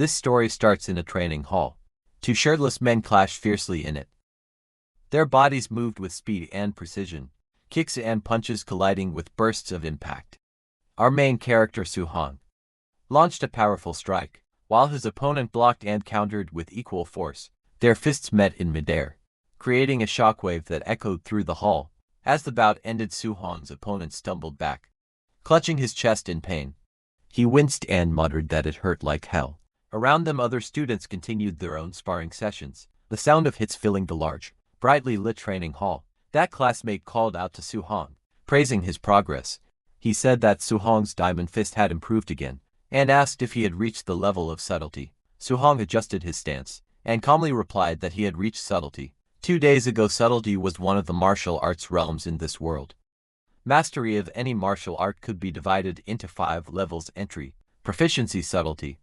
This story starts in a training hall. Two shirtless men clash fiercely in it. Their bodies moved with speed and precision, kicks and punches colliding with bursts of impact. Our main character Suhong launched a powerful strike, while his opponent blocked and countered with equal force. Their fists met in midair, creating a shockwave that echoed through the hall. As the bout ended, Suhong's opponent stumbled back, clutching his chest in pain. He winced and muttered that it hurt like hell. Around them, other students continued their own sparring sessions, the sound of hits filling the large, brightly lit training hall. That classmate called out to Suhong, praising his progress. He said that Suhong's diamond fist had improved again, and asked if he had reached the level of subtlety. Suhong adjusted his stance, and calmly replied that he had reached subtlety. 2 days ago, subtlety was one of the martial arts realms in this world. Mastery of any martial art could be divided into 5 levels: entry, proficiency, subtlety,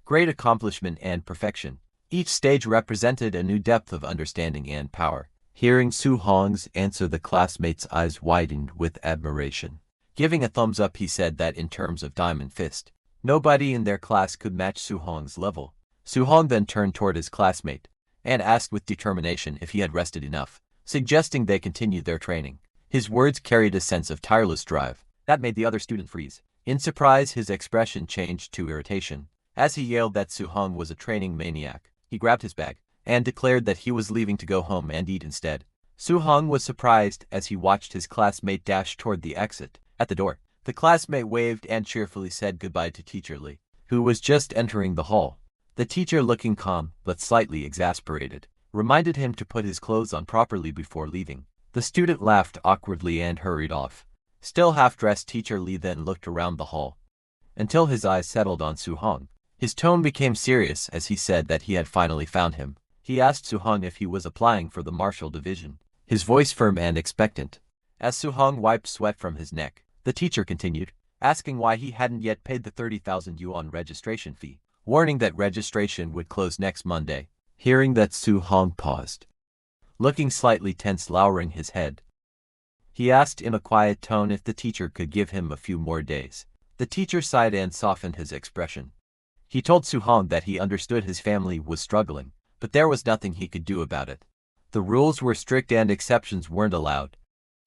great accomplishment, and perfection. Each stage represented a new depth of understanding and power. Hearing Suhong's answer, the classmate's eyes widened with admiration. Giving a thumbs up, he said that in terms of diamond fist, nobody in their class could match Suhong's level. Suhong then turned toward his classmate and asked with determination if he had rested enough, suggesting they continue their training. His words carried a sense of tireless drive that made the other student freeze. In surprise, his expression changed to irritation. As he yelled that Suhong was a training maniac, he grabbed his bag and declared that he was leaving to go home and eat instead. Suhong was surprised as he watched his classmate dash toward the exit. At the door, the classmate waved and cheerfully said goodbye to Teacher Lee, who was just entering the hall. The teacher, looking calm but slightly exasperated, reminded him to put his clothes on properly before leaving. The student laughed awkwardly and hurried off. Still half-dressed, Teacher Lee then looked around the hall until his eyes settled on Suhong. His tone became serious as he said that he had finally found him. He asked Suhong if he was applying for the martial division, his voice firm and expectant. As Suhong wiped sweat from his neck, the teacher continued, asking why he hadn't yet paid the 30,000 yuan registration fee, warning that registration would close next Monday. Hearing that, Suhong paused, looking slightly tense, lowering his head. He asked in a quiet tone if the teacher could give him a few more days. The teacher sighed and softened his expression. He told Suhong that he understood his family was struggling, but there was nothing he could do about it. The rules were strict and exceptions weren't allowed.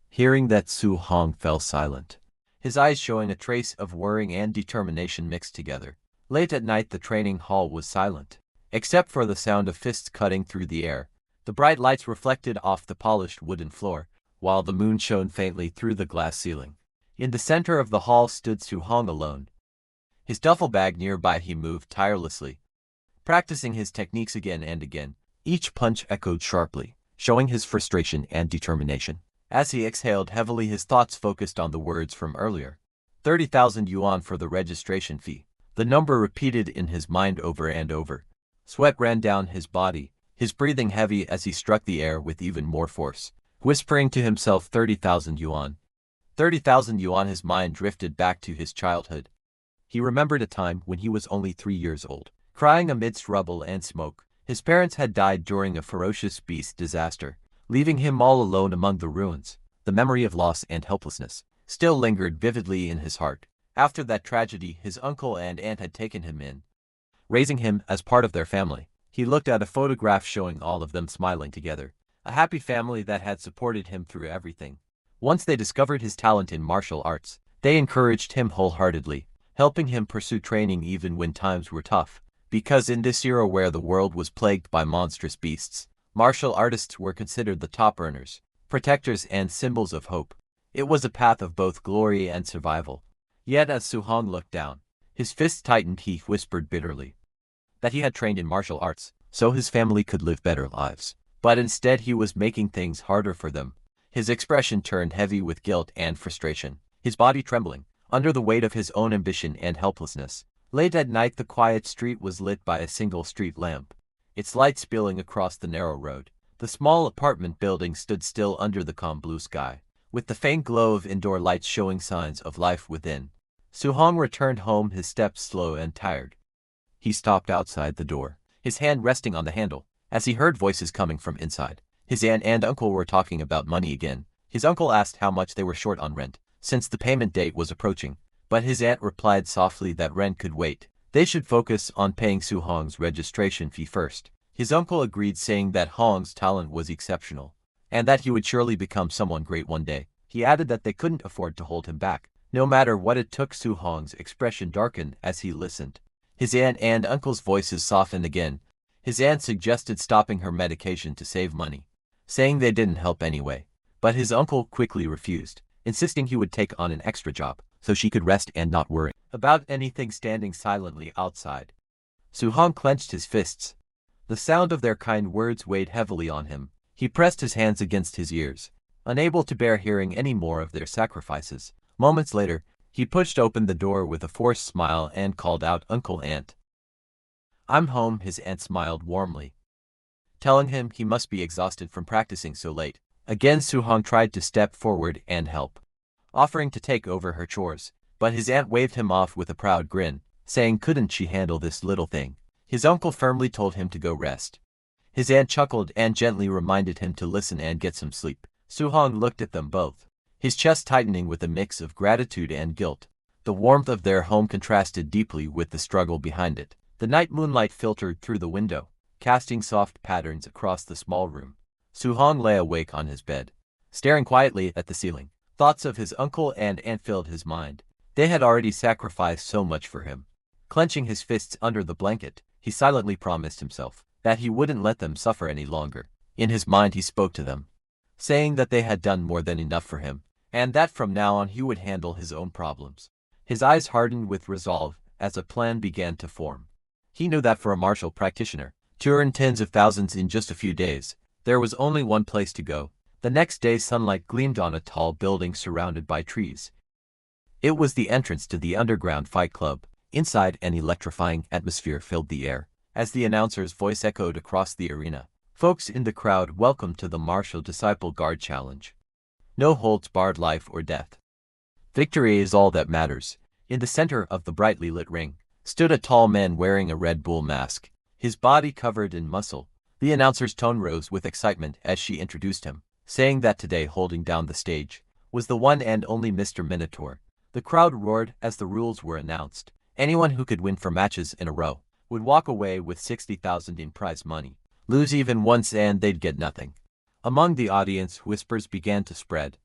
Hearing that, Suhong fell silent, his eyes showing a trace of worrying and determination mixed together. Late at night, the training hall was silent, except for the sound of fists cutting through the air. The bright lights reflected off the polished wooden floor, while the moon shone faintly through the glass ceiling. In the center of the hall stood Suhong alone. His duffel bag nearby, he moved tirelessly, practicing his techniques again and again. Each punch echoed sharply, showing his frustration and determination. As he exhaled heavily, his thoughts focused on the words from earlier. 30,000 yuan for the registration fee. The number repeated in his mind over and over. Sweat ran down his body, his breathing heavy as he struck the air with even more force, whispering to himself, 30,000 yuan. 30,000 yuan. His mind drifted back to his childhood. He remembered a time when he was only 3 years old, crying amidst rubble and smoke. His parents had died during a ferocious beast disaster, leaving him all alone among the ruins. The memory of loss and helplessness still lingered vividly in his heart. After that tragedy, his uncle and aunt had taken him in, raising him as part of their family. He looked at a photograph showing all of them smiling together, a happy family that had supported him through everything. Once they discovered his talent in martial arts, they encouraged him wholeheartedly, helping him pursue training even when times were tough. Because in this era where the world was plagued by monstrous beasts, martial artists were considered the top earners, protectors, and symbols of hope. It was a path of both glory and survival. Yet as Suhong looked down, his fists tightened. He whispered bitterly that he had trained in martial arts so his family could live better lives. But instead he was making things harder for them. His expression turned heavy with guilt and frustration, his body trembling under the weight of his own ambition and helplessness. Late at night, the quiet street was lit by a single street lamp, its light spilling across the narrow road. The small apartment building stood still under the calm blue sky, with the faint glow of indoor lights showing signs of life within. Suhong returned home, his steps slow and tired. He stopped outside the door, his hand resting on the handle, as he heard voices coming from inside. His aunt and uncle were talking about money again. His uncle asked how much they were short on rent, since the payment date was approaching, but his aunt replied softly that rent could wait. They should focus on paying Su Hong's registration fee first. His uncle agreed, saying that Hong's talent was exceptional, and that he would surely become someone great one day. He added that they couldn't afford to hold him back, no matter what it took. Su Hong's expression darkened as he listened. His aunt and uncle's voices softened again. His aunt suggested stopping her medication to save money, saying they didn't help anyway. But his uncle quickly refused, insisting he would take on an extra job so she could rest and not worry about anything. Standing silently outside, Su Hong clenched his fists. The sound of their kind words weighed heavily on him. He pressed his hands against his ears, unable to bear hearing any more of their sacrifices. Moments later, he pushed open the door with a forced smile and called out, "Uncle, Aunt, I'm home." His aunt smiled warmly, telling him he must be exhausted from practicing so late. Again, Su Hong tried to step forward and help, offering to take over her chores, but his aunt waved him off with a proud grin, saying couldn't she handle this little thing. His uncle firmly told him to go rest. His aunt chuckled and gently reminded him to listen and get some sleep. Su Hong looked at them both, his chest tightening with a mix of gratitude and guilt. The warmth of their home contrasted deeply with the struggle behind it. The night moonlight filtered through the window, casting soft patterns across the small room. Su Hong lay awake on his bed, staring quietly at the ceiling. Thoughts of his uncle and aunt filled his mind. They had already sacrificed so much for him. Clenching his fists under the blanket, he silently promised himself that he wouldn't let them suffer any longer. In his mind, he spoke to them, saying that they had done more than enough for him, and that from now on he would handle his own problems. His eyes hardened with resolve as a plan began to form. He knew that for a martial practitioner to earn tens of thousands in just a few days, there was only one place to go. The next day, sunlight gleamed on a tall building surrounded by trees. It was the entrance to the underground fight club. Inside, an electrifying atmosphere filled the air as the announcer's voice echoed across the arena. Folks in the crowd, welcome to the Martial Disciple Guard Challenge. No holds barred, life or death. Victory is all that matters. In the center of the brightly lit ring stood a tall man wearing a red bull mask, his body covered in muscle. The announcer's tone rose with excitement as she introduced him, saying that today, holding down the stage, was the one and only Mr. Minotaur. The crowd roared as the rules were announced. Anyone who could win 4 matches in a row would walk away with 60,000 in prize money. Lose even once and they'd get nothing. Among the audience, whispers began to spread.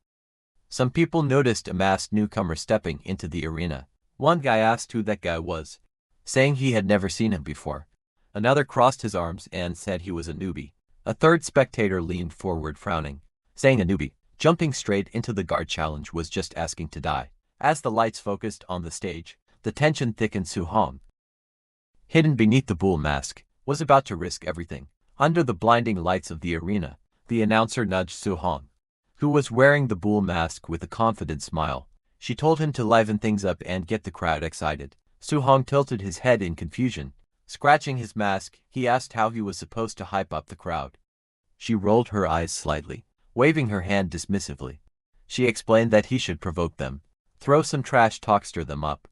Some people noticed a masked newcomer stepping into the arena. One guy asked who that guy was, saying he had never seen him before. Another crossed his arms and said he was a newbie. A third spectator leaned forward, frowning, saying a newbie jumping straight into the guard challenge was just asking to die. As the lights focused on the stage, the tension thickened. Su Hong, hidden beneath the bull mask, was about to risk everything. Under the blinding lights of the arena, the announcer nudged Su Hong, who was wearing the bull mask, with a confident smile. She told him to liven things up and get the crowd excited. Su Hong tilted his head in confusion. Scratching his mask, he asked how he was supposed to hype up the crowd. She rolled her eyes slightly, waving her hand dismissively. She explained that he should provoke them, throw some trash talk, stir them up.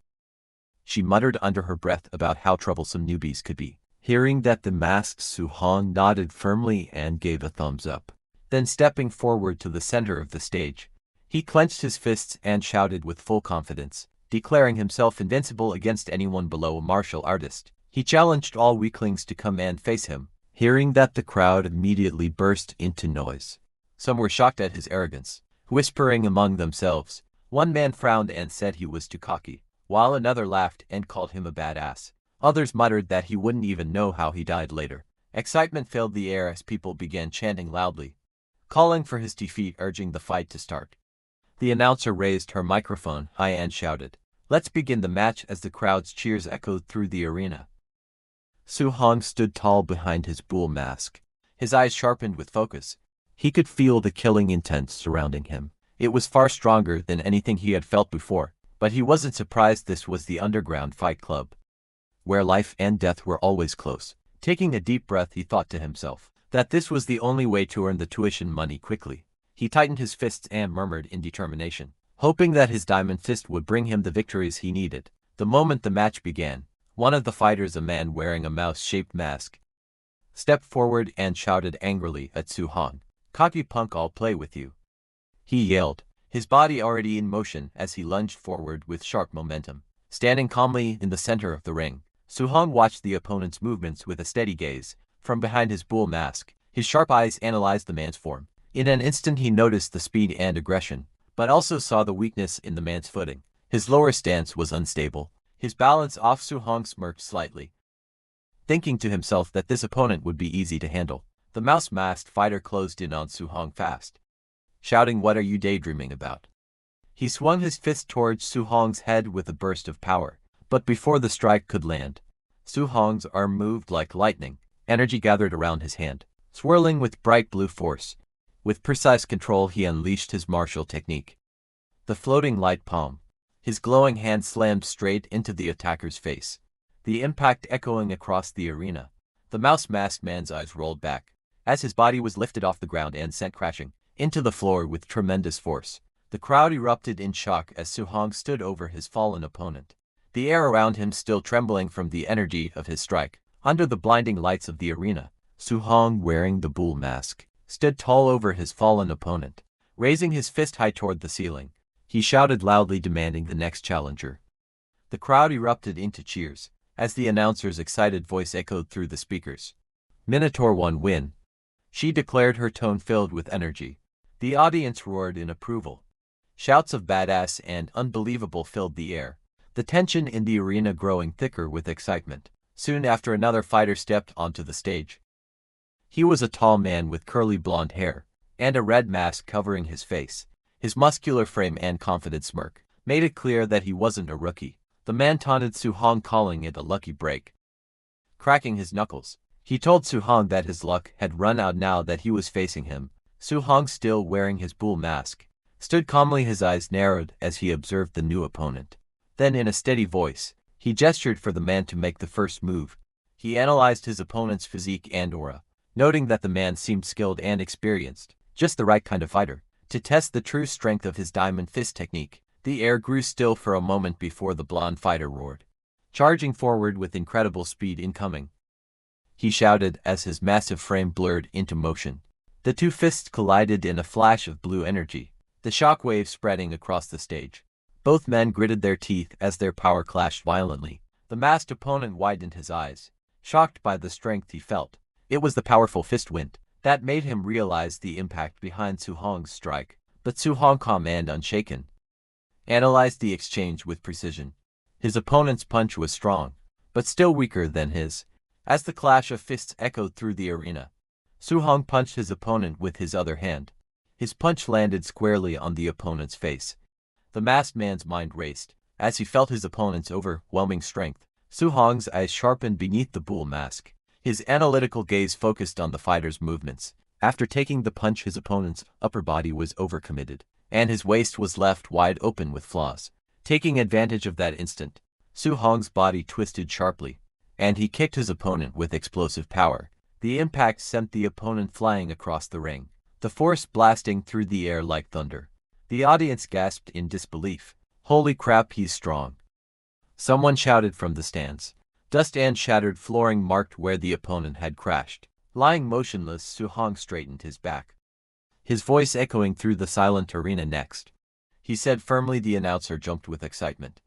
She muttered under her breath about how troublesome newbies could be. Hearing that the masked, Su Hong nodded firmly and gave a thumbs up. Then, stepping forward to the center of the stage, he clenched his fists and shouted with full confidence, declaring himself invincible against anyone below a martial artist. He challenged all weaklings to come and face him. Hearing that, the crowd immediately burst into noise. Some were shocked at his arrogance, whispering among themselves. One man frowned and said he was too cocky, while another laughed and called him a badass. Others muttered that he wouldn't even know how he died later. Excitement filled the air as people began chanting loudly, calling for his defeat, urging the fight to start. The announcer raised her microphone high and shouted, "Let's begin the match," as the crowd's cheers echoed through the arena. Su Hong stood tall behind his bull mask, his eyes sharpened with focus. He could feel the killing intent surrounding him. It was far stronger than anything he had felt before, but he wasn't surprised. This was the underground fight club, where life and death were always close. Taking a deep breath, he thought to himself that this was the only way to earn the tuition money quickly. He tightened his fists and murmured in determination, hoping that his diamond fist would bring him the victories he needed. The moment the match began, one of the fighters, a man wearing a mouse-shaped mask, stepped forward and shouted angrily at Su Hong, "Cocky punk, I'll play with you," he yelled, his body already in motion as he lunged forward with sharp momentum. Standing calmly in the center of the ring, Su-hong watched the opponent's movements with a steady gaze. From behind his bull mask, his sharp eyes analyzed the man's form. In an instant he noticed the speed and aggression, but also saw the weakness in the man's footing. His lower stance was unstable. His balance off. Su-hong smirked slightly, thinking to himself that this opponent would be easy to handle. The mouse-masked fighter closed in on Su-hong fast, shouting, "What are you daydreaming about?" He swung his fist towards Su-hong's head with a burst of power, but before the strike could land, Su-hong's arm moved like lightning. Energy gathered around his hand, swirling with bright blue force. With precise control he unleashed his martial technique. The floating light palm. His glowing hand slammed straight into the attacker's face, the impact echoing across the arena. The mouse-masked man's eyes rolled back, as his body was lifted off the ground and sent crashing into the floor with tremendous force. The crowd erupted in shock as Su-hong stood over his fallen opponent, the air around him still trembling from the energy of his strike. Under the blinding lights of the arena, Su-hong, wearing the bull mask, stood tall over his fallen opponent. Raising his fist high toward the ceiling, he shouted loudly, demanding the next challenger. The crowd erupted into cheers, as the announcer's excited voice echoed through the speakers. "Minotaur 1 win," she declared, her tone filled with energy. The audience roared in approval. Shouts of "badass" and "unbelievable" filled the air, the tension in the arena growing thicker with excitement. Soon after, another fighter stepped onto the stage. He was a tall man with curly blonde hair and a red mask covering his face. His muscular frame and confident smirk made it clear that he wasn't a rookie. The man taunted Su-hong, calling it a lucky break. Cracking his knuckles, he told Su-hong that his luck had run out now that he was facing him. Su-hong, still wearing his bull mask, stood calmly, his eyes narrowed as he observed the new opponent. Then, in a steady voice, he gestured for the man to make the first move. He analyzed his opponent's physique and aura, noting that the man seemed skilled and experienced, just the right kind of fighter to test the true strength of his diamond fist technique. The air grew still for a moment before the blonde fighter roared, charging forward with incredible speed. "Incoming!" he shouted as his massive frame blurred into motion. The two fists collided in a flash of blue energy, the shockwave spreading across the stage. Both men gritted their teeth as their power clashed violently. The masked opponent widened his eyes, shocked by the strength he felt. It was the powerful fist wind that made him realize the impact behind Su-hong's strike. But Su-hong, calm and unshaken, analyzed the exchange with precision. His opponent's punch was strong, but still weaker than his. As the clash of fists echoed through the arena, Su-hong punched his opponent with his other hand. His punch landed squarely on the opponent's face. The masked man's mind raced as he felt his opponent's overwhelming strength. Su-hong's eyes sharpened beneath the bull mask. His analytical gaze focused on the fighter's movements. After taking the punch, his opponent's upper body was overcommitted, and his waist was left wide open with flaws. Taking advantage of that instant, Su-hong's body twisted sharply, and he kicked his opponent with explosive power. The impact sent the opponent flying across the ring, the force blasting through the air like thunder. The audience gasped in disbelief. "Holy crap, he's strong!" someone shouted from the stands. Dust and shattered flooring marked where the opponent had crashed. Lying motionless, Su-hong straightened his back, his voice echoing through the silent arena. "Next," he said firmly. The announcer jumped with excitement,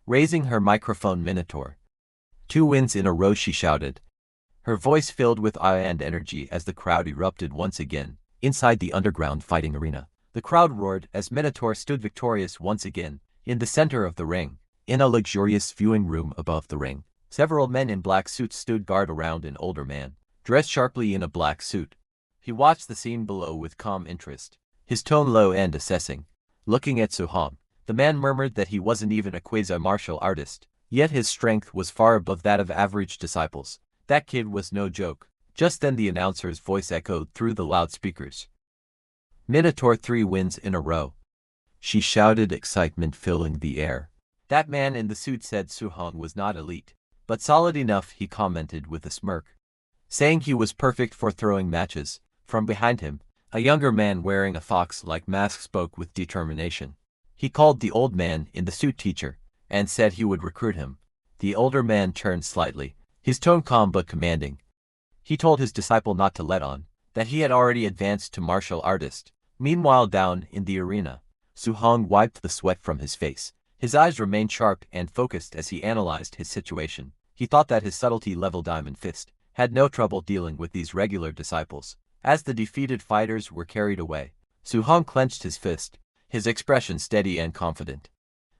raising her microphone. "Minotaur 2 wins in a row," she shouted, her voice filled with ire and energy as the crowd erupted once again. Inside the underground fighting arena, the crowd roared as Minotaur stood victorious once again. In the center of the ring, in a luxurious viewing room above the ring, several men in black suits stood guard around an older man, dressed sharply in a black suit. He watched the scene below with calm interest, his tone low and assessing. Looking at Su-hong, the man murmured that he wasn't even a quasi-martial artist, yet his strength was far above that of average disciples. That kid was no joke. Just then the announcer's voice echoed through the loudspeakers. "Minotaur 3 wins in a row," she shouted, excitement filling the air. That man in the suit said Su-hong was not elite, but solid enough, he commented with a smirk, saying he was perfect for throwing matches. From behind him, a younger man wearing a fox-like mask spoke with determination. He called the old man in the suit teacher, and said he would recruit him. The older man turned slightly, his tone calm but commanding. He told his disciple not to let on, that he had already advanced to martial artist. Meanwhile, down in the arena, Su-hong wiped the sweat from his face. His eyes remained sharp and focused as he analyzed his situation. He thought that his subtlety-level diamond fist had no trouble dealing with these regular disciples. As the defeated fighters were carried away, Su-hong clenched his fist, his expression steady and confident.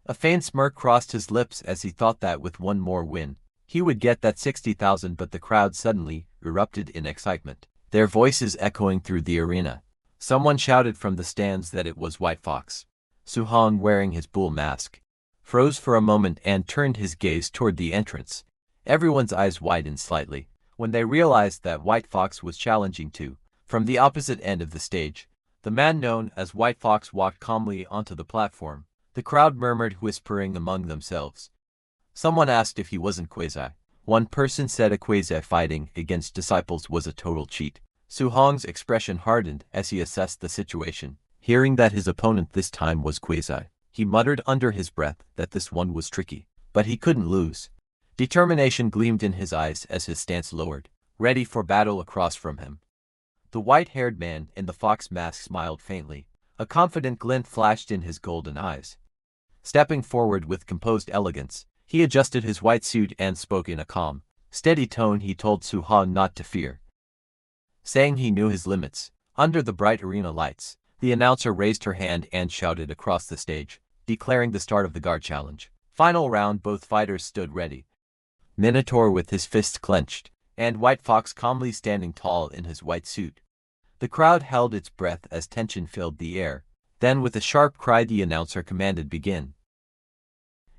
A faint smirk crossed his lips as he thought that with one more win, he would get that 60,000, but the crowd suddenly erupted in excitement, their voices echoing through the arena. Someone shouted from the stands that it was White Fox. Su-hong, wearing his bull mask, froze for a moment and turned his gaze toward the entrance. Everyone's eyes widened slightly when they realized that White Fox was challenging too. From the opposite end of the stage, the man known as White Fox walked calmly onto the platform. The crowd murmured, whispering among themselves. Someone asked if he wasn't quasi. One person said a quasi fighting against disciples was a total cheat. Su-hong's expression hardened as he assessed the situation. Hearing that his opponent this time was quasi, he muttered under his breath that this one was tricky, but he couldn't lose. Determination gleamed in his eyes as his stance lowered, ready for battle across from him. The white-haired man in the fox mask smiled faintly. A confident glint flashed in his golden eyes. Stepping forward with composed elegance, he adjusted his white suit and spoke in a calm, steady tone. He told Su-hong not to fear, saying he knew his limits. Under the bright arena lights, the announcer raised her hand and shouted across the stage, declaring the start of the guard challenge. Final round. Both fighters stood ready. Minotaur with his fists clenched, and White Fox calmly standing tall in his white suit. The crowd held its breath as tension filled the air. Then with a sharp cry the announcer commanded begin.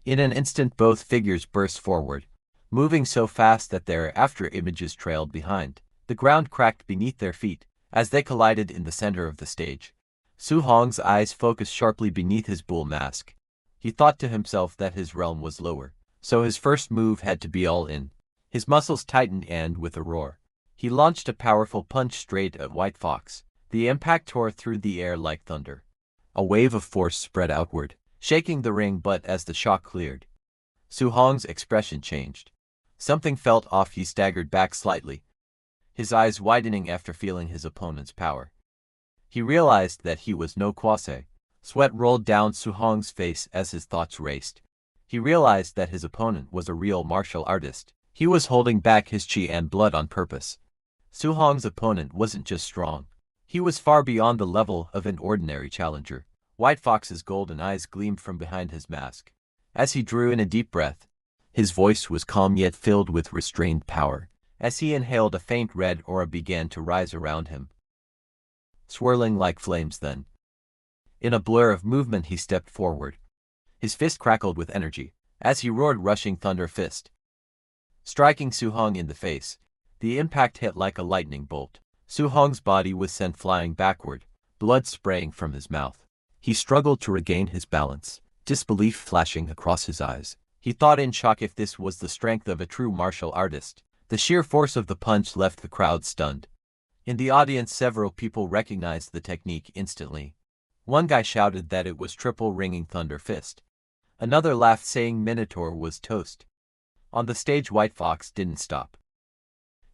In an instant both figures burst forward, moving so fast that their after images trailed behind. The ground cracked beneath their feet as they collided in the center of the stage. Su-hong's eyes focused sharply beneath his bull mask. He thought to himself that his realm was lower, so his first move had to be all in. His muscles tightened and with a roar, he launched a powerful punch straight at White Fox. The impact tore through the air like thunder. A wave of force spread outward, shaking the ring, but as the shock cleared, Su-hong's expression changed. Something felt off. He staggered back slightly, his eyes widening after feeling his opponent's power. He realized that he was no quasi. Sweat rolled down Su-hong's face as his thoughts raced. He realized that his opponent was a real martial artist. He was holding back his chi and blood on purpose. Su-hong's opponent wasn't just strong. He was far beyond the level of an ordinary challenger. White Fox's golden eyes gleamed from behind his mask. As he drew in a deep breath, his voice was calm yet filled with restrained power. As he inhaled, a faint red aura began to rise around him, swirling like flames. Then, in a blur of movement, he stepped forward. His fist crackled with energy as he roared, rushing thunder fist, striking Su-hong in the face. The impact hit like a lightning bolt. Su-hong's body was sent flying backward, blood spraying from his mouth. He struggled to regain his balance, disbelief flashing across his eyes. He thought in shock if this was the strength of a true martial artist. The sheer force of the punch left the crowd stunned. In the audience, several people recognized the technique instantly. One guy shouted that it was triple ringing thunder fist. Another laughed, saying Minotaur was toast. On the stage, White Fox didn't stop.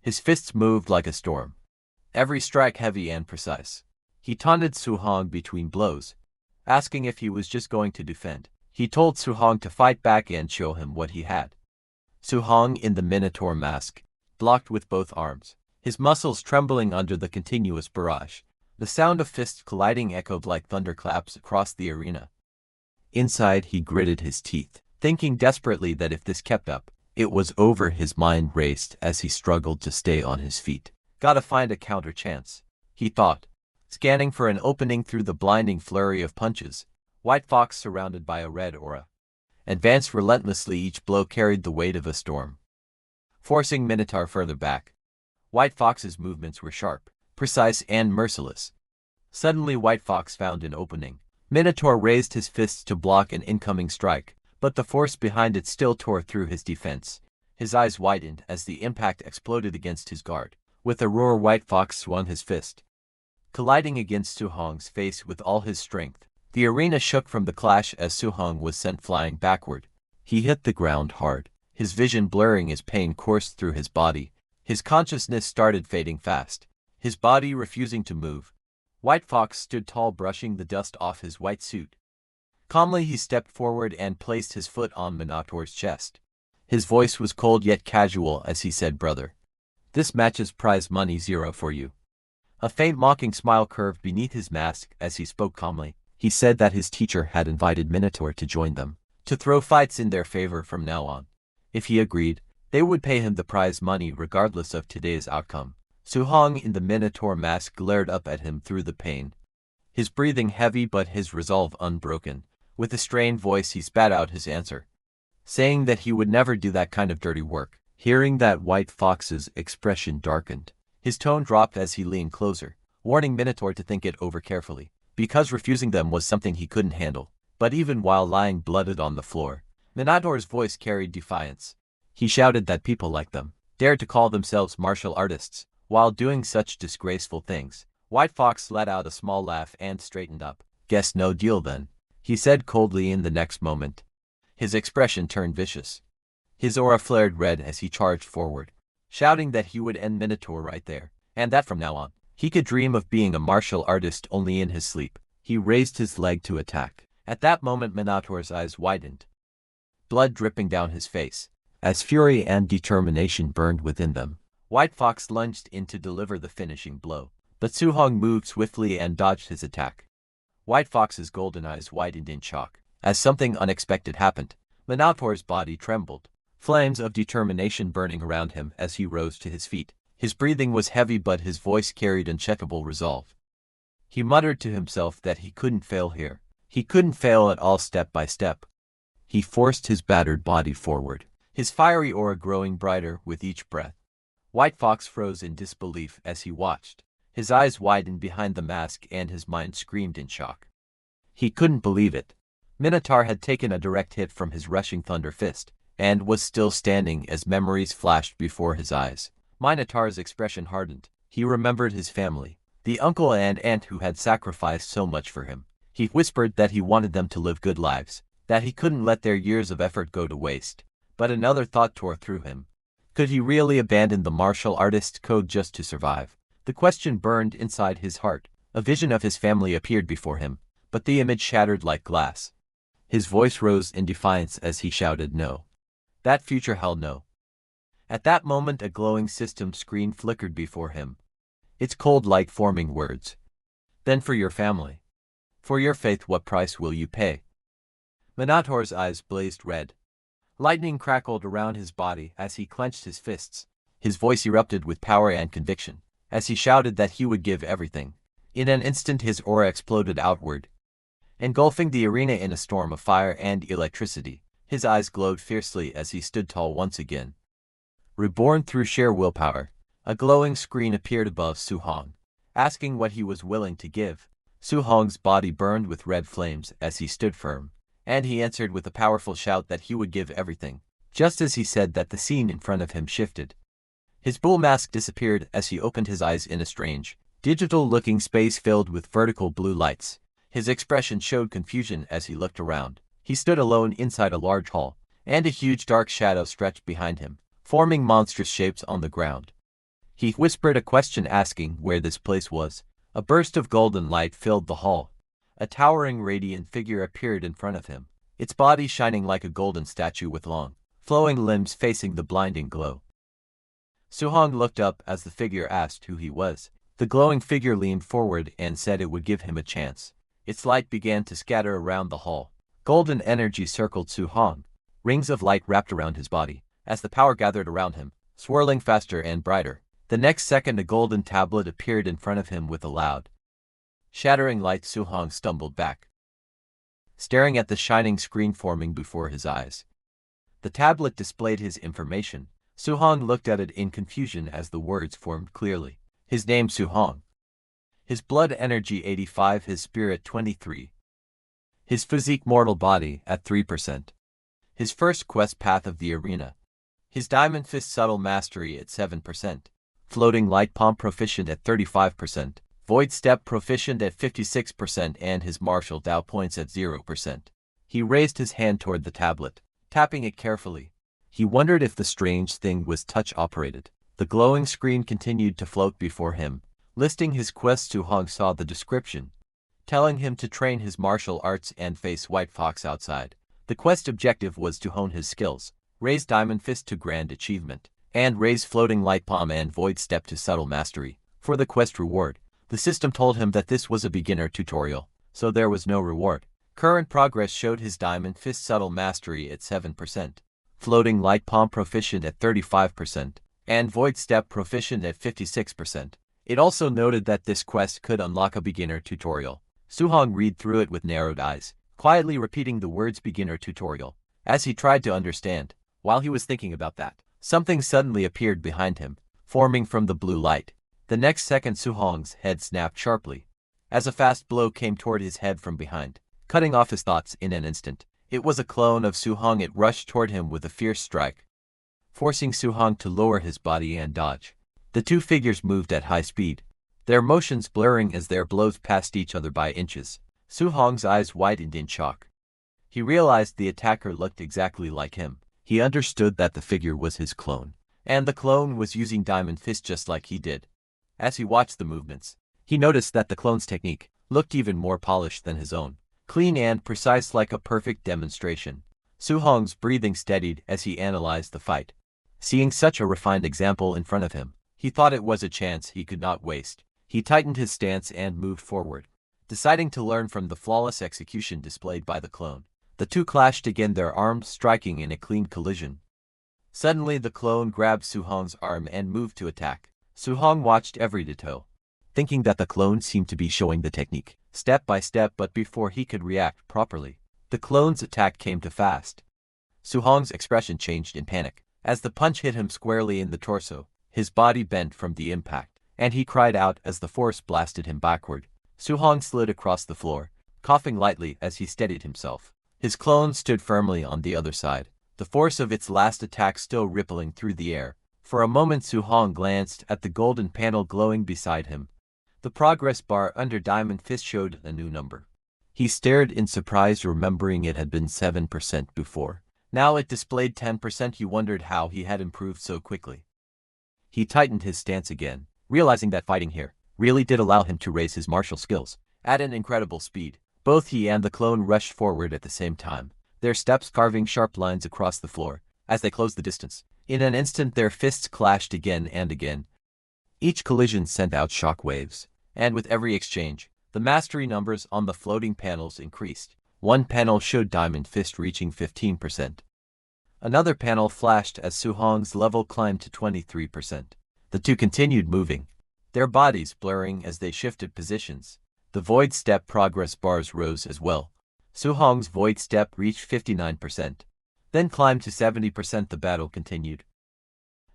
His fists moved like a storm, every strike heavy and precise. He taunted Su-hong between blows, asking if he was just going to defend. He told Su-hong to fight back and show him what he had. Su-hong, in the Minotaur mask, blocked with both arms, his muscles trembling under the continuous barrage. The sound of fists colliding echoed like thunderclaps across the arena. Inside, he gritted his teeth, thinking desperately that if this kept up, it was over. His mind raced as he struggled to stay on his feet. Gotta find a counter chance, he thought, scanning for an opening through the blinding flurry of punches. White Fox, surrounded by a red aura, advanced relentlessly. Each blow carried the weight of a storm, forcing Minotaur further back. White Fox's movements were sharp, precise, and merciless. Suddenly, White Fox found an opening. Minotaur raised his fists to block an incoming strike, but the force behind it still tore through his defense. His eyes widened as the impact exploded against his guard. With a roar, White Fox swung his fist, colliding against Su-hong's face with all his strength. The arena shook from the clash as Su-hong was sent flying backward. He hit the ground hard, his vision blurring as pain coursed through his body. His consciousness started fading fast, his body refusing to move. White Fox stood tall, brushing the dust off his white suit. Calmly, he stepped forward and placed his foot on Minotaur's chest. His voice was cold yet casual as he said, "Brother, this matches prize money 0 for you." A faint mocking smile curved beneath his mask as he spoke calmly. He said that his teacher had invited Minotaur to join them, to throw fights in their favor from now on. If he agreed, they would pay him the prize money regardless of today's outcome. Su-hong in the Minotaur mask glared up at him through the pane, his breathing heavy but his resolve unbroken. With a strained voice he spat out his answer, saying that he would never do that kind of dirty work. Hearing that, White Fox's expression darkened. His tone dropped as he leaned closer, warning Minotaur to think it over carefully, because refusing them was something he couldn't handle. But even while lying blooded on the floor, Minotaur's voice carried defiance. He shouted that people like them dared to call themselves martial artists while doing such disgraceful things. White Fox let out a small laugh and straightened up. "Guess no deal then," he said coldly. In the next moment, his expression turned vicious. His aura flared red as he charged forward, shouting that he would end Minotaur right there, and that from now on, he could dream of being a martial artist only in his sleep. He raised his leg to attack. At that moment Minotaur's eyes widened, blood dripping down his face, as fury and determination burned within them. White Fox lunged in to deliver the finishing blow, but Su-hong moved swiftly and dodged his attack. White Fox's golden eyes widened in shock, as something unexpected happened. Minotaur's body trembled, flames of determination burning around him as he rose to his feet. His breathing was heavy but his voice carried uncheckable resolve. He muttered to himself that he couldn't fail here. He couldn't fail at all. Step by step, he forced his battered body forward, his fiery aura growing brighter with each breath. White Fox froze in disbelief as he watched. His eyes widened behind the mask and his mind screamed in shock. He couldn't believe it. Minotaur had taken a direct hit from his rushing thunder fist, and was still standing as memories flashed before his eyes. Minotaur's expression hardened. He remembered his family, the uncle and aunt who had sacrificed so much for him. He whispered that he wanted them to live good lives, that he couldn't let their years of effort go to waste. But another thought tore through him. Could he really abandon the martial artist code just to survive? The question burned inside his heart. A vision of his family appeared before him, but the image shattered like glass. His voice rose in defiance as he shouted, "No. That future, hell no." At that moment a glowing system screen flickered before him, its cold light forming words. "Then for your family, for your faith, what price will you pay?" Minotaur's eyes blazed red. Lightning crackled around his body as he clenched his fists. His voice erupted with power and conviction, as he shouted that he would give everything. In an instant his aura exploded outward, engulfing the arena in a storm of fire and electricity. His eyes glowed fiercely as he stood tall once again. Reborn through sheer willpower, a glowing screen appeared above Su-hong, asking what he was willing to give. Su-hong's body burned with red flames as he stood firm, and he answered with a powerful shout that he would give everything. Just as he said that, the scene in front of him shifted. His bull mask disappeared as he opened his eyes in a strange, digital-looking space filled with vertical blue lights. His expression showed confusion as he looked around. He stood alone inside a large hall, and a huge dark shadow stretched behind him, forming monstrous shapes on the ground. He whispered a question asking where this place was. A burst of golden light filled the hall. A towering radiant figure appeared in front of him, its body shining like a golden statue with long, flowing limbs facing the blinding glow. Su-hong looked up as the figure asked who he was. The glowing figure leaned forward and said it would give him a chance. Its light began to scatter around the hall. Golden energy circled Su-hong. Rings of light wrapped around his body, as the power gathered around him, swirling faster and brighter. The next second a golden tablet appeared in front of him with a loud, shattering light. Su-hong stumbled back, staring at the shining screen forming before his eyes. The tablet displayed his information. Su-hong looked at it in confusion as the words formed clearly. His name Su-hong. His blood energy 85, his spirit 23. His physique mortal body at 3%. His first quest path of the arena. His diamond fist subtle mastery at 7%. Floating light palm proficient at 35%. Void step proficient at 56% and his martial Dao points at 0%. He raised his hand toward the tablet, tapping it carefully. He wondered if the strange thing was touch-operated. The glowing screen continued to float before him. Listing his quests, Su-hong saw the description, telling him to train his martial arts and face White Fox outside. The quest objective was to hone his skills, raise Diamond Fist to Grand Achievement, and raise Floating Light Palm and Void Step to Subtle Mastery. For the quest reward, the system told him that this was a beginner tutorial, so there was no reward. Current progress showed his Diamond Fist Subtle Mastery at 7%, Floating Light Palm Proficient at 35%, and Void Step Proficient at 56%. It also noted that this quest could unlock a beginner tutorial. Suhong read through it with narrowed eyes, quietly repeating the words beginner tutorial, as he tried to understand. While he was thinking about that, something suddenly appeared behind him, forming from the blue light. The next second Suhong's head snapped sharply, as a fast blow came toward his head from behind, cutting off his thoughts in an instant. It was a clone of Suhong. It rushed toward him with a fierce strike, forcing Suhong to lower his body and dodge. The two figures moved at high speed, their motions blurring as their blows passed each other by inches. Suhong's eyes widened in shock. He realized the attacker looked exactly like him. He understood that the figure was his clone, and the clone was using Diamond Fist just like he did. As he watched the movements, he noticed that the clone's technique looked even more polished than his own, clean and precise like a perfect demonstration. Suhong's breathing steadied as he analyzed the fight. Seeing such a refined example in front of him, he thought it was a chance he could not waste. He tightened his stance and moved forward, deciding to learn from the flawless execution displayed by the clone. The two clashed again, their arms striking in a clean collision. Suddenly the clone grabbed Suhong's arm and moved to attack. Suhong watched every detail, thinking that the clone seemed to be showing the technique, step by step, but before he could react properly, the clone's attack came too fast. Suhong's expression changed in panic. As the punch hit him squarely in the torso, his body bent from the impact, and he cried out as the force blasted him backward. Suhong slid across the floor, coughing lightly as he steadied himself. His clone stood firmly on the other side, the force of its last attack still rippling through the air. For a moment Suhong glanced at the golden panel glowing beside him. The progress bar under Diamond Fist showed a new number. He stared in surprise, remembering it had been 7% before. Now it displayed 10%. He wondered how he had improved so quickly. He tightened his stance again, realizing that fighting here really did allow him to raise his martial skills at an incredible speed. Both he and the clone rushed forward at the same time, their steps carving sharp lines across the floor as they closed the distance. In an instant their fists clashed again and again. Each collision sent out shock waves, and with every exchange, the mastery numbers on the floating panels increased. One panel showed Diamond Fist reaching 15%. Another panel flashed as Suhong's level climbed to 23%. The two continued moving, their bodies blurring as they shifted positions. The Void Step progress bars rose as well. Suhong's Void Step reached 59%, then climbed to 70%. The battle continued,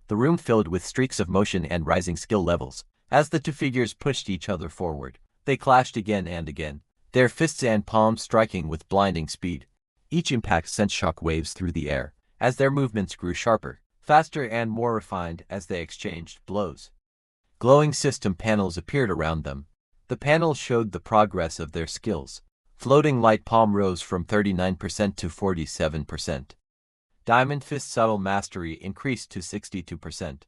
the room filled with streaks of motion and rising skill levels. As the two figures pushed each other forward, they clashed again and again, their fists and palms striking with blinding speed. Each impact sent shock waves through the air, as their movements grew sharper, faster and more refined as they exchanged blows. Glowing system panels appeared around them. The panels showed the progress of their skills. Floating Light Palm rose from 39% to 47%. Diamond Fist Subtle Mastery increased to 62%.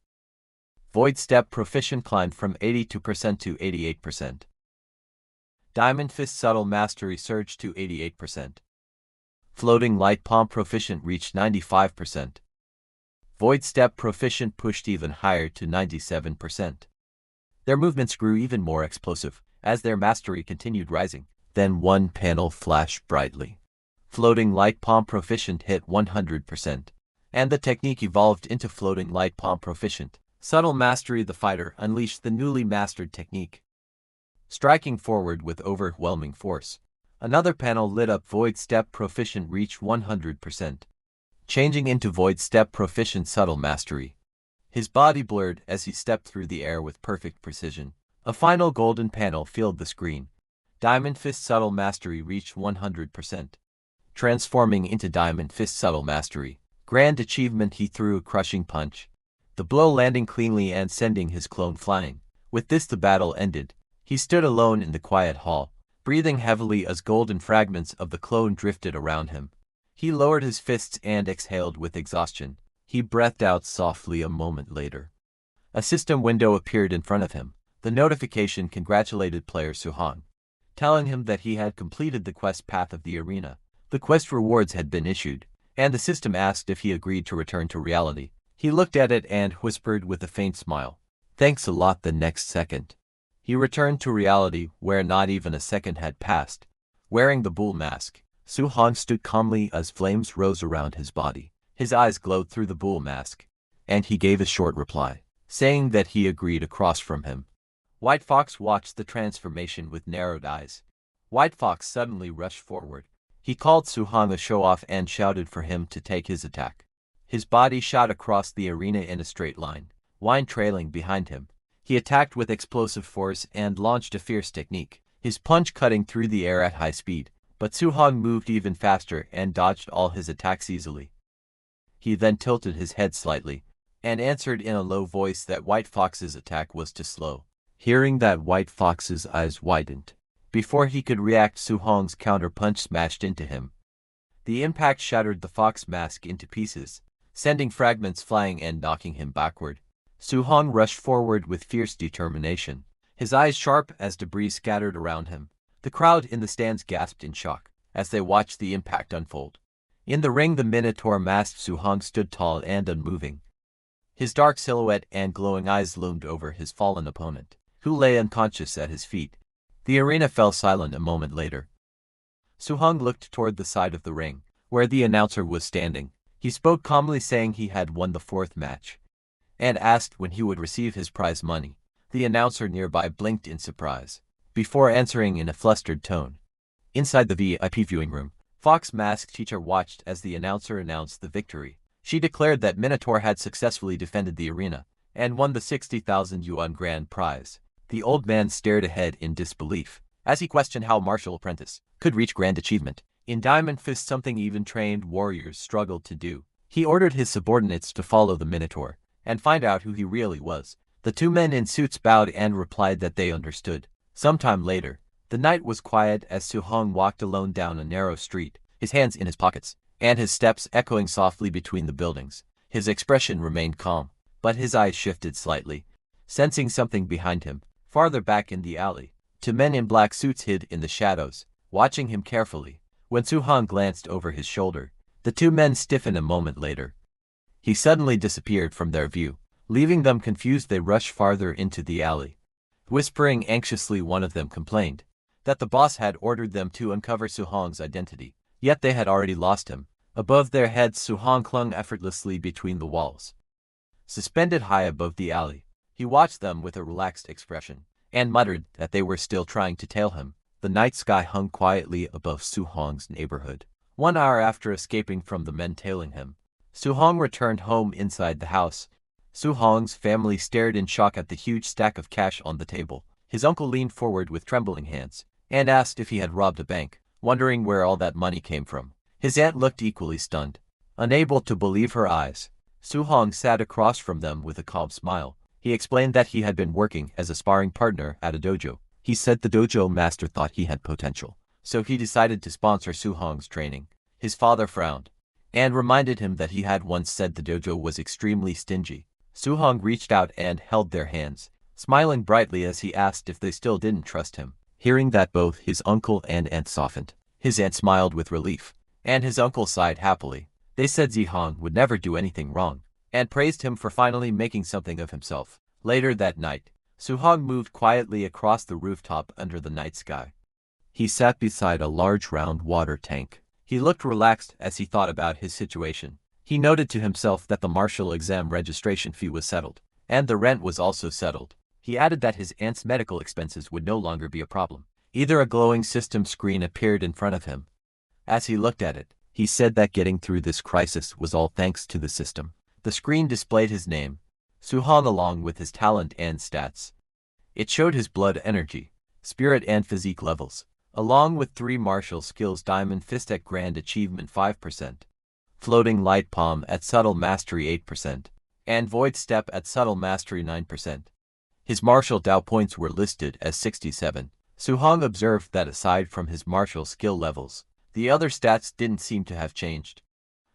Void Step Proficient climbed from 82% to 88%. Diamond Fist Subtle Mastery surged to 88%. Floating Light Palm Proficient reached 95%. Void Step Proficient pushed even higher to 97%. Their movements grew even more explosive as their mastery continued rising. Then one panel flashed brightly. Floating Light Palm Proficient hit 100%, and the technique evolved into Floating Light Palm Proficient. Subtle Mastery. The fighter unleashed the newly mastered technique, striking forward with overwhelming force. Another panel lit up. Void Step Proficient reached 100%, changing into Void Step Proficient Subtle Mastery. His body blurred as he stepped through the air with perfect precision. A final golden panel filled the screen. Diamond Fist Subtle Mastery reached 100%, transforming into Diamond Fist Subtle Mastery. Grand Achievement. He threw a crushing punch, the blow landing cleanly and sending his clone flying. With this the battle ended. He stood alone in the quiet hall, breathing heavily as golden fragments of the clone drifted around him. He lowered his fists and exhaled with exhaustion. He breathed out softly. A moment later, a system window appeared in front of him. The notification congratulated player Suhong, telling him that he had completed the quest path of the arena. The quest rewards had been issued, and the system asked if he agreed to return to reality. He looked at it and whispered with a faint smile, "Thanks a lot." The next second, he returned to reality where not even a second had passed. Wearing the bull mask, Su-hong stood calmly as flames rose around his body. His eyes glowed through the bull mask, and he gave a short reply, saying that he agreed across from him. White Fox watched the transformation with narrowed eyes. White Fox suddenly rushed forward. He called Su-hong a show-off and shouted for him to take his attack. His body shot across the arena in a straight line, wine trailing behind him. He attacked with explosive force and launched a fierce technique, his punch cutting through the air at high speed, but Su-hong moved even faster and dodged all his attacks easily. He then tilted his head slightly, and answered in a low voice that White Fox's attack was too slow. Hearing that, White Fox's eyes widened. Before he could react, Su-hong's counter-punch smashed into him. The impact shattered the fox mask into pieces, sending fragments flying and knocking him backward. Su-hong rushed forward with fierce determination, his eyes sharp as debris scattered around him. The crowd in the stands gasped in shock as they watched the impact unfold. In the ring, the Minotaur-masked Su-hong stood tall and unmoving. His dark silhouette and glowing eyes loomed over his fallen opponent, who lay unconscious at his feet. The arena fell silent a moment later. Su-hong looked toward the side of the ring, where the announcer was standing. He spoke calmly, saying he had won the fourth match, and asked when he would receive his prize money. The announcer nearby blinked in surprise, before answering in a flustered tone. Inside the VIP viewing room, Fox Mask Teacher watched as the announcer announced the victory. She declared that Minotaur had successfully defended the arena and won the 60,000 yuan grand prize. The old man stared ahead in disbelief, as he questioned how martial apprentice could reach grand achievement in Diamond Fist, something even trained warriors struggled to do. He ordered his subordinates to follow the Minotaur and find out who he really was. The two men in suits bowed and replied that they understood. Sometime later, the night was quiet as Su-hong walked alone down a narrow street, his hands in his pockets, and his steps echoing softly between the buildings. His expression remained calm, but his eyes shifted slightly, sensing something behind him. Farther back in the alley, two men in black suits hid in the shadows, watching him carefully. When Su-hong glanced over his shoulder, the two men stiffened a moment later. He suddenly disappeared from their view. Leaving them confused, they rushed farther into the alley. Whispering anxiously, one of them complained that the boss had ordered them to uncover Su-hong's identity, yet they had already lost him. Above their heads, Su-hong clung effortlessly between the walls. Suspended high above the alley, he watched them with a relaxed expression, and muttered that they were still trying to tail him. The night sky hung quietly above Su-hong's neighborhood. 1 hour after escaping from the men tailing him, Su-hong returned home. Inside the house, Su-hong's family stared in shock at the huge stack of cash on the table. His uncle leaned forward with trembling hands and asked if he had robbed a bank, wondering where all that money came from. His aunt looked equally stunned, unable to believe her eyes. Su-hong sat across from them with a calm smile. He explained that he had been working as a sparring partner at a dojo. He said the dojo master thought he had potential, so he decided to sponsor Su-hong's training. His father frowned and reminded him that he had once said the dojo was extremely stingy. Su-hong reached out and held their hands, smiling brightly as he asked if they still didn't trust him. Hearing that, both his uncle and aunt softened. His aunt smiled with relief, and his uncle sighed happily. They said Su-hong would never do anything wrong, and praised him for finally making something of himself. Later that night, Su-hong moved quietly across the rooftop under the night sky. He sat beside a large round water tank. He looked relaxed as he thought about his situation. He noted to himself that the martial exam registration fee was settled, and the rent was also settled. He added that his aunt's medical expenses would no longer be a problem. Either a glowing system screen appeared in front of him. As he looked at it, he said that getting through this crisis was all thanks to the system. The screen displayed his name, Su-hong, along with his talent and stats. It showed his blood energy, spirit and physique levels, along with 3 martial skills: Diamond Fist at Grand Achievement 5%, Floating Light Palm at Subtle Mastery 8%, and Void Step at Subtle Mastery 9%. His martial Dao points were listed as 67. Su-hong observed that aside from his martial skill levels, the other stats didn't seem to have changed.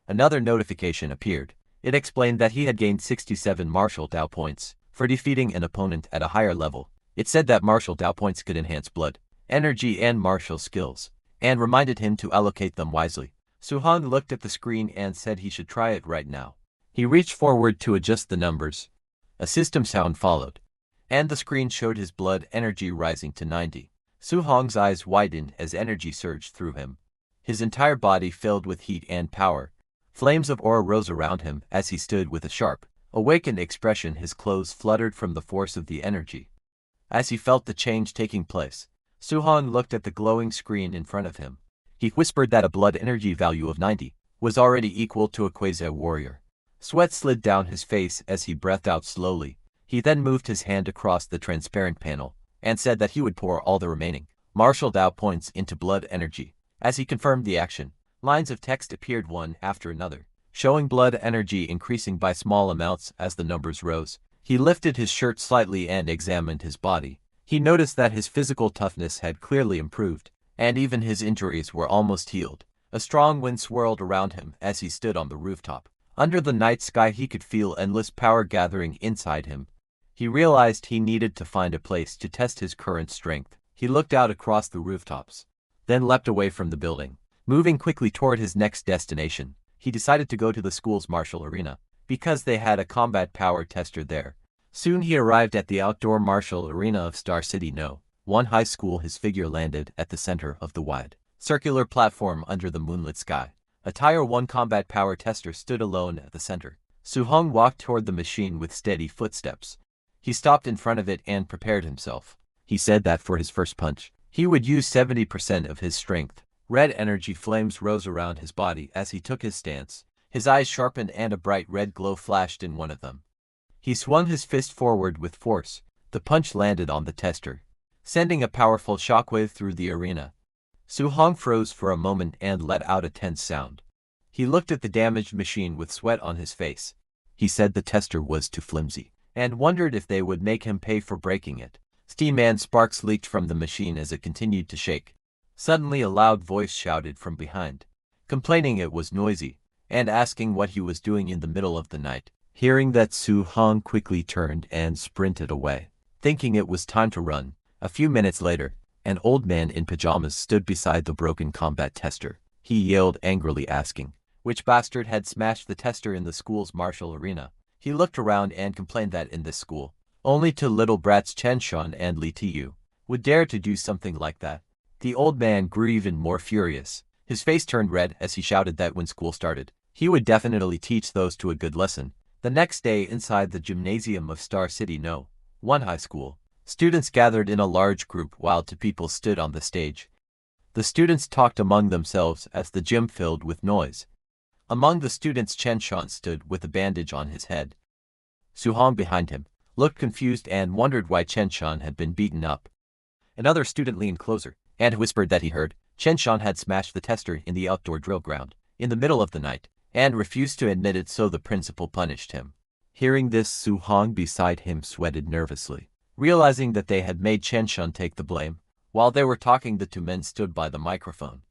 Another notification appeared. It explained that he had gained 67 martial Dao points for defeating an opponent at a higher level. It said that martial Dao points could enhance blood, energy and martial skills, and reminded him to allocate them wisely. Suhong looked at the screen and said he should try it right now. He reached forward to adjust the numbers. A system sound followed, and the screen showed his blood energy rising to 90. Suhong's eyes widened as energy surged through him. His entire body filled with heat and power. Flames of aura rose around him as he stood with a sharp, awakened expression. His clothes fluttered from the force of the energy. As he felt the change taking place, Suhong looked at the glowing screen in front of him. He whispered that a blood energy value of 90 was already equal to a quasi warrior. Sweat slid down his face as he breathed out slowly. He then moved his hand across the transparent panel and said that he would pour all the remaining marshaled out points into blood energy. As he confirmed the action, lines of text appeared one after another, showing blood energy increasing by small amounts as the numbers rose. He lifted his shirt slightly and examined his body. He noticed that his physical toughness had clearly improved, and even his injuries were almost healed. A strong wind swirled around him as he stood on the rooftop. Under the night sky, he could feel endless power gathering inside him. He realized he needed to find a place to test his current strength. He looked out across the rooftops, then leapt away from the building. Moving quickly toward his next destination, he decided to go to the school's martial arena, because they had a combat power tester there. Soon he arrived at the outdoor martial arena of Star City No. 1 High School. His figure landed at the center of the wide, circular platform under the moonlit sky. A Tier 1 combat power tester stood alone at the center. Suhong walked toward the machine with steady footsteps. He stopped in front of it and prepared himself. He said that for his first punch, he would use 70% of his strength. Red energy flames rose around his body as he took his stance. His eyes sharpened and a bright red glow flashed in one of them. He swung his fist forward with force. The punch landed on the tester, sending a powerful shockwave through the arena. Suhong froze for a moment and let out a tense sound. He looked at the damaged machine with sweat on his face. He said the tester was too flimsy, and wondered if they would make him pay for breaking it. Steam and sparks leaked from the machine as it continued to shake. Suddenly a loud voice shouted from behind, complaining it was noisy, and asking what he was doing in the middle of the night. Hearing that, Suhong quickly turned and sprinted away, thinking it was time to run. A few minutes later, an old man in pajamas stood beside the broken combat tester. He yelled angrily, asking which bastard had smashed the tester in the school's martial arena. He looked around and complained that in this school, only two little brats, Chen Shan and Li Tiyu, would dare to do something like that. The old man grew even more furious. His face turned red as he shouted that when school started, he would definitely teach those two a good lesson. The next day, inside the gymnasium of Star City No. 1 High School, students gathered in a large group while two people stood on the stage. The students talked among themselves as the gym filled with noise. Among the students, Chen Shan stood with a bandage on his head. Suhong behind him looked confused and wondered why Chen Shan had been beaten up. Another student leaned closer and whispered that he heard Chen Shan had smashed the tester in the outdoor drill ground in the middle of the night and refused to admit it, so the principal punished him. Hearing this, Suhong beside him sweated nervously. Realizing that they had made Chen Shan take the blame, while they were talking, the two men stood by the microphone.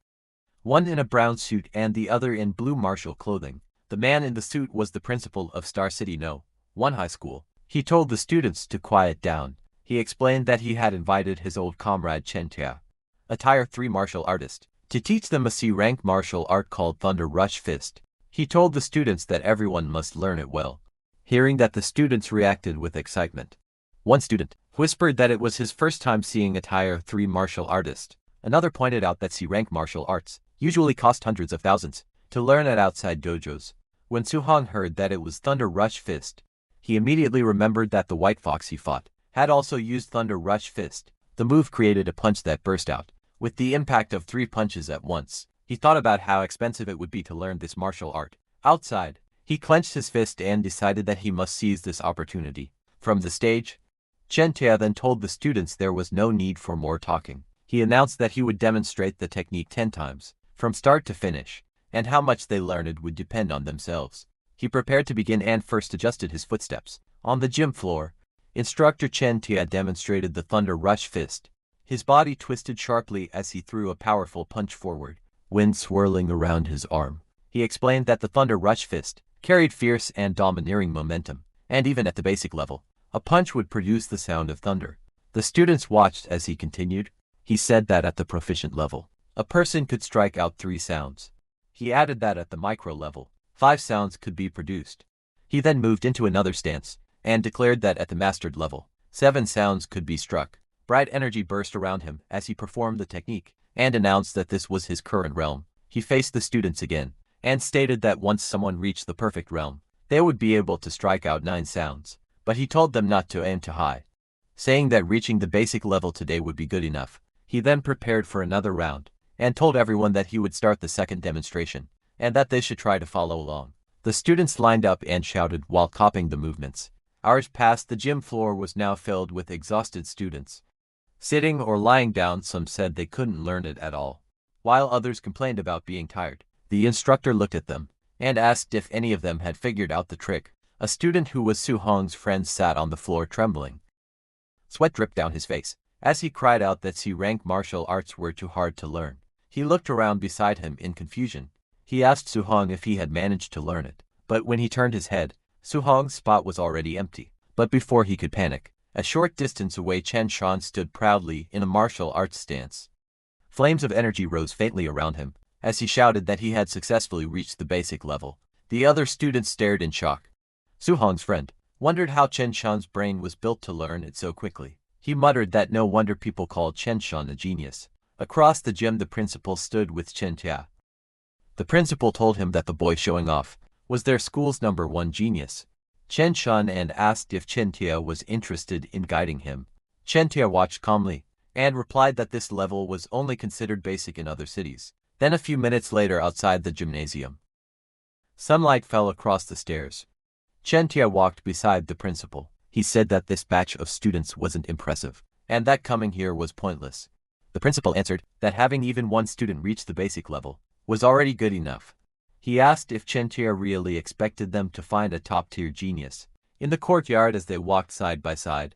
One in a brown suit and the other in blue martial clothing. The man in the suit was the principal of Star City No. 1 High School. He told the students to quiet down. He explained that he had invited his old comrade Chen Tia, a Tier 3 martial artist, to teach them a C-rank martial art called Thunder Rush Fist. He told the students that everyone must learn it well. Hearing that, the students reacted with excitement. One student whispered that it was his first time seeing a Tier 3 martial artist. Another pointed out that C-rank martial arts usually cost hundreds of thousands to learn at outside dojos. When Suhong heard that it was Thunder Rush Fist, he immediately remembered that the White Fox he fought had also used Thunder Rush Fist. The move created a punch that burst out with the impact of 3 punches at once. He thought about how expensive it would be to learn this martial art outside. He clenched his fist and decided that he must seize this opportunity. From the stage, Chen Tia then told the students there was no need for more talking. He announced that he would demonstrate the technique 10 times, from start to finish, and how much they learned would depend on themselves. He prepared to begin and first adjusted his footsteps. On the gym floor, instructor Chen Tia demonstrated the Thunder Rush Fist. His body twisted sharply as he threw a powerful punch forward, wind swirling around his arm. He explained that the Thunder Rush Fist carried fierce and domineering momentum, and even at the basic level, a punch would produce the sound of thunder. The students watched as he continued. He said that at the proficient level, a person could strike out 3 sounds. He added that at the micro level, 5 sounds could be produced. He then moved into another stance, and declared that at the mastered level, 7 sounds could be struck. Bright energy burst around him as he performed the technique, and announced that this was his current realm. He faced the students again, and stated that once someone reached the perfect realm, they would be able to strike out 9 sounds, but he told them not to aim too high, saying that reaching the basic level today would be good enough. He then prepared for another round, and told everyone that he would start the second demonstration, and that they should try to follow along. The students lined up and shouted while copying the movements. Hours passed. The gym floor was now filled with exhausted students. Sitting or lying down, some said they couldn't learn it at all, while others complained about being tired. The instructor looked at them, and asked if any of them had figured out the trick. A student who was Su Hong's friend sat on the floor trembling. Sweat dripped down his face, as he cried out that C-rank martial arts were too hard to learn. He looked around beside him in confusion. He asked Su Hong if he had managed to learn it, but when he turned his head, Su Hong's spot was already empty. But before he could panic, a short distance away Chen Shan stood proudly in a martial arts stance. Flames of energy rose faintly around him, as he shouted that he had successfully reached the basic level. The other students stared in shock. Su Hong's friend wondered how Chen Shan's brain was built to learn it so quickly. He muttered that no wonder people called Chen Shan a genius. Across the gym, the principal stood with Chen Tia. The principal told him that the boy showing off was their school's #1 genius, Chen Shan, and asked if Chen Tia was interested in guiding him. Chen Tia watched calmly, and replied that this level was only considered basic in other cities. Then a few minutes later, outside the gymnasium, sunlight fell across the stairs. Chen Tia walked beside the principal. He said that this batch of students wasn't impressive, and that coming here was pointless. The principal answered that having even one student reach the basic level was already good enough. He asked if Chen Tia really expected them to find a top-tier genius. In the courtyard, as they walked side by side,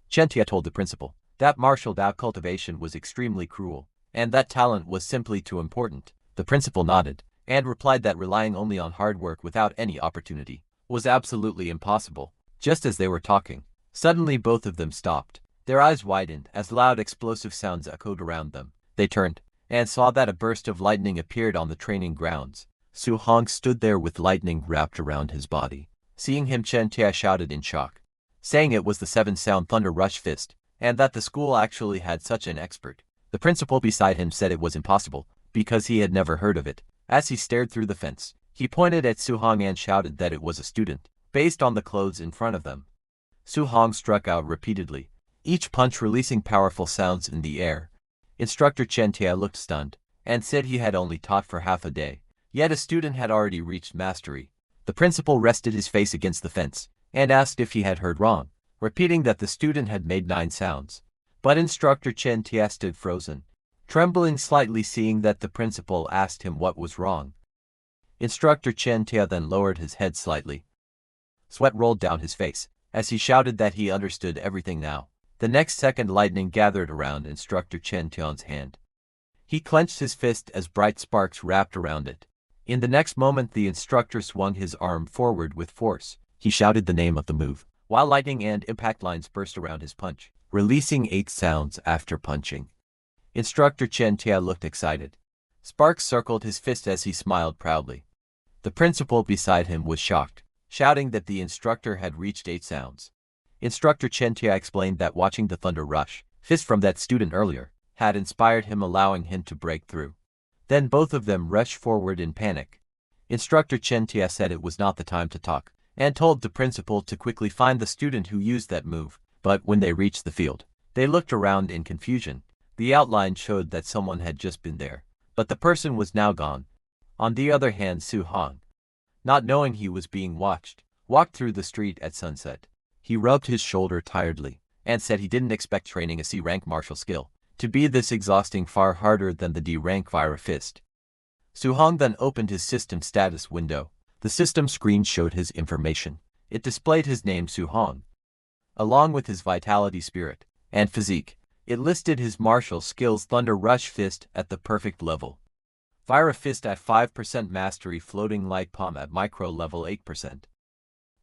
Chen Tia told the principal that martial cultivation was extremely cruel, and that talent was simply too important. The principal nodded, and replied that relying only on hard work without any opportunity was absolutely impossible. Just as they were talking, suddenly both of them stopped. Their eyes widened as loud explosive sounds echoed around them. They turned, and saw that a burst of lightning appeared on the training grounds. Su Hong stood there with lightning wrapped around his body. Seeing him, Chen Tia shouted in shock, saying it was the 7-sound Thunder Rush Fist, and that the school actually had such an expert. The principal beside him said it was impossible, because he had never heard of it. As he stared through the fence, he pointed at Su Hong and shouted that it was a student, based on the clothes in front of them. Su Hong struck out repeatedly, each punch releasing powerful sounds in the air. Instructor Chen Tia looked stunned, and said he had only taught for half a day, yet a student had already reached mastery. The principal rested his face against the fence, and asked if he had heard wrong, repeating that the student had made 9 sounds. But Instructor Chen Tia stood frozen, trembling slightly, seeing that the principal asked him what was wrong. Instructor Chen Tia then lowered his head slightly. Sweat rolled down his face, as he shouted that he understood everything now. The next second, lightning gathered around Instructor Chen Tian's hand. He clenched his fist as bright sparks wrapped around it. In the next moment, the instructor swung his arm forward with force. He shouted the name of the move, while lightning and impact lines burst around his punch, releasing 8 sounds after punching. Instructor Chen Tia looked excited. Sparks circled his fist as he smiled proudly. The principal beside him was shocked, shouting that the instructor had reached 8 sounds. Instructor Chen Tia explained that watching the Thunder Rush Fist from that student earlier had inspired him, allowing him to break through. Then both of them rushed forward in panic. Instructor Chen Tia said it was not the time to talk, and told the principal to quickly find the student who used that move. But when they reached the field, they looked around in confusion. The outline showed that someone had just been there, but the person was now gone. On the other hand, Su Hong, not knowing he was being watched, walked through the street at sunset. He rubbed his shoulder tiredly, and said he didn't expect training a C-rank martial skill to be this exhausting, far harder than the D-rank Fire Fist. Su Hong then opened his system status window. The system screen showed his information. It displayed his name, Su Hong, along with his vitality, spirit, and physique. It listed his martial skills: Thunder Rush Fist at the perfect level, Fire Fist at 5% mastery, Floating Light Palm at micro level 8%,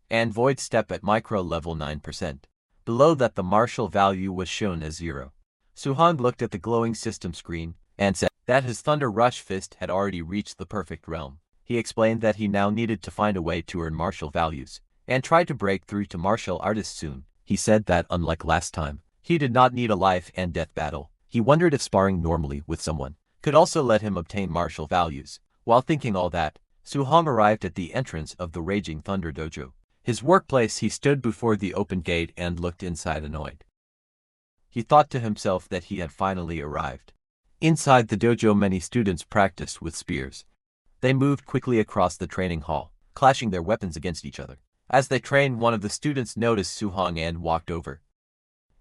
and Void Step at micro level 9%. Below that, the martial value was shown as 0. Su Hong looked at the glowing system screen and said, that his Thunder Rush fist had already reached the perfect realm. He explained that he now needed to find a way to earn martial values, and tried to break through to martial artists soon. He said that unlike last time, he did not need a life and death battle. He wondered if sparring normally with someone could also let him obtain martial values. While thinking all that, Su-hong arrived at the entrance of the Raging Thunder Dojo. His workplace. He stood before the open gate and looked inside annoyed. He thought to himself that he had finally arrived. Inside the dojo, many students practiced with spears. They moved quickly across the training hall, clashing their weapons against each other. As they trained, one of the students noticed Su-hong and walked over.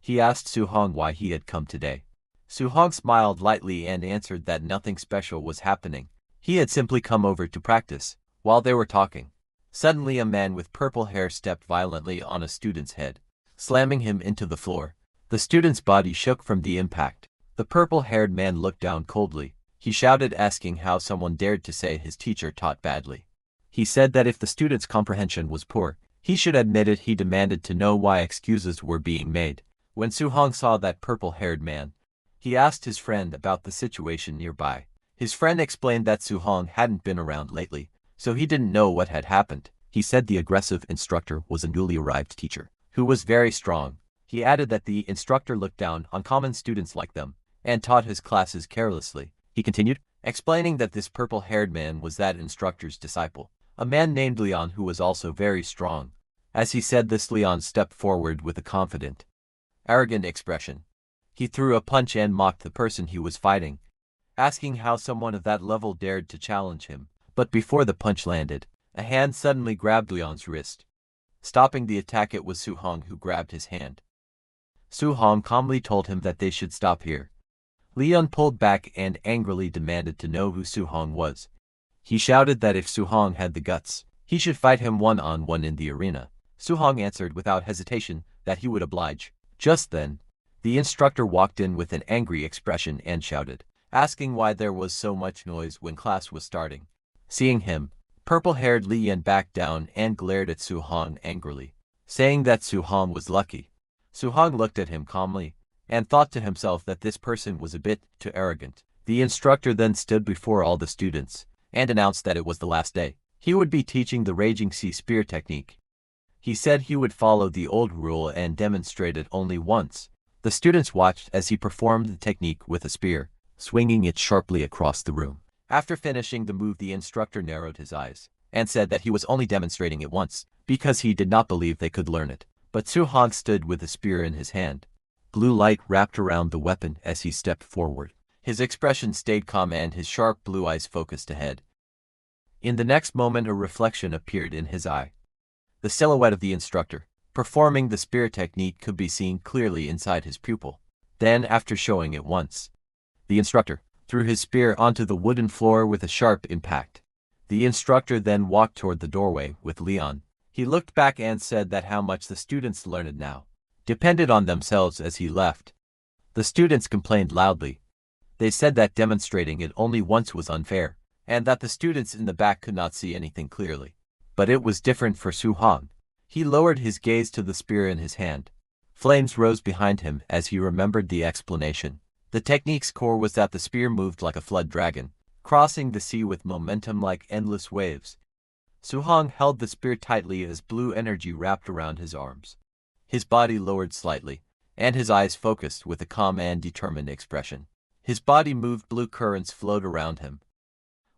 He asked Su-hong why he had come today. Su-hong smiled lightly and answered that nothing special was happening. He had simply come over to practice. While they were talking, suddenly a man with purple hair stepped violently on a student's head, slamming him into the floor. The student's body shook from the impact. The purple-haired man looked down coldly. He shouted, asking how someone dared to say his teacher taught badly. He said that if the student's comprehension was poor, he should admit it. He demanded to know why excuses were being made. When Su-hong saw that purple-haired man, he asked his friend about the situation nearby. His friend explained that Su-hong hadn't been around lately, so he didn't know what had happened. He said the aggressive instructor was a newly arrived teacher, who was very strong. He added that the instructor looked down on common students like them, and taught his classes carelessly. He continued, explaining that this purple-haired man was that instructor's disciple, a man named Leon who was also very strong. As he said this, Leon stepped forward with a confident, arrogant expression. He threw a punch and mocked the person he was fighting, asking how someone of that level dared to challenge him. But before the punch landed, a hand suddenly grabbed Leon's wrist. Stopping the attack, it was Su-hong who grabbed his hand. Su-hong calmly told him that they should stop here. Leon pulled back and angrily demanded to know who Su-hong was. He shouted that if Su-hong had the guts, he should fight him one-on-one in the arena. Su-hong answered without hesitation that he would oblige. Just then, the instructor walked in with an angry expression and shouted, asking why there was so much noise when class was starting. Seeing him, purple-haired Leon backed down and glared at Su-hong angrily, saying that Su-hong was lucky. Su-hong looked at him calmly, and thought to himself that this person was a bit too arrogant. The instructor then stood before all the students, and announced that it was the last day. He would be teaching the Raging Sea Spear technique. He said he would follow the old rule and demonstrate it only once. The students watched as he performed the technique with a spear, swinging it sharply across the room. After finishing the move, the instructor narrowed his eyes, and said that he was only demonstrating it once, because he did not believe they could learn it. But Su-hong stood with the spear in his hand. Blue light wrapped around the weapon as he stepped forward. His expression stayed calm and his sharp blue eyes focused ahead. In the next moment, a reflection appeared in his eye. The silhouette of the instructor, performing the spear technique, could be seen clearly inside his pupil. Then, after showing it once, the instructor threw his spear onto the wooden floor with a sharp impact. The instructor then walked toward the doorway with Leon. He looked back and said that how much the students learned now depended on themselves. As he left, the students complained loudly. They said that demonstrating it only once was unfair, and that the students in the back could not see anything clearly. But it was different for Su-hong. He lowered his gaze to the spear in his hand. Flames rose behind him as he remembered the explanation. The technique's core was that the spear moved like a flood dragon, crossing the sea with momentum like endless waves. Su-hong held the spear tightly as blue energy wrapped around his arms. His body lowered slightly, and his eyes focused with a calm and determined expression. His body moved, blue currents flowed around him.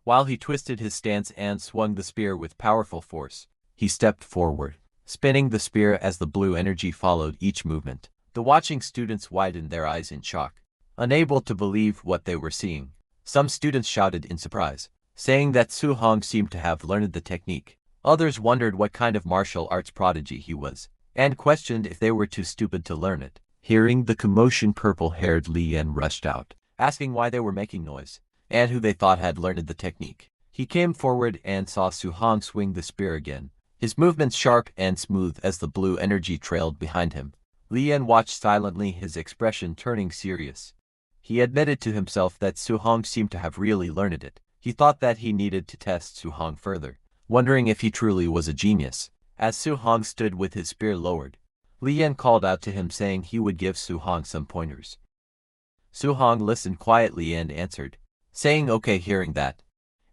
While he twisted his stance and swung the spear with powerful force, he stepped forward, spinning the spear as the blue energy followed each movement. The watching students widened their eyes in shock, unable to believe what they were seeing. Some students shouted in surprise, saying that Su-hong seemed to have learned the technique. Others wondered what kind of martial arts prodigy he was, and questioned if they were too stupid to learn it. Hearing the commotion, purple-haired Leon rushed out, asking why they were making noise, and who they thought had learned the technique. He came forward and saw Su-hong swing the spear again, his movements sharp and smooth as the blue energy trailed behind him. Leon watched silently, his expression turning serious. He admitted to himself that Su-hong seemed to have really learned it. He thought that he needed to test Su-hong further, wondering if he truly was a genius. As Su-hong stood with his spear lowered, Leon called out to him, saying he would give Su-hong some pointers. Su-hong listened quietly and answered, saying okay. Hearing that,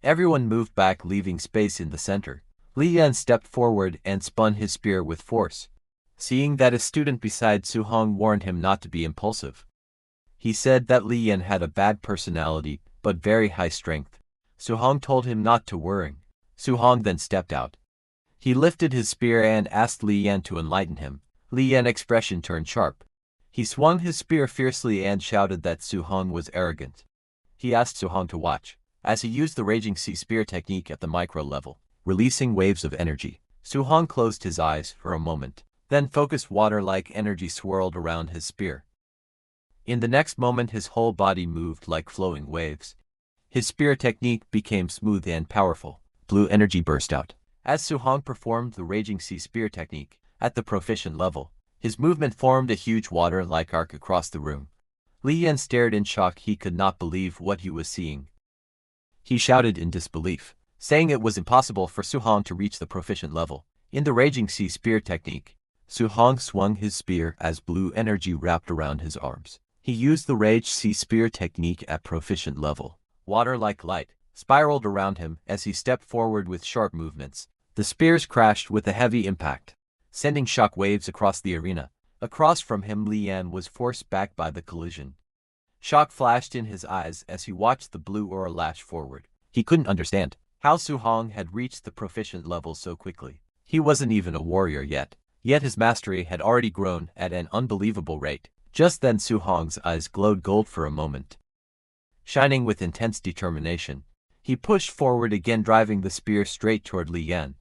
everyone moved back, leaving space in the center. Li Yan stepped forward and spun his spear with force. Seeing that a student beside Su Hong warned him not to be impulsive. He said that Li Yan had a bad personality, but very high strength. Su Hong told him not to worry. Su Hong then stepped out. He lifted his spear and asked Li Yan to enlighten him. Li Yan's expression turned sharp. He swung his spear fiercely and shouted that Su Hong was arrogant. He asked Su Hong to watch, as he used the Raging Sea Spear technique at the micro level, releasing waves of energy. Su Hong closed his eyes for a moment, then focused water-like energy swirled around his spear. In the next moment his whole body moved like flowing waves. His spear technique became smooth and powerful. Blue energy burst out. As Su Hong performed the Raging Sea Spear technique at the proficient level, his movement formed a huge water-like arc across the room. Li Yan stared in shock. He could not believe what he was seeing. He shouted in disbelief, saying it was impossible for Su Hong to reach the proficient level. In the Raging Sea Spear technique, Su Hong swung his spear as blue energy wrapped around his arms. He used the Rage Sea Spear technique at proficient level. Water-like light spiraled around him as he stepped forward with sharp movements. The spears crashed with a heavy impact, sending shock waves across the arena. Across from him, Li Yan was forced back by the collision. Shock flashed in his eyes as he watched the blue aura lash forward. He couldn't understand how Su Hong had reached the proficient level so quickly. He wasn't even a warrior yet his mastery had already grown at an unbelievable rate. Just then Su Hong's eyes glowed gold for a moment. Shining with intense determination, he pushed forward again, driving the spear straight toward Li Yan.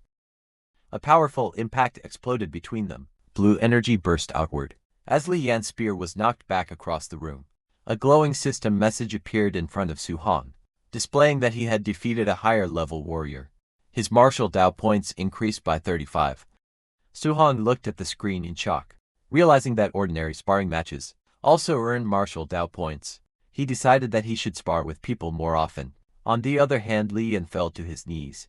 A powerful impact exploded between them. Blue energy burst outward. As Li Yan's spear was knocked back across the room, a glowing system message appeared in front of Su Hong, displaying that he had defeated a higher-level warrior. His martial Dao points increased by 35. Su Hong looked at the screen in shock. Realizing that ordinary sparring matches also earned martial Dao points, he decided that he should spar with people more often. On the other hand, Li Yan fell to his knees.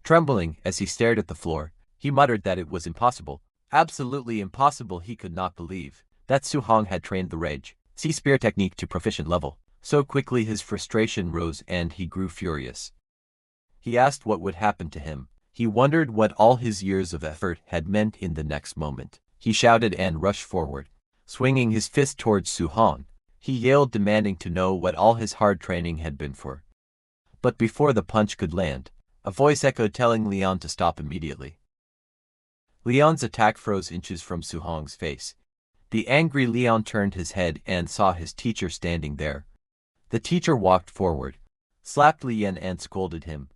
Trembling as he stared at the floor, he muttered that it was impossible. Absolutely impossible. He could not believe that Su Hong had trained the Rage Sea Spear technique to proficient level so quickly. His frustration rose and he grew furious. He asked what would happen to him. He wondered what all his years of effort had meant in the next moment. He shouted and rushed forward, swinging his fist towards Su Hong. He yelled, demanding to know what all his hard training had been for. But before the punch could land, a voice echoed telling Li Yan to stop immediately. Li Yan's attack froze inches from Su Hong's face. The angry Li Yan turned his head and saw his teacher standing there. The teacher walked forward, slapped Li Yan and scolded him.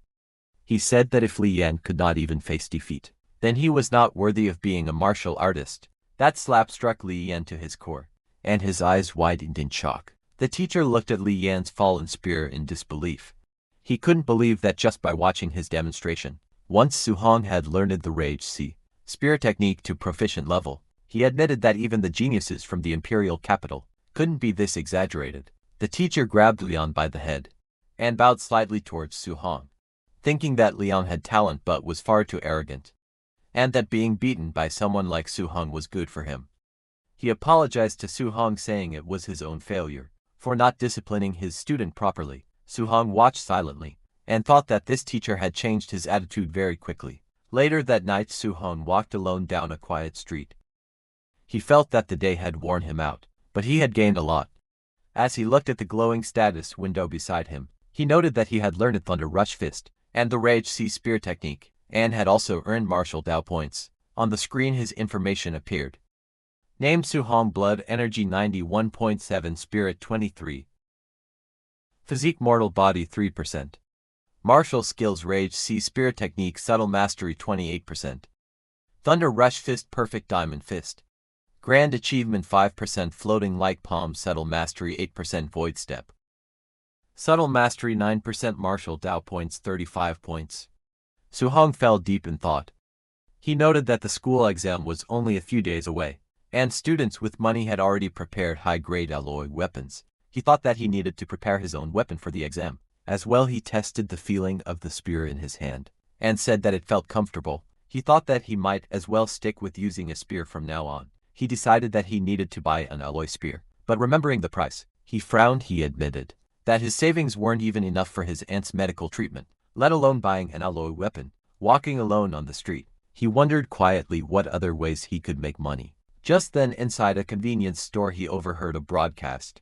He said that if Li Yan could not even face defeat, then he was not worthy of being a martial artist. That slap struck Li Yan to his core, and his eyes widened in shock. The teacher looked at Li Yan's fallen spear in disbelief. He couldn't believe that just by watching his demonstration, once Su Hong had learned the Rage Sea Spear technique to proficient level, he admitted that even the geniuses from the imperial capital couldn't be this exaggerated. The teacher grabbed Li Yan by the head and bowed slightly towards Su Hong, thinking that Li Yan had talent but was far too arrogant, and that being beaten by someone like Su Hong was good for him. He apologized to Su Hong, saying it was his own failure for not disciplining his student properly. Su Hong watched silently and thought that this teacher had changed his attitude very quickly. Later that night, Su Hong walked alone down a quiet street. He felt that the day had worn him out, but he had gained a lot. As he looked at the glowing status window beside him, he noted that he had learned Thunder Rush Fist and the Rage Sea Spear technique, and had also earned martial Dao points. On the screen his information appeared. Name: Su Hong. Blood Energy 91.7, Spirit 23. Physique: Mortal Body 3%. Martial Skills: Rage Sea Spear technique, Subtle Mastery 28%. Thunder Rush Fist, Perfect Diamond Fist. Grand Achievement 5%, Floating Like Palm, Subtle Mastery 8%, Void Step. Subtle Mastery 9%, Martial Dao points 35 points. Su Hong fell deep in thought. He noted that the school exam was only a few days away, and students with money had already prepared high-grade alloy weapons. He thought that he needed to prepare his own weapon for the exam. As well, he tested the feeling of the spear in his hand, and said that it felt comfortable. He thought that he might as well stick with using a spear from now on. He decided that he needed to buy an alloy spear, but remembering the price, he frowned. He admitted that his savings weren't even enough for his aunt's medical treatment, let alone buying an alloy weapon. Walking alone on the street, he wondered quietly what other ways he could make money. Just then, inside a convenience store, he overheard a broadcast.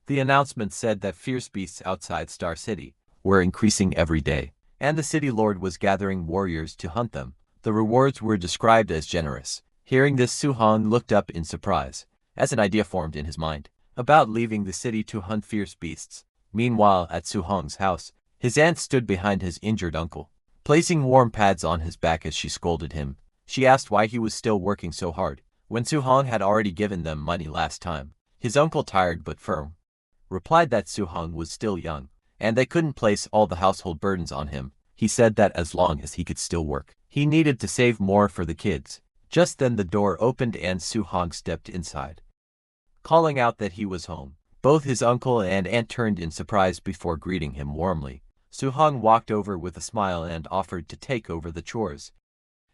The announcement said that fierce beasts outside Star City were increasing every day, and the city lord was gathering warriors to hunt them. The rewards were described as generous. Hearing this, Su-hong looked up in surprise, as an idea formed in his mind about leaving the city to hunt fierce beasts. Meanwhile, at Su-hong's house, his aunt stood behind his injured uncle, placing warm pads on his back as she scolded him. She asked why he was still working so hard, when Su-hong had already given them money last time. His uncle, tired but firm, replied that Su-hong was still young, and they couldn't place all the household burdens on him. He said that as long as he could still work, he needed to save more for the kids. Just then the door opened and Su-hong stepped inside, calling out that he was home. Both his uncle and aunt turned in surprise before greeting him warmly. Su-hong walked over with a smile and offered to take over the chores.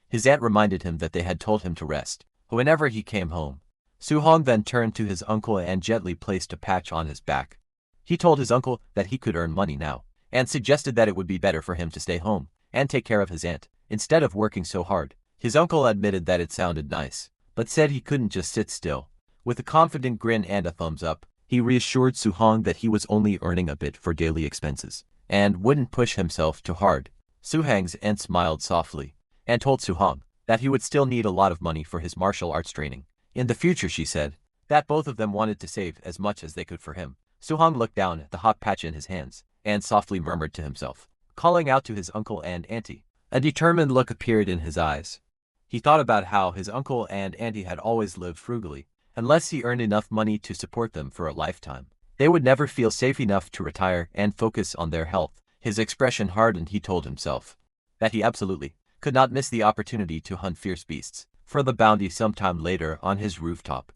His aunt reminded him that they had told him to rest whenever he came home. Su-hong then turned to his uncle and gently placed a patch on his back. He told his uncle that he could earn money now, and suggested that it would be better for him to stay home and take care of his aunt, instead of working so hard. His uncle admitted that it sounded nice, but said he couldn't just sit still. With a confident grin and a thumbs up, he reassured Su-hong that he was only earning a bit for daily expenses, and wouldn't push himself too hard. Su-hong's aunt smiled softly, and told Su-hong that he would still need a lot of money for his martial arts training. In the future, she said, that both of them wanted to save as much as they could for him. Su-hong looked down at the hot patch in his hands, and softly murmured to himself, calling out to his uncle and auntie. A determined look appeared in his eyes. He thought about how his uncle and auntie had always lived frugally. Unless he earned enough money to support them for a lifetime, they would never feel safe enough to retire and focus on their health. His expression hardened. He told himself that he absolutely could not miss the opportunity to hunt fierce beasts for the bounty sometime later on his rooftop.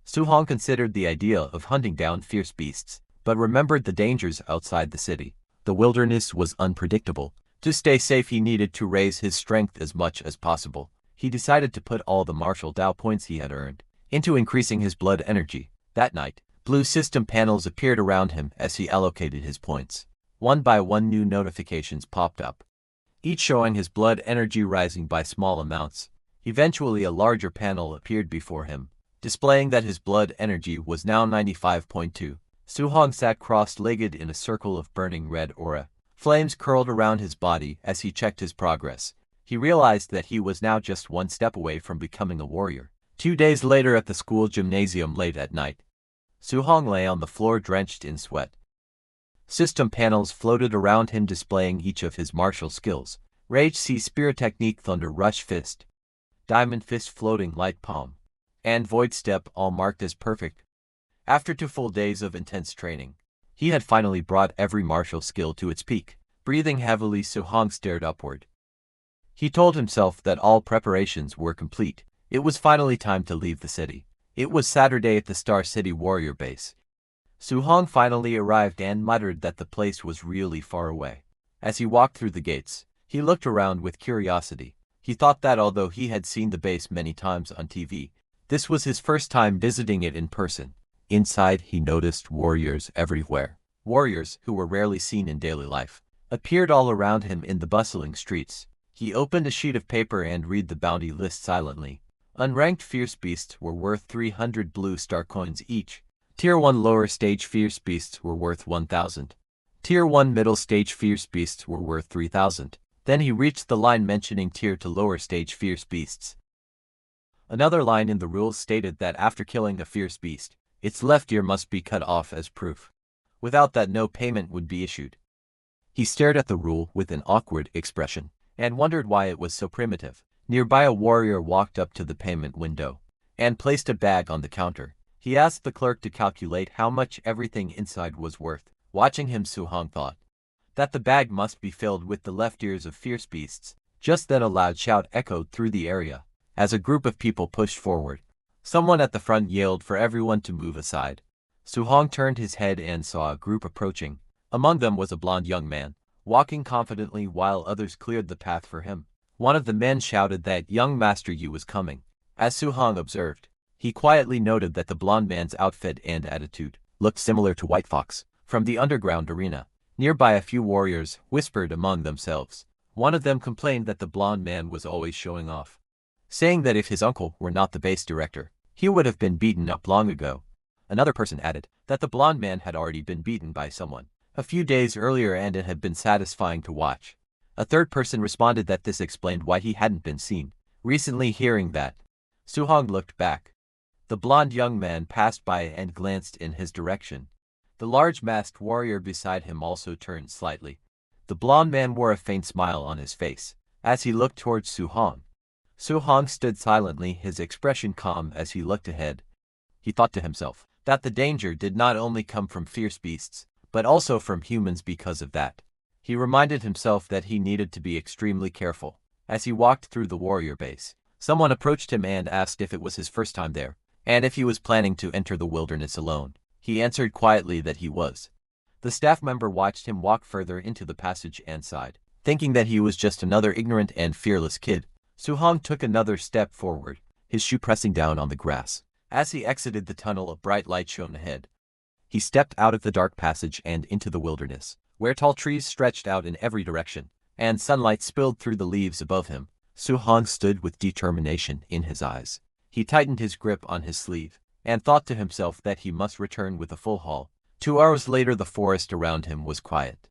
Su-hong considered the idea of hunting down fierce beasts, but remembered the dangers outside the city. The wilderness was unpredictable. To stay safe, he needed to raise his strength as much as possible. He decided to put all the martial Dao points he had earned into increasing his blood energy. That night, blue system panels appeared around him as he allocated his points. One by one, new notifications popped up, each showing his blood energy rising by small amounts. Eventually, a larger panel appeared before him, displaying that his blood energy was now 95.2. Su-hong sat cross-legged in a circle of burning red aura. Flames curled around his body as he checked his progress. He realized that he was now just one step away from becoming a warrior. 2 days later, at the school gymnasium late at night, Su-hong lay on the floor drenched in sweat. System panels floated around him, displaying each of his martial skills: Rage Sea, Spirit Technique, Thunder Rush Fist, Diamond Fist, Floating Light Palm, and Void Step, all marked as perfect. After 2 full days of intense training, he had finally brought every martial skill to its peak. Breathing heavily, Su-hong stared upward. He told himself that all preparations were complete. It was finally time to leave the city. It was Saturday at the Star City warrior base. Su-hong finally arrived and muttered that the place was really far away. As he walked through the gates, he looked around with curiosity. He thought that although he had seen the base many times on TV, this was his first time visiting it in person. Inside, he noticed warriors everywhere. Warriors, who were rarely seen in daily life, appeared all around him in the bustling streets. He opened a sheet of paper and read the bounty list silently. Unranked fierce beasts were worth 300 blue star coins each. Tier 1 lower stage fierce beasts were worth 1,000. Tier 1 middle stage fierce beasts were worth 3,000. Then he reached the line mentioning tier 2 lower stage fierce beasts. Another line in the rules stated that after killing a fierce beast, its left ear must be cut off as proof. Without that, no payment would be issued. He stared at the rule with an awkward expression, and wondered why it was so primitive. Nearby, a warrior walked up to the payment window and placed a bag on the counter. He asked the clerk to calculate how much everything inside was worth. Watching him, Su-hong thought that the bag must be filled with the left ears of fierce beasts. Just then a loud shout echoed through the area as a group of people pushed forward. Someone at the front yelled for everyone to move aside. Su-hong turned his head and saw a group approaching. Among them was a blond young man, walking confidently while others cleared the path for him. One of the men shouted that young Master Yu was coming. As Su-hong observed, he quietly noted that the blond man's outfit and attitude looked similar to White Fox from the underground arena. Nearby a few warriors whispered among themselves. One of them complained that the blonde man was always showing off, saying that if his uncle were not the base director, he would have been beaten up long ago. Another person added that the blonde man had already been beaten by someone a few days earlier and it had been satisfying to watch. A third person responded that this explained why he hadn't been seen recently. Hearing that, Suhong looked back. The blonde young man passed by and glanced in his direction. The large masked warrior beside him also turned slightly. The blonde man wore a faint smile on his face as he looked towards Suhong. Suhong stood silently, his expression calm as he looked ahead. He thought to himself that the danger did not only come from fierce beasts, but also from humans. Because of that, he reminded himself that he needed to be extremely careful. As he walked through the warrior base, someone approached him and asked if it was his first time there, and if he was planning to enter the wilderness alone. He answered quietly that he was. The staff member watched him walk further into the passage and sighed, thinking that he was just another ignorant and fearless kid. Suhong took another step forward, his shoe pressing down on the grass. As he exited the tunnel, a bright light shone ahead. He stepped out of the dark passage and into the wilderness, where tall trees stretched out in every direction, and sunlight spilled through the leaves above him. Suhong stood with determination in his eyes. He tightened his grip on his sleeve, and thought to himself that he must return with a full haul. 2 hours later, the forest around him was quiet.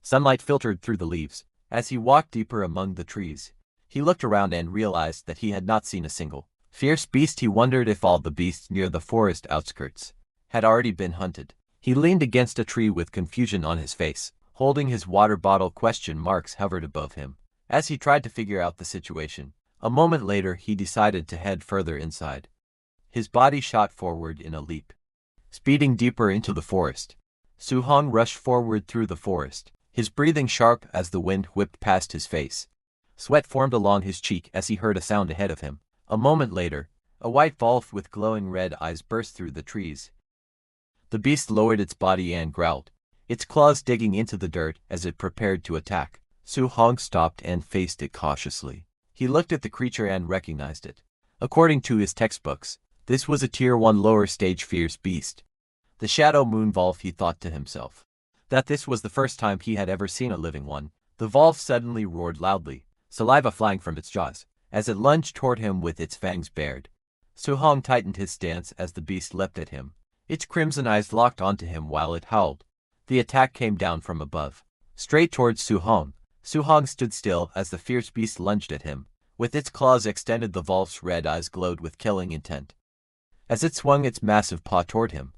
Sunlight filtered through the leaves. As he walked deeper among the trees, he looked around and realized that he had not seen a single fierce beast. He wondered if all the beasts near the forest outskirts had already been hunted. He leaned against a tree with confusion on his face, holding his water bottle. Question marks hovered above him as he tried to figure out the situation. A moment later, he decided to head further inside. His body shot forward in a leap, speeding deeper into the forest. Suhong rushed forward through the forest, his breathing sharp as the wind whipped past his face. Sweat formed along his cheek as he heard a sound ahead of him. A moment later, a white wolf with glowing red eyes burst through the trees. The beast lowered its body and growled, its claws digging into the dirt as it prepared to attack. Suhong stopped and faced it cautiously. He looked at the creature and recognized it. According to his textbooks, this was a Tier 1 lower stage fierce beast. The Shadow Moon Wolf. He thought to himself that this was the first time he had ever seen a living one. The wolf suddenly roared loudly, saliva flying from its jaws, as it lunged toward him with its fangs bared. Suhong tightened his stance as the beast leapt at him. Its crimson eyes locked onto him while it howled. The attack came down from above, straight towards Suhong. Suhong stood still as the fierce beast lunged at him. With its claws extended, the wolf's red eyes glowed with killing intent. As it swung its massive paw toward him,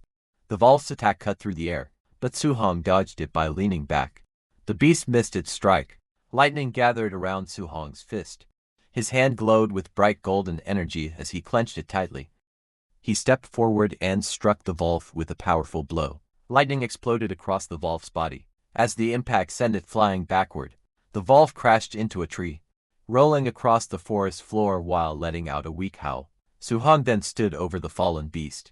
the wolf's attack cut through the air, but Suhong dodged it by leaning back. The beast missed its strike. Lightning gathered around Suhong's fist. His hand glowed with bright golden energy as he clenched it tightly. He stepped forward and struck the wolf with a powerful blow. Lightning exploded across the wolf's body. As the impact sent it flying backward, the wolf crashed into a tree, rolling across the forest floor while letting out a weak howl. Suhong then stood over the fallen beast.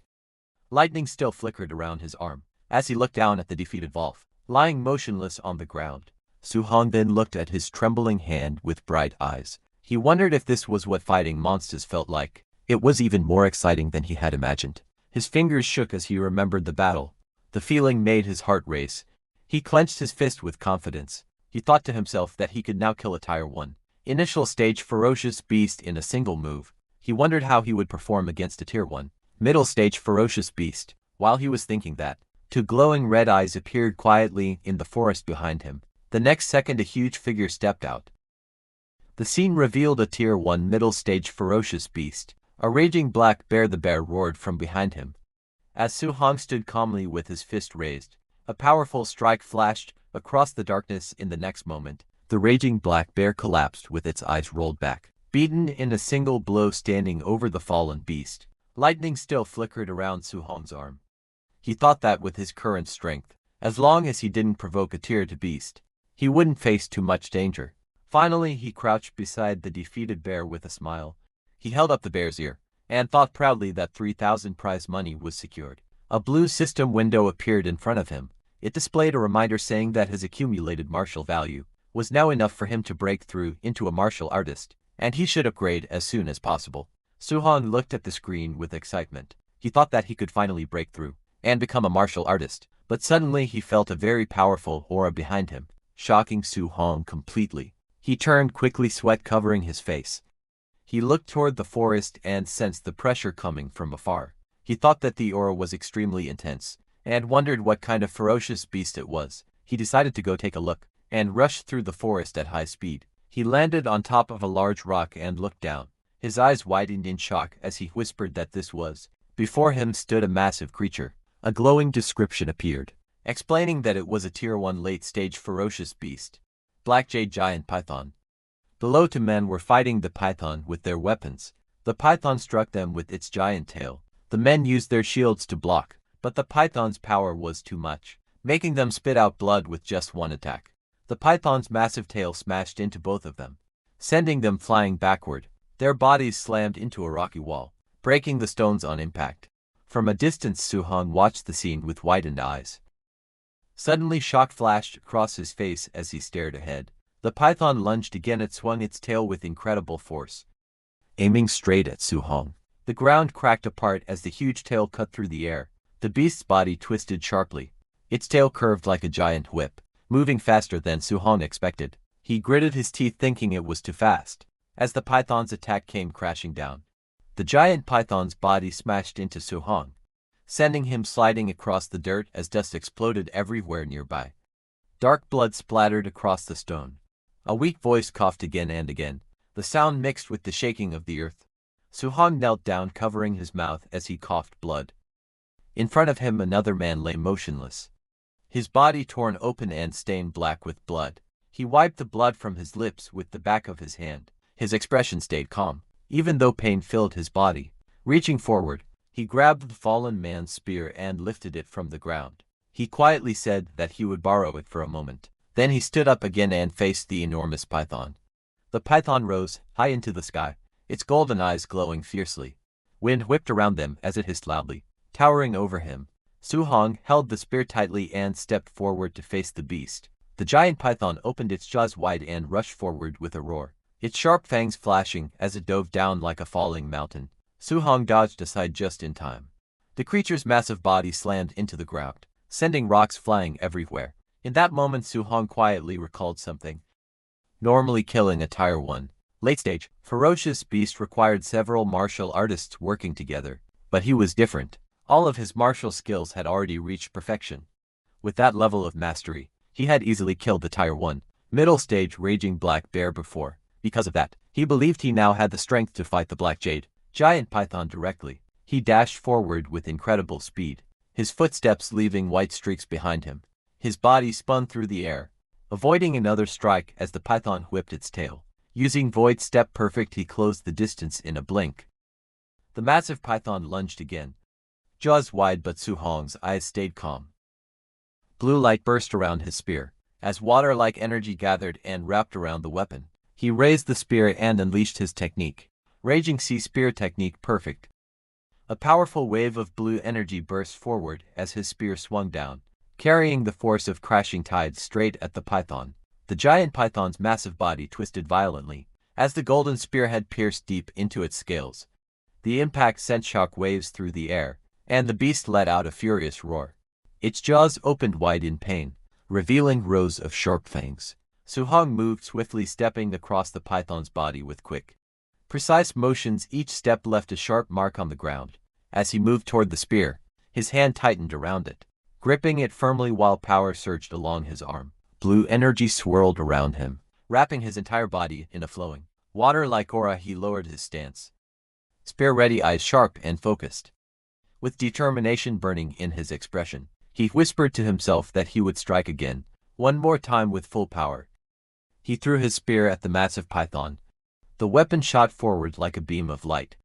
Lightning still flickered around his arm as he looked down at the defeated wolf, lying motionless on the ground. Suhong then looked at his trembling hand with bright eyes. He wondered if this was what fighting monsters felt like. It was even more exciting than he had imagined. His fingers shook as he remembered the battle. The feeling made his heart race. He clenched his fist with confidence. He thought to himself that he could now kill a Tier 1 initial stage ferocious beast in a single move. He wondered how he would perform against a Tier 1 middle stage ferocious beast. While he was thinking that, 2 glowing red eyes appeared quietly in the forest behind him. The next second, a huge figure stepped out. The scene revealed a Tier 1 middle stage ferocious beast. A raging black bear. The bear roared from behind him. As Suhong stood calmly with his fist raised, a powerful strike flashed across the darkness. In the next moment, the raging black bear collapsed with its eyes rolled back, beaten in a single blow, standing over the fallen beast. Lightning still flickered around Suhong's arm. He thought that with his current strength, as long as he didn't provoke a Tier 2 beast, he wouldn't face too much danger. Finally, he crouched beside the defeated bear with a smile. He held up the bear's ear and thought proudly that 3,000 prize money was secured. A blue system window appeared in front of him. It displayed a reminder saying that his accumulated martial value was now enough for him to break through into a martial artist, and he should upgrade as soon as possible. Suhong looked at the screen with excitement. He thought that he could finally break through and become a martial artist, But suddenly he felt a very powerful aura behind him, shocking Su Hong completely. He turned quickly, sweat covering his face. He looked toward the forest and sensed the pressure coming from afar. He thought that the aura was extremely intense, and wondered what kind of ferocious beast it was. He decided to go take a look, and rushed through the forest at high speed. He landed on top of a large rock and looked down. His eyes widened in shock as he whispered that this was. Before him stood a massive creature. A glowing description appeared, explaining that it was a Tier 1 late-stage ferocious beast. Black Jade Giant Python. Below 2 men were fighting the python with their weapons. The python struck them with its giant tail. The men used their shields to block, but the python's power was too much, making them spit out blood with just one attack. The python's massive tail smashed into both of them, sending them flying backward. Their bodies slammed into a rocky wall, breaking the stones on impact. From a distance, Su Hong watched the scene with widened eyes. Suddenly shock flashed across his face as he stared ahead. The python lunged again. It swung its tail with incredible force, aiming straight at Su Hong. The ground cracked apart as the huge tail cut through the air. The beast's body twisted sharply. Its tail curved like a giant whip, moving faster than Su Hong expected. He gritted his teeth, thinking it was too fast. As the python's attack came crashing down, the giant python's body smashed into Su Hong, sending him sliding across the dirt as dust exploded everywhere nearby. Dark blood splattered across the stone. A weak voice coughed again and again. The sound mixed with the shaking of the earth. Su Hong knelt down, covering his mouth as he coughed blood. In front of him another man lay motionless, his body torn open and stained black with blood. He wiped the blood from his lips with the back of his hand. His expression stayed calm, even though pain filled his body. Reaching forward, he grabbed the fallen man's spear and lifted it from the ground. He quietly said that he would borrow it for a moment. Then he stood up again and faced the enormous python. The python rose high into the sky, its golden eyes glowing fiercely. Wind whipped around them as it hissed loudly, towering over him. Su Hong held the spear tightly and stepped forward to face the beast. The giant python opened its jaws wide and rushed forward with a roar, its sharp fangs flashing as it dove down like a falling mountain. Su Hong dodged aside just in time. The creature's massive body slammed into the ground, sending rocks flying everywhere. In that moment, Su Hong quietly recalled something. Normally, killing a Tier 1 late-stage ferocious beast required several martial artists working together, but he was different. All of his martial skills had already reached perfection. With that level of mastery, he had easily killed the Tier 1 middle-stage raging black bear before. Because of that, he believed he now had the strength to fight the Black Jade Giant Python directly. He dashed forward with incredible speed, his footsteps leaving white streaks behind him. His body spun through the air, avoiding another strike as the python whipped its tail. Using Void Step Perfect, he closed the distance in a blink. The massive python lunged again, jaws wide, but Su Hong's eyes stayed calm. Blue light burst around his spear, as water-like energy gathered and wrapped around the weapon. He raised the spear and unleashed his technique. Raging Sea Spear Technique Perfect. A powerful wave of blue energy burst forward as his spear swung down, carrying the force of crashing tides straight at the python. The giant python's massive body twisted violently, as the golden spearhead pierced deep into its scales. The impact sent shock waves through the air, and the beast let out a furious roar. Its jaws opened wide in pain, revealing rows of sharp fangs. Su Hong moved swiftly, stepping across the python's body with quick, precise motions. Each step left a sharp mark on the ground. As he moved toward the spear, his hand tightened around it, gripping it firmly while power surged along his arm. Blue energy swirled around him, wrapping his entire body in a flowing, water-like aura. He lowered his stance, spear ready, eyes sharp and focused. With determination burning in his expression, he whispered to himself that he would strike again, one more time with full power. He threw his spear at the massive python. The weapon shot forward like a beam of light.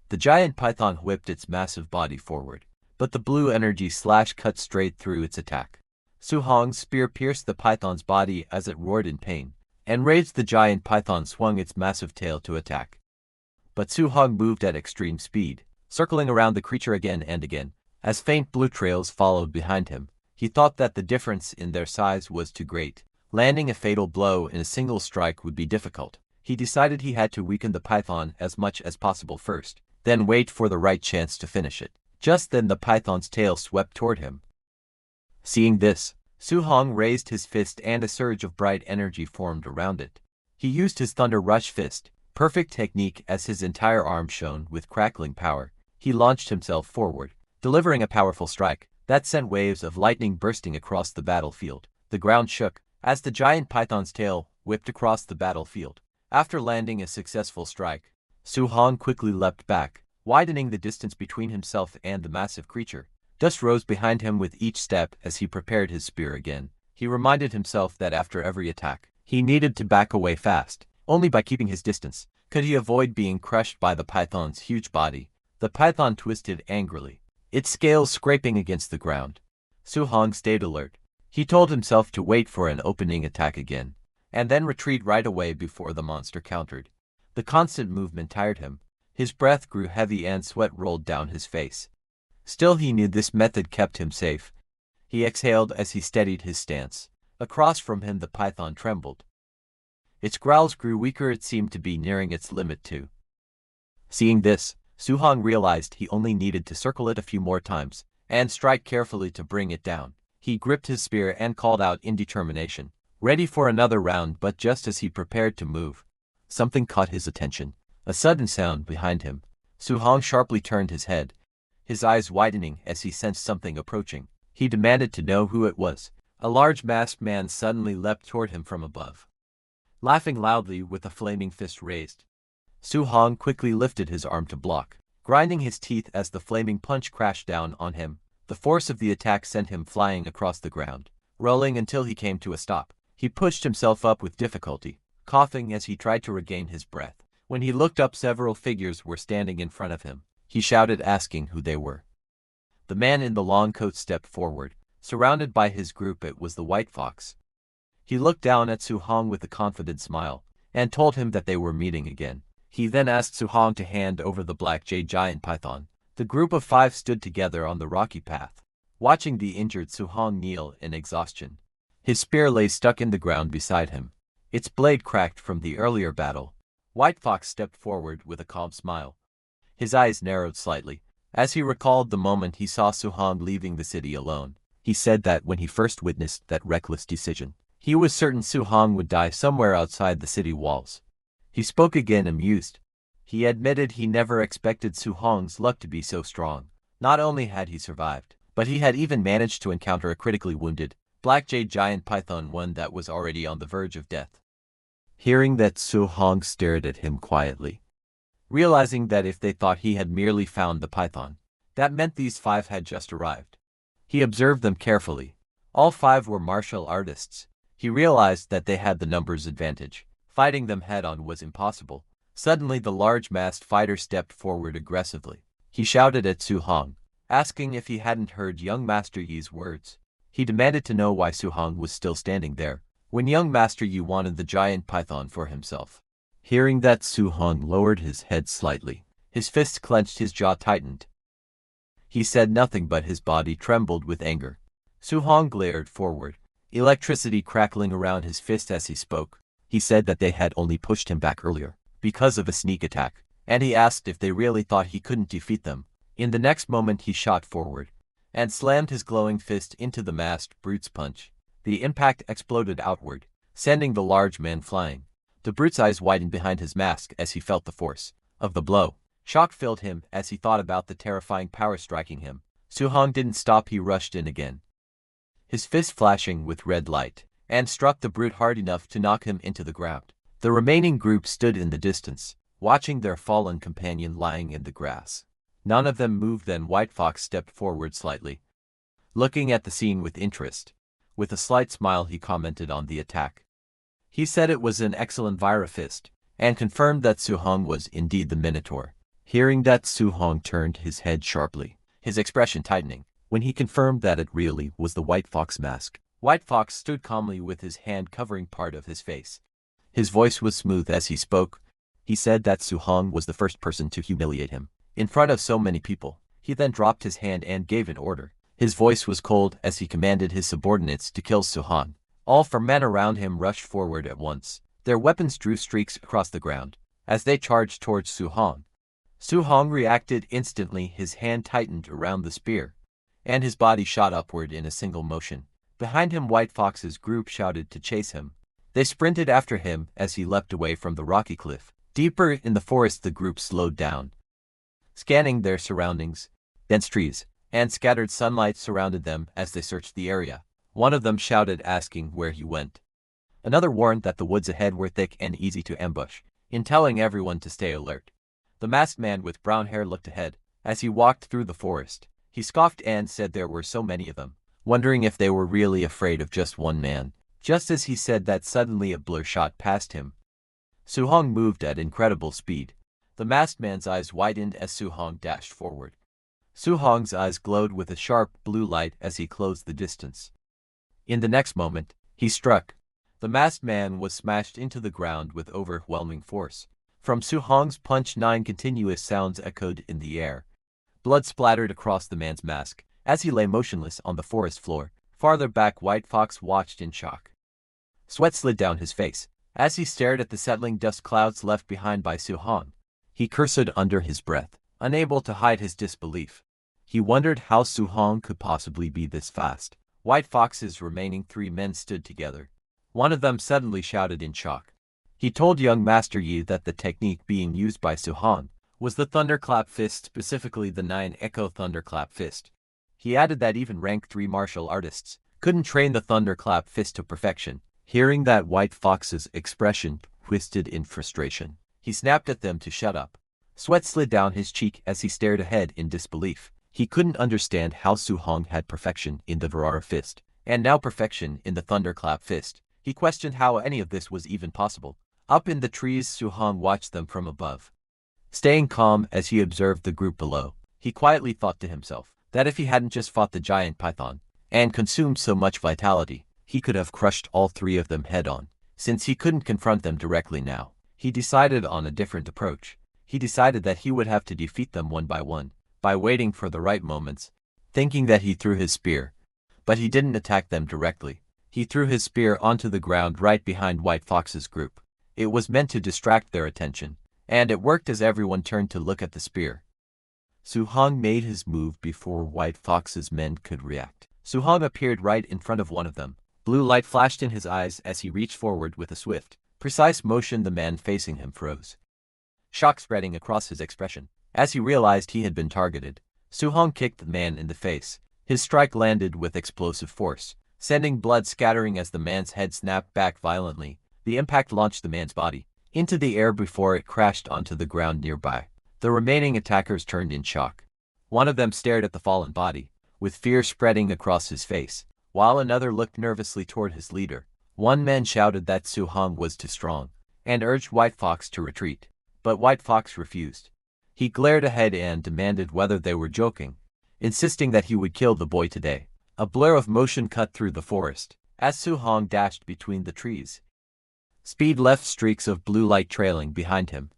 The giant python whipped its massive body forward, but the blue energy slash cut straight through its attack. Su Hong's spear pierced the python's body as it roared in pain. Enraged, the giant python swung its massive tail to attack. But Su Hong moved at extreme speed, circling around the creature again and again, as faint blue trails followed behind him. He thought that the difference in their size was too great. Landing a fatal blow in a single strike would be difficult. He decided he had to weaken the python as much as possible first, then wait for the right chance to finish it. Just then the python's tail swept toward him. Seeing this, Su Hong raised his fist and a surge of bright energy formed around it. He used his Thunder Rush fist, perfect technique as his entire arm shone with crackling power. He launched himself forward, delivering a powerful strike that sent waves of lightning bursting across the battlefield. The ground shook as the giant python's tail whipped across the battlefield. After landing a successful strike, Su Hong quickly leapt back, widening the distance between himself and the massive creature. Dust rose behind him with each step as he prepared his spear again. He reminded himself that after every attack, he needed to back away fast. Only by keeping his distance could he avoid being crushed by the python's huge body. The python twisted angrily, its scales scraping against the ground. Su Hong stayed alert. He told himself to wait for an opening attack again, and then retreat right away before the monster countered. The constant movement tired him. His breath grew heavy and sweat rolled down his face. Still, he knew this method kept him safe. He exhaled as he steadied his stance. Across from him the python trembled. Its growls grew weaker, it seemed to be nearing its limit too. Seeing this, Su Hong realized he only needed to circle it a few more times, and strike carefully to bring it down. He gripped his spear and called out in determination, ready for another round, but just as he prepared to move, something caught his attention. A sudden sound behind him. Su Hong sharply turned his head, his eyes widening as he sensed something approaching. He demanded to know who it was. A large masked man suddenly leapt toward him from above, laughing loudly with a flaming fist raised. Su Hong quickly lifted his arm to block, grinding his teeth as the flaming punch crashed down on him. The force of the attack sent him flying across the ground, rolling until he came to a stop. He pushed himself up with difficulty, coughing as he tried to regain his breath. When he looked up, several figures were standing in front of him. He shouted, asking who they were. The man in the long coat stepped forward. Surrounded by his group, it was the White Fox. He looked down at Su Hong with a confident smile, and told him that they were meeting again. He then asked Su Hong to hand over the black jade giant python. The group of 5 stood together on the rocky path, watching the injured Su Hong kneel in exhaustion. His spear lay stuck in the ground beside him, its blade cracked from the earlier battle. White Fox stepped forward with a calm smile. His eyes narrowed slightly as he recalled the moment he saw Su Hong leaving the city alone. He said that when he first witnessed that reckless decision, he was certain Su Hong would die somewhere outside the city walls. He spoke again, amused. He admitted he never expected Su Hong's luck to be so strong. Not only had he survived, but he had even managed to encounter a critically wounded black jade giant python, one that was already on the verge of death. Hearing that, Su Hong stared at him quietly, realizing that if they thought he had merely found the python, that meant these 5 had just arrived. He observed them carefully. All 5 were martial artists. He realized that they had the numbers advantage. Fighting them head-on was impossible. Suddenly, the large masked fighter stepped forward aggressively. He shouted at Su Hong, asking if he hadn't heard young Master Yi's words. He demanded to know why Su Hong was still standing there, when young Master Yi wanted the giant python for himself. Hearing that, Su Hong lowered his head slightly. His fists clenched, his jaw tightened. He said nothing, but his body trembled with anger. Su Hong glared forward, electricity crackling around his fist as he spoke. He said that they had only pushed him back earlier because of a sneak attack, and he asked if they really thought he couldn't defeat them. In the next moment, he shot forward and slammed his glowing fist into the masked brute's punch. The impact exploded outward, sending the large man flying. The brute's eyes widened behind his mask as he felt the force of the blow. Shock filled him as he thought about the terrifying power striking him. Su Hong didn't stop. He rushed in again, his fist flashing with red light, and struck the brute hard enough to knock him into the ground. The remaining group stood in the distance, watching their fallen companion lying in the grass. None of them moved. Then White Fox stepped forward slightly, looking at the scene with interest. With a slight smile, he commented on the attack. He said it was an excellent Vira fist, and confirmed that Su Hong was indeed the Minotaur. Hearing that, Su Hong turned his head sharply, his expression tightening, when he confirmed that it really was the White Fox mask. White Fox stood calmly with his hand covering part of his face. His voice was smooth as he spoke. He said that Su Hong was the first person to humiliate him in front of so many people. He then dropped his hand and gave an order. His voice was cold as he commanded his subordinates to kill Su Hong. All 4 men around him rushed forward at once. Their weapons drew streaks across the ground as they charged towards Su Hong. Su Hong reacted instantly. His hand tightened around the spear, and his body shot upward in a single motion. Behind him, White Fox's group shouted to chase him. They sprinted after him as he leapt away from the rocky cliff. Deeper in the forest, the group slowed down. Scanning their surroundings, dense trees and scattered sunlight surrounded them as they searched the area. One of them shouted, asking where he went. Another warned that the woods ahead were thick and easy to ambush, in telling everyone to stay alert. The masked man with brown hair looked ahead. As he walked through the forest, he scoffed and said there were so many of them, wondering if they were really afraid of just one man. Just as he said that, suddenly a blur shot past him. Su-hong moved at incredible speed. The masked man's eyes widened as Su-hong dashed forward. Su-hong's eyes glowed with a sharp blue light as he closed the distance. In the next moment, he struck. The masked man was smashed into the ground with overwhelming force. From Su-hong's punch, 9 continuous sounds echoed in the air. Blood splattered across the man's mask as he lay motionless on the forest floor. Farther back, White Fox watched in shock. Sweat slid down his face as he stared at the settling dust clouds left behind by Su-hong. He cursed under his breath, unable to hide his disbelief. He wondered how Su-hong could possibly be this fast. White Fox's remaining 3 men stood together. One of them suddenly shouted in shock. He told young Master Yi that the technique being used by Su-hong was the Thunderclap Fist, specifically the 9 Echo Thunderclap Fist. He added that even rank 3 martial artists couldn't train the Thunderclap Fist to perfection. Hearing that, White Fox's expression twisted in frustration. He snapped at them to shut up. Sweat slid down his cheek as he stared ahead in disbelief. He couldn't understand how Su-hong had perfection in the Varara Fist, and now perfection in the Thunderclap Fist. He questioned how any of this was even possible. Up in the trees, Su-hong watched them from above. Staying calm as he observed the group below, he quietly thought to himself that if he hadn't just fought the giant python and consumed so much vitality, he could have crushed all 3 of them head-on. Since he couldn't confront them directly now, he decided on a different approach. He decided that he would have to defeat them one by one, by waiting for the right moments, thinking that he threw his spear. But he didn't attack them directly. He threw his spear onto the ground right behind White Fox's group. It was meant to distract their attention, and it worked as everyone turned to look at the spear. Su-hong made his move before White Fox's men could react. Su-hong appeared right in front of one of them. Blue light flashed in his eyes as he reached forward with a swift, precise motion. The man facing him froze, shock spreading across his expression. As he realized he had been targeted, Su-hong kicked the man in the face. His strike landed with explosive force, sending blood scattering as the man's head snapped back violently. The impact launched the man's body into the air before it crashed onto the ground nearby. The remaining attackers turned in shock. One of them stared at the fallen body, with fear spreading across his face, while another looked nervously toward his leader. One man shouted that Su-hong was too strong, and urged White Fox to retreat. But White Fox refused. He glared ahead and demanded whether they were joking, insisting that he would kill the boy today. A blur of motion cut through the forest as Su-hong dashed between the trees. Speed left streaks of blue light trailing behind him.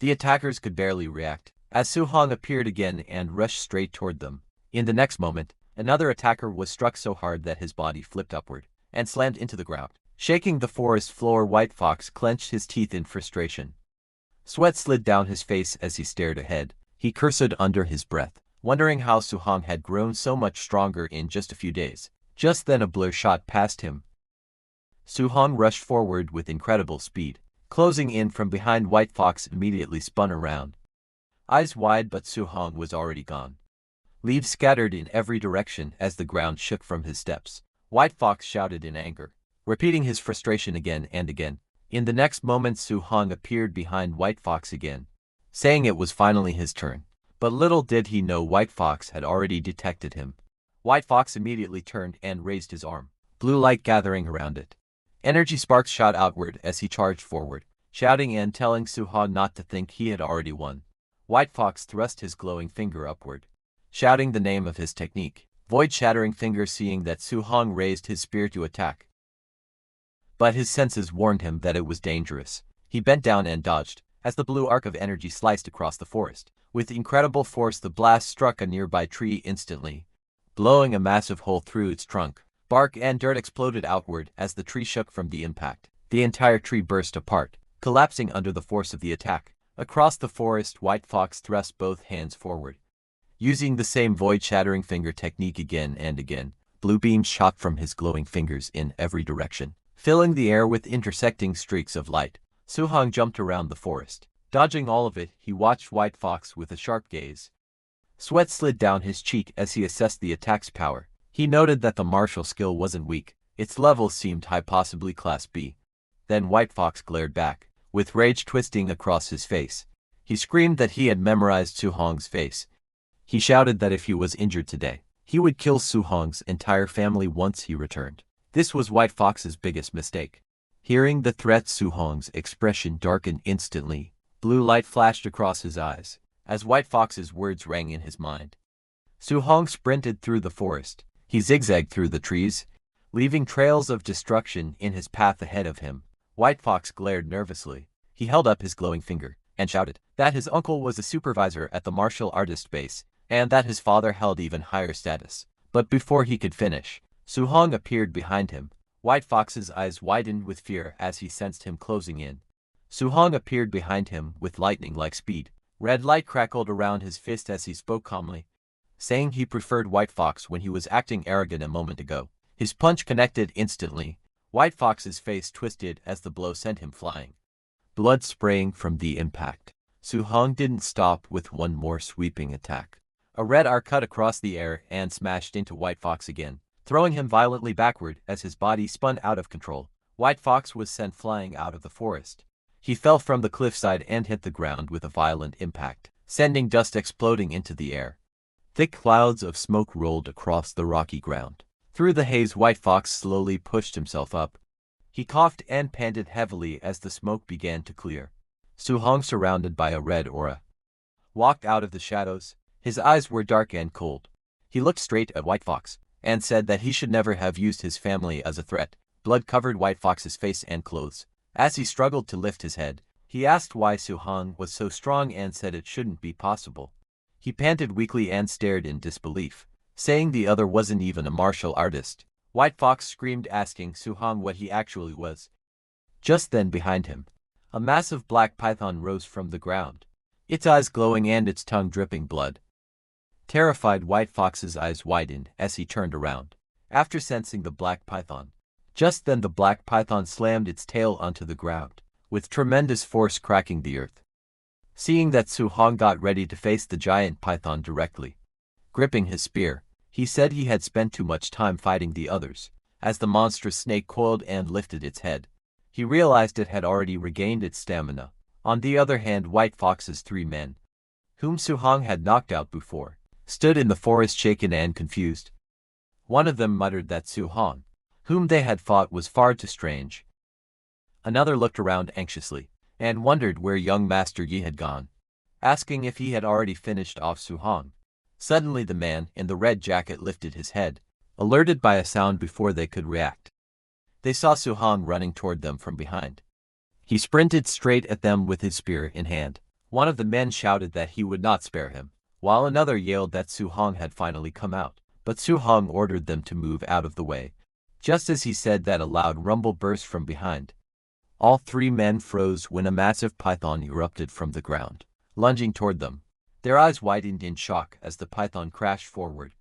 The attackers could barely react as Su-hong appeared again and rushed straight toward them. In the next moment, another attacker was struck so hard that his body flipped upward and slammed into the ground. Shaking the forest floor, White Fox clenched his teeth in frustration. Sweat slid down his face as he stared ahead. He cursed under his breath, wondering how Su-hong had grown so much stronger in just a few days. Just then a blur shot past him. Su-hong rushed forward with incredible speed. Closing in from behind, White Fox immediately spun around. Eyes wide, but Su-hong was already gone. Leaves scattered in every direction as the ground shook from his steps. White Fox shouted in anger, repeating his frustration again and again. In the next moment, Su-hong appeared behind White Fox again, saying it was finally his turn. But little did he know White Fox had already detected him. White Fox immediately turned and raised his arm, blue light gathering around it. Energy sparks shot outward as he charged forward, shouting and telling Su-hong not to think he had already won. White Fox thrust his glowing finger upward, shouting the name of his technique. Void-shattering finger. Seeing that Su-hong raised his spear to attack, but his senses warned him that it was dangerous. He bent down and dodged as the blue arc of energy sliced across the forest. With incredible force, the blast struck a nearby tree instantly, blowing a massive hole through its trunk. Bark and dirt exploded outward as the tree shook from the impact. The entire tree burst apart, collapsing under the force of the attack. Across the forest, White Fox thrust both hands forward Using the same void-shattering finger technique again and again, blue beams shot from his glowing fingers in every direction, filling the air with intersecting streaks of light. Su-hong jumped around the forest. Dodging all of it, he watched White Fox with a sharp gaze. Sweat slid down his cheek as he assessed the attack's power. He noted that the martial skill wasn't weak. Its level seemed high, possibly Class B. Then White Fox glared back, with rage twisting across his face. He screamed that he had memorized Su-hong's face. He shouted that if he was injured today, he would kill Su-hong's entire family once he returned. This was White Fox's biggest mistake. Hearing the threat, Su-hong's expression darkened instantly. Blue light flashed across his eyes as White Fox's words rang in his mind. Su-hong sprinted through the forest. He zigzagged through the trees, leaving trails of destruction in his path ahead of him. White Fox glared nervously. He held up his glowing finger and shouted that his uncle was a supervisor at the martial artist base and that his father held even higher status. But before he could finish, Su-hong appeared behind him. White Fox's eyes widened with fear as he sensed him closing in. Su-hong appeared behind him with lightning-like speed. Red light crackled around his fist as he spoke calmly, saying he preferred White Fox when he was acting arrogant a moment ago. His punch connected instantly. White Fox's face twisted as the blow sent him flying, blood spraying from the impact. Su-hong didn't stop with one more sweeping attack. A red arc cut across the air and smashed into White Fox again, throwing him violently backward as his body spun out of control. White Fox was sent flying out of the forest. He fell from the cliffside and hit the ground with a violent impact, sending dust exploding into the air. Thick clouds of smoke rolled across the rocky ground. Through the haze, White Fox slowly pushed himself up. He coughed and panted heavily as the smoke began to clear. Su-hong, surrounded by a red aura, walked out of the shadows. His eyes were dark and cold. He looked straight at White Fox and said that he should never have used his family as a threat. Blood covered White Fox's face and clothes. As he struggled to lift his head, he asked why Su-hong was so strong and said it shouldn't be possible. He panted weakly and stared in disbelief, saying the other wasn't even a martial artist. White Fox screamed, asking Su-hong what he actually was. Just then, behind him, a massive black python rose from the ground, its eyes glowing and its tongue dripping blood. Terrified, White Fox's eyes widened as he turned around, after sensing the black python. Just then the black python slammed its tail onto the ground, with tremendous force cracking the earth. Seeing that, Su-hong got ready to face the giant python directly. Gripping his spear, he said he had spent too much time fighting the others. As the monstrous snake coiled and lifted its head, he realized it had already regained its stamina. On the other hand, White Fox's 3 men, whom Su-hong had knocked out before, stood in the forest shaken and confused. One of them muttered that Su-hong, whom they had fought, was far too strange. Another looked around anxiously and wondered where young Master Yi had gone, asking if he had already finished off Su-hong. Suddenly the man in the red jacket lifted his head, alerted by a sound before they could react. They saw Su-hong running toward them from behind. He sprinted straight at them with his spear in hand. One of the men shouted that he would not spare him, while another yelled that Su-hong had finally come out. But Su-hong ordered them to move out of the way. Just as he said that, a loud rumble burst from behind. All 3 men froze when a massive python erupted from the ground, lunging toward them. Their eyes widened in shock as the python crashed forward.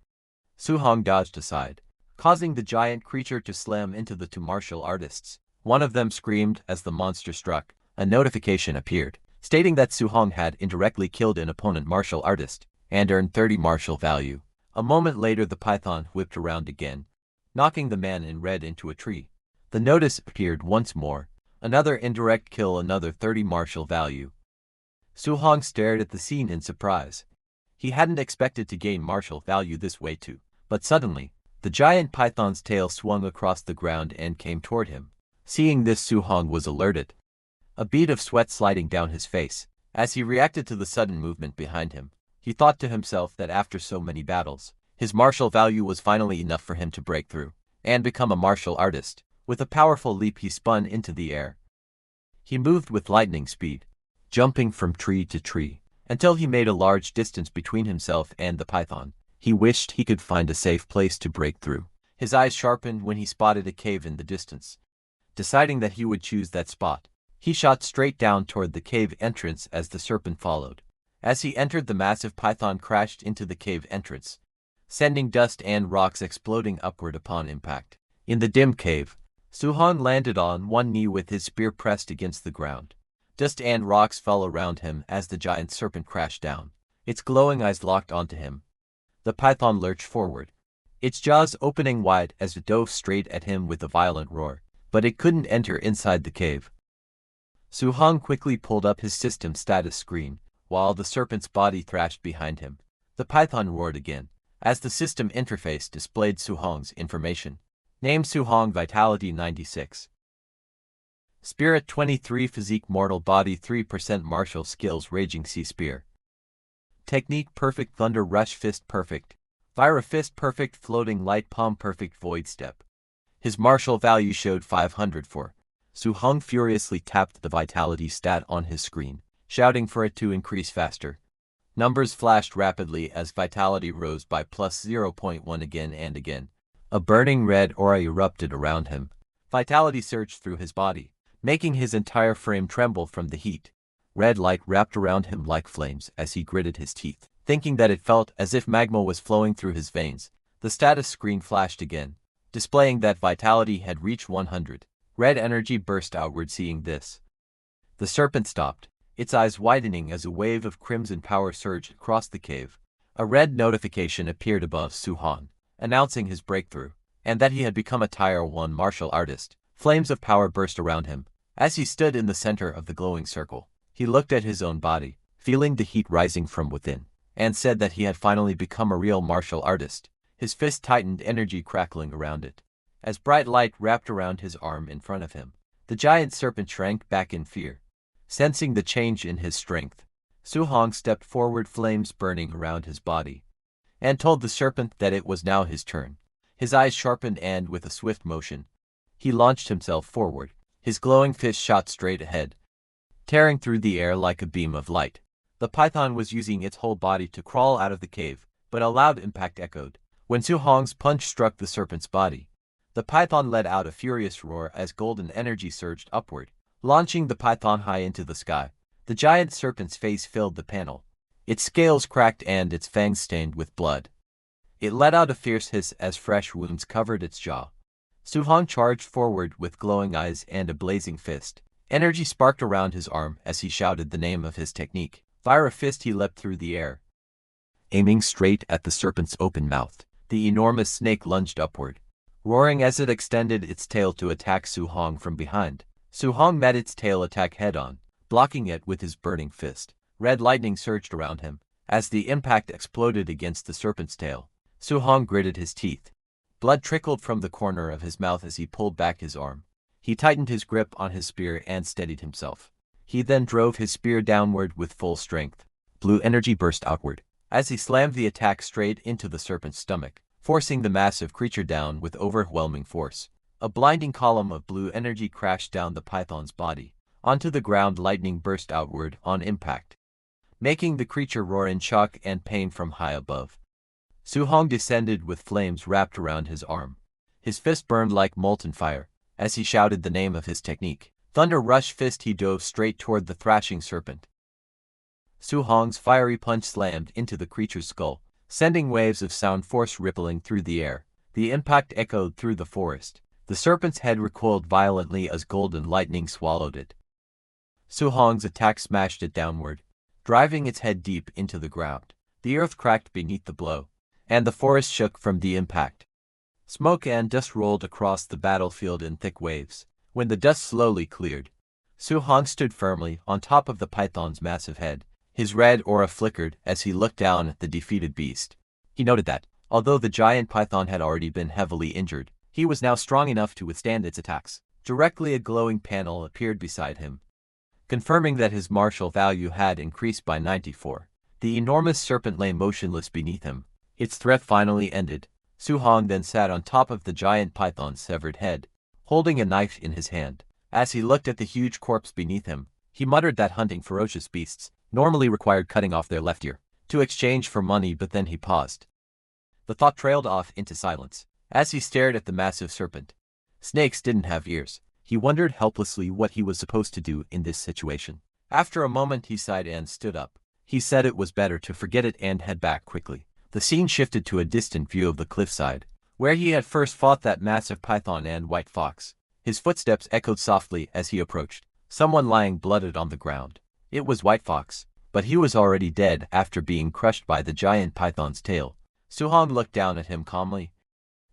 Su-hong dodged aside, causing the giant creature to slam into the 2 martial artists. One of them screamed as the monster struck. A notification appeared, stating that Su-hong had indirectly killed an opponent martial artist and earned 30 martial value. A moment later, the python whipped around again, knocking the man in red into a tree. The notice appeared once more. Another indirect kill, another 30 martial value. Su-hong stared at the scene in surprise. He hadn't expected to gain martial value this way too. But suddenly, the giant python's tail swung across the ground and came toward him. Seeing this, Su-hong was alerted, a bead of sweat sliding down his face. As he reacted to the sudden movement behind him, he thought to himself that after so many battles, his martial value was finally enough for him to break through and become a martial artist. With a powerful leap, he spun into the air. He moved with lightning speed, jumping from tree to tree, until he made a large distance between himself and the python. He wished he could find a safe place to break through. His eyes sharpened when he spotted a cave in the distance. Deciding that he would choose that spot, he shot straight down toward the cave entrance as the serpent followed. As he entered, the massive python crashed into the cave entrance, sending dust and rocks exploding upward upon impact. In the dim cave, Su-hong landed on one knee with his spear pressed against the ground. Dust and rocks fell around him as the giant serpent crashed down, its glowing eyes locked onto him. The python lurched forward, its jaws opening wide as it dove straight at him with a violent roar, but it couldn't enter inside the cave. Su-hong quickly pulled up his system status screen, while the serpent's body thrashed behind him. The python roared again, as the system interface displayed Su-hong's information. Name Su-hong, Vitality 96. Spirit 23, Physique Mortal, Body 3%, Martial Skills, Raging Sea Spear. Technique Perfect, Thunder Rush Fist Perfect, Fire Fist Perfect, Floating Light Palm Perfect, Void Step. His martial value showed 504. Su-hong furiously tapped the vitality stat on his screen, shouting for it to increase faster. Numbers flashed rapidly as vitality rose by plus 0.1 again and again. A burning red aura erupted around him. Vitality surged through his body, making his entire frame tremble from the heat. Red light wrapped around him like flames as he gritted his teeth, thinking that it felt as if magma was flowing through his veins. The status screen flashed again, displaying that vitality had reached 100. Red energy burst outward. Seeing this, the serpent stopped, its eyes widening as a wave of crimson power surged across the cave. A red notification appeared above Su-hong, announcing his breakthrough, and that he had become a Tier 1 martial artist. Flames of power burst around him. As he stood in the center of the glowing circle, he looked at his own body, feeling the heat rising from within, and said that he had finally become a real martial artist. His fist tightened, energy crackling around it. As bright light wrapped around his arm in front of him, the giant serpent shrank back in fear. Sensing the change in his strength, Su-hong stepped forward, flames burning around his body, and told the serpent that it was now his turn. His eyes sharpened and with a swift motion, he launched himself forward. His glowing fist shot straight ahead, tearing through the air like a beam of light. The python was using its whole body to crawl out of the cave, but a loud impact echoed when Su-hong's punch struck the serpent's body. The python let out a furious roar as golden energy surged upward, launching the python high into the sky. The giant serpent's face filled the panel. Its scales cracked and its fangs stained with blood. It let out a fierce hiss as fresh wounds covered its jaw. Su-hong charged forward with glowing eyes and a blazing fist. Energy sparked around his arm as he shouted the name of his technique. Fire a fist. He leapt through the air, aiming straight at the serpent's open mouth. The enormous snake lunged upward, roaring as it extended its tail to attack Su-hong from behind. Su-hong met its tail attack head-on, blocking it with his burning fist. Red lightning surged around him. As the impact exploded against the serpent's tail, Su-hong gritted his teeth. Blood trickled from the corner of his mouth as he pulled back his arm. He tightened his grip on his spear and steadied himself. He then drove his spear downward with full strength. Blue energy burst outward as he slammed the attack straight into the serpent's stomach, forcing the massive creature down with overwhelming force. A blinding column of blue energy crashed down the python's body. Onto the ground, lightning burst outward on impact, making the creature roar in shock and pain from high above. Su-hong descended with flames wrapped around his arm. His fist burned like molten fire as he shouted the name of his technique. Thunder Rush Fist. He dove straight toward the thrashing serpent. Su-hong's fiery punch slammed into the creature's skull, sending waves of sound force rippling through the air. The impact echoed through the forest. The serpent's head recoiled violently as golden lightning swallowed it. Su-hong's attack smashed it downward, driving its head deep into the ground. The earth cracked beneath the blow, and the forest shook from the impact. Smoke and dust rolled across the battlefield in thick waves. When the dust slowly cleared, Su-hong stood firmly on top of the python's massive head. His red aura flickered as he looked down at the defeated beast. He noted that, although the giant python had already been heavily injured, he was now strong enough to withstand its attacks. Directly, a glowing panel appeared beside him, confirming that his martial value had increased by 94. The enormous serpent lay motionless beneath him. Its threat finally ended. Su-hong then sat on top of the giant python's severed head, holding a knife in his hand. As he looked at the huge corpse beneath him, he muttered that hunting ferocious beasts normally required cutting off their left ear to exchange for money, but then he paused. The thought trailed off into silence as he stared at the massive serpent. Snakes didn't have ears. He wondered helplessly what he was supposed to do in this situation. After a moment he sighed and stood up, He said it was better to forget it and head back quickly. The scene shifted to a distant view of the cliffside, where he had first fought that massive python and white fox. His footsteps echoed softly as he approached, someone lying blooded on the ground. It was White Fox, but he was already dead after being crushed by the giant python's tail. Suhong looked down at him calmly.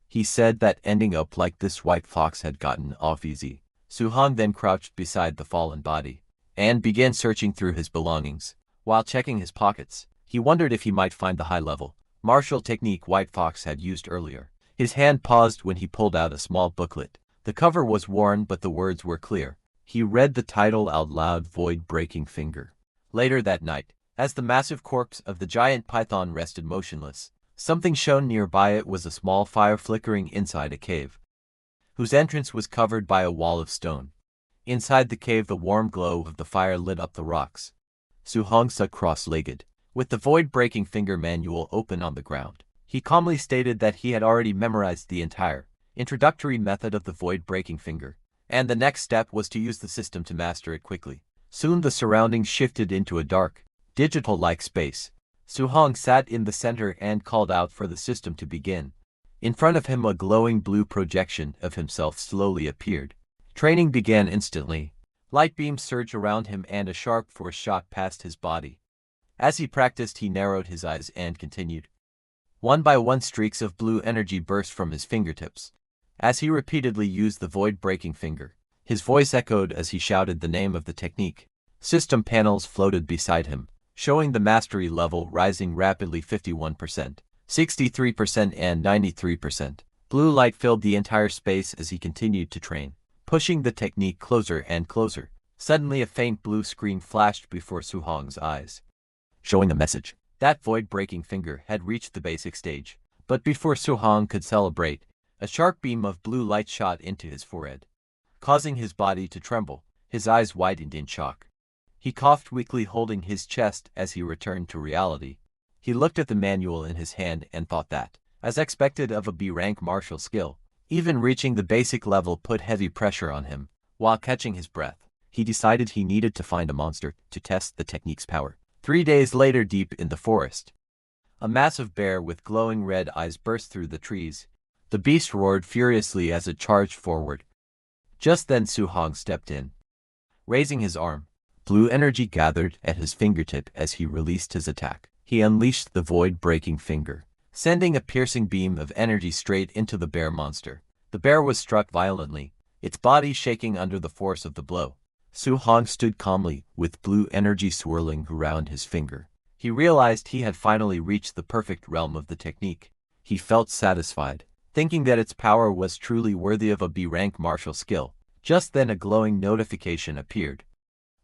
He said that ending up like this White Fox had gotten off easy. Suhong then crouched beside the fallen body and began searching through his belongings. While checking his pockets, he wondered if he might find the high-level martial technique White Fox had used earlier. His hand paused when he pulled out a small booklet. The cover was worn, but the words were clear. He read the title out loud, Void-Breaking Finger. Later that night, as the massive corpse of the giant python rested motionless, something shone nearby. It was a small fire flickering inside a cave, whose entrance was covered by a wall of stone. Inside the cave, the warm glow of the fire lit up the rocks. Suhong sat cross-legged, with the Void-Breaking Finger manual open on the ground. He calmly stated that he had already memorized the entire introductory method of the Void-Breaking Finger, and the next step was to use the system to master it quickly. Soon the surroundings shifted into a dark, digital-like space. Suhong sat in the center and called out for the system to begin. In front of him, a glowing blue projection of himself slowly appeared. Training began instantly. Light beams surged around him and a sharp force shot past his body. As he practiced, he narrowed his eyes and continued. One by one, streaks of blue energy burst from his fingertips. As he repeatedly used the Void-Breaking Finger, his voice echoed as he shouted the name of the technique. System panels floated beside him, showing the mastery level rising rapidly: 51%, 63% and 93%. Blue light filled the entire space as he continued to train, pushing the technique closer and closer. Suddenly a faint blue screen flashed before Suhong's eyes, showing a message. That Void-Breaking Finger had reached the basic stage, but before Suhong could celebrate, a sharp beam of blue light shot into his forehead, causing his body to tremble. His eyes widened in shock. He coughed weakly, holding his chest as he returned to reality. He looked at the manual in his hand and thought that, as expected of a B-rank martial skill, even reaching the basic level put heavy pressure on him. While catching his breath, he decided he needed to find a monster to test the technique's power. 3 days later, deep in the forest, a massive bear with glowing red eyes burst through the trees. The beast roared furiously as it charged forward. Just then Suhong stepped in. Raising his arm, blue energy gathered at his fingertip as he released his attack. He unleashed the Void-Breaking Finger, sending a piercing beam of energy straight into the bear monster. The bear was struck violently, its body shaking under the force of the blow. Suhong stood calmly, with blue energy swirling around his finger. He realized he had finally reached the perfect realm of the technique. He felt satisfied, thinking that its power was truly worthy of a B-rank martial skill. Just then a glowing notification appeared,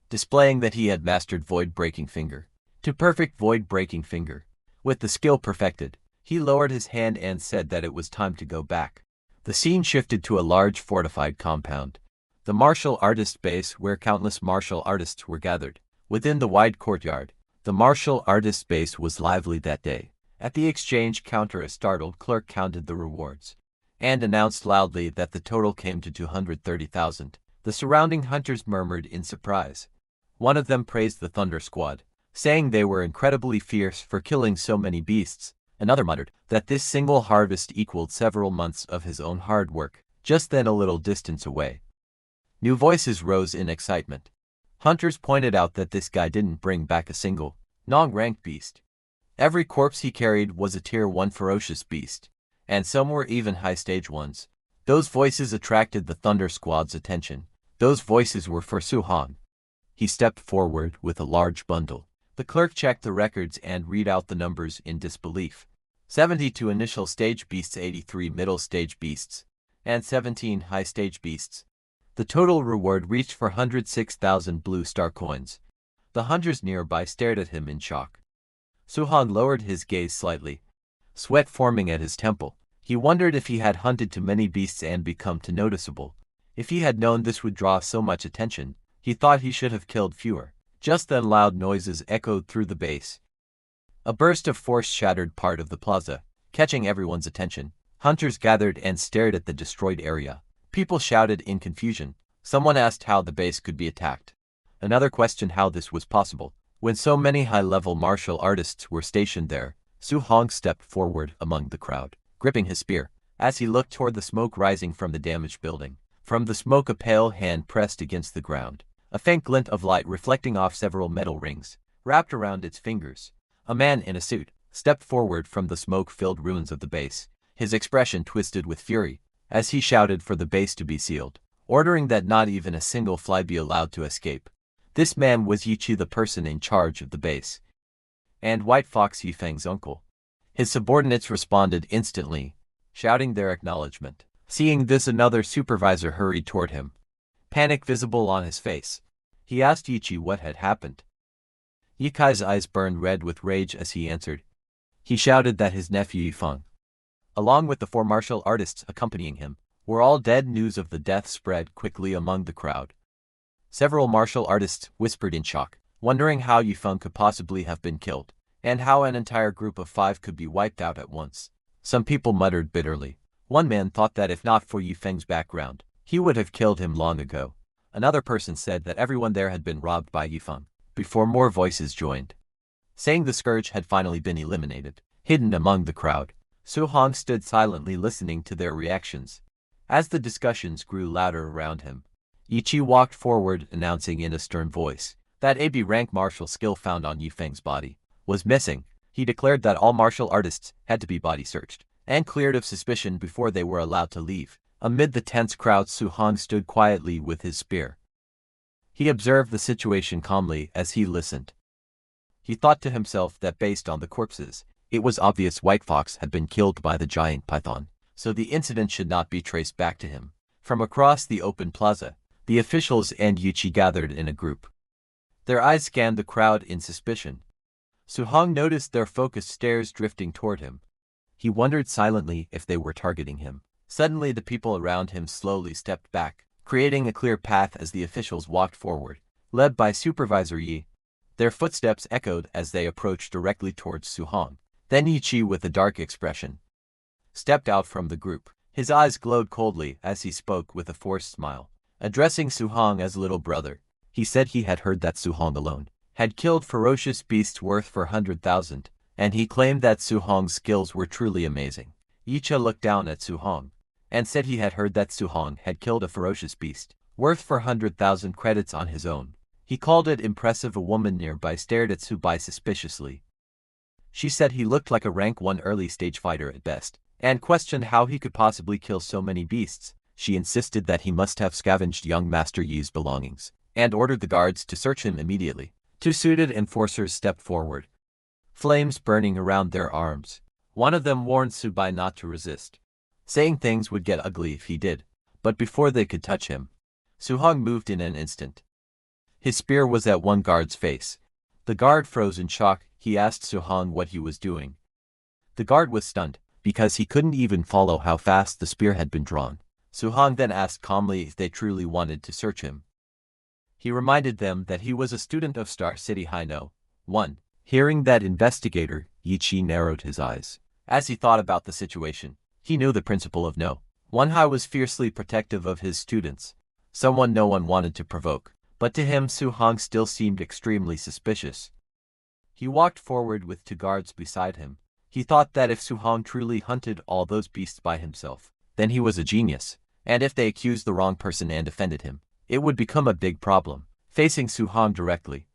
displaying that he had mastered Void-Breaking Finger to perfect Void-Breaking Finger. With the skill perfected, he lowered his hand and said that it was time to go back. The scene shifted to a large fortified compound, the martial artist base, where countless martial artists were gathered. Within the wide courtyard, the martial artist base was lively that day. At the exchange counter, a startled clerk counted the rewards and announced loudly that the total came to 230,000. The surrounding hunters murmured in surprise. One of them praised the Thunder Squad, saying they were incredibly fierce for killing so many beasts. Another muttered that this single harvest equaled several months of his own hard work. Just then, a little distance away, new voices rose in excitement. Hunters pointed out that this guy didn't bring back a single non-ranked beast. Every corpse he carried was a tier 1 ferocious beast, and some were even high stage ones. Those voices attracted the Thunder Squad's attention. Those voices were for Suhong. He stepped forward with a large bundle. The clerk checked the records and read out the numbers in disbelief. 72 initial stage beasts, 83 middle stage beasts, and 17 high stage beasts. The total reward reached 406,000 blue star coins. The hunters nearby stared at him in shock. Suhong lowered his gaze slightly, sweat forming at his temple. He wondered if he had hunted too many beasts and become too noticeable. If he had known this would draw so much attention, he thought he should have killed fewer. Just then loud noises echoed through the base. A burst of force shattered part of the plaza, catching everyone's attention. Hunters gathered and stared at the destroyed area. People shouted in confusion. Someone asked how the base could be attacked. Another questioned how this was possible. When so many high-level martial artists were stationed there, Su Hong stepped forward among the crowd, gripping his spear. As he looked toward the smoke rising from the damaged building, from the smoke a pale hand pressed against the ground, a faint glint of light reflecting off several metal rings, wrapped around its fingers. A man in a suit stepped forward from the smoke-filled ruins of the base, his expression twisted with fury, as he shouted for the base to be sealed, ordering that not even a single fly be allowed to escape. This man was Yichi, the person in charge of the base, and White Fox Yifeng's uncle. His subordinates responded instantly, shouting their acknowledgement. Seeing this, another supervisor hurried toward him, panic visible on his face. He asked Yichi what had happened. Yikai's eyes burned red with rage as he answered. He shouted that his nephew Yifeng, along with the 4 martial artists accompanying him, were all dead. News of the death spread quickly among the crowd. Several martial artists whispered in shock, wondering how Yifeng could possibly have been killed, and how an entire group of 5 could be wiped out at once. Some people muttered bitterly. One man thought that if not for Yifeng's background, he would have killed him long ago. Another person said that everyone there had been robbed by Yifeng, before more voices joined, saying the scourge had finally been eliminated. Hidden among the crowd, Su Hong stood silently listening to their reactions. As the discussions grew louder around him, Yichi walked forward, announcing in a stern voice that AB rank martial skill found on Yifeng's body was missing. He declared that all martial artists had to be body searched and cleared of suspicion before they were allowed to leave. Amid the tense crowd, Su Hong stood quietly with his spear. He observed the situation calmly as he listened. He thought to himself that based on the corpses, it was obvious White Fox had been killed by the giant python, so the incident should not be traced back to him. From across the open plaza, the officials and Yichi gathered in a group. Their eyes scanned the crowd in suspicion. Su Hong noticed their focused stares drifting toward him. He wondered silently if they were targeting him. Suddenly the people around him slowly stepped back, creating a clear path as the officials walked forward, led by Supervisor Yi. Their footsteps echoed as they approached directly towards Su Hong. Then Yichi, with a dark expression, stepped out from the group. His eyes glowed coldly as he spoke with a forced smile. Addressing Su Hong as little brother, he said he had heard that Su Hong alone had killed ferocious beasts worth 400,000, and he claimed that Su Hong's skills were truly amazing. Yichi looked down at Su Hong and said he had heard that Su Hong had killed a ferocious beast worth 400,000 credits on his own. He called it impressive. A woman nearby stared at Su Bai suspiciously. She said he looked like a rank 1 early-stage fighter at best, and questioned how he could possibly kill so many beasts. She insisted that he must have scavenged young Master Yi's belongings, and ordered the guards to search him immediately. 2 suited enforcers stepped forward, flames burning around their arms. One of them warned Su Bai not to resist, saying things would get ugly if he did. But before they could touch him, Su Hong moved in an instant. His spear was at one guard's face. The guard froze in shock. He asked Su Hong what he was doing. The guard was stunned, because he couldn't even follow how fast the spear had been drawn. Su Hong then asked calmly if they truly wanted to search him. He reminded them that he was a student of Star City High No. 1. Hearing that investigator, Yichi narrowed his eyes. As he thought about the situation, he knew the principle of No. 1 High was fiercely protective of his students, someone no one wanted to provoke. But to him, Su Hong still seemed extremely suspicious. He walked forward with 2 guards beside him. He thought that if Su Hong truly hunted all those beasts by himself, then he was a genius, and if they accused the wrong person and defended him, it would become a big problem. Facing Su Hong directly,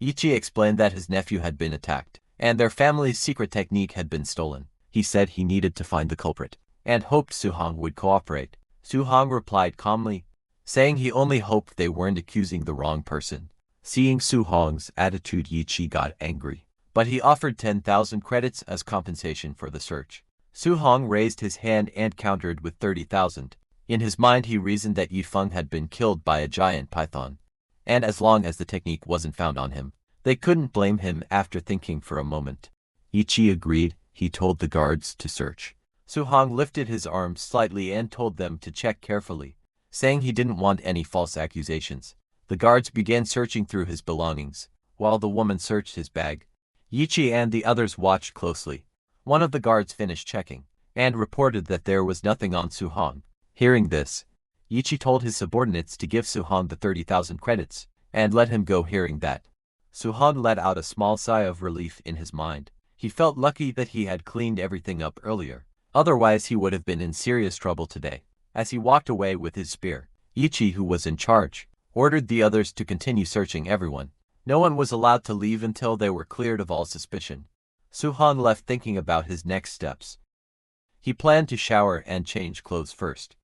Yichi explained that his nephew had been attacked, and their family's secret technique had been stolen. He said he needed to find the culprit, and hoped Su Hong would cooperate. Su Hong replied calmly, saying he only hoped they weren't accusing the wrong person. Seeing Su Hong's attitude, Yichi got angry, but he offered 10,000 credits as compensation for the search. Su Hong raised his hand and countered with 30,000. In his mind, he reasoned that Yifeng had been killed by a giant python, and as long as the technique wasn't found on him, they couldn't blame him. After thinking for a moment, Yichi agreed. He told the guards to search. Su Hong lifted his arms slightly and told them to check carefully, saying he didn't want any false accusations. The guards began searching through his belongings, while the woman searched his bag. Yichi and the others watched closely. One of the guards finished checking, and reported that there was nothing on Su Hong. Hearing this, Yichi told his subordinates to give Su Hong the 30,000 credits, and let him go. Hearing that, Su-hong let out a small sigh of relief in his mind. He felt lucky that he had cleaned everything up earlier. Otherwise he would have been in serious trouble today. As he walked away with his spear, Ichi, who was in charge, ordered the others to continue searching everyone. No one was allowed to leave until they were cleared of all suspicion. Su-hong left thinking about his next steps. He planned to shower and change clothes first.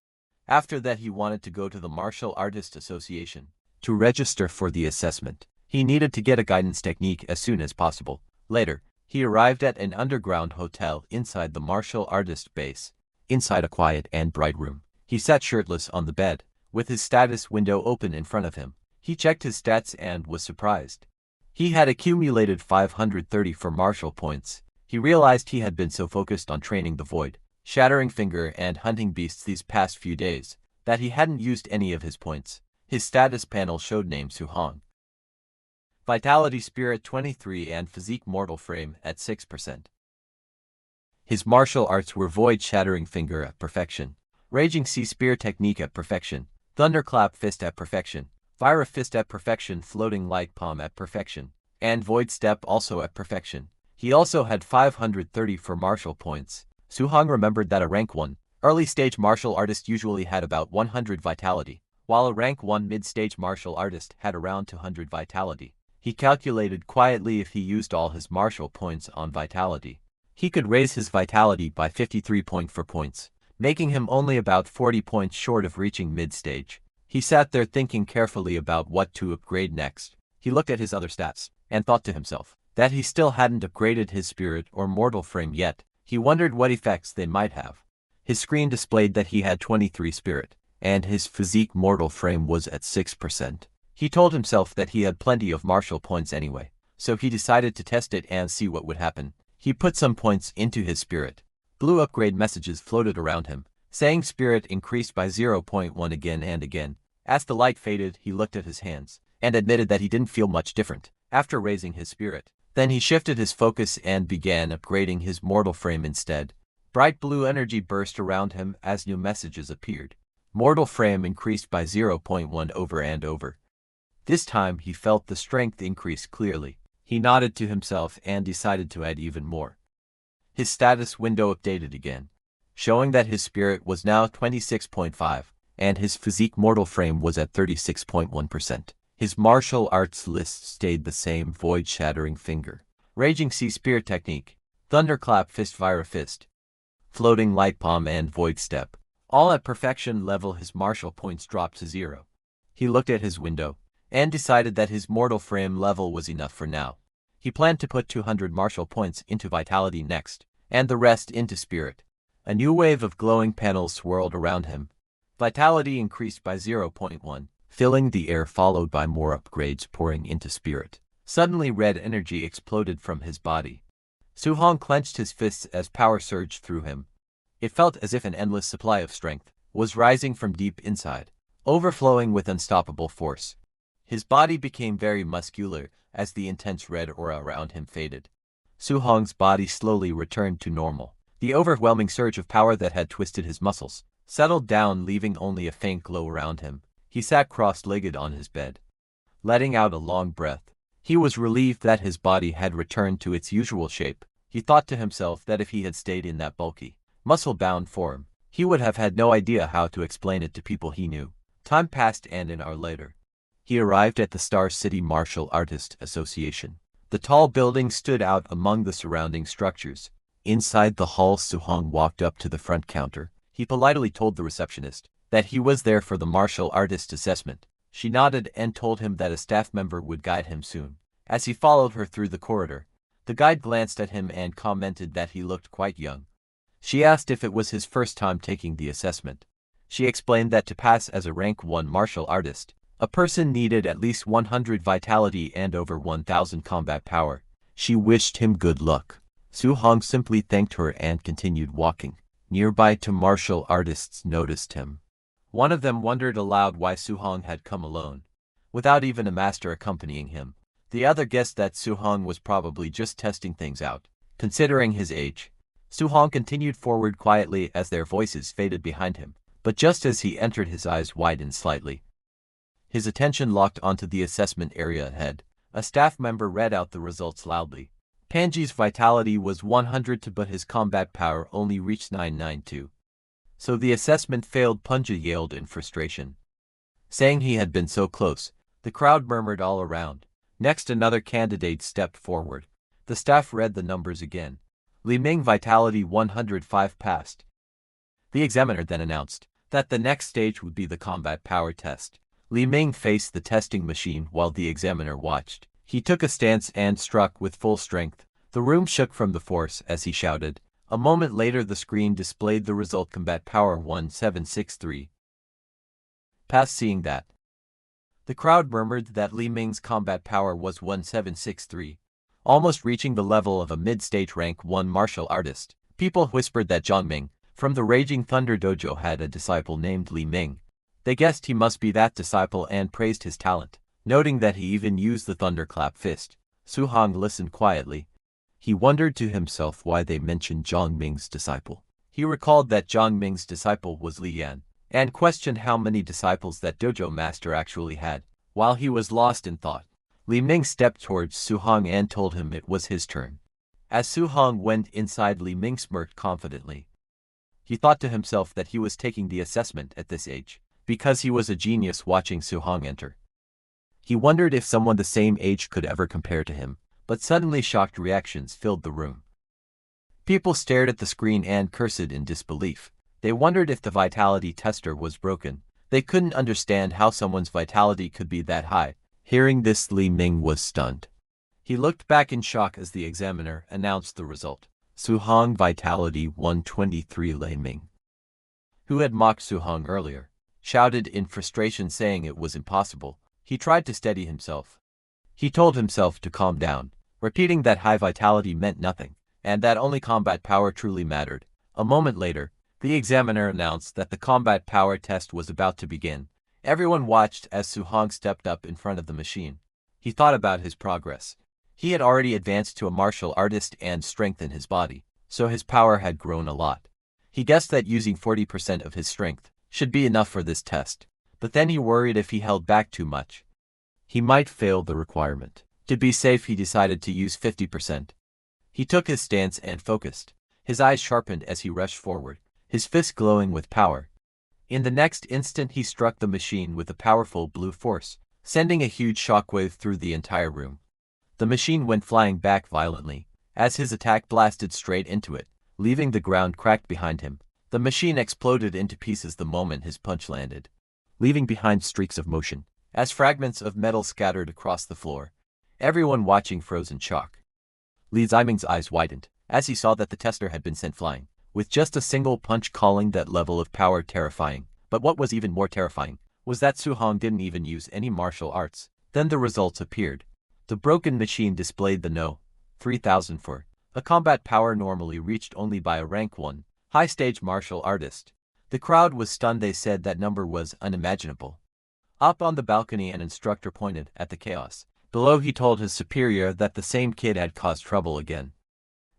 After that he wanted to go to the Martial Artist Association to register for the assessment. He needed to get a guidance technique as soon as possible. Later, he arrived at an underground hotel inside the martial artist base. Inside a quiet and bright room, he sat shirtless on the bed, with his status window open in front of him. He checked his stats and was surprised. He had accumulated 530 for martial points. He realized he had been so focused on training the Void, Shattering Finger and hunting beasts these past few days, that he hadn't used any of his points. His status panel showed name Su-hong. Vitality Spirit 23 and Physique Mortal Frame at 6%. His martial arts were Void Shattering Finger at perfection, Raging Sea Spear Technique at perfection, Thunderclap Fist at perfection, Fire Fist at perfection, Floating Light Palm at perfection, and Void Step also at perfection. He also had 530 for martial points. Su-hong remembered that a rank 1 early-stage martial artist usually had about 100 vitality, while a rank 1 mid-stage martial artist had around 200 vitality. He calculated quietly if he used all his martial points on vitality, he could raise his vitality by 53.4 points, making him only about 40 points short of reaching mid-stage. He sat there thinking carefully about what to upgrade next. He looked at his other stats, and thought to himself that he still hadn't upgraded his spirit or mortal frame yet. He wondered what effects they might have. His screen displayed that he had 23 spirit, and his physique mortal frame was at 6%. He told himself that he had plenty of martial points anyway, so he decided to test it and see what would happen. He put some points into his spirit. Blue upgrade messages floated around him, saying spirit increased by 0.1 again and again. As the light faded, he looked at his hands, and admitted that he didn't feel much different after raising his spirit. Then he shifted his focus and began upgrading his mortal frame instead. Bright blue energy burst around him as new messages appeared. Mortal frame increased by 0.1 over and over. This time he felt the strength increase clearly. He nodded to himself and decided to add even more. His status window updated again, showing that his spirit was now 26.5, and his physique mortal frame was at 36.1%. His martial arts list stayed the same: Void Shattering Finger, Raging Sea Spear Technique, Thunderclap Fist, Fire Fist, Floating Light Palm and Void Step. All at perfection level. His martial points dropped to 0. He looked at his window, and decided that his mortal frame level was enough for now. He planned to put 200 martial points into vitality next, and the rest into spirit. A new wave of glowing panels swirled around him. Vitality increased by 0.1, filling the air, followed by more upgrades pouring into spirit. Suddenly red energy exploded from his body. Su-hong clenched his fists as power surged through him. It felt as if an endless supply of strength was rising from deep inside, overflowing with unstoppable force. His body became very muscular as the intense red aura around him faded. Su-hong's body slowly returned to normal. The overwhelming surge of power that had twisted his muscles settled down, leaving only a faint glow around him. He sat cross-legged on his bed, letting out a long breath. He was relieved that his body had returned to its usual shape. He thought to himself that if he had stayed in that bulky, muscle-bound form, he would have had no idea how to explain it to people he knew. Time passed, and an hour later, he arrived at the Star City Martial Artist Association. The tall building stood out among the surrounding structures. Inside the hall, Su-hong walked up to the front counter. He politely told the receptionist that he was there for the martial artist assessment. She nodded and told him that a staff member would guide him soon. As he followed her through the corridor, the guide glanced at him and commented that he looked quite young. She asked if it was his first time taking the assessment. She explained that to pass as a rank 1 martial artist, a person needed at least 100 vitality and over 1000 combat power. She wished him good luck. Su-hong simply thanked her and continued walking. Nearby, two martial artists noticed him. One of them wondered aloud why Su-hong had come alone, without even a master accompanying him. The other guessed that Su-hong was probably just testing things out, considering his age. Su-hong continued forward quietly as their voices faded behind him, but just as he entered, his eyes widened slightly. His attention locked onto the assessment area ahead. A staff member read out the results loudly. Panji's vitality was 100 but his combat power only reached 992. So the assessment failed. Punja yelled in frustration, saying he had been so close. The crowd murmured all around. Next, another candidate stepped forward. The staff read the numbers again. Li Ming vitality 105 passed. The examiner then announced that the next stage would be the combat power test. Li Ming faced the testing machine while the examiner watched. He took a stance and struck with full strength. The room shook from the force as he shouted. A moment later the screen displayed the result: combat power 1763. Past. Seeing that, the crowd murmured that Li Ming's combat power was 1763, almost reaching the level of a mid-stage rank 1 martial artist. People whispered that Zhang Ming from the Raging Thunder Dojo had a disciple named Li Ming. They guessed he must be that disciple and praised his talent, noting that he even used the thunderclap fist. Su Hong listened quietly. He wondered to himself why they mentioned Zhang Ming's disciple. He recalled that Zhang Ming's disciple was Li Yan, and questioned how many disciples that dojo master actually had. While he was lost in thought, Li Ming stepped towards Su Hong and told him it was his turn. As Su Hong went inside, Li Ming smirked confidently. He thought to himself that he was taking the assessment at this age, because he was a genius. Watching Su Hong enter, he wondered if someone the same age could ever compare to him, but suddenly shocked reactions filled the room. People stared at the screen and cursed in disbelief. They wondered if the vitality tester was broken. They couldn't understand how someone's vitality could be that high. Hearing this, Li Ming was stunned. He looked back in shock as the examiner announced the result. Su Hong vitality 123. Li Ming, who had mocked Su Hong earlier, shouted in frustration, saying it was impossible. He tried to steady himself. He told himself to calm down, repeating that high vitality meant nothing, and that only combat power truly mattered. A moment later, the examiner announced that the combat power test was about to begin. Everyone watched as Su Hong stepped up in front of the machine. He thought about his progress. He had already advanced to a martial artist and strengthened his body, so his power had grown a lot. He guessed that using 40% of his strength should be enough for this test, but then he worried if he held back too much, he might fail the requirement. To be safe, he decided to use 50%. He took his stance and focused. His eyes sharpened as he rushed forward, his fist glowing with power. In the next instant, he struck the machine with a powerful blue force, sending a huge shockwave through the entire room. The machine went flying back violently, as his attack blasted straight into it, leaving the ground cracked behind him. The machine exploded into pieces the moment his punch landed, leaving behind streaks of motion, as fragments of metal scattered across the floor. Everyone watching froze in shock. Li Ziming's eyes widened, as he saw that the tester had been sent flying, with just a single punch, calling that level of power terrifying. But what was even more terrifying was that Su Hong didn't even use any martial arts. Then the results appeared. The broken machine displayed the No. 3004, a combat power normally reached only by a rank 1 high-stage martial artist. The crowd was stunned. They said that number was unimaginable. Up on the balcony, an instructor pointed at the chaos below. He told his superior that the same kid had caused trouble again,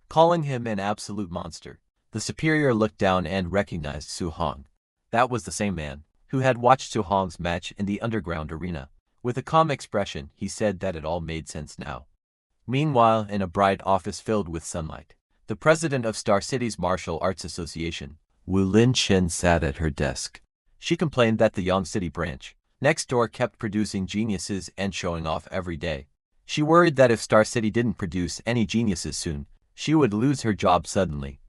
calling him an absolute monster. The superior looked down and recognized Su Hong. That was the same man who had watched Su Hong's match in the underground arena. With a calm expression, he said that it all made sense now. Meanwhile, in a bright office filled with sunlight, the president of Star City's Martial Arts Association, Wu Lin Chen, sat at her desk. She complained that the Yang City branch next door kept producing geniuses and showing off every day. She worried that if Star City didn't produce any geniuses soon, she would lose her job suddenly.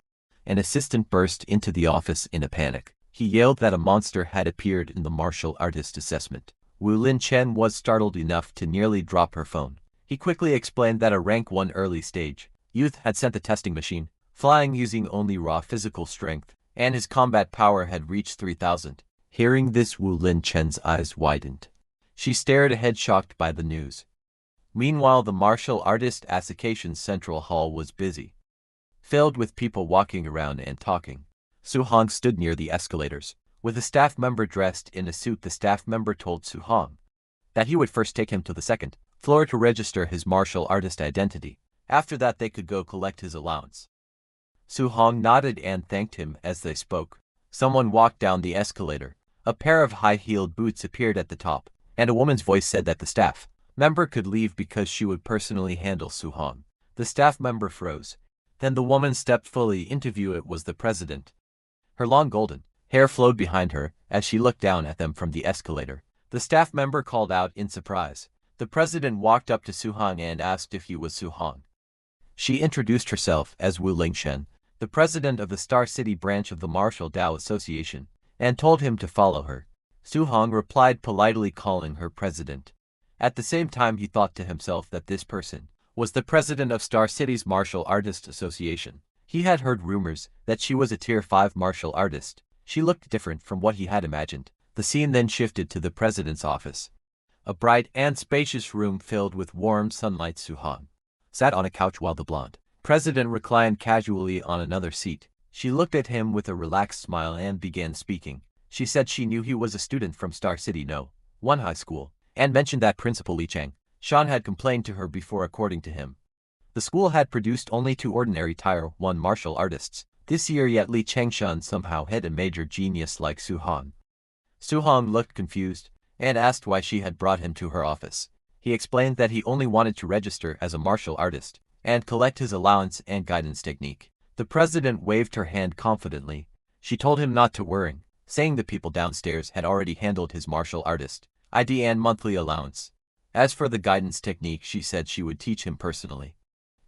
An assistant burst into the office in a panic. He yelled that a monster had appeared in the martial artist assessment. Wu Lin Chen was startled enough to nearly drop her phone. He quickly explained that a rank 1 early stage youth had sent the testing machine flying using only raw physical strength, and his combat power had reached 3000. Hearing this, Wu Lin Chen's eyes widened. She stared ahead, shocked by the news. Meanwhile, the martial artist association's central hall was busy, filled with people walking around and talking. Su Hong stood near the escalators, with a staff member dressed in a suit. The staff member told Su Hong that he would first take him to the second floor to register his martial artist identity. After that, they could go collect his allowance. Su Hong nodded and thanked him as they spoke. Someone walked down the escalator. A pair of high-heeled boots appeared at the top, and a woman's voice said that the staff member could leave because she would personally handle Suhong. The staff member froze. Then the woman stepped fully into view. It was the president. Her long golden hair flowed behind her as she looked down at them from the escalator. The staff member called out in surprise. The president walked up to Suhong and asked if he was Suhong. She introduced herself as Wu Lingshen, the president of the Star City branch of the Martial Dao Association, and told him to follow her. Suhong replied politely, calling her president. At the same time, he thought to himself that this person was the president of Star City's Martial Artists Association. He had heard rumors that she was a Tier 5 martial artist. She looked different from what he had imagined. The scene then shifted to the president's office. A bright and spacious room filled with warm sunlight. Suhong sat on a couch while the blonde president reclined casually on another seat. She looked at him with a relaxed smile and began speaking. She said she knew he was a student from Star City No. 1 high school, and mentioned that Principal Li Chang-shan had complained to her before. According to him, the school had produced only 2 ordinary Tier 1 martial artists this year, yet Li Chang-shan somehow had a major genius like Suhong. Suhong looked confused and asked why she had brought him to her office. He explained that he only wanted to register as a martial artist and collect his allowance and guidance technique. The president waved her hand confidently. She told him not to worry, saying the people downstairs had already handled his martial artist ID and monthly allowance. As for the guidance technique, she said she would teach him personally.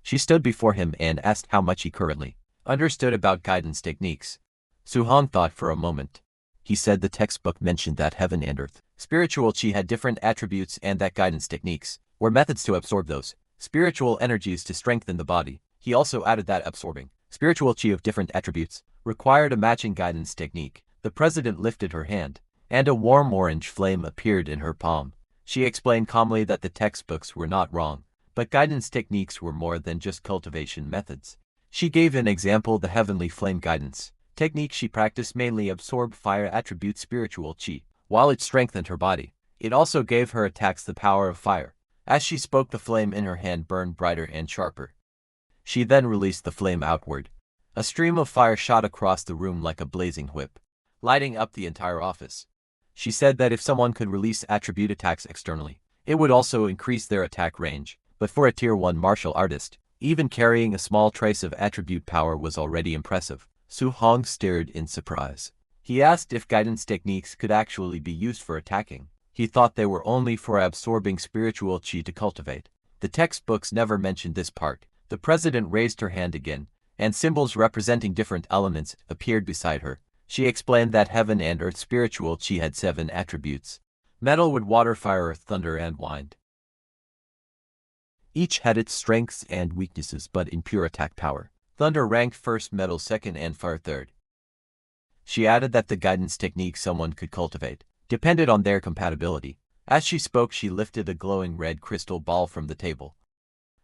She stood before him and asked how much he currently understood about guidance techniques. Suhong thought for a moment. He said the textbook mentioned that heaven and earth spiritual chi had different attributes and that guidance techniques were methods to absorb those spiritual energies to strengthen the body. He also added that absorbing spiritual chi of different attributes required a matching guidance technique. The president lifted her hand, and a warm orange flame appeared in her palm. She explained calmly that the textbooks were not wrong, but guidance techniques were more than just cultivation methods. She gave an example. The heavenly flame guidance technique she practiced mainly absorbed fire attribute spiritual chi. While it strengthened her body, it also gave her attacks the power of fire. As she spoke, the flame in her hand burned brighter and sharper. She then released the flame outward. A stream of fire shot across the room like a blazing whip, lighting up the entire office. She said that if someone could release attribute attacks externally, it would also increase their attack range. But for a Tier 1 martial artist, even carrying a small trace of attribute power was already impressive. Suhong stared in surprise. He asked if guidance techniques could actually be used for attacking. He thought they were only for absorbing spiritual chi to cultivate. The textbooks never mentioned this part. The president raised her hand again, and symbols representing different elements appeared beside her. She explained that heaven and earth spiritual chi had 7 attributes: metal, wood, water, fire, earth, thunder, and wind. Each had its strengths and weaknesses, but in pure attack power, thunder ranked first, metal second, and fire third. She added that the guidance technique someone could cultivate depended on their compatibility. As she spoke, she lifted a glowing red crystal ball from the table.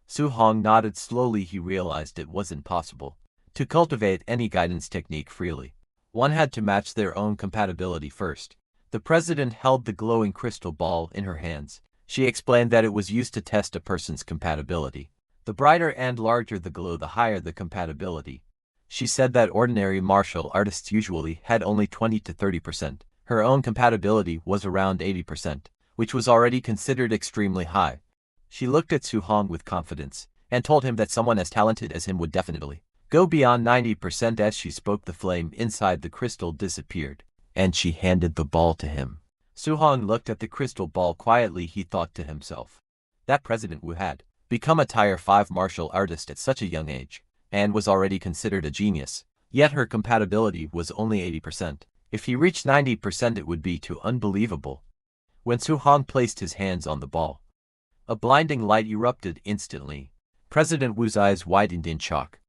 Suhong nodded slowly. He realized it wasn't possible to cultivate any guidance technique freely. One had to match their own compatibility first. The president held the glowing crystal ball in her hands. She explained that it was used to test a person's compatibility. The brighter and larger the glow, the higher the compatibility. She said that ordinary martial artists usually had only 20 to 30%. Her own compatibility was around 80%, which was already considered extremely high. She looked at Suhong with confidence, and told him that someone as talented as him would definitely go beyond 90%. As she spoke, the flame inside the crystal disappeared, and she handed the ball to him. Suhong looked at the crystal ball quietly. He thought to himself, that President Wu had become a Tier 5 martial artist at such a young age, and was already considered a genius, yet her compatibility was only 80%. If he reached 90%, it would be too unbelievable. When Suhong placed his hands on the ball, a blinding light erupted instantly. President Wu's eyes widened in shock.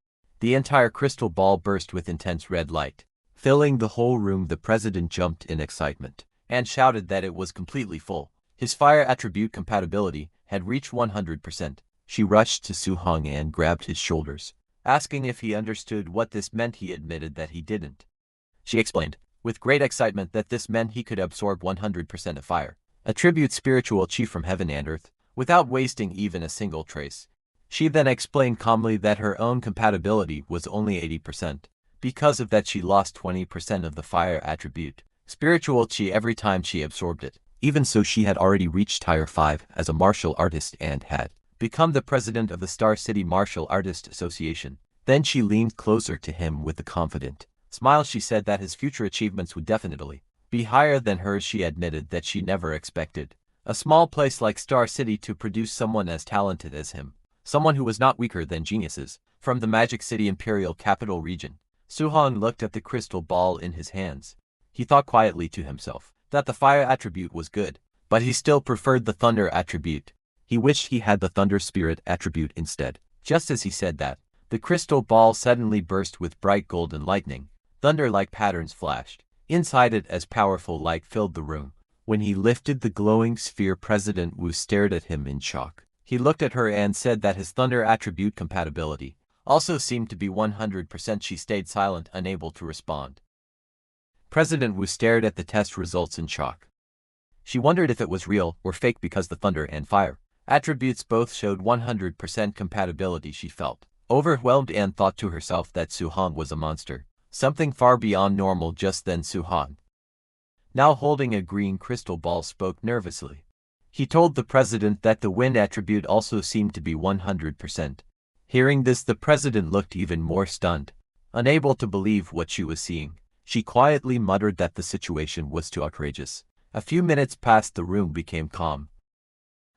The entire crystal ball burst with intense red light, filling the whole room. The president jumped in excitement and shouted that it was completely full. His fire attribute compatibility had reached 100%. She rushed to Suhong and grabbed his shoulders, asking if he understood what this meant. He admitted that he didn't. She explained, with great excitement, that this meant he could absorb 100% of fire attribute spiritual chi from heaven and earth, without wasting even a single trace. She then explained calmly that her own compatibility was only 80%. Because of that, she lost 20% of the fire attribute spiritual chi every time she absorbed it. Even so, she had already reached Tier 5 as a martial artist and had become the president of the Star City Martial Artist Association. Then she leaned closer to him with a confident smile. She said that his future achievements would definitely be higher than hers. She admitted that she never expected a small place like Star City to produce someone as talented as him, someone who was not weaker than geniuses. From the Magic City Imperial Capital region, Su-hong looked at the crystal ball in his hands. He thought quietly to himself that the fire attribute was good, but he still preferred the thunder attribute. He wished he had the thunder spirit attribute instead. Just as he said that, the crystal ball suddenly burst with bright golden lightning. Thunder-like patterns flashed inside it as powerful light filled the room. When he lifted the glowing sphere, President Wu stared at him in shock. He looked at her and said that his thunder attribute compatibility also seemed to be 100%. She stayed silent, unable to respond. President Wu stared at the test results in shock. She wondered if it was real or fake because the thunder and fire attributes both showed 100% compatibility. She felt overwhelmed and thought to herself that Su-hong was a monster, something far beyond normal. Just then Su-hong, now holding a green crystal ball, spoke nervously. He told the president that the wind attribute also seemed to be 100%. Hearing this, the president looked even more stunned, unable to believe what she was seeing. She quietly muttered that the situation was too outrageous. A few minutes passed. The room became calm.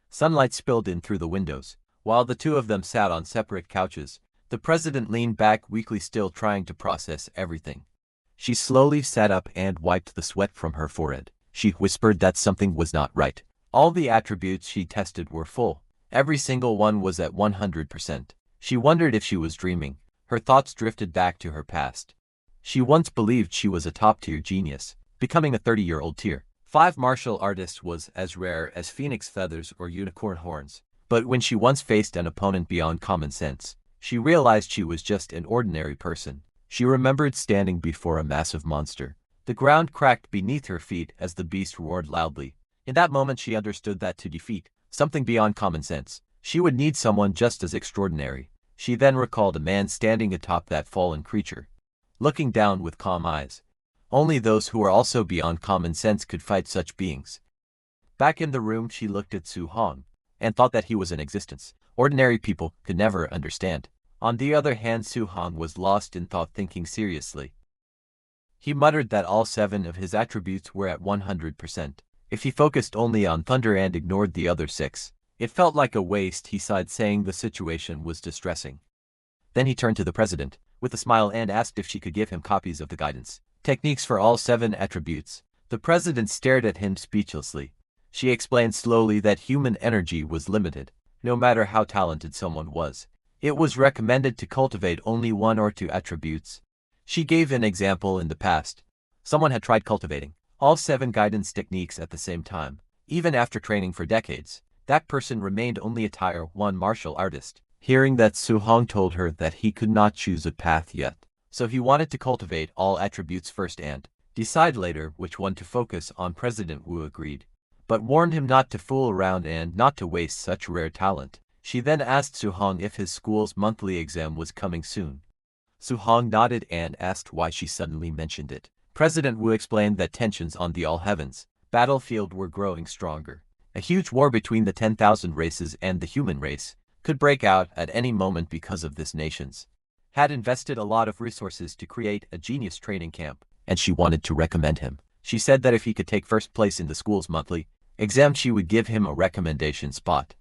Sunlight spilled in through the windows. While the two of them sat on separate couches, the president leaned back weakly, still trying to process everything. She slowly sat up and wiped the sweat from her forehead. She whispered that something was not right. All the attributes she tested were full. Every single one was at 100%. She wondered if she was dreaming. Her thoughts drifted back to her past. She once believed she was a top-tier genius. Becoming a 30-year-old Tier 5 martial artist was as rare as phoenix feathers or unicorn horns. But when she once faced an opponent beyond common sense, she realized she was just an ordinary person. She remembered standing before a massive monster. The ground cracked beneath her feet as the beast roared loudly. In that moment, she understood that to defeat something beyond common sense, she would need someone just as extraordinary. She then recalled a man standing atop that fallen creature, looking down with calm eyes. Only those who are also beyond common sense could fight such beings. Back in the room, she looked at Su-hong and thought that he was in existence. Ordinary people could never understand. On the other hand, Su-hong was lost in thought, thinking seriously. He muttered that all 7 of his attributes were at 100%. If he focused only on thunder and ignored the other 6, it felt like a waste. He sighed, saying the situation was distressing. Then he turned to the president with a smile and asked if she could give him copies of the guidance techniques for all 7 attributes. The president stared at him speechlessly. She explained slowly that human energy was limited. No matter how talented someone was, it was recommended to cultivate only 1 or 2 attributes. She gave an example. In the past, someone had tried cultivating all 7 guidance techniques at the same time. Even after training for decades, that person remained only a Tier 1 martial artist. Hearing that, Su-hong told her that he could not choose a path yet, so he wanted to cultivate all attributes first and decide later which one to focus on. President Wu agreed, but warned him not to fool around and not to waste such rare talent. She then asked Su-hong if his school's monthly exam was coming soon. Su-hong nodded and asked why she suddenly mentioned it. President Wu explained that tensions on the all-heavens battlefield were growing stronger. A huge war between the 10,000 races and the human race could break out at any moment because of this. Nations had invested a lot of resources to create a genius training camp, and she wanted to recommend him. She said that if he could take first place in the school's monthly exam, she would give him a recommendation spot.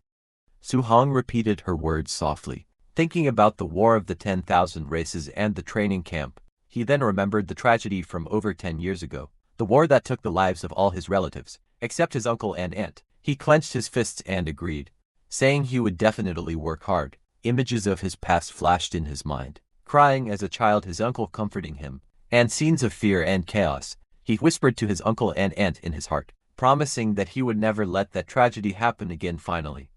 Su-hong repeated her words softly, thinking about the war of the 10,000 races and the training camp. He then remembered the tragedy from over 10 years ago, the war that took the lives of all his relatives, except his uncle and aunt. He clenched his fists and agreed, saying he would definitely work hard. Images of his past flashed in his mind, crying as a child, his uncle comforting him, and scenes of fear and chaos. He whispered to his uncle and aunt in his heart, promising that he would never let that tragedy happen again. Finally,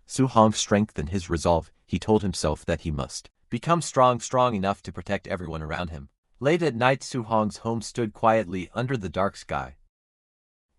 Su-hong strengthened his resolve. He told himself that he must become strong enough to protect everyone around him. Late at night, Su-hong's home stood quietly under the dark sky.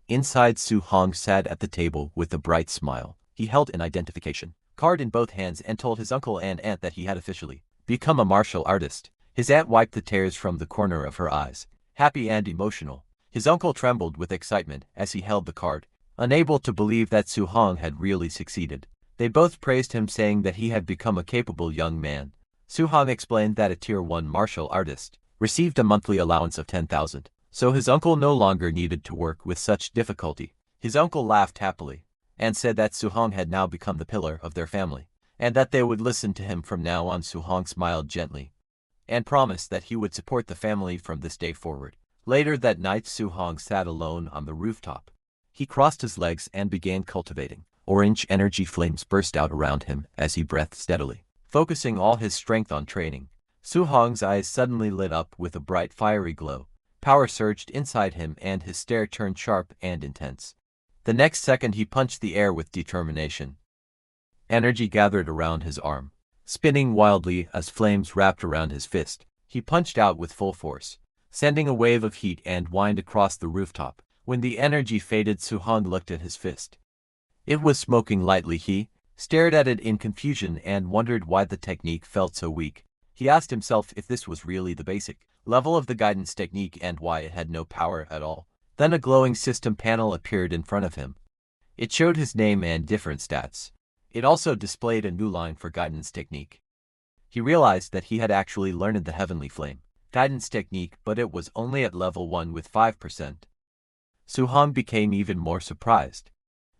Inside, Su-hong sat at the table with a bright smile. He held an identification card in both hands and told his uncle and aunt that he had officially become a martial artist. His aunt wiped the tears from the corner of her eyes, happy and emotional. His uncle trembled with excitement as he held the card. Unable to believe that Su Hong had really succeeded, they both praised him, saying that he had become a capable young man. Su Hong explained that a Tier 1 martial artist received a monthly allowance of 10,000, so his uncle no longer needed to work with such difficulty. His uncle laughed happily and said that Su Hong had now become the pillar of their family, and that they would listen to him from now on. Su Hong smiled gently and promised that he would support the family from this day forward. Later that night, Su Hong sat alone on the rooftop. He crossed his legs and began cultivating. Orange energy flames burst out around him as he breathed steadily, focusing all his strength on training. Su Hong's eyes suddenly lit up with a bright fiery glow. Power surged inside him and his stare turned sharp and intense. The next second he punched the air with determination. Energy gathered around his arm, spinning wildly as flames wrapped around his fist. He punched out with full force, sending a wave of heat and wind across the rooftop. When the energy faded, Su Hong looked at his fist. It was smoking lightly. He stared at it in confusion and wondered why the technique felt so weak. He asked himself if this was really the basic level of the guidance technique and why it had no power at all. Then a glowing system panel appeared in front of him. It showed his name and different stats. It also displayed a new line for guidance technique. He realized that he had actually learned the Heavenly Flame guidance technique, but it was only at level 1 with 5%. Su Hong became even more surprised.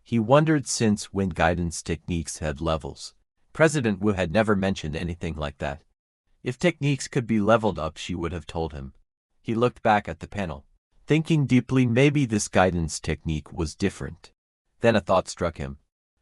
He wondered since when guidance techniques had levels. President Wu had never mentioned anything like that. If techniques could be leveled up, she would have told him. He looked back at the panel, thinking deeply maybe this guidance technique was different. Then a thought struck him.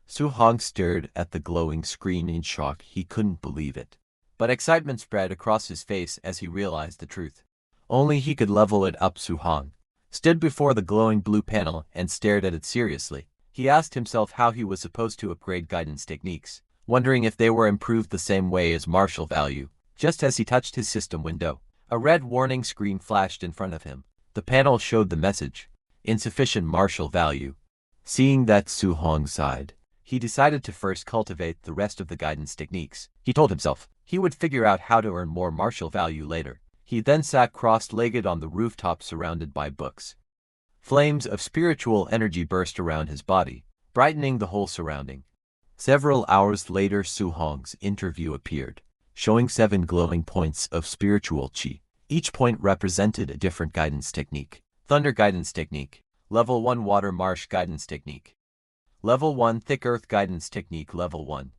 Su Hong stared at the glowing screen in shock. He couldn't believe it. But excitement spread across his face as he realized the truth. Only he could level it up. Su Hong stood before the glowing blue panel and stared at it seriously. He asked himself how he was supposed to upgrade guidance techniques, wondering if they were improved the same way as martial value. Just as he touched his system window, a red warning screen flashed in front of him. The panel showed the message, insufficient martial value. Seeing that, Su Hong sighed. He decided to first cultivate the rest of the guidance techniques. He told himself he would figure out how to earn more martial value later. He then sat cross-legged on the rooftop surrounded by books. Flames of spiritual energy burst around his body, brightening the whole surrounding. Several hours later, Su Hong's interview appeared, showing 7 glowing points of spiritual chi. Each point represented a different guidance technique. Thunder guidance technique. Level 1 Water Marsh guidance technique. Level 1 Thick Earth guidance technique. Level 1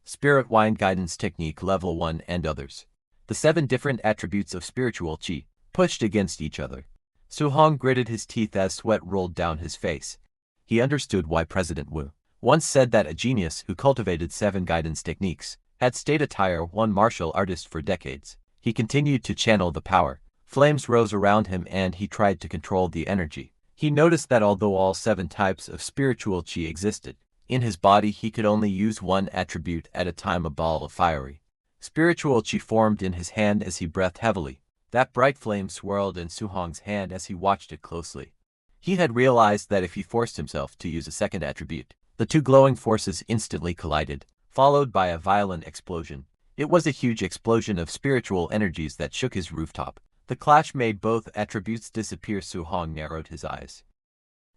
Spirit Wine guidance technique. Level 1 and others. The 7 different attributes of spiritual chi pushed against each other. Su Hong gritted his teeth as sweat rolled down his face. He understood why President Wu once said that a genius who cultivated 7 guidance techniques had stayed a Tier 1 martial artist for decades. He continued to channel the power. Flames rose around him and he tried to control the energy. He noticed that although all 7 types of spiritual chi existed in his body, he could only use one attribute at a time. A ball of fiery spiritual chi formed in his hand as he breathed heavily. That bright flame swirled in Su Hong's hand as he watched it closely. He had realized that if he forced himself to use a second attribute, the 2 glowing forces instantly collided, followed by a violent explosion. It was a huge explosion of spiritual energies that shook his rooftop. The clash made both attributes disappear. Su Hong narrowed his eyes.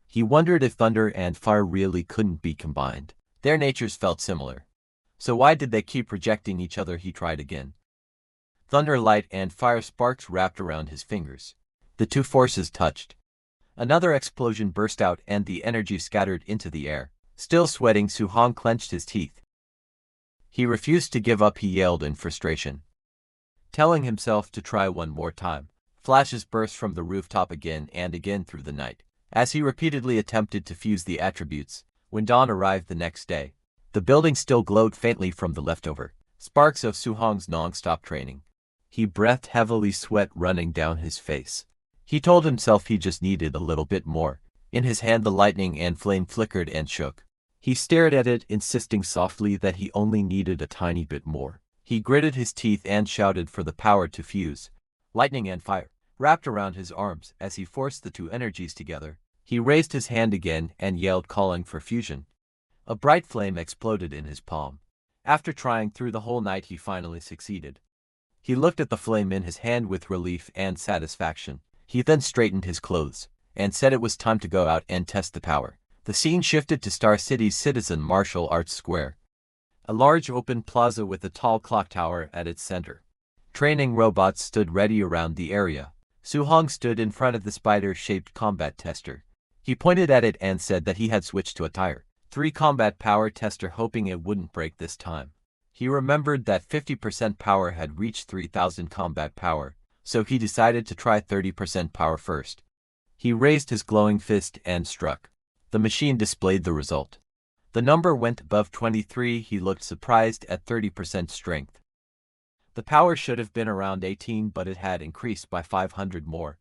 He wondered if thunder and fire really couldn't be combined. Their natures felt similar. So why did they keep rejecting each other? He tried again. Thunder, light, and fire sparks wrapped around his fingers. The 2 forces touched. Another explosion burst out and the energy scattered into the air. Still sweating, Su Hong clenched his teeth. He refused to give up. He yelled in frustration, telling himself to try one more time. Flashes burst from the rooftop again and again through the night, as he repeatedly attempted to fuse the attributes. When dawn arrived the next day, the building still glowed faintly from the leftover sparks of Su Hong's non-stop training. He breathed heavily, sweat running down his face. He told himself he just needed a little bit more. In his hand the lightning and flame flickered and shook. He stared at it, insisting softly that he only needed a tiny bit more. He gritted his teeth and shouted for the power to fuse. Lightning and fire wrapped around his arms as he forced the 2 energies together. He raised his hand again and yelled, calling for fusion. A bright flame exploded in his palm. After trying through the whole night, he finally succeeded. He looked at the flame in his hand with relief and satisfaction. He then straightened his clothes and said it was time to go out and test the power. The scene shifted to Star City's Citizen Martial Arts Square, a large open plaza with a tall clock tower at its center. Training robots stood ready around the area. Su-hong stood in front of the spider-shaped combat tester. He pointed at it and said that he had switched to a Tier 3 combat power tester, hoping it wouldn't break this time. He remembered that 50% power had reached 3000 combat power, so he decided to try 30% power first. He raised his glowing fist and struck. The machine displayed the result. The number went above 23. He looked surprised at 30% strength. The power should have been around 18, but it had increased by 500 more.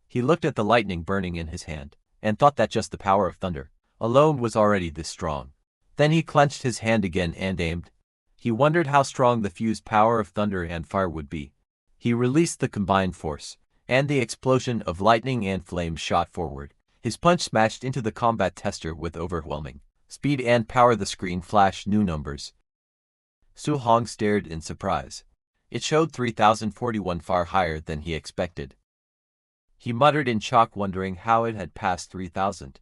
He looked at the lightning burning in his hand, and thought that just the power of thunder alone was already this strong. Then he clenched his hand again and aimed. He wondered how strong the fused power of thunder and fire would be. He released the combined force, and the explosion of lightning and flames shot forward. His punch smashed into the combat tester with overwhelming speed and power. The screen flashed new numbers. Su-hong stared in surprise. It showed 3041, far higher than he expected. He muttered in shock, wondering how it had passed 3000.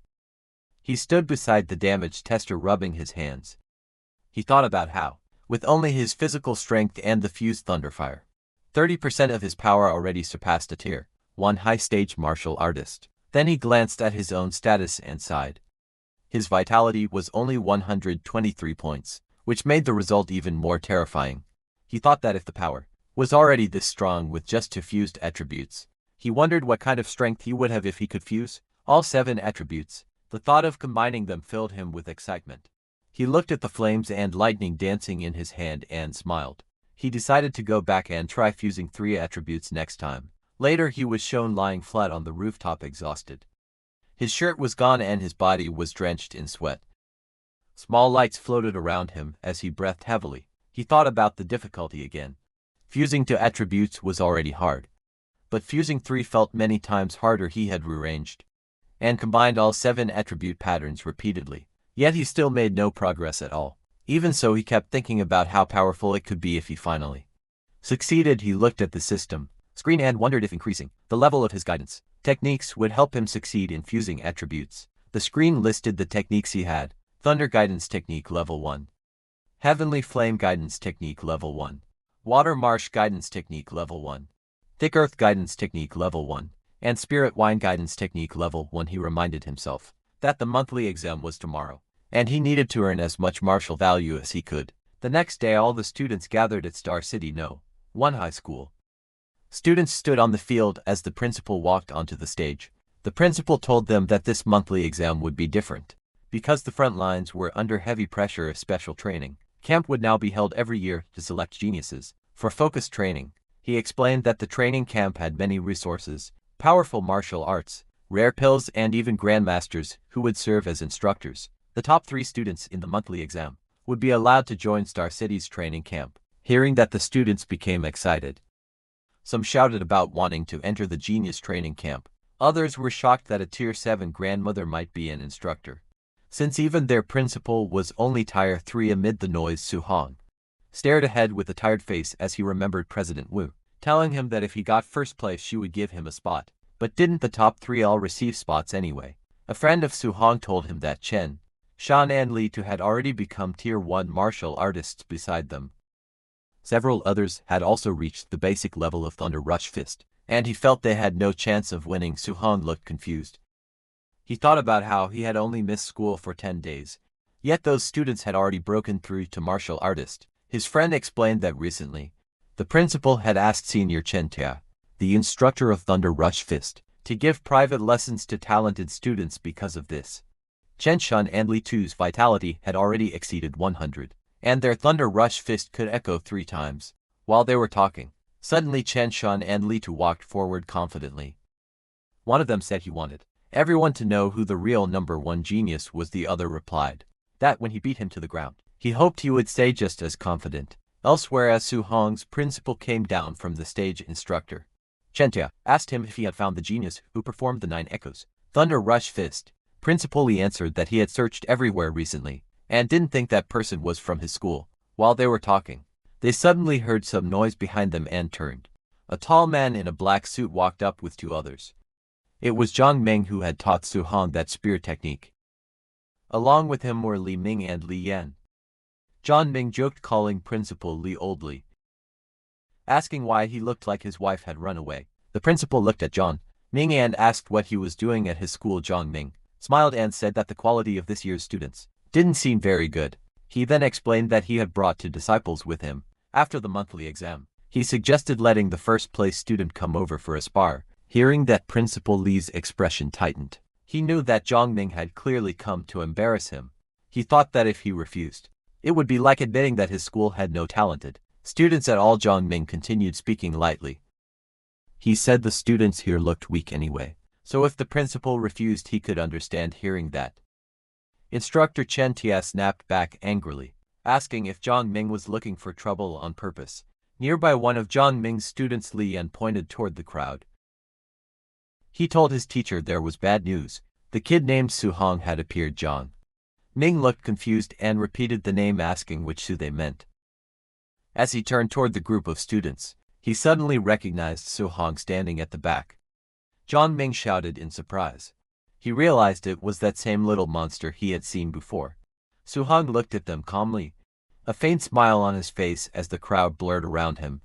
He stood beside the damaged tester, rubbing his hands. He thought about how, with only his physical strength and the fused thunderfire, 30% of his power already surpassed a Tier 1 high-stage martial artist. Then he glanced at his own status and sighed. His vitality was only 123 points, which made the result even more terrifying. He thought that if the power was already this strong with just 2 fused attributes, he wondered what kind of strength he would have if he could fuse all 7 attributes. The thought of combining them filled him with excitement. He looked at the flames and lightning dancing in his hand and smiled. He decided to go back and try fusing 3 attributes next time. Later he was shown lying flat on the rooftop, exhausted. His shirt was gone and his body was drenched in sweat. Small lights floated around him as he breathed heavily. He thought about the difficulty again. Fusing 2 attributes was already hard, but fusing 3 felt many times harder. He had rearranged and combined all 7 attribute patterns repeatedly, yet he still made no progress at all. Even so, he kept thinking about how powerful it could be if he finally succeeded. He looked at the system screen and wondered if increasing the level of his guidance techniques would help him succeed in fusing attributes. The screen listed the techniques he had: Thunder Guidance Technique Level 1, Heavenly Flame Guidance Technique Level 1, Water Marsh Guidance Technique Level 1, Thick Earth Guidance Technique Level 1, and Spirit Wine Guidance Technique Level 1. He reminded himself that the monthly exam was tomorrow, and he needed to earn as much martial value as he could. The next day all the students gathered at Star City No. 1 High School. Students stood on the field as the principal walked onto the stage. The principal told them that this monthly exam would be different, because the front lines were under heavy pressure. A special training camp would now be held every year to select geniuses for focused training. He explained that the training camp had many resources: powerful martial arts, rare pills, and even grandmasters who would serve as instructors. The top 3 students in the monthly exam would be allowed to join Star City's training camp. Hearing that, the students became excited. Some shouted about wanting to enter the genius training camp. Others were shocked that a Tier 7 grandmother might be an instructor, since even their principal was only Tier 3. Amid the noise, Su-hong stared ahead with a tired face as he remembered President Wu telling him that if he got first place she would give him a spot. But didn't the top 3 all receive spots anyway? A friend of Su-hong told him that Chen, Shan and Li Tu had already become Tier 1 martial artists beside them. Several others had also reached the basic level of Thunder Rush Fist, and he felt they had no chance of winning. Su-hong looked confused. He thought about how he had only missed school for 10 days, yet those students had already broken through to martial artist. His friend explained that recently, the principal had asked Senior Chen Tia, the instructor of Thunder Rush Fist, to give private lessons to talented students. Because of this, Chen Shun and Li Tu's vitality had already exceeded 100, and their Thunder Rush Fist could echo 3 times. While they were talking, suddenly Chen Shun and Li Tu walked forward confidently. One of them said he wanted everyone to know who the real number 1 genius was. The other replied that when he beat him to the ground, he hoped he would stay just as confident. Elsewhere, as Su-hong's principal came down from the stage, instructor Chen Tia asked him if he had found the genius who performed the 9 echoes Thunder Rush Fist. Principal Li answered that he had searched everywhere recently and didn't think that person was from his school. While they were talking, they suddenly heard some noise behind them and turned. A tall man in a black suit walked up with 2 others. It was Zhang Meng, who had taught Su-hong that spear technique. Along with him were Li Ming and Li Yan. John Ming joked, calling Principal Li old Li, asking why he looked like his wife had run away. The principal looked at John Ming and asked what he was doing at his school. John Ming smiled and said that the quality of this year's students didn't seem very good. He then explained that he had brought 2 disciples with him after the monthly exam. He suggested letting the first-place student come over for a spar. Hearing that, Principal Li's expression tightened. He knew that John Ming had clearly come to embarrass him. He thought that if he refused, it would be like admitting that his school had no talented students at all. John Ming continued, speaking lightly. He said the students here looked weak anyway, so if the principal refused, he could understand. Hearing that, Instructor Chen Tia snapped back angrily, asking if John Ming was looking for trouble on purpose. Nearby, one of John Ming's students, Li Yan, pointed toward the crowd. He told his teacher there was bad news. The kid named Su Hong had appeared. John Ming looked confused and repeated the name, asking which Su they meant. As he turned toward the group of students, he suddenly recognized Su Hong standing at the back. John Ming shouted in surprise. He realized it was that same little monster he had seen before. Su Hong looked at them calmly, a faint smile on his face as the crowd blurred around him.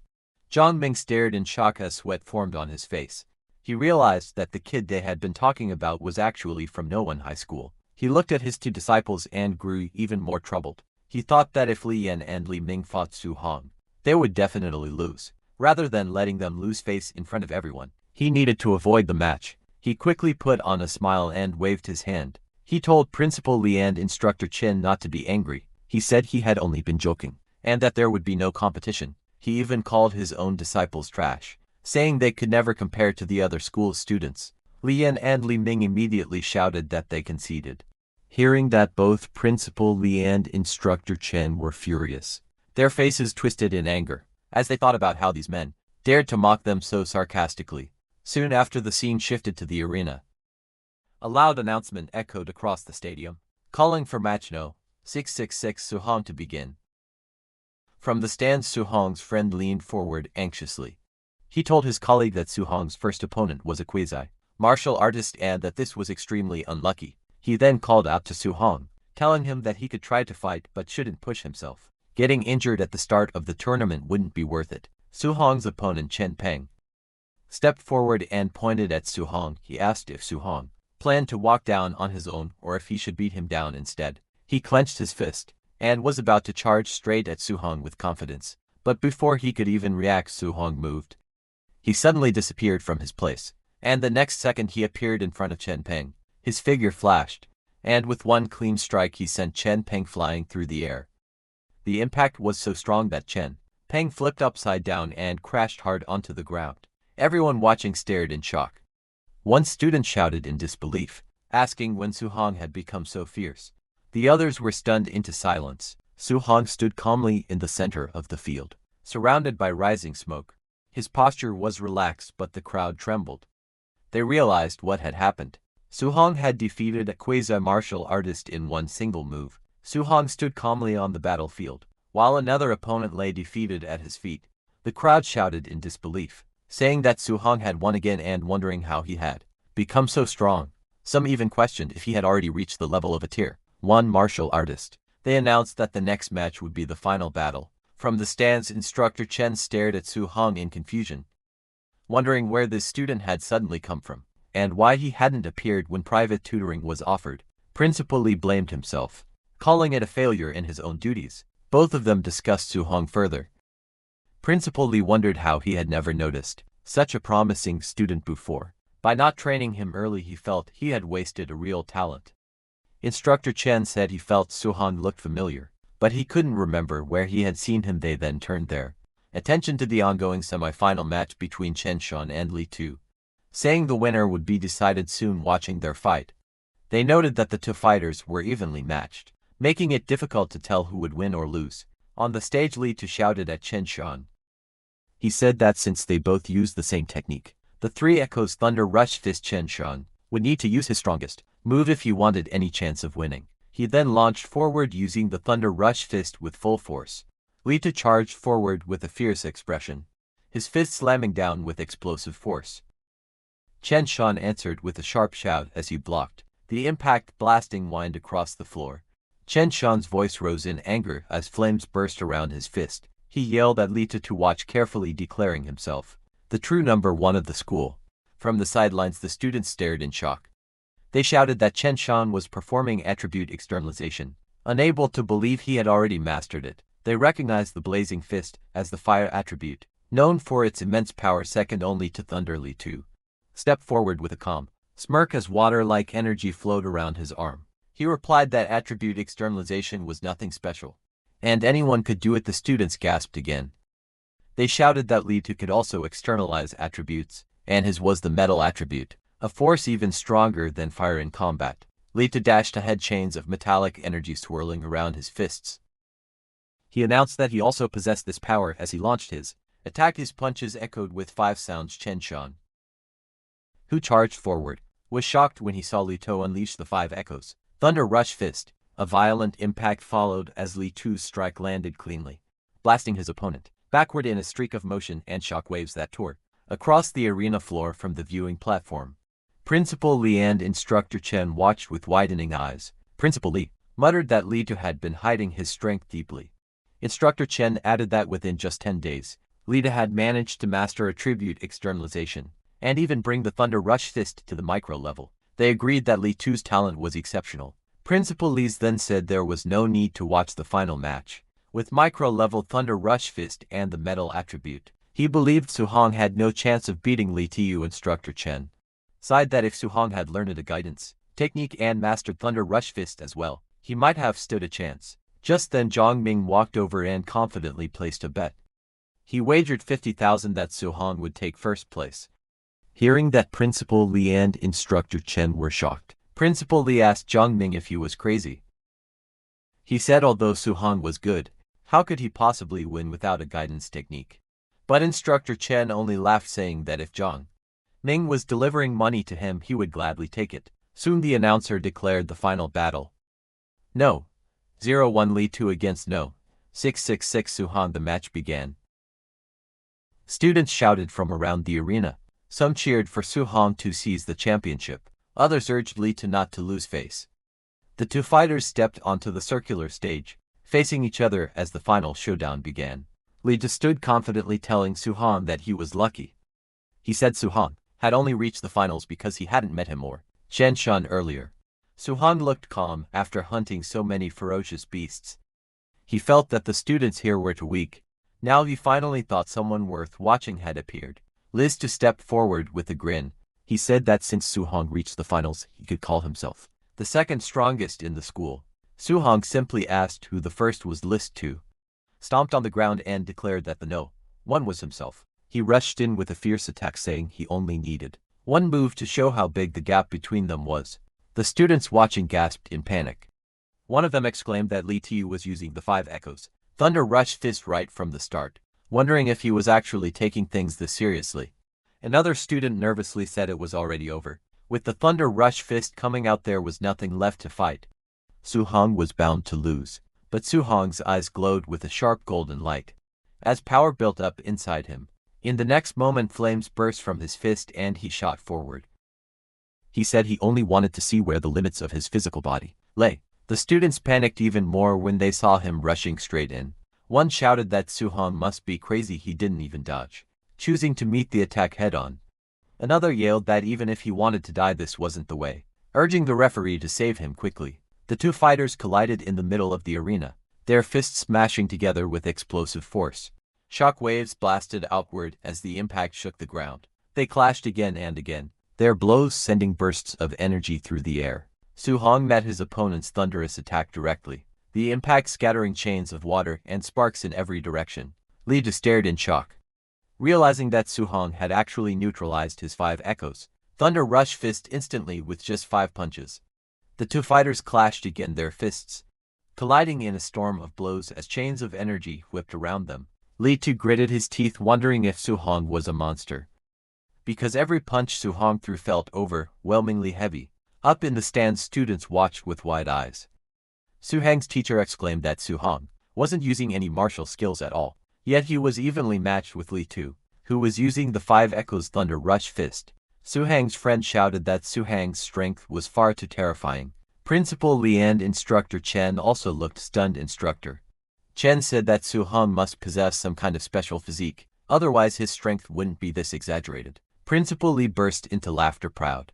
John Ming stared in shock as sweat formed on his face. He realized that the kid they had been talking about was actually from No One High School. He looked at his 2 disciples and grew even more troubled. He thought that if Li Yan and Li Ming fought Su Hong, they would definitely lose. Rather than letting them lose face in front of everyone, he needed to avoid the match. He quickly put on a smile and waved his hand. He told Principal Li and Instructor Chen not to be angry. He said he had only been joking, and that there would be no competition. He even called his own disciples trash, saying they could never compare to the other school students. Li Yan and Li Ming immediately shouted that they conceded. Hearing that, both Principal Li and Instructor Chen were furious. Their faces twisted in anger as they thought about how these men dared to mock them so sarcastically. Soon after, the scene shifted to the arena. A loud announcement echoed across the stadium, calling for match no. 666 Su Hong to begin. From the stands, Su Hong's friend leaned forward anxiously. He told his colleague that Su Hong's first opponent was a quasi-martial artist and that this was extremely unlucky. He then called out to Su Hong, telling him that he could try to fight but shouldn't push himself. Getting injured at the start of the tournament wouldn't be worth it. Su Hong's opponent, Chen Peng, stepped forward and pointed at Su Hong. He asked if Su Hong planned to walk down on his own or if he should beat him down instead. He clenched his fist and was about to charge straight at Su Hong with confidence, but before he could even react, Su Hong moved. He suddenly disappeared from his place, and the next second he appeared in front of Chen Peng. His figure flashed, and with one clean strike he sent Chen Peng flying through the air. The impact was so strong that Chen Peng flipped upside down and crashed hard onto the ground. Everyone watching stared in shock. One student shouted in disbelief, asking when Su Hong had become so fierce. The others were stunned into silence. Su Hong stood calmly in the center of the field, surrounded by rising smoke. His posture was relaxed, but the crowd trembled. They realized what had happened. Su Hong had defeated a quasi-martial artist in one single move. Su Hong stood calmly on the battlefield, while another opponent lay defeated at his feet. The crowd shouted in disbelief, saying that Su Hong had won again and wondering how he had become so strong. Some even questioned if he had already reached the level of a Tier 1 martial artist. They announced that the next match would be the final battle. From the stands, Instructor Chen stared at Su Hong in confusion, wondering where this student had suddenly come from, and why he hadn't appeared when private tutoring was offered. Principal Li blamed himself, calling it a failure in his own duties. Both of them discussed Su Hong further. Principal Li wondered how he had never noticed such a promising student before. By not training him early, he felt he had wasted a real talent. Instructor Chen said he felt Su Hong looked familiar, but he couldn't remember where he had seen him. They then turned their attention to the ongoing semi-final match between Chen Shan and Li Tu, saying the winner would be decided soon. Watching their fight, they noted that the 2 fighters were evenly matched, making it difficult to tell who would win or lose. On the stage, Li Tu shouted at Chen Shan. He said that since they both used the same technique, the 3 Echoes Thunder Rush Fist, Chen Shan would need to use his strongest move if he wanted any chance of winning. He then launched forward using the Thunder Rush Fist with full force. Li Tu charged forward with a fierce expression, his fist slamming down with explosive force. Chen Shan answered with a sharp shout as he blocked. The impact blasting whined across the floor. Chen Shan's voice rose in anger as flames burst around his fist. He yelled at Lita to watch carefully, declaring himself the true number one of the school. From the sidelines, the students stared in shock. They shouted that Chen Shan was performing attribute externalization. Unable to believe he had already mastered it, they recognized the blazing fist as the fire attribute, known for its immense power second only to Thunder. Li Tu stepped forward with a calm smirk as water-like energy flowed around his arm. He replied that attribute externalization was nothing special, and anyone could do it. The students gasped again. They shouted that Li Tu could also externalize attributes, and his was the metal attribute, a force even stronger than fire in combat. Li Tu dashed ahead, chains of metallic energy swirling around his fists. He announced that he also possessed this power as he launched his attack. His punches echoed with 5 sounds. Chen Shan, who charged forward, was shocked when he saw Li Tu unleash the 5 echoes. Thunder Rush Fist. A violent impact followed as Li Tu's strike landed cleanly, blasting his opponent backward in a streak of motion and shockwaves that tore across the arena floor from the viewing platform. Principal Li and Instructor Chen watched with widening eyes. Principal Li muttered that Li Tu had been hiding his strength deeply. Instructor Chen added that within just 10 days, Li Tu had managed to master attribute externalization and even bring the Thunder Rush Fist to the micro level. They agreed that Li Tu's talent was exceptional. Principal Li then said there was no need to watch the final match. With micro-level Thunder Rush Fist and the metal attribute, he believed Su Hong had no chance of beating Li Tu. Instructor Chen sighed that if Su Hong had learned a guidance technique and mastered Thunder Rush Fist as well, he might have stood a chance. Just then Zhang Ming walked over and confidently placed a bet. He wagered 50,000 that Su Hong would take first place. Hearing that Principal Li and Instructor Chen were shocked, Principal Li asked Zhang Ming if he was crazy. He said although Su Hong was good, how could he possibly win without a guidance technique? But Instructor Chen only laughed, saying that if Zhang Ming was delivering money to him, he would gladly take it. Soon the announcer declared the final battle. No. 0-1 Li Tu against No. 666 Su Hong. The match began. Students shouted from around the arena. Some cheered for Su Hong to seize the championship. Others urged Li Tu not to lose face. The 2 fighters stepped onto the circular stage, facing each other as the final showdown began. Li Tu stood confidently, telling Su Hong that he was lucky. He said Su Hong had only reached the finals because he hadn't met him or Chen Shan earlier. Su Hong looked calm after hunting so many ferocious beasts. He felt that the students here were too weak. Now he finally thought someone worth watching had appeared. Li Tu stepped forward with a grin. He said that since Su Hong reached the finals, he could call himself the second strongest in the school. Su Hong simply asked who the first was. Li Tu stomped on the ground and declared that the no one was himself. He rushed in with a fierce attack, saying he only needed one move to show how big the gap between them was. The students watching gasped in panic. One of them exclaimed that Li Tu was using the 5 echoes Thunder Rush Fist right from the start, wondering if he was actually taking things this seriously. Another student nervously said it was already over. With the Thunder Rush Fist coming out, there was nothing left to fight. Su Hong was bound to lose, but Su Hong's eyes glowed with a sharp golden light as power built up inside him. In the next moment, flames burst from his fist and he shot forward. He said he only wanted to see where the limits of his physical body lay. The students panicked even more when they saw him rushing straight in. One shouted that Su Hong must be crazy, he didn't even dodge, choosing to meet the attack head-on. Another yelled that even if he wanted to die, this wasn't the way, urging the referee to save him quickly. The 2 fighters collided in the middle of the arena, their fists smashing together with explosive force. Shock waves blasted outward as the impact shook the ground. They clashed again and again, their blows sending bursts of energy through the air. Su Hong met his opponent's thunderous attack directly, the impact scattering chains of water and sparks in every direction. Li Tu stared in shock, realizing that Su Hong had actually neutralized his 5 echoes Thunder Rush Fist instantly with just 5 punches. The 2 fighters clashed again, their fists colliding in a storm of blows as chains of energy whipped around them. Li Tu gritted his teeth, wondering if Su Hong was a monster, because every punch Su Hong threw felt overwhelmingly heavy. Up in the stands, students watched with wide eyes. Su Hong's teacher exclaimed that Su Hong wasn't using any martial skills at all, yet he was evenly matched with Li Tu, who was using the 5 echoes Thunder Rush Fist. Su-hang's friend shouted that Su-hang's strength was far too terrifying. Principal Li and Instructor Chen also looked stunned. Instructor Chen said that Su-hang must possess some kind of special physique, otherwise his strength wouldn't be this exaggerated. Principal Li burst into laughter, proud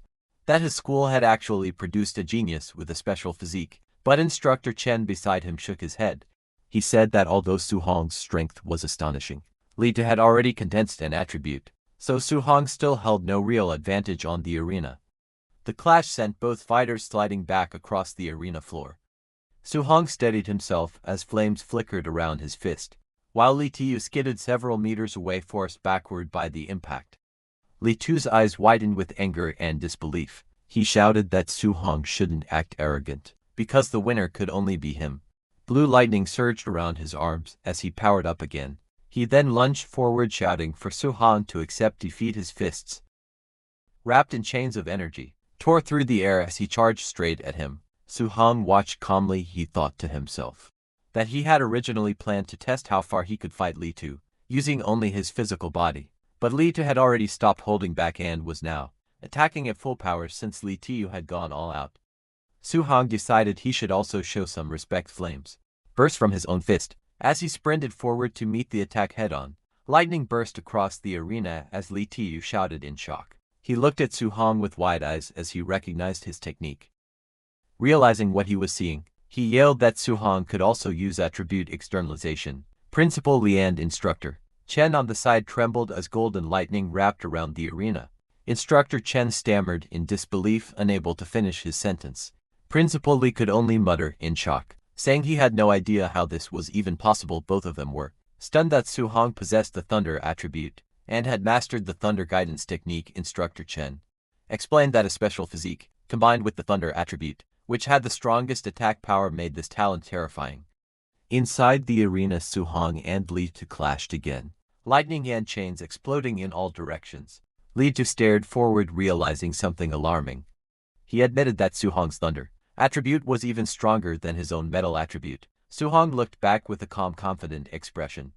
that his school had actually produced a genius with a special physique, but Instructor Chen beside him shook his head. He said that although Su-hang's strength was astonishing, Li Tu had already condensed an attribute, so Su-hang still held no real advantage on the arena. The clash sent both fighters sliding back across the arena floor. Su-hang steadied himself as flames flickered around his fist, while Li Tu skidded several meters away, forced backward by the impact. Li Tu's eyes widened with anger and disbelief. He shouted that Su-hang shouldn't act arrogant, because the winner could only be him. Blue lightning surged around his arms as he powered up again. He then lunged forward, shouting for Su-hang to accept defeat. His fists, wrapped in chains of energy, tore through the air as he charged straight at him. Su-hang watched calmly. He thought to himself that he had originally planned to test how far he could fight Li Tu, using only his physical body. But Li Tu had already stopped holding back and was now attacking at full power since Li Tu had gone all out. Su-hang decided he should also show some respect. Flames burst from his own fist as he sprinted forward to meet the attack head-on. Lightning burst across the arena as Li Tu shouted in shock. He looked at Su-hang with wide eyes as he recognized his technique. Realizing what he was seeing, he yelled that Su-hang could also use attribute externalization. Principal Li and Instructor Chen on the side trembled as golden lightning wrapped around the arena. Instructor Chen stammered in disbelief, unable to finish his sentence. Principal Li could only mutter in shock, saying he had no idea how this was even possible. Both of them were stunned that Su-hang possessed the thunder attribute and had mastered the thunder guidance technique. Instructor Chen explained that a special physique, combined with the thunder attribute, which had the strongest attack power, made this talent terrifying. Inside the arena, Su-hang and Li Tu clashed again, lightning and chains exploding in all directions. Li Tu stared forward, realizing something alarming. He admitted that Su-hang's thunder attribute was even stronger than his own metal attribute. Su-hang looked back with a calm, confident expression.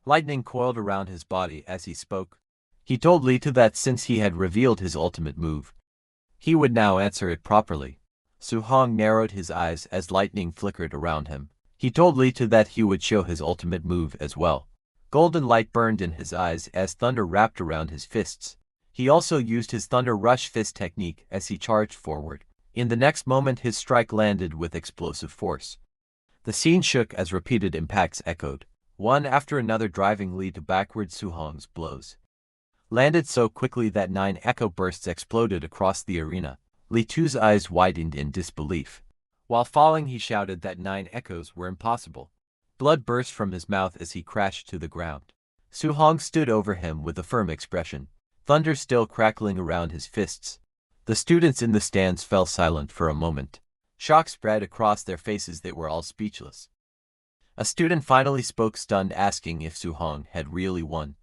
Lightning coiled around his body as he spoke. He told Li Tu that since he had revealed his ultimate move, he would now answer it properly. Su-hang narrowed his eyes as lightning flickered around him. He told Li Tu that he would show his ultimate move as well. Golden light burned in his eyes as thunder wrapped around his fists. He also used his Thunder Rush fist technique as he charged forward. In the next moment, his strike landed with explosive force. The scene shook as repeated impacts echoed, one after another, driving Li Tu backward. Su-hang's blows landed so quickly that 9 echo bursts exploded across the arena. Li Tu's eyes widened in disbelief. While falling, he shouted that 9 echoes were impossible. Blood burst from his mouth as he crashed to the ground. Su-hang stood over him with a firm expression, thunder still crackling around his fists. The students in the stands fell silent for a moment. Shock spread across their faces. They were all speechless. A student finally spoke, stunned, asking if Su-hang had really won.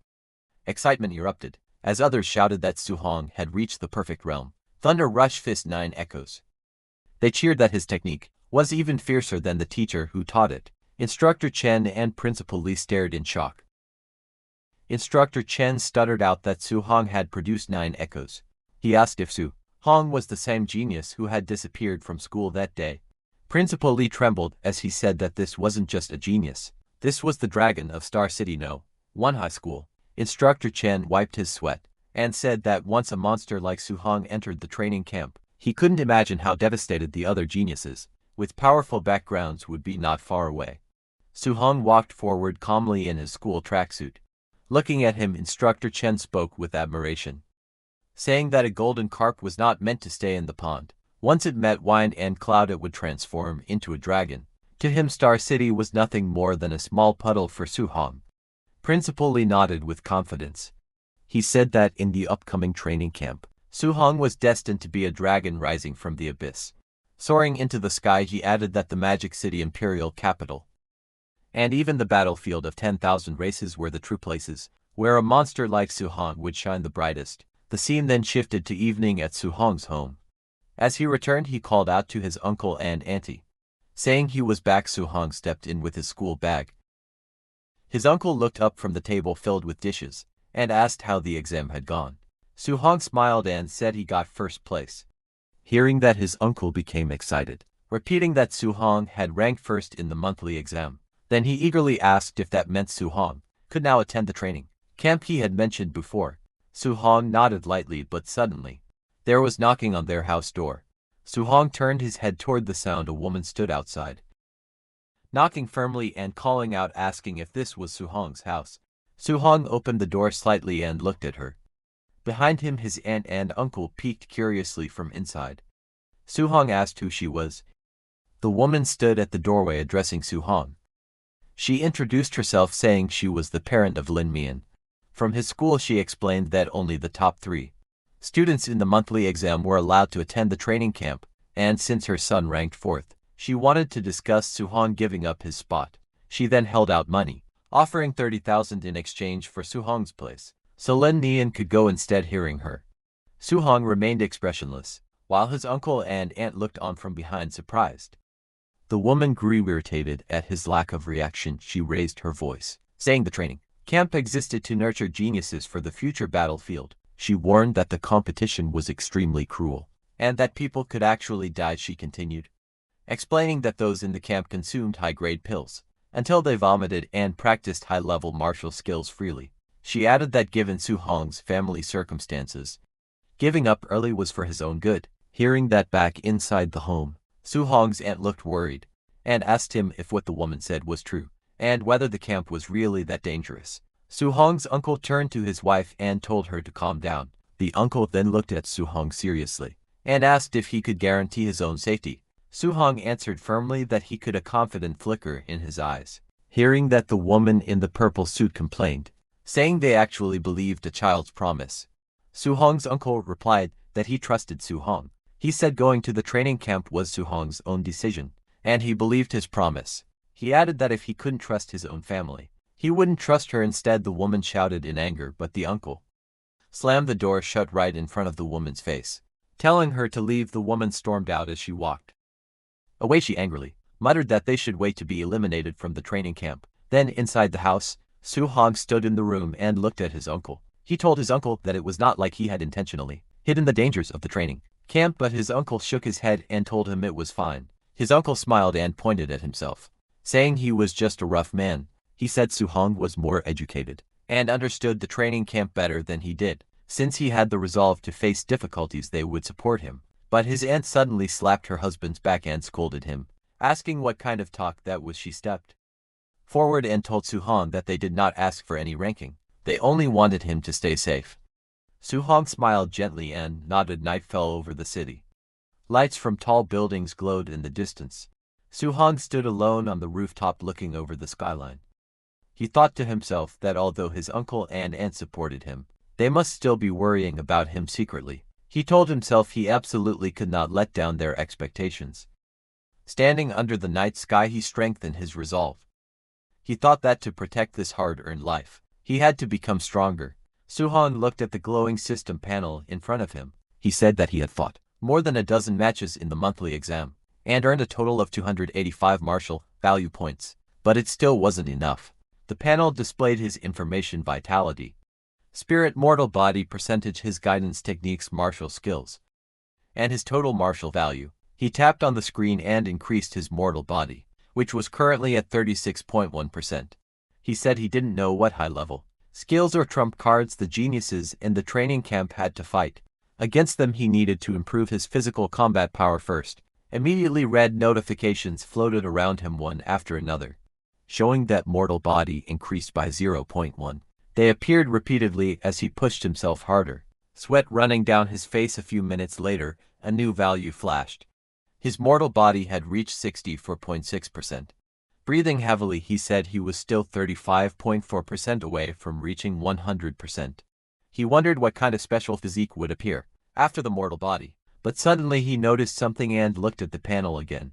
Excitement erupted as others shouted that Su-hang had reached the perfect realm. Thunder Rush Fist 9 echoes. They cheered that his technique was even fiercer than the teacher who taught it. Instructor Chen and Principal Li stared in shock. Instructor Chen stuttered out that Su-hang had produced 9 echoes. He asked if Su-hang was the same genius who had disappeared from school that day. Principal Li trembled as he said that this wasn't just a genius. This was the dragon of Star City No. 1 High School. Instructor Chen wiped his sweat and said that once a monster like Su-hang entered the training camp, he couldn't imagine how devastated the other geniuses, with powerful backgrounds, would be not far away. Su-hang walked forward calmly in his school tracksuit. Looking at him, Instructor Chen spoke with admiration, saying that a golden carp was not meant to stay in the pond. Once it met wind and cloud, it would transform into a dragon. To him, Star City was nothing more than a small puddle for Su-hang. Principal Li nodded with confidence. He said that in the upcoming training camp, Su-hang was destined to be a dragon rising from the abyss. Soaring into the sky, he added that the Magic City Imperial capital and even the battlefield of 10,000 races were the true places where a monster like Su-hang would shine the brightest. The scene then shifted to evening at Su-hang's home. As he returned, he called out to his uncle and auntie, saying he was back. Su-hang stepped in with his school bag. His uncle looked up from the table filled with dishes and asked how the exam had gone. Su-hong smiled and said he got first place. Hearing that, his uncle became excited, repeating that Su-hong had ranked first in the monthly exam. Then he eagerly asked if that meant Su-hong could now attend the training camp he had mentioned before. Su-hong nodded lightly, but suddenly, there was knocking on their house door. Su-hong turned his head toward the sound. A woman stood outside, knocking firmly and calling out, asking if this was Su-hong's house. Su-hong opened the door slightly and looked at her. Behind him, his aunt and uncle peeked curiously from inside. Su-hong asked who she was. The woman stood at the doorway addressing Su-hong. She introduced herself, saying she was the parent of Lin Mian. From his school, she explained that only the top 3 students in the monthly exam were allowed to attend the training camp, and since her son ranked 4th, she wanted to discuss Su-hong giving up his spot. She then held out money, offering 30,000 in exchange for Su-hong's place, so Lin Mian could go instead. Hearing her, Su-hong remained expressionless, while his uncle and aunt looked on from behind, surprised. The woman grew irritated at his lack of reaction. She raised her voice, saying the training camp existed to nurture geniuses for the future battlefield. She warned that the competition was extremely cruel, and that people could actually die. She continued, explaining that those in the camp consumed high-grade pills until they vomited and practiced high-level martial skills freely. She added that given Su-hong's family circumstances, giving up early was for his own good. Hearing that, back inside the home, Su-hong's aunt looked worried and asked him if what the woman said was true, and whether the camp was really that dangerous. Su-hong's uncle turned to his wife and told her to calm down. The uncle then looked at Su-hong seriously and asked if he could guarantee his own safety. Su-hong answered firmly that he could. A confident flicker in his eyes. Hearing that, the woman in the purple suit complained, saying they actually believed a child's promise. Su-hong's uncle replied that he trusted Su-hong. He said going to the training camp was Su-hong's own decision, and he believed his promise. He added that if he couldn't trust his own family, he wouldn't trust her. Instead, the woman shouted in anger, but the uncle slammed the door shut right in front of the woman's face, telling her to leave. The woman stormed out. As she walked away, she angrily muttered that they should wait to be eliminated from the training camp. Then, inside the house, Su-hong stood in the room and looked at his uncle. He told his uncle that it was not like he had intentionally hidden the dangers of the training camp, but his uncle shook his head and told him it was fine. His uncle smiled and pointed at himself, saying he was just a rough man. He said Su-hong was more educated and understood the training camp better than he did. Since he had the resolve to face difficulties, they would support him. But his aunt suddenly slapped her husband's back and scolded him, asking what kind of talk that was. She stepped forward and told Su-hong that they did not ask for any ranking. They only wanted him to stay safe. Su-hong smiled gently and nodded. Night fell over the city. Lights from tall buildings glowed in the distance. Su-hong stood alone on the rooftop looking over the skyline. He thought to himself that although his uncle and aunt supported him, they must still be worrying about him secretly. He told himself he absolutely could not let down their expectations. Standing under the night sky, he strengthened his resolve. He thought that to protect this hard-earned life, he had to become stronger. Su-hong looked at the glowing system panel in front of him. He said that he had fought more than a dozen matches in the monthly exam and earned a total of 285 martial value points, but it still wasn't enough. The panel displayed his information: vitality, spirit, mortal body percentage, his guidance techniques, martial skills, and his total martial value. He tapped on the screen and increased his mortal body, which was currently at 36.1%. He said he didn't know what high-level skills or trump cards the geniuses in the training camp had to fight. Against them, he needed to improve his physical combat power first. Immediately, red notifications floated around him one after another, showing that mortal body increased by 0.1. They appeared repeatedly as he pushed himself harder, sweat running down his face. A few minutes later, a new value flashed. His mortal body had reached 64.6%. Breathing heavily, he said he was still 35.4% away from reaching 100%. He wondered what kind of special physique would appear after the mortal body, but suddenly he noticed something and looked at the panel again.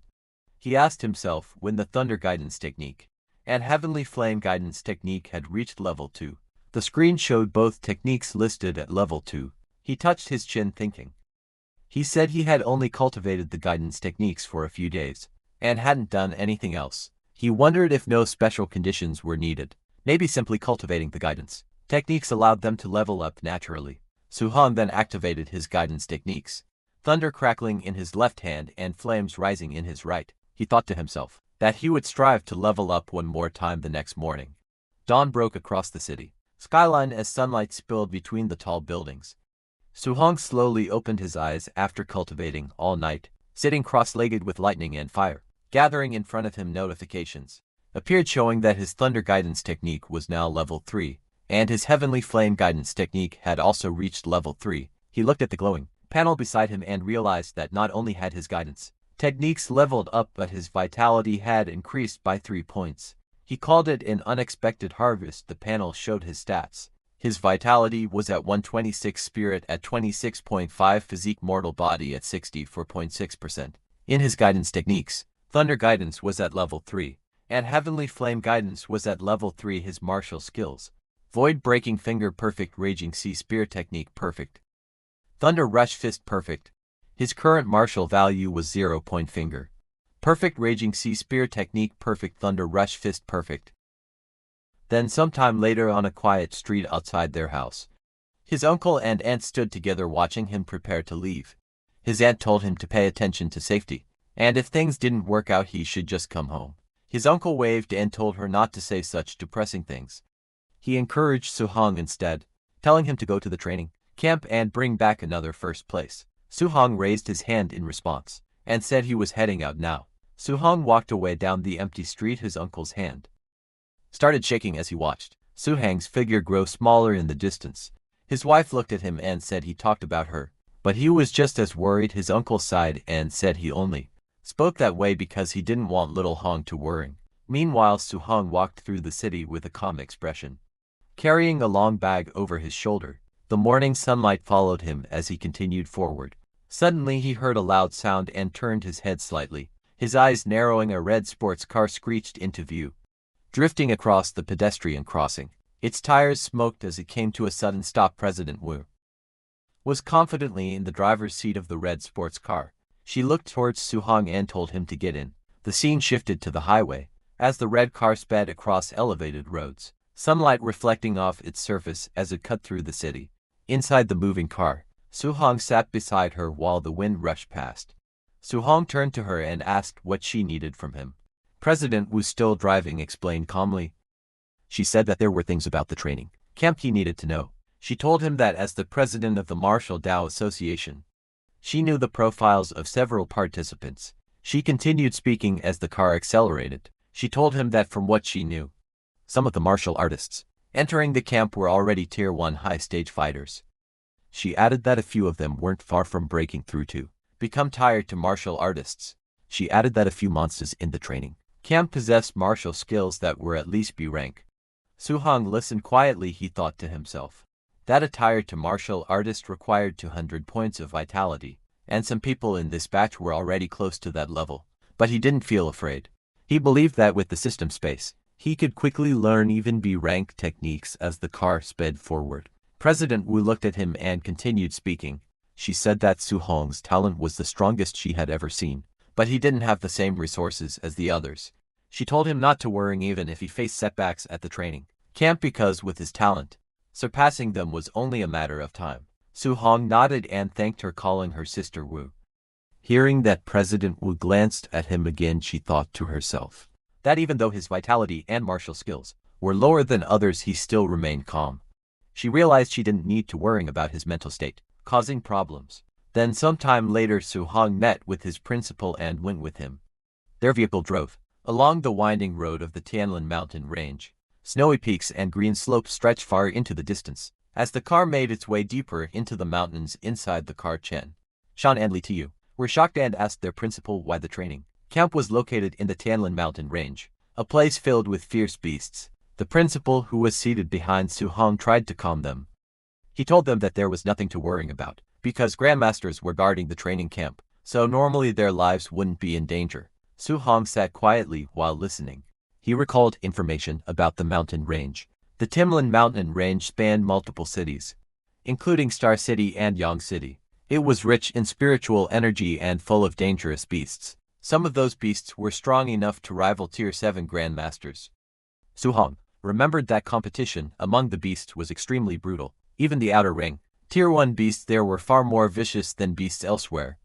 He asked himself when the Thunder Guidance Technique and Heavenly Flame Guidance Technique had reached level 2. The screen showed both techniques listed at level 2. He touched his chin, thinking. He said he had only cultivated the guidance techniques for a few days and hadn't done anything else. He wondered if no special conditions were needed. Maybe simply cultivating the guidance techniques allowed them to level up naturally. Su-hong then activated his guidance techniques. Thunder crackling in his left hand and flames rising in his right, he thought to himself that he would strive to level up one more time the next morning. Dawn broke across the city skyline as sunlight spilled between the tall buildings. Su-hong slowly opened his eyes after cultivating all night, sitting cross-legged with lightning and fire. Gathering in front of him notifications appeared showing that his thunder guidance technique was now level 3, and his heavenly flame guidance technique had also reached level 3. He looked at the glowing panel beside him and realized that not only had his guidance techniques leveled up but his vitality had increased by 3 points. He called it an unexpected harvest. The panel showed his stats. His vitality was at 126, spirit at 26.5, physique mortal body at 64.6%. In his guidance techniques, thunder guidance was at level 3, and heavenly flame guidance was at level 3. His martial skills: void breaking finger perfect, raging sea spear technique perfect, thunder rush fist perfect. His current martial value was 0. Finger perfect, raging sea spear technique perfect, thunder rush fist perfect. Then sometime later on a quiet street outside their house, his uncle and aunt stood together watching him prepare to leave. His aunt told him to pay attention to safety, and if things didn't work out he should just come home. His uncle waved and told her not to say such depressing things. He encouraged Su-hong instead, telling him to go to the training camp and bring back another first place. Su-hong raised his hand in response, and said he was heading out now. Su-hong walked away down the empty street. His uncle's hand started shaking as he watched Su-hong's figure grow smaller in the distance. His wife looked at him and said he talked about her, but he was just as worried. His uncle sighed and said he only spoke that way because he didn't want little Hong to worry. Meanwhile, Su-hong walked through the city with a calm expression, carrying a long bag over his shoulder. The morning sunlight followed him as he continued forward. Suddenly he heard a loud sound and turned his head slightly. His eyes narrowing, a red sports car screeched into view, drifting across the pedestrian crossing. Its tires smoked as it came to a sudden stop. President Wu was confidently in the driver's seat of the red sports car. She looked towards Su-hong and told him to get in. The scene shifted to the highway as the red car sped across elevated roads, sunlight reflecting off its surface as it cut through the city. Inside the moving car, Su-hong sat beside her while the wind rushed past. Su-hong turned to her and asked what she needed from him. President Wu, still driving, explained calmly. She said that there were things about the training camp he needed to know. She told him that as the president of the Martial Dao Association, she knew the profiles of several participants. She continued speaking as the car accelerated. She told him that from what she knew, some of the martial artists entering the camp were already Tier 1 high-stage fighters. She added that a few of them weren't far from breaking through to become tied to martial artists. She added that a few monsters in the training camp possessed martial skills that were at least B rank. Su-hong listened quietly. He thought to himself that a tied to martial artist required 200 points of vitality, and some people in this batch were already close to that level. But he didn't feel afraid. He believed that with the system space, he could quickly learn even B-rank techniques. As the car sped forward, President Wu looked at him and continued speaking. She said that Su-hong's talent was the strongest she had ever seen, but he didn't have the same resources as the others. She told him not to worry even if he faced setbacks at the training camp, because with his talent, surpassing them was only a matter of time. Su-hong nodded and thanked her, calling her sister Wu. Hearing that President Wu glanced at him again, she thought to herself that even though his vitality and martial skills were lower than others, he still remained calm. She realized she didn't need to worry about his mental state causing problems. Then sometime later, Su-hong met with his principal and went with him. Their vehicle drove along the winding road of the Tianlin mountain range. Snowy peaks and green slopes stretched far into the distance. As the car made its way deeper into the mountains, inside the car, Chen, Shan and Li Tiu were shocked and asked their principal why the training camp was located in the Tianlin mountain range, a place filled with fierce beasts. The principal, who was seated behind Su-hong, tried to calm them. He told them that there was nothing to worry about, because grandmasters were guarding the training camp, so normally their lives wouldn't be in danger. Su-hong sat quietly while listening. He recalled information about the mountain range. The Tianlin mountain range spanned multiple cities, including Star City and Yang City. It was rich in spiritual energy and full of dangerous beasts. Some of those beasts were strong enough to rival Tier 7 grandmasters. Su-hong remembered that competition among the beasts was extremely brutal. Even the outer ring Tier 1 beasts there were far more vicious than beasts elsewhere.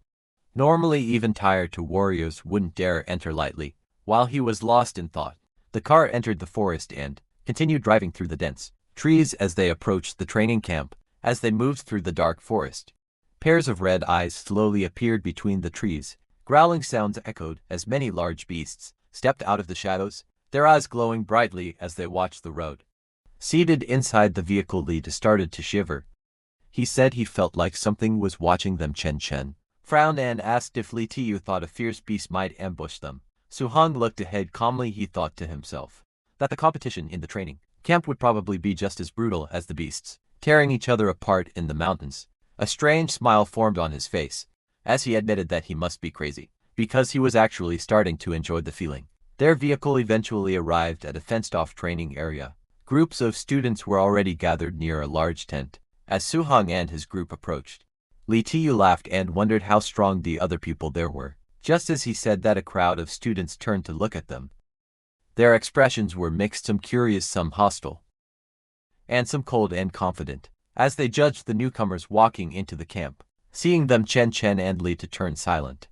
Normally even tier 2 warriors wouldn't dare enter lightly. While he was lost in thought, the car entered the forest and continued driving through the dense trees as they approached the training camp. As they moved through the dark forest, pairs of red eyes slowly appeared between the trees. Growling sounds echoed as many large beasts stepped out of the shadows, their eyes glowing brightly as they watched the road. Seated inside the vehicle, Lee started to shiver. He said he felt like something was watching them. Chen frowned and asked if Li Tiyu thought a fierce beast might ambush them. Su-hong looked ahead calmly. He thought to himself that the competition in the training camp would probably be just as brutal as the beasts, tearing each other apart in the mountains. A strange smile formed on his face as he admitted that he must be crazy, because he was actually starting to enjoy the feeling. Their vehicle eventually arrived at a fenced-off training area. Groups of students were already gathered near a large tent. As Su-hong and his group approached, Li Tiyu laughed and wondered how strong the other people there were. Just as he said that, a crowd of students turned to look at them. Their expressions were mixed, some curious, some hostile, and some cold and confident, as they judged the newcomers walking into the camp. Seeing them, Chen and Li turned silent,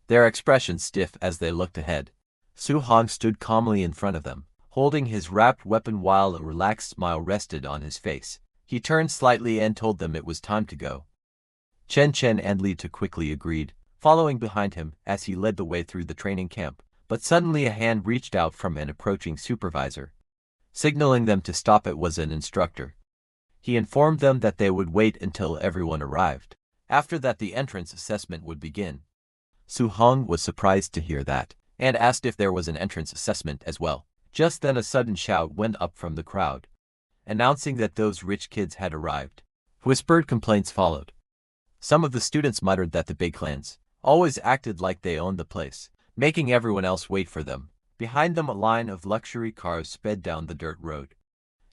their expressions stiff as they looked ahead. Su-hong stood calmly in front of them, holding his wrapped weapon while a relaxed smile rested on his face. He turned slightly and told them it was time to go. Chen and Li quickly agreed, following behind him as he led the way through the training camp. But suddenly a hand reached out from an approaching supervisor, signaling them to stop. It was an instructor. He informed them that they would wait until everyone arrived. After that, the entrance assessment would begin. Su-hong was surprised to hear that, and asked if there was an entrance assessment as well. Just then a sudden shout went up from the crowd, announcing that those rich kids had arrived. Whispered complaints followed. Some of the students muttered that the big clans always acted like they owned the place, making everyone else wait for them. Behind them, a line of luxury cars sped down the dirt road,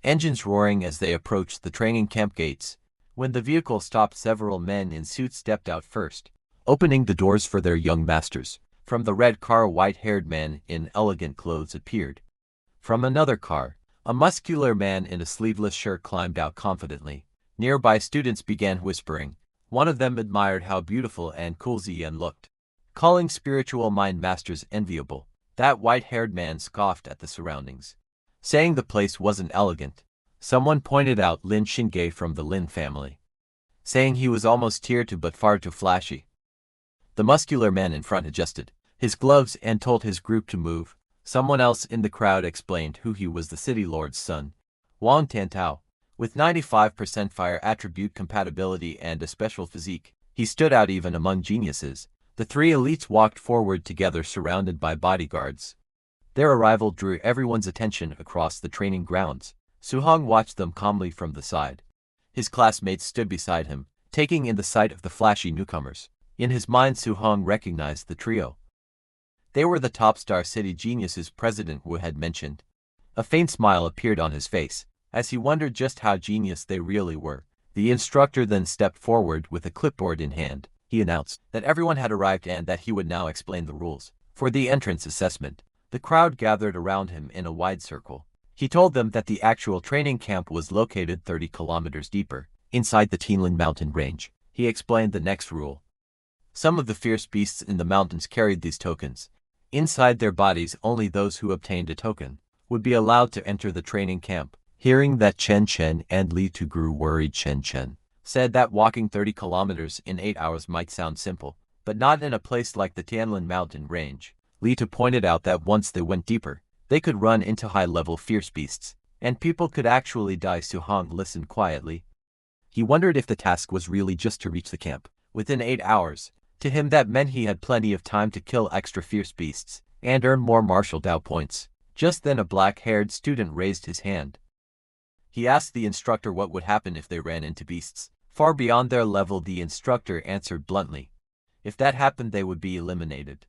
engines roaring as they approached the training camp gates. When the vehicle stopped, several men in suits stepped out first, opening the doors for their young masters. From the red car, a white-haired man in elegant clothes appeared. From another car, a muscular man in a sleeveless shirt climbed out confidently. Nearby students began whispering. One of them admired how beautiful and cool Ziyan looked, calling spiritual mind masters enviable. That white-haired man scoffed at the surroundings, saying the place wasn't elegant. Someone pointed out Lin Xingge from the Lin family, saying he was almost tier 2 but far too flashy. The muscular man in front adjusted his gloves and told his group to move. Someone else in the crowd explained who he was: the city lord's son, Wang Tantao. With 95% fire attribute compatibility and a special physique, he stood out even among geniuses. The three elites walked forward together, surrounded by bodyguards. Their arrival drew everyone's attention across the training grounds. Su-hong watched them calmly from the side. His classmates stood beside him, taking in the sight of the flashy newcomers. In his mind, Su-hong recognized the trio. They were the top Star City geniuses President Wu had mentioned. A faint smile appeared on his face as he wondered just how genius they really were. The instructor then stepped forward with a clipboard in hand. He announced that everyone had arrived and that he would now explain the rules for the entrance assessment. The crowd gathered around him in a wide circle. He told them that the actual training camp was located 30 kilometers deeper, inside the Tianlin mountain range. He explained the next rule. Some of the fierce beasts in the mountains carried these tokens inside their bodies. Only those who obtained a token would be allowed to enter the training camp. Hearing that, Chen and Li Tu grew worried. Chen said that walking 30 kilometers in 8 hours might sound simple, but not in a place like the Tianlin mountain range. Li Tu pointed out that once they went deeper, they could run into high-level fierce beasts, and people could actually die. Su-hong listened quietly. He wondered if the task was really just to reach the camp within 8 hours. To him, that meant he had plenty of time to kill extra fierce beasts and earn more martial Dao points. Just then a black-haired student raised his hand. He asked the instructor what would happen if they ran into beasts far beyond their level. The instructor answered bluntly, if that happened, they would be eliminated,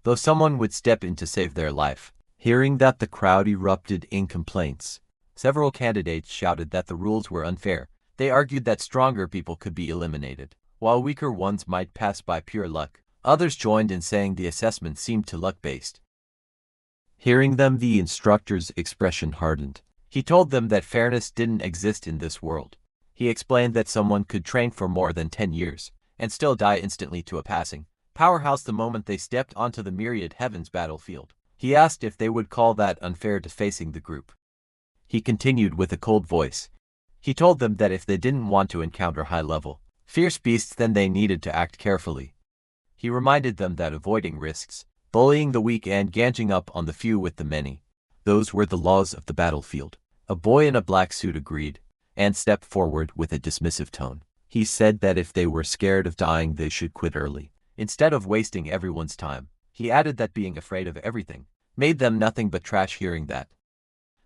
though someone would step in to save their life. Hearing that, the crowd erupted in complaints. Several candidates shouted that the rules were unfair. They argued that stronger people could be eliminated, while weaker ones might pass by pure luck. Others joined in saying the assessment seemed too luck-based. Hearing them, the instructor's expression hardened. He told them that fairness didn't exist in this world. He explained that someone could train for more than 10 years and still die instantly to a passing powerhouse the moment they stepped onto the myriad heavens battlefield. He asked if they would call that unfair to facing the group. He continued with a cold voice. He told them that if they didn't want to encounter high-level, fierce beasts, then they needed to act carefully. He reminded them that avoiding risks, bullying the weak and ganging up on the few with the many, those were the laws of the battlefield. A boy in a black suit agreed and stepped forward with a dismissive tone. He said that if they were scared of dying, they should quit early, instead of wasting everyone's time. He added that being afraid of everything made them nothing but trash. Hearing that,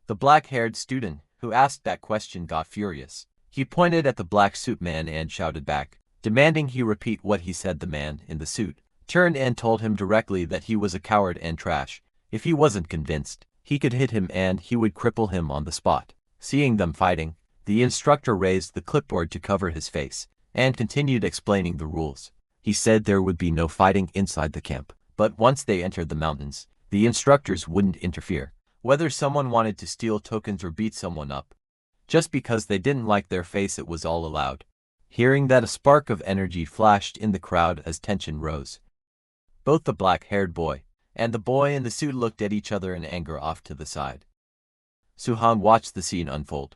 the black-haired student who asked that question got furious. He pointed at the black suit man and shouted back, demanding he repeat what he said. The man in the suit turned and told him directly that he was a coward and trash. If he wasn't convinced, he could hit him and he would cripple him on the spot. Seeing them fighting, the instructor raised the clipboard to cover his face and continued explaining the rules. He said there would be no fighting inside the camp, but once they entered the mountains, the instructors wouldn't interfere, whether someone wanted to steal tokens or beat someone up. Just because they didn't like their face, it was all allowed. Hearing that, a spark of energy flashed in the crowd as tension rose. Both the black-haired boy and the boy in the suit looked at each other in anger off to the side. Suhong watched the scene unfold.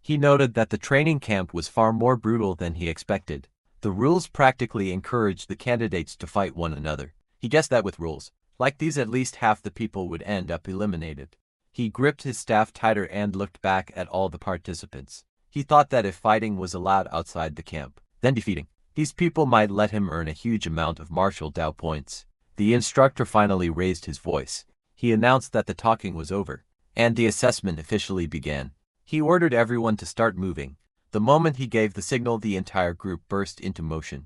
He noted that the training camp was far more brutal than he expected. The rules practically encouraged the candidates to fight one another. He guessed that with rules like these, at least half the people would end up eliminated. He gripped his staff tighter and looked back at all the participants. He thought that if fighting was allowed outside the camp, then defeating these people might let him earn a huge amount of martial Dao points. The instructor finally raised his voice. He announced that the talking was over, and the assessment officially began. He ordered everyone to start moving. The moment he gave the signal, the entire group burst into motion.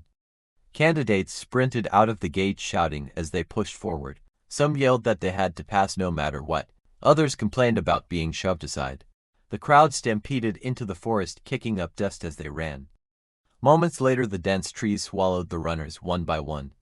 Candidates sprinted out of the gate shouting as they pushed forward. Some yelled that they had to pass no matter what. Others complained about being shoved aside. The crowd stampeded into the forest, kicking up dust as they ran. Moments later, the dense trees swallowed the runners one by one,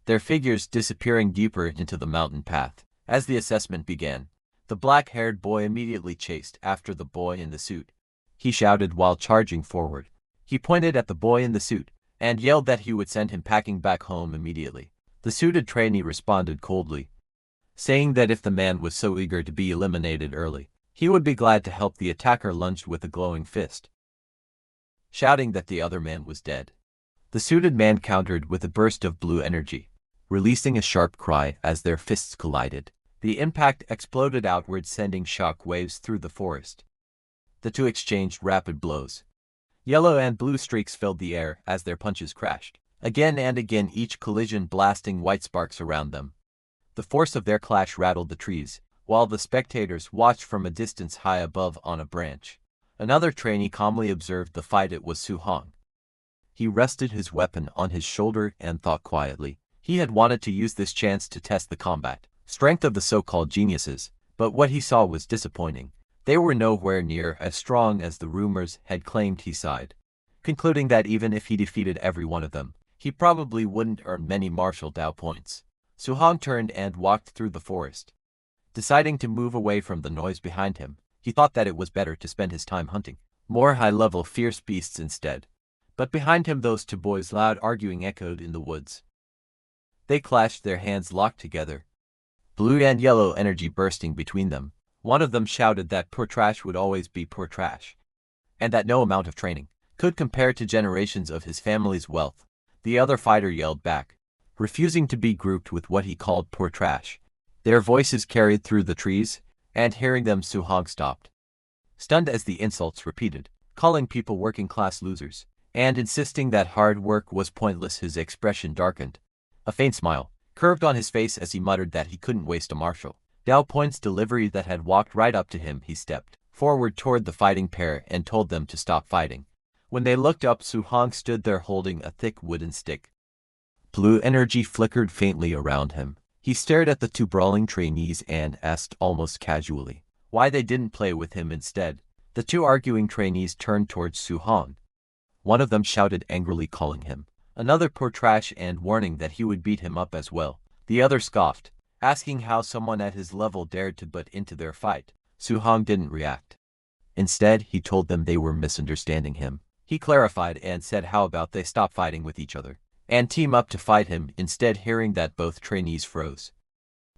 their figures disappearing deeper into the mountain path. As the assessment began, the black-haired boy immediately chased after the boy in the suit. He shouted while charging forward. He pointed at the boy in the suit and yelled that he would send him packing back home immediately. The suited trainee responded coldly, saying that if the man was so eager to be eliminated early, he would be glad to help. The attacker lunged with a glowing fist, shouting that the other man was dead. The suited man countered with a burst of blue energy, releasing a sharp cry as their fists collided. The impact exploded outward, sending shock waves through the forest. The two exchanged rapid blows. Yellow and blue streaks filled the air as their punches crashed again and again, each collision blasting white sparks around them. The force of their clash rattled the trees, while the spectators watched from a distance high above on a branch. Another trainee calmly observed the fight. It was Suhong. He rested his weapon on his shoulder and thought quietly. He had wanted to use this chance to test the combat strength of the so-called geniuses, but what he saw was disappointing. They were nowhere near as strong as the rumors had claimed. He sighed, concluding that even if he defeated every one of them, he probably wouldn't earn many martial Dao points. Suhong turned and walked through the forest. Deciding to move away from the noise behind him, he thought that it was better to spend his time hunting more high-level fierce beasts instead. But behind him, those two boys' loud arguing echoed in the woods. They clashed, their hands locked together, blue and yellow energy bursting between them. One of them shouted that poor trash would always be poor trash, and that no amount of training could compare to generations of his family's wealth. The other fighter yelled back, refusing to be grouped with what he called poor trash. Their voices carried through the trees, and hearing them, Suhong stopped, stunned as the insults repeated, calling people working-class losers, and insisting that hard work was pointless. His expression darkened. A faint smile curved on his face as he muttered that he couldn't waste a martial Dao points delivery that had walked right up to him. He stepped forward toward the fighting pair and told them to stop fighting. When they looked up, Suhong stood there holding a thick wooden stick. Blue energy flickered faintly around him. He stared at the two brawling trainees and asked almost casually why they didn't play with him instead. The two arguing trainees turned towards Suhong. One of them shouted angrily, calling him another poor trash and warning that he would beat him up as well. The other scoffed, asking how someone at his level dared to butt into their fight. Suhong didn't react. Instead, he told them they were misunderstanding him. He clarified and said how about they stop fighting with each other and team up to fight him. Instead, hearing that, both trainees froze,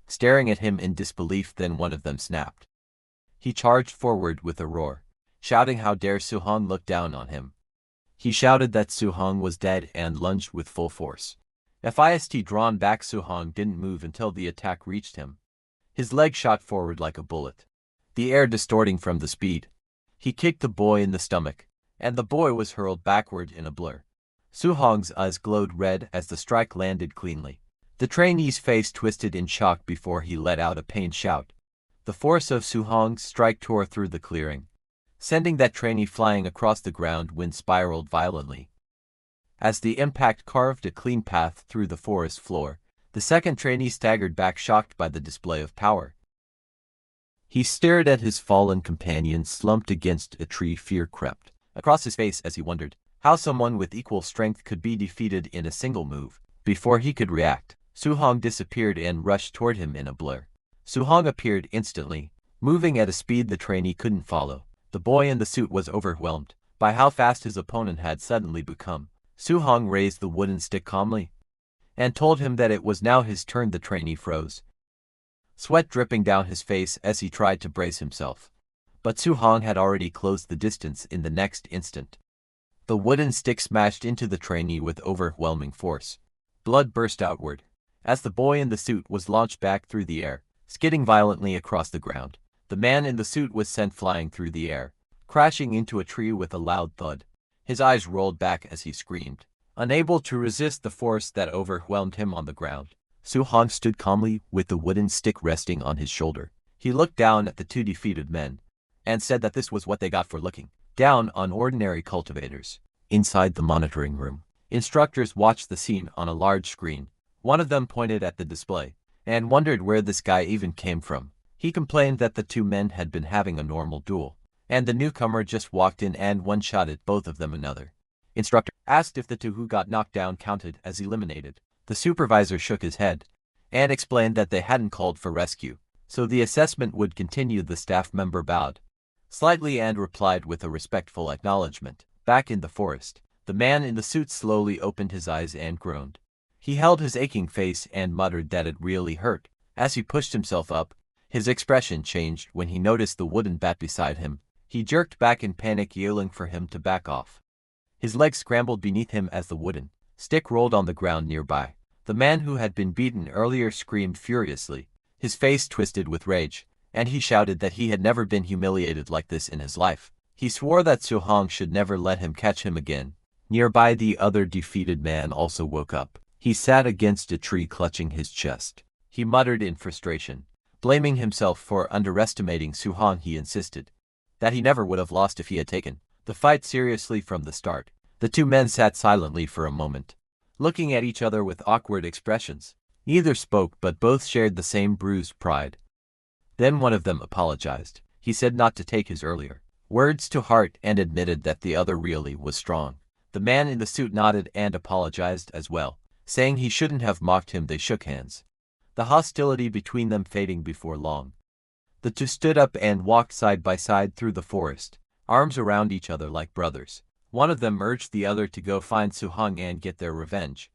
staring at him in disbelief. Then one of them snapped. He charged forward with a roar, shouting how dare Suhong look down on him. He shouted that Suhong was dead and lunged with full force. Fist drawn back, Suhong didn't move until the attack reached him. His leg shot forward like a bullet, the air distorting from the speed. He kicked the boy in the stomach, and the boy was hurled backward in a blur. Suhong's eyes glowed red as the strike landed cleanly. The trainee's face twisted in shock before he let out a pained shout. The force of Suhong's strike tore through the clearing, sending that trainee flying across the ground. Wind spiraled violently as the impact carved a clean path through the forest floor. The second trainee staggered back, shocked by the display of power. He stared at his fallen companion slumped against a tree. Fear crept across his face as he wondered how someone with equal strength could be defeated in a single move. Before he could react, Suhong disappeared and rushed toward him in a blur. Suhong appeared instantly, moving at a speed the trainee couldn't follow. The boy in the suit was overwhelmed by how fast his opponent had suddenly become. Suhong raised the wooden stick calmly and told him that it was now his turn. The trainee froze, sweat dripping down his face as he tried to brace himself. But Suhong had already closed the distance in the next instant. The wooden stick smashed into the trainee with overwhelming force. Blood burst outward as the boy in the suit was launched back through the air, skidding violently across the ground. The man in the suit was sent flying through the air, crashing into a tree with a loud thud. His eyes rolled back as he screamed, unable to resist the force that overwhelmed him on the ground. Suhong stood calmly with the wooden stick resting on his shoulder. He looked down at the two defeated men and said that this was what they got for looking down on ordinary cultivators. Inside the monitoring room, instructors watched the scene on a large screen. One of them pointed at the display and wondered where this guy even came from. He complained that the two men had been having a normal duel, and the newcomer just walked in and one-shotted both of them. Another instructor asked if the two who got knocked down counted as eliminated. The supervisor shook his head and explained that they hadn't called for rescue, so the assessment would continue. The staff member bowed slightly and replied with a respectful acknowledgement. Back in the forest, the man in the suit slowly opened his eyes and groaned. He held his aching face and muttered that it really hurt. As he pushed himself up, his expression changed when he noticed the wooden bat beside him. He jerked back in panic, yelling for him to back off. His legs scrambled beneath him as the wooden stick rolled on the ground nearby. The man who had been beaten earlier screamed furiously. His face twisted with rage, and he shouted that he had never been humiliated like this in his life. He swore that Suhong should never let him catch him again. Nearby, the other defeated man also woke up. He sat against a tree, clutching his chest. He muttered in frustration, blaming himself for underestimating Suhong. He insisted that he never would have lost if he had taken the fight seriously from the start. The two men sat silently for a moment, looking at each other with awkward expressions. Neither spoke, but both shared the same bruised pride. Then one of them apologized. He said not to take his earlier words to heart and admitted that the other really was strong. The man in the suit nodded and apologized as well, saying he shouldn't have mocked him. They shook hands, the hostility between them fading before long. The two stood up and walked side by side through the forest, arms around each other like brothers. One of them urged the other to go find Suhong and get their revenge.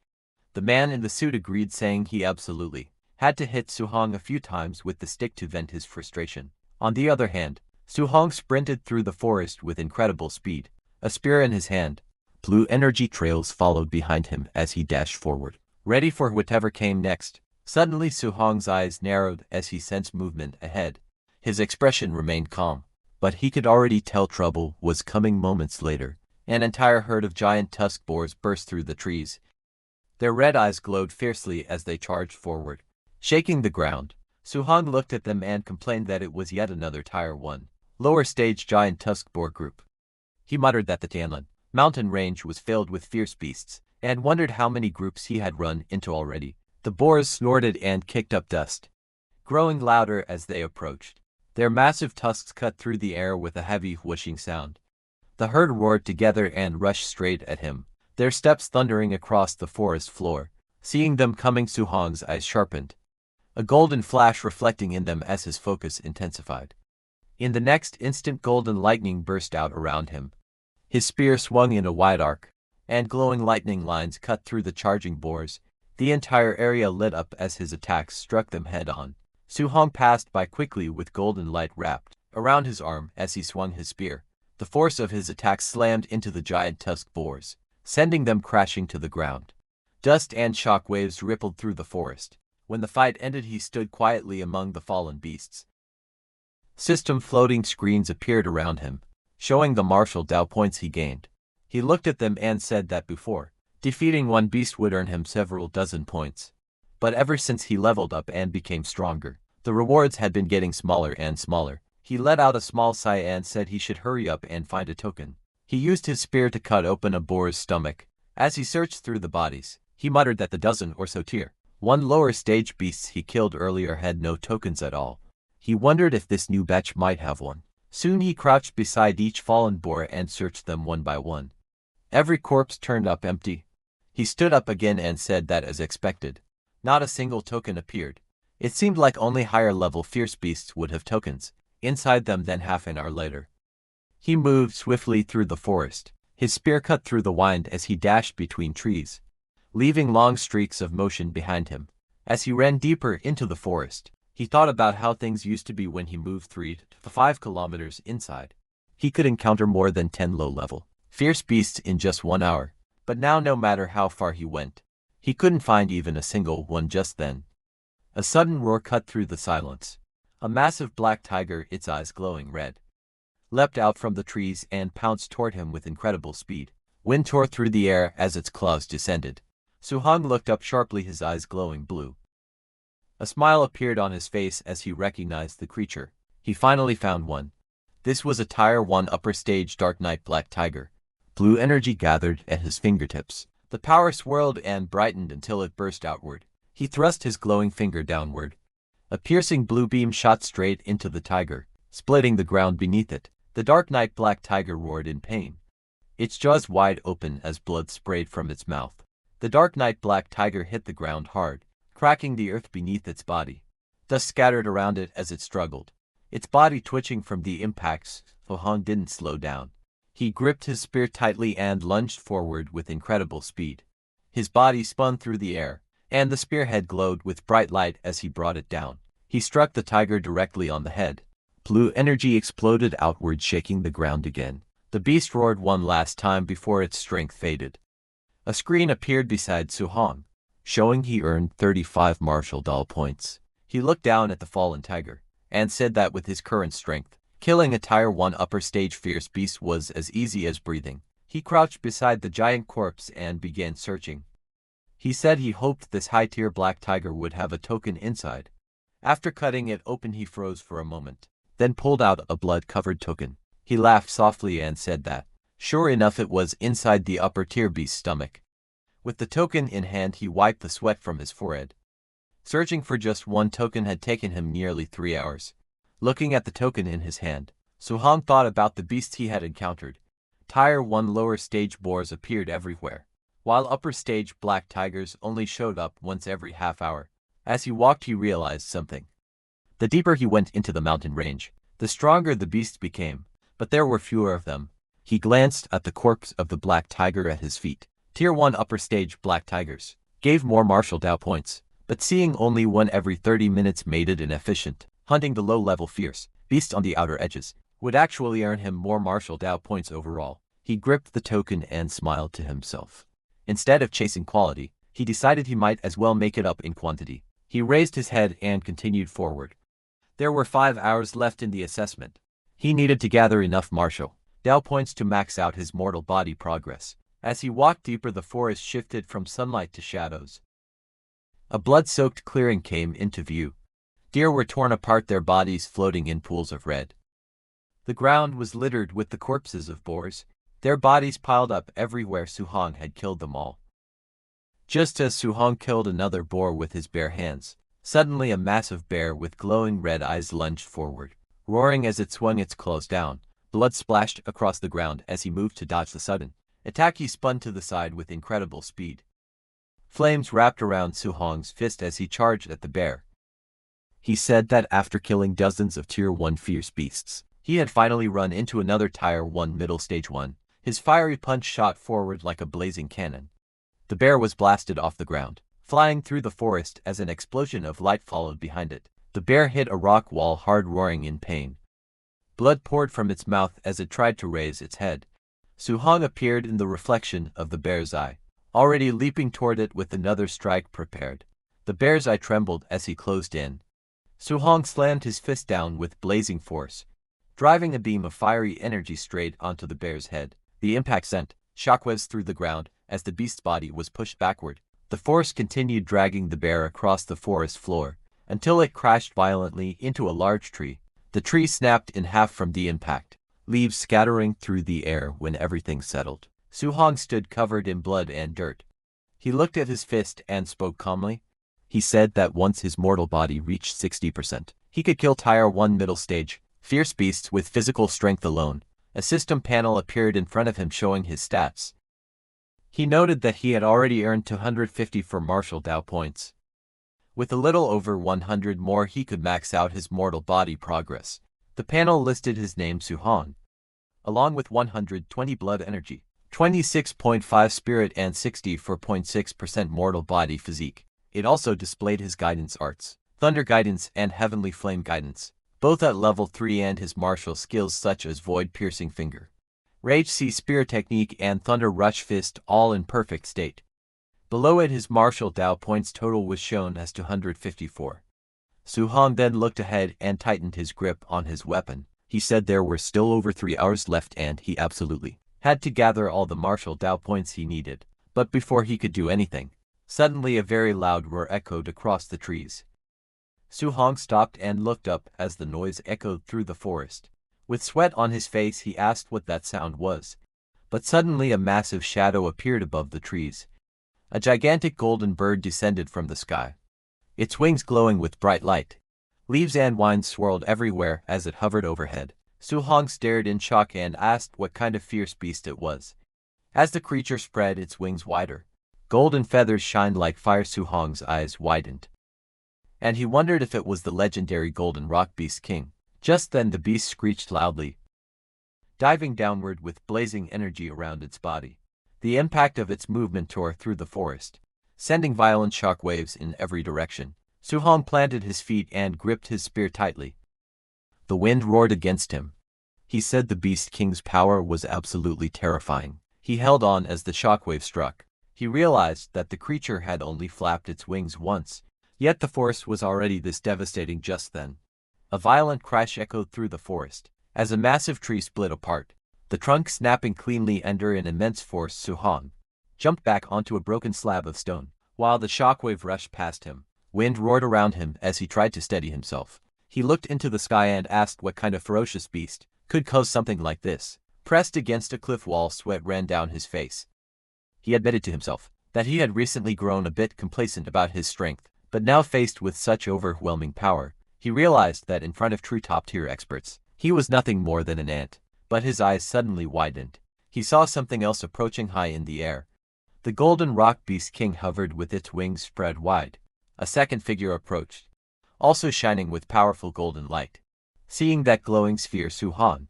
The man in the suit agreed, saying he absolutely had to hit Suhong a few times with the stick to vent his frustration. On the other hand, Suhong sprinted through the forest with incredible speed, a spear in his hand. Blue energy trails followed behind him as he dashed forward, ready for whatever came next. Suddenly, Suhong's eyes narrowed as he sensed movement ahead. His expression remained calm, but he could already tell trouble was coming. Moments later, an entire herd of giant tusk boars burst through the trees. Their red eyes glowed fiercely as they charged forward, shaking the ground. Suhong looked at them and complained that it was yet another Tier 1 lower stage giant tusk boar group. He muttered that the Tianlin mountain range was filled with fierce beasts, and wondered how many groups he had run into already. The boars snorted and kicked up dust, growing louder as they approached. Their massive tusks cut through the air with a heavy whooshing sound. The herd roared together and rushed straight at him, their steps thundering across the forest floor. Seeing them coming, Suhong's eyes sharpened, a golden flash reflecting in them as his focus intensified. In the next instant, golden lightning burst out around him. His spear swung in a wide arc, and glowing lightning lines cut through the charging boars. The entire area lit up as his attacks struck them head-on. Su-hong passed by quickly with golden light wrapped around his arm as he swung his spear. The force of his attacks slammed into the giant tusked boars, sending them crashing to the ground. Dust and shock waves rippled through the forest. When the fight ended, he stood quietly among the fallen beasts. System floating screens appeared around him, showing the martial Dao points he gained. He looked at them and said that before, defeating one beast would earn him several dozen points. But ever since he leveled up and became stronger, the rewards had been getting smaller and smaller. He let out a small sigh and said he should hurry up and find a token. He used his spear to cut open a boar's stomach. As he searched through the bodies, he muttered that the dozen or so tier 1 lower stage beasts he killed earlier had no tokens at all. He wondered if this new batch might have one. Soon he crouched beside each fallen boar and searched them one by one. Every corpse turned up empty. He stood up again and said that as expected. Not a single token appeared. It seemed like only higher level fierce beasts would have tokens inside them. Then half an hour later, he moved swiftly through the forest. His spear cut through the wind as he dashed between trees, leaving long streaks of motion behind him. As he ran deeper into the forest, he thought about how things used to be when he moved 3 to 5 kilometers inside. He could encounter more than 10 low-level fierce beasts in just 1 hour, but now no matter how far he went, he couldn't find even a single one. Just then, a sudden roar cut through the silence. A massive black tiger, its eyes glowing red, leapt out from the trees and pounced toward him with incredible speed. Wind tore through the air as its claws descended. Su-hong looked up sharply, his eyes glowing blue. A smile appeared on his face as he recognized the creature. He finally found one. This was a Tier 1 upper stage Dark Knight black tiger. Blue energy gathered at his fingertips. The power swirled and brightened until it burst outward. He thrust his glowing finger downward. A piercing blue beam shot straight into the tiger, splitting the ground beneath it. The Dark Knight black tiger roared in pain, its jaws wide open as blood sprayed from its mouth. The Dark Knight black tiger hit the ground hard, cracking the earth beneath its body. Dust scattered around it as it struggled, its body twitching from the impacts. Su-hong didn't slow down. He gripped his spear tightly and lunged forward with incredible speed. His body spun through the air, and the spearhead glowed with bright light as he brought it down. He struck the tiger directly on the head. Blue energy exploded outward, shaking the ground again. The beast roared one last time before its strength faded. A screen appeared beside Su-hong, showing he earned 35 martial doll points. He looked down at the fallen tiger, and said that with his current strength, killing a Tier 1 upper stage fierce beast was as easy as breathing. He crouched beside the giant corpse and began searching. He said he hoped this high-tier black tiger would have a token inside. After cutting it open, he froze for a moment, then pulled out a blood-covered token. He laughed softly and said that, sure enough, it was inside the upper-tier beast's stomach. With the token in hand, he wiped the sweat from his forehead. Searching for just one token had taken him nearly 3 hours. Looking at the token in his hand, Su-hong thought about the beasts he had encountered. Tier 1 lower stage boars appeared everywhere, while upper stage black tigers only showed up once every half hour. As he walked, he realized something. The deeper he went into the mountain range, the stronger the beasts became, but there were fewer of them. He glanced at the corpse of the black tiger at his feet. Tier 1 upper stage black tigers gave more martial Dao points, but seeing only one every 30 minutes made it inefficient. Hunting the low-level fierce beast on the outer edges would actually earn him more martial Dao points overall. He gripped the token and smiled to himself. Instead of chasing quality, he decided he might as well make it up in quantity. He raised his head and continued forward. There were 5 hours left in the assessment. He needed to gather enough martial Dao points to max out his mortal body progress. As he walked deeper, the forest shifted from sunlight to shadows. A blood-soaked clearing came into view. Deer were torn apart, their bodies floating in pools of red. The ground was littered with the corpses of boars, their bodies piled up everywhere. Su-hong had killed them all. Just as Su-hong killed another boar with his bare hands, suddenly a massive bear with glowing red eyes lunged forward, roaring as it swung its claws down. Blood splashed across the ground as he moved to dodge the sudden attack. He spun to the side with incredible speed. Flames wrapped around Su-hong's fist as he charged at the bear. He said that after killing dozens of Tier 1 fierce beasts, He had finally run into another Tier 1 middle stage 1. His fiery punch shot forward like a blazing cannon. The bear was blasted off the ground, flying through the forest as an explosion of light followed behind it. The bear hit a rock wall hard, roaring in pain. Blood poured from its mouth as it tried to raise its head. Su-hong appeared in the reflection of the bear's eye, already leaping toward it with another strike prepared. The bear's eye trembled as he closed in. Su-hong slammed his fist down with blazing force, driving a beam of fiery energy straight onto the bear's head. The impact sent shockwaves through the ground as the beast's body was pushed backward. The force continued dragging the bear across the forest floor until it crashed violently into a large tree. The tree snapped in half from the impact, leaves scattering through the air. When everything settled, Su-hong stood covered in blood and dirt. He looked at his fist and spoke calmly. He said that once his mortal body reached 60%, he could kill Tier 1 middle stage fierce beasts with physical strength alone. A system panel appeared in front of him showing his stats. He noted that he had already earned 250 for martial Dao points. With a little over 100 more he could max out his mortal body progress. The panel listed his name, Su-hong, along with 120 blood energy, 26.5 spirit and 64.6% mortal body physique. It also displayed his guidance arts, Thunder Guidance and Heavenly Flame Guidance, both at level 3, and his martial skills such as Void Piercing Finger, Rage Sea Spear Technique and Thunder Rush Fist, all in perfect state. Below it his martial Dao points total was shown as 254. Su-hong then looked ahead and tightened his grip on his weapon. He said there were still over 3 hours left and he absolutely had to gather all the martial Dao points he needed. But before he could do anything, suddenly a very loud roar echoed across the trees. Su-hong stopped and looked up as the noise echoed through the forest. With sweat on his face he asked what that sound was. But suddenly a massive shadow appeared above the trees. A gigantic golden bird descended from the sky, its wings glowing with bright light. Leaves and vines swirled everywhere as it hovered overhead. Su-hong stared in shock and asked what kind of fierce beast it was. As the creature spread its wings wider, golden feathers shined like fire. Su-hong's eyes widened, and he wondered if it was the legendary Golden Rock Beast King. Just then the beast screeched loudly, diving downward with blazing energy around its body. The impact of its movement tore through the forest, sending violent shock waves in every direction. Su-hong planted his feet and gripped his spear tightly. The wind roared against him. He said the Beast King's power was absolutely terrifying. He held on as the shockwave struck. He realized that the creature had only flapped its wings once, yet the force was already this devastating just then. A violent crash echoed through the forest as a massive tree split apart, the trunk snapping cleanly under an immense force. Su-hong jumped back onto a broken slab of stone, while the shockwave rushed past him. Wind roared around him as he tried to steady himself. He looked into the sky and asked what kind of ferocious beast could cause something like this. Pressed against a cliff wall, sweat ran down his face. He admitted to himself that he had recently grown a bit complacent about his strength, but now faced with such overwhelming power, he realized that in front of true top-tier experts, he was nothing more than an ant. But his eyes suddenly widened. He saw something else approaching high in the air. The Golden Rock Beast King hovered with its wings spread wide. A second figure approached, also shining with powerful golden light. Seeing that glowing sphere, Su-hong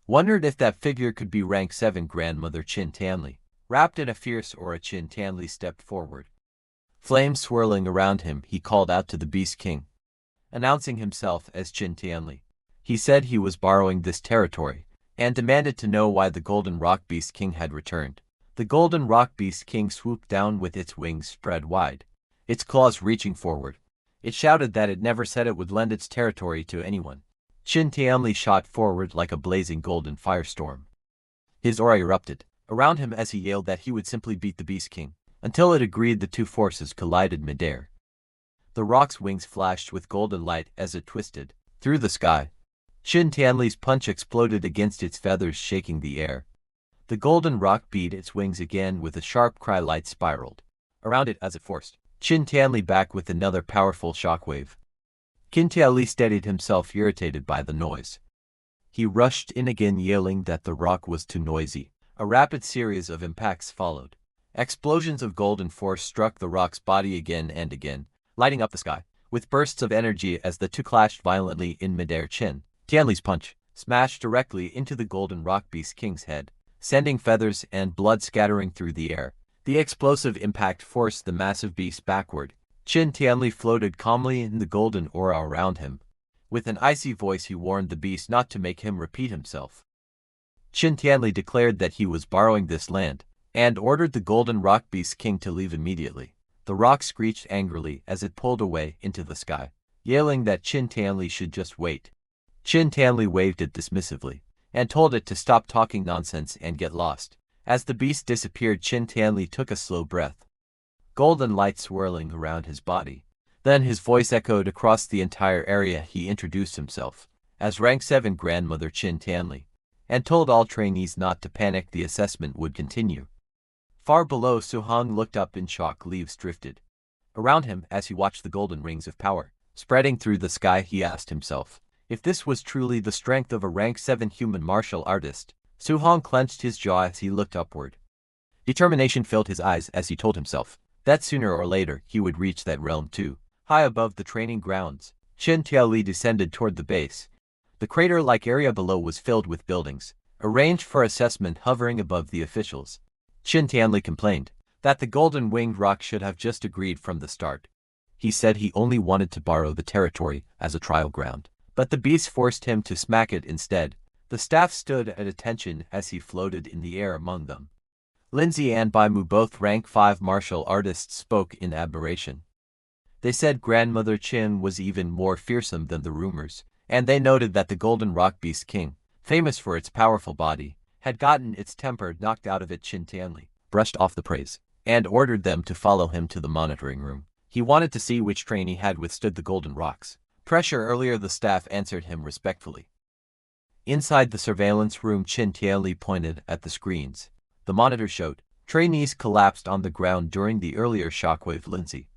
wondered if that figure could be rank 7 Grandmother Qin Tianli. Wrapped in a fierce aura, Qin Tianli stepped forward. Flames swirling around him, he called out to the Beast King, announcing himself as Qin Tianli. He said he was borrowing this territory, and demanded to know why the Golden Rock Beast King had returned. The Golden Rock Beast King swooped down with its wings spread wide, its claws reaching forward. It shouted that it never said it would lend its territory to anyone. Qin Tianli shot forward like a blazing golden firestorm. His aura erupted around him as he yelled that he would simply beat the Beast King. Until it agreed, the two forces collided midair. The rock's wings flashed with golden light as it twisted through the sky. Qin Tianli's punch exploded against its feathers, shaking the air. The golden rock beat its wings again with a sharp cry. Light spiraled around it as it forced Qin Tianli back with another powerful shockwave. Qin Tianli steadied himself, irritated by the noise. He rushed in again, yelling that the rock was too noisy. A rapid series of impacts followed. Explosions of golden force struck the rock's body again and again, lighting up the sky with bursts of energy as the two clashed violently in midair. Qin Tianli's punch smashed directly into the golden rock beast king's head, sending feathers and blood scattering through the air. The explosive impact forced the massive beast backward. Qin Tianli floated calmly in the golden aura around him. With an icy voice he warned the beast not to make him repeat himself. Qin Tianli declared that he was borrowing this land, and ordered the golden rock beast king to leave immediately. The rock screeched angrily as it pulled away into the sky, yelling that Qin Tianli should just wait. Qin Tianli waved it dismissively, and told it to stop talking nonsense and get lost. As the beast disappeared, Qin Tianli took a slow breath, golden light swirling around his body. Then his voice echoed across the entire area. He introduced himself as Rank 7 Grandmother Qin Tianli, and told all trainees not to panic. The assessment would continue. Far below, Suhong looked up in shock. Leaves drifted around him as he watched the golden rings of power spreading through the sky. He asked himself if this was truly the strength of a Rank 7 human martial artist. Suhong clenched his jaw as he looked upward. Determination filled his eyes as he told himself that sooner or later he would reach that realm too. High above the training grounds, Qin Tianli descended toward the base. The crater-like area below was filled with buildings, arranged for assessment hovering above the officials. Qin Tianli complained that the golden winged rock should have just agreed from the start. He said he only wanted to borrow the territory as a trial ground, but the beast forced him to smack it instead. The staff stood at attention as he floated in the air among them. Lindsay and Baimu, both Rank 5 martial artists, spoke in admiration. They said Grandmother Qin was even more fearsome than the rumors, and they noted that the golden rock beast king, famous for its powerful body, had gotten its temper knocked out of it. Qin Tianli brushed off the praise and ordered them to follow him to the monitoring room. He wanted to see which trainee had withstood the golden rock's pressure earlier. The staff answered him respectfully. Inside the surveillance room, Qin Tianli pointed at the screens. The monitor showed trainees collapsed on the ground during the earlier shockwave. Lindsay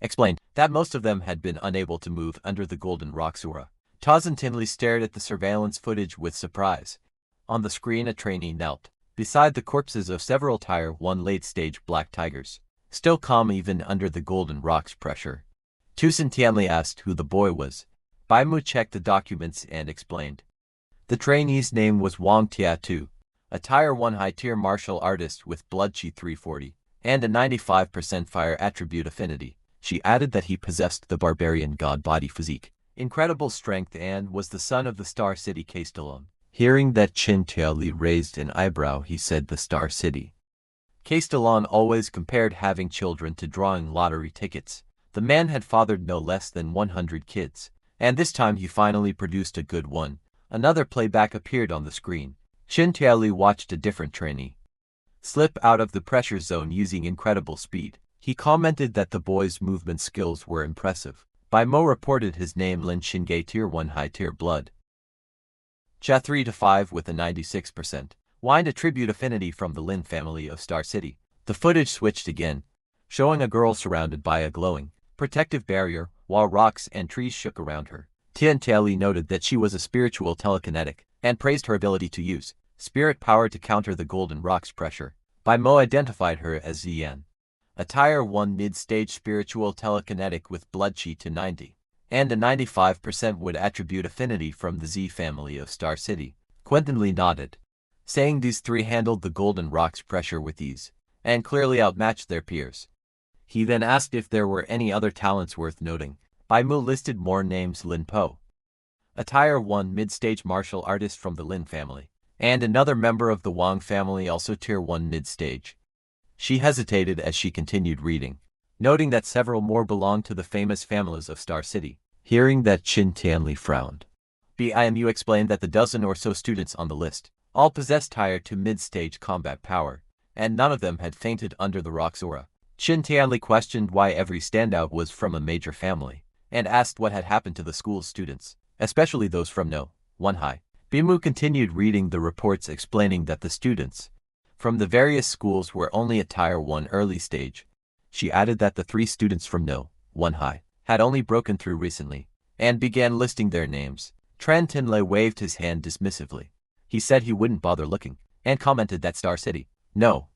explained that most of them had been unable to move under the golden rock's aura. Tazan Tinley stared at the surveillance footage with surprise. On the screen, a trainee knelt beside the corpses of several Tier 1 late-stage black tigers, still calm even under the golden rock's pressure. Qin Tianli asked who the boy was. Baimu checked the documents and explained. The trainee's name was Wang Tiatu, a Tier 1 high-tier martial artist with blood chi 340 and a 95% fire attribute affinity. She added that he possessed the barbarian god body physique, incredible strength, and was the son of the Star City Castellon. Hearing that, Qin Tianli raised an eyebrow. He said the Star City Castellon always compared having children to drawing lottery tickets. The man had fathered no less than 100 kids, and this time he finally produced a good one. Another playback appeared on the screen. Qin Tianli watched a different trainee slip out of the pressure zone using incredible speed. He commented that the boy's movement skills were impressive. Baimo reported his name Lin Xingei, Tier 1 high-tier blood Cha 3-5 with a 96% wind attribute affinity from the Lin family of Star City. The footage switched again, showing a girl surrounded by a glowing, protective barrier, while rocks and trees shook around her. Qin Tianli noted that she was a spiritual telekinetic, and praised her ability to use spirit power to counter the golden rock's pressure. Baimo identified her as Ziyan, a Tier 1 mid-stage spiritual telekinetic with blood chi to 90, and a 95% wood attribute affinity from the Z family of Star City. Quentin Lee nodded, saying these three handled the golden rock's pressure with ease, and clearly outmatched their peers. He then asked if there were any other talents worth noting. Baimu listed more names: Lin Po, a Tier 1 mid-stage martial artist from the Lin family, and another member of the Wang family, also Tier 1 mid-stage. She hesitated as she continued reading, noting that several more belonged to the famous families of Star City. Hearing that, Qin Tianli frowned. Bimu explained that the dozen or so students on the list all possessed Tier 2 mid-stage combat power, and none of them had fainted under the rock's aura. Qin Tianli questioned why every standout was from a major family, and asked what had happened to the school's students, especially those from No. 1 High. Bimu continued reading the reports, explaining that the students from the various schools were only at Tier 1 early stage. She added that the 3 students from No. 1 High had only broken through recently, and began listing their names. Tran Tinlei waved his hand dismissively. He said he wouldn't bother looking, and commented that Star City No.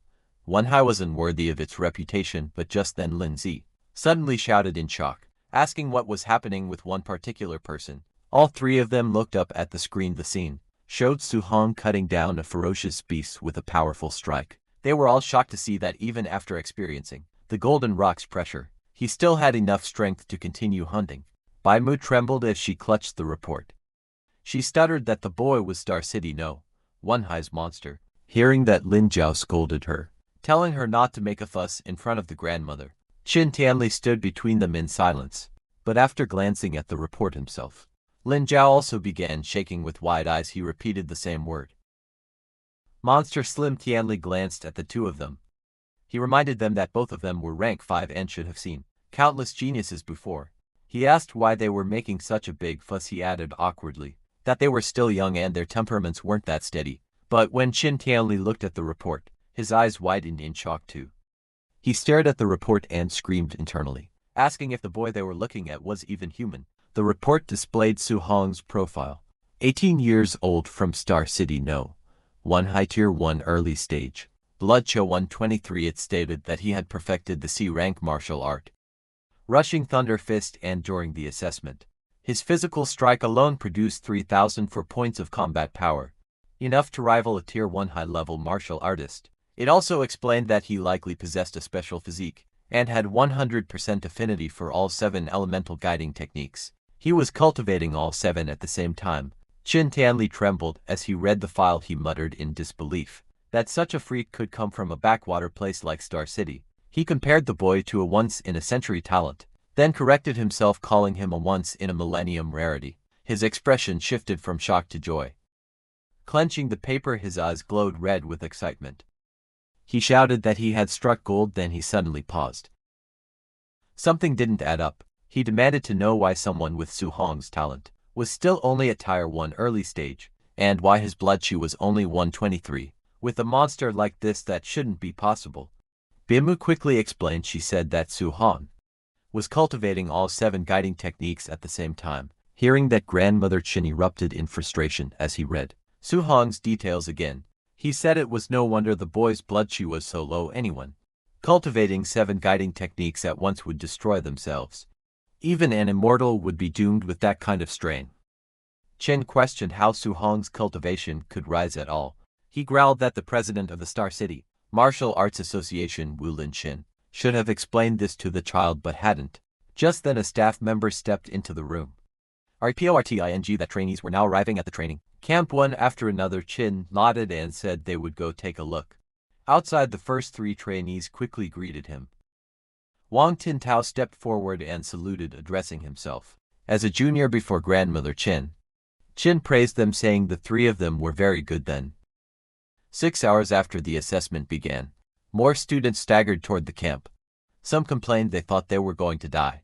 1 High was unworthy of its reputation. But just then Lin Zi suddenly shouted in shock, asking what was happening with one particular person. All 3 of them looked up at the screen. The scene showed Su Hong cutting down a ferocious beast with a powerful strike. They were all shocked to see that even after experiencing the Golden Rock's pressure, he still had enough strength to continue hunting. Bai Mu trembled as she clutched the report. She stuttered that the boy was Star City No. 1 High's monster. Hearing that, Lin Jiao scolded her, telling her not to make a fuss in front of the grandmother. Qin Tianli stood between them in silence, but after glancing at the report himself, Lin Jiao also began shaking. With wide eyes he repeated the same word. Monster Slim Tianli glanced at the two of them. He reminded them that both of them were rank 5 and should have seen countless geniuses before. He asked why they were making such a big fuss. He added awkwardly that they were still young and their temperaments weren't that steady. But when Qin Tianli looked at the report, his eyes widened in shock too. He stared at the report and screamed internally, asking if the boy they were looking at was even human. The report displayed Su Hong's profile. 18 years old, from Star City No. 1 High, Tier 1 early stage. Blood Cho 123. It stated that he had perfected the C-rank martial art, Rushing Thunder Fist, and during the assessment, his physical strike alone produced 3,004 points of combat power, enough to rival a Tier 1 high-level martial artist. It also explained that he likely possessed a special physique, and had 100% affinity for all 7 elemental guiding techniques. He was cultivating all 7 at the same time. Qin Tianli trembled as he read the file. He muttered in disbelief that such a freak could come from a backwater place like Star City. He compared the boy to a once-in-a-century talent, then corrected himself, calling him a once-in-a-millennium rarity. His expression shifted from shock to joy. Clenching the paper, his eyes glowed red with excitement. He shouted that he had struck gold. Then he suddenly paused. Something didn't add up. He demanded to know why someone with Su Hong's talent was still only at Tier 1 early stage, and why his blood chi was only 123. With a monster like this, that shouldn't be possible. Bimu quickly explained. She said that Su Hong was cultivating all 7 guiding techniques at the same time. Hearing that, Grandmother Qin erupted in frustration as he read Su Hong's details again. He said it was no wonder the boy's blood chi was so low. Anyone cultivating 7 guiding techniques at once would destroy themselves. Even an immortal would be doomed with that kind of strain. Qin questioned how Su Hong's cultivation could rise at all. He growled that the president of the Star City Martial Arts Association, Wu Linqin, should have explained this to the child but hadn't. Just then a staff member stepped into the room. Reporting that trainees were now arriving at the training camp. One after another, Qin nodded and said they would go take a look. Outside, the first 3 trainees quickly greeted him. Wang Tintao stepped forward and saluted, addressing himself as a junior before Grandmother Qin. Qin praised them, saying the 3 of them were very good. Then, 6 hours after the assessment began, more students staggered toward the camp. Some complained they thought they were going to die.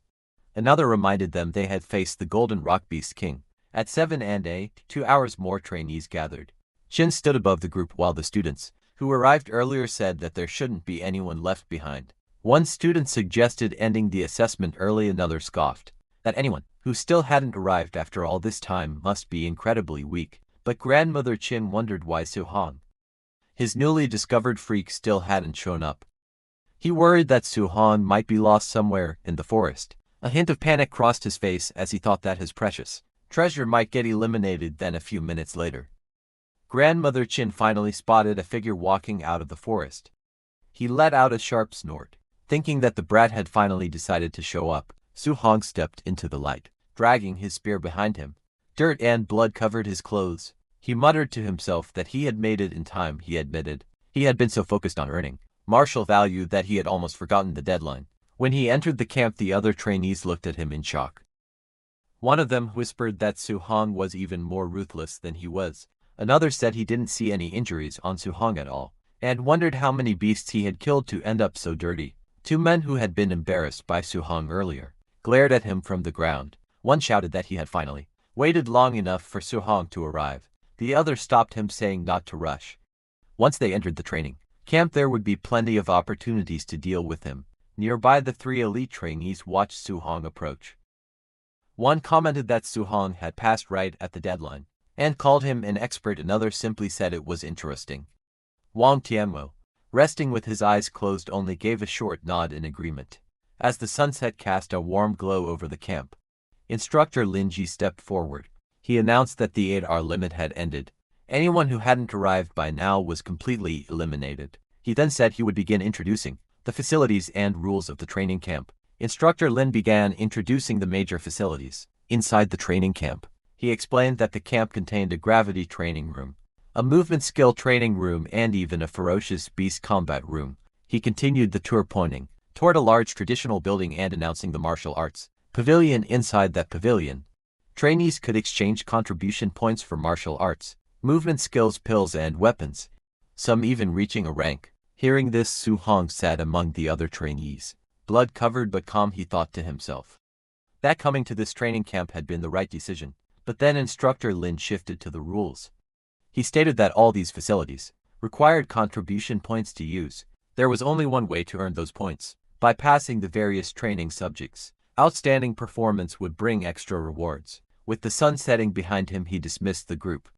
Another reminded them they had faced the Golden Rock Beast King. At 7 and 2 hours, more trainees gathered. Qin stood above the group while the students who arrived earlier said that there shouldn't be anyone left behind. One student suggested ending the assessment early. Another scoffed that anyone who still hadn't arrived after all this time must be incredibly weak. But Grandmother Qin wondered why Su Hong, his newly discovered freak, still hadn't shown up. He worried that Su Hong might be lost somewhere in the forest. A hint of panic crossed his face as he thought that his precious treasure might get eliminated. Then a few minutes later, Grandmother Qin finally spotted a figure walking out of the forest. He let out a sharp snort, thinking that the brat had finally decided to show up. Su Hong stepped into the light, dragging his spear behind him. Dirt and blood covered his clothes. He muttered to himself that he had made it in time. He admitted he had been so focused on earning martial value that he had almost forgotten the deadline. When he entered the camp, the other trainees looked at him in shock. One of them whispered that Su Hong was even more ruthless than he was. Another said he didn't see any injuries on Su Hong at all, and wondered how many beasts he had killed to end up so dirty. 2 men who had been embarrassed by Su Hong earlier glared at him from the ground. One shouted that he had finally waited long enough for Su Hong to arrive. The other stopped him, saying not to rush. Once they entered the training camp, there would be plenty of opportunities to deal with him. Nearby, the 3 elite trainees watched Su Hong approach. One commented that Su Hong had passed right at the deadline and called him an expert. Another simply said it was interesting. Wang Tianmo, resting with his eyes closed, only gave a short nod in agreement. As the sunset cast a warm glow over the camp, Instructor Lin Ji stepped forward. He announced that the 8-hour limit had ended, Anyone who hadn't arrived by now was completely eliminated. He then said he would begin introducing the facilities and rules of the training camp. Instructor Lin began introducing the major facilities. Inside the training camp, he explained that the camp contained a gravity training room, a movement skill training room, and even a ferocious beast combat room. He continued the tour, pointing toward a large traditional building and announcing the martial arts pavilion. Inside that pavilion, trainees could exchange contribution points for martial arts, movement skills, pills, and weapons, some even reaching a rank. Hearing this, Su Hong sat among the other trainees, blood-covered but calm. He thought to himself that coming to this training camp had been the right decision. But then Instructor Lin shifted to the rules. He stated that all these facilities required contribution points to use. There was only one way to earn those points: by passing the various training subjects. Outstanding performance would bring extra rewards. With the sun setting behind him, he dismissed the group.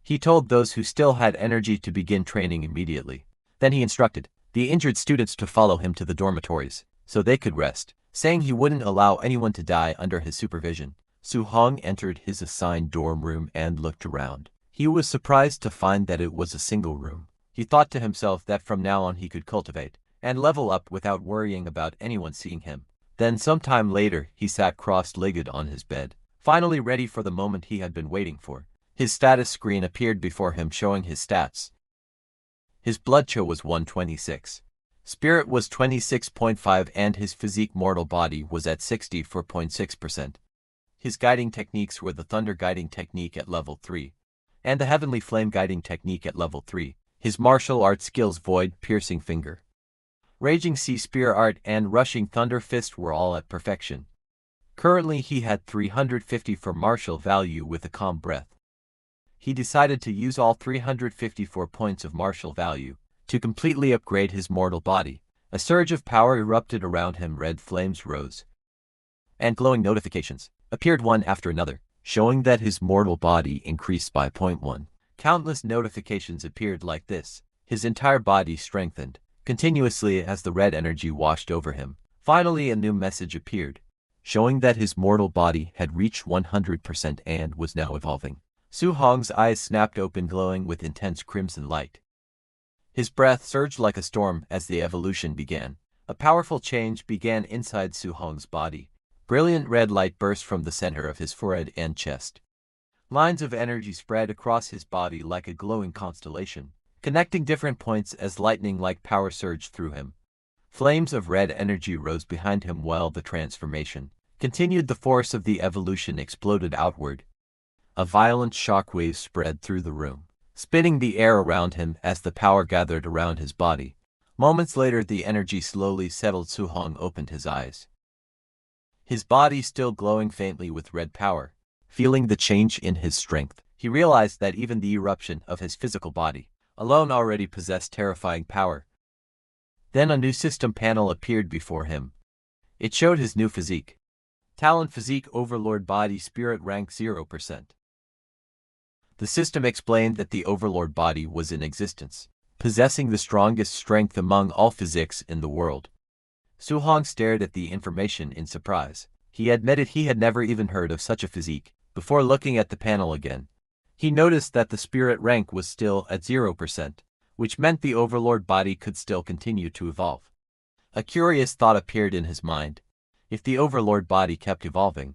He told those who still had energy to begin training immediately. Then he instructed the injured students to follow him to the dormitories so they could rest, saying he wouldn't allow anyone to die under his supervision. Su Hong entered his assigned dorm room and looked around. He was surprised to find that it was a single room. He thought to himself that from now on he could cultivate and level up without worrying about anyone seeing him. Then sometime later, he sat cross-legged on his bed, finally ready for the moment he had been waiting for. His status screen appeared before him showing his stats. His blood CHO was 126. Spirit was 26.5 and his physique mortal body was at 64.6%. His guiding techniques were the Thunder Guiding Technique at level 3 and the Heavenly Flame Guiding Technique at level 3. His martial arts skills Void Piercing Finger, Raging Sea Spear Art, and Rushing Thunder Fist were all at perfection. Currently he had 350 for martial value with a calm breath. He decided to use all 354 points of martial value to completely upgrade his mortal body. A surge of power erupted around him. Red flames rose, and glowing notifications appeared one after another, showing that his mortal body increased by 0.1. Countless notifications appeared like this. His entire body strengthened continuously as the red energy washed over him. Finally, a new message appeared, showing that his mortal body had reached 100% and was now evolving. Su Hong's eyes snapped open, glowing with intense crimson light. His breath surged like a storm as the evolution began. A powerful change began inside Su Hong's body. Brilliant red light burst from the center of his forehead and chest. Lines of energy spread across his body like a glowing constellation, connecting different points as lightning-like power surged through him. Flames of red energy rose behind him while the transformation continued. The force of the evolution exploded outward. A violent shockwave spread through the room, spinning the air around him as the power gathered around his body. Moments later, the energy slowly settled. Su Hong opened his eyes, his body still glowing faintly with red power. Feeling the change in his strength, he realized that even the eruption of his physical body alone already possessed terrifying power. Then a new system panel appeared before him. It showed his new physique. Talent Physique Overlord Body Spirit Rank 0%. The system explained that the Overlord body was in existence, possessing the strongest strength among all physiques in the world. Su Hong stared at the information in surprise. He admitted he had never even heard of such a physique. Before looking at the panel again, he noticed that the spirit rank was still at 0%, which meant the Overlord body could still continue to evolve. A curious thought appeared in his mind. If the Overlord body kept evolving,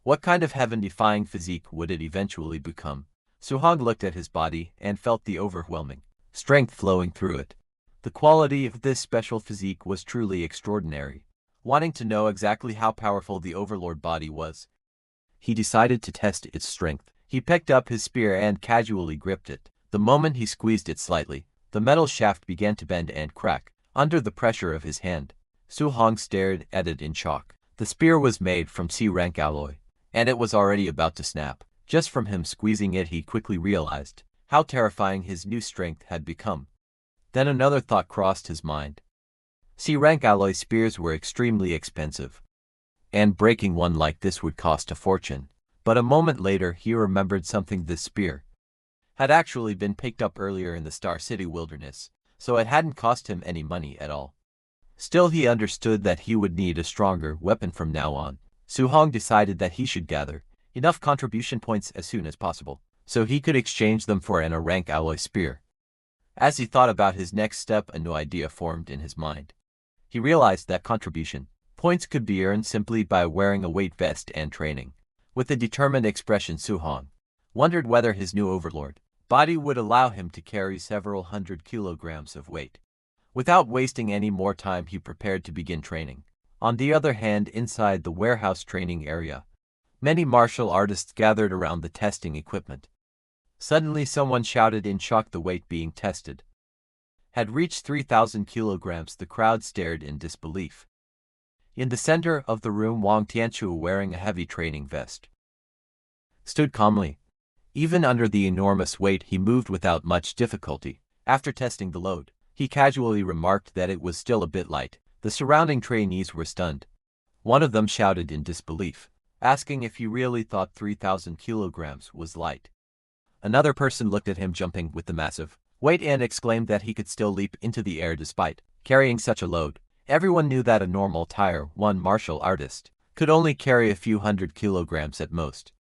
what kind of heaven-defying physique would it eventually become? Su Hong looked at his body and felt the overwhelming strength flowing through it. The quality of this special physique was truly extraordinary. Wanting to know exactly how powerful the Overlord body was, he decided to test its strength. He picked up his spear and casually gripped it. The moment he squeezed it slightly, the metal shaft began to bend and crack under the pressure of his hand. Su Hong stared at it in shock. The spear was made from C-rank alloy, and it was already about to snap. Just from him squeezing it, he quickly realized how terrifying his new strength had become. Then another thought crossed his mind. C-rank alloy spears were extremely expensive, and breaking one like this would cost a fortune. But a moment later, he remembered something. This spear had actually been picked up earlier in the Star City wilderness, so it hadn't cost him any money at all. Still, he understood that he would need a stronger weapon from now on. Su Hong decided that he should gather enough contribution points as soon as possible. so he could exchange them for an A-rank alloy spear. As he thought about his next step, a new idea formed in his mind. He realized that contribution points could be earned simply by wearing a weight vest and training. With a determined expression, Su-hong wondered whether his new overlord body would allow him to carry several hundred kilograms of weight. Without wasting any more time, he prepared to begin training. On the other hand, inside the warehouse training area, many martial artists gathered around the testing equipment. Suddenly, someone shouted in shock. The weight being tested had reached 3,000 kilograms. The crowd stared in disbelief. In the center of the room, Wang Tianchu, wearing a heavy training vest, stood calmly. Even under the enormous weight, he moved without much difficulty. After testing the load, he casually remarked that it was still a bit light. The surrounding trainees were stunned. One of them shouted in disbelief, asking if he really thought 3,000 kilograms was light. Another person looked at him jumping with the massive weight and exclaimed that he could still leap into the air despite carrying such a load. Everyone knew that a normal Tier 1 martial artist could only carry a few hundred kilograms at most.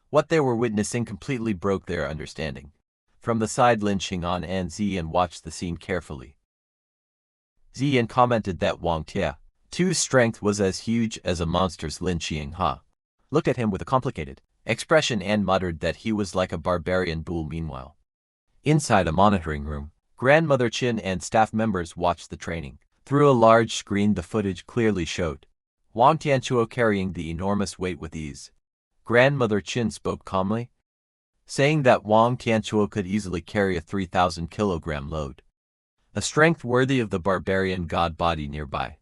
What they were witnessing completely broke their understanding. From the side, Lin Xing'an and Ziyan watched the scene carefully. Ziyan commented that Wang Tianchu's strength was as huge as a monster's. Lin Xing'an looked at him with a complicated expression and muttered that he was like a barbarian bull. Meanwhile, inside a monitoring room, Grandmother Qin and staff members watched the training. Through a large screen, the footage clearly showed Wang Tianchu carrying the enormous weight with ease. Grandmother Qin spoke calmly, saying that Wang Tianchu could easily carry a 3,000 kilogram load, a strength worthy of the barbarian god body nearby.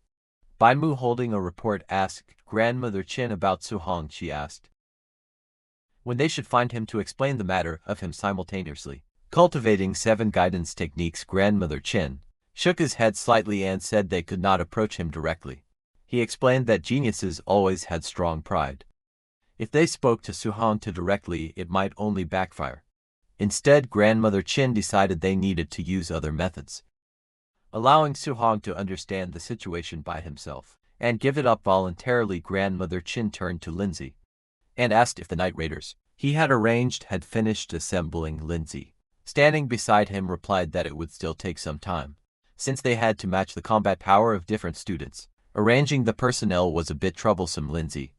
Bai Mu, holding a report, asked Grandmother Qin about Su-hong. She asked when they should find him to explain the matter of him simultaneously. Cultivating 7 guidance techniques, Grandmother Qin shook his head slightly and said they could not approach him directly. He explained that geniuses always had strong pride. If they spoke to Su-hong directly, it might only backfire. Instead, Grandmother Qin decided they needed to use other methods, allowing Su-hong to understand the situation by himself and give it up voluntarily. Grandmother Qin turned to Lindsay and asked if the night raiders he had arranged had finished assembling. Lindsay, standing beside him, replied that it would still take some time, since they had to match the combat power of different students. Arranging the personnel was a bit troublesome. Lindsay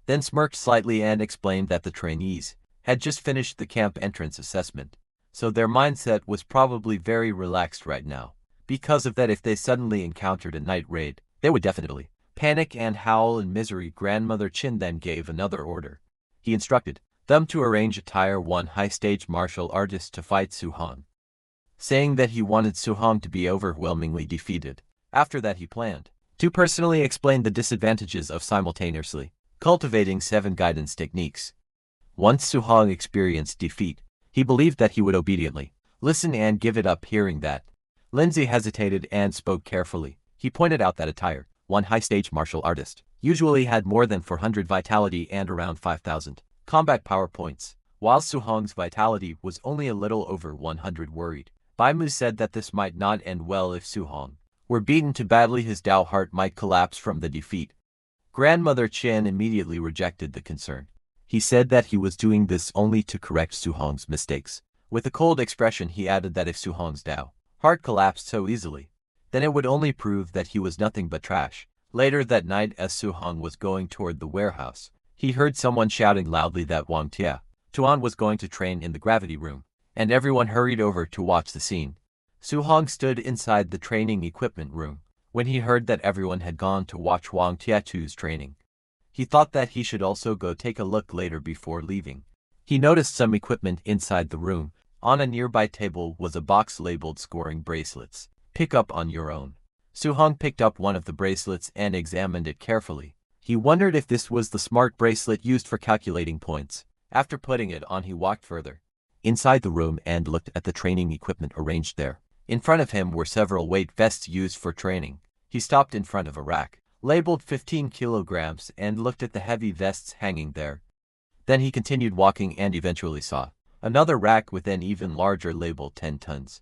then smirked slightly and explained that the trainees had just finished the camp entrance assessment, so their mindset was probably very relaxed right now. Because of that, if they suddenly encountered a night raid, they would definitely panic and howl in misery. Grandmother Qin then gave another order. He instructed them to arrange a Tier 1 high-stage martial artist to fight Su-hong, saying that he wanted Su-hong to be overwhelmingly defeated. After that, he planned to personally explain the disadvantages of simultaneously cultivating 7 guidance techniques. Once Su-hong experienced defeat, he believed that he would obediently listen and give it up. Hearing that, Lindsay hesitated and spoke carefully. He pointed out that a Tier 1 high-stage martial artist usually had more than 400 vitality and around 5,000 combat power points, while Su-hong's vitality was only a little over 100. Worried, Bai Mu said that this might not end well. If Su-hong were beaten too badly, his Dao heart might collapse from the defeat. Grandmother Qin immediately rejected the concern. He said that he was doing this only to correct Su-hong's mistakes. With a cold expression, he added that if Su-hong's Dao heart collapsed so easily, then it would only prove that he was nothing but trash. Later that night, as Su-hong was going toward the warehouse, he heard someone shouting loudly that Wang Tianchuan was going to train in the gravity room, and everyone hurried over to watch the scene. Su-hong stood inside the training equipment room. When he heard that everyone had gone to watch Wang Tianchu's training, he thought that he should also go take a look later before leaving. He noticed some equipment inside the room. On a nearby table was a box labeled scoring bracelets. Pick up on your own. Su-hong picked up one of the bracelets and examined it carefully. He wondered if this was the smart bracelet used for calculating points. After putting it on, he walked further inside the room and looked at the training equipment arranged there. In front of him were several weight vests used for training. He stopped in front of a rack labeled 15 kilograms and looked at the heavy vests hanging there. Then he continued walking and eventually saw another rack with an even larger label 10 tons.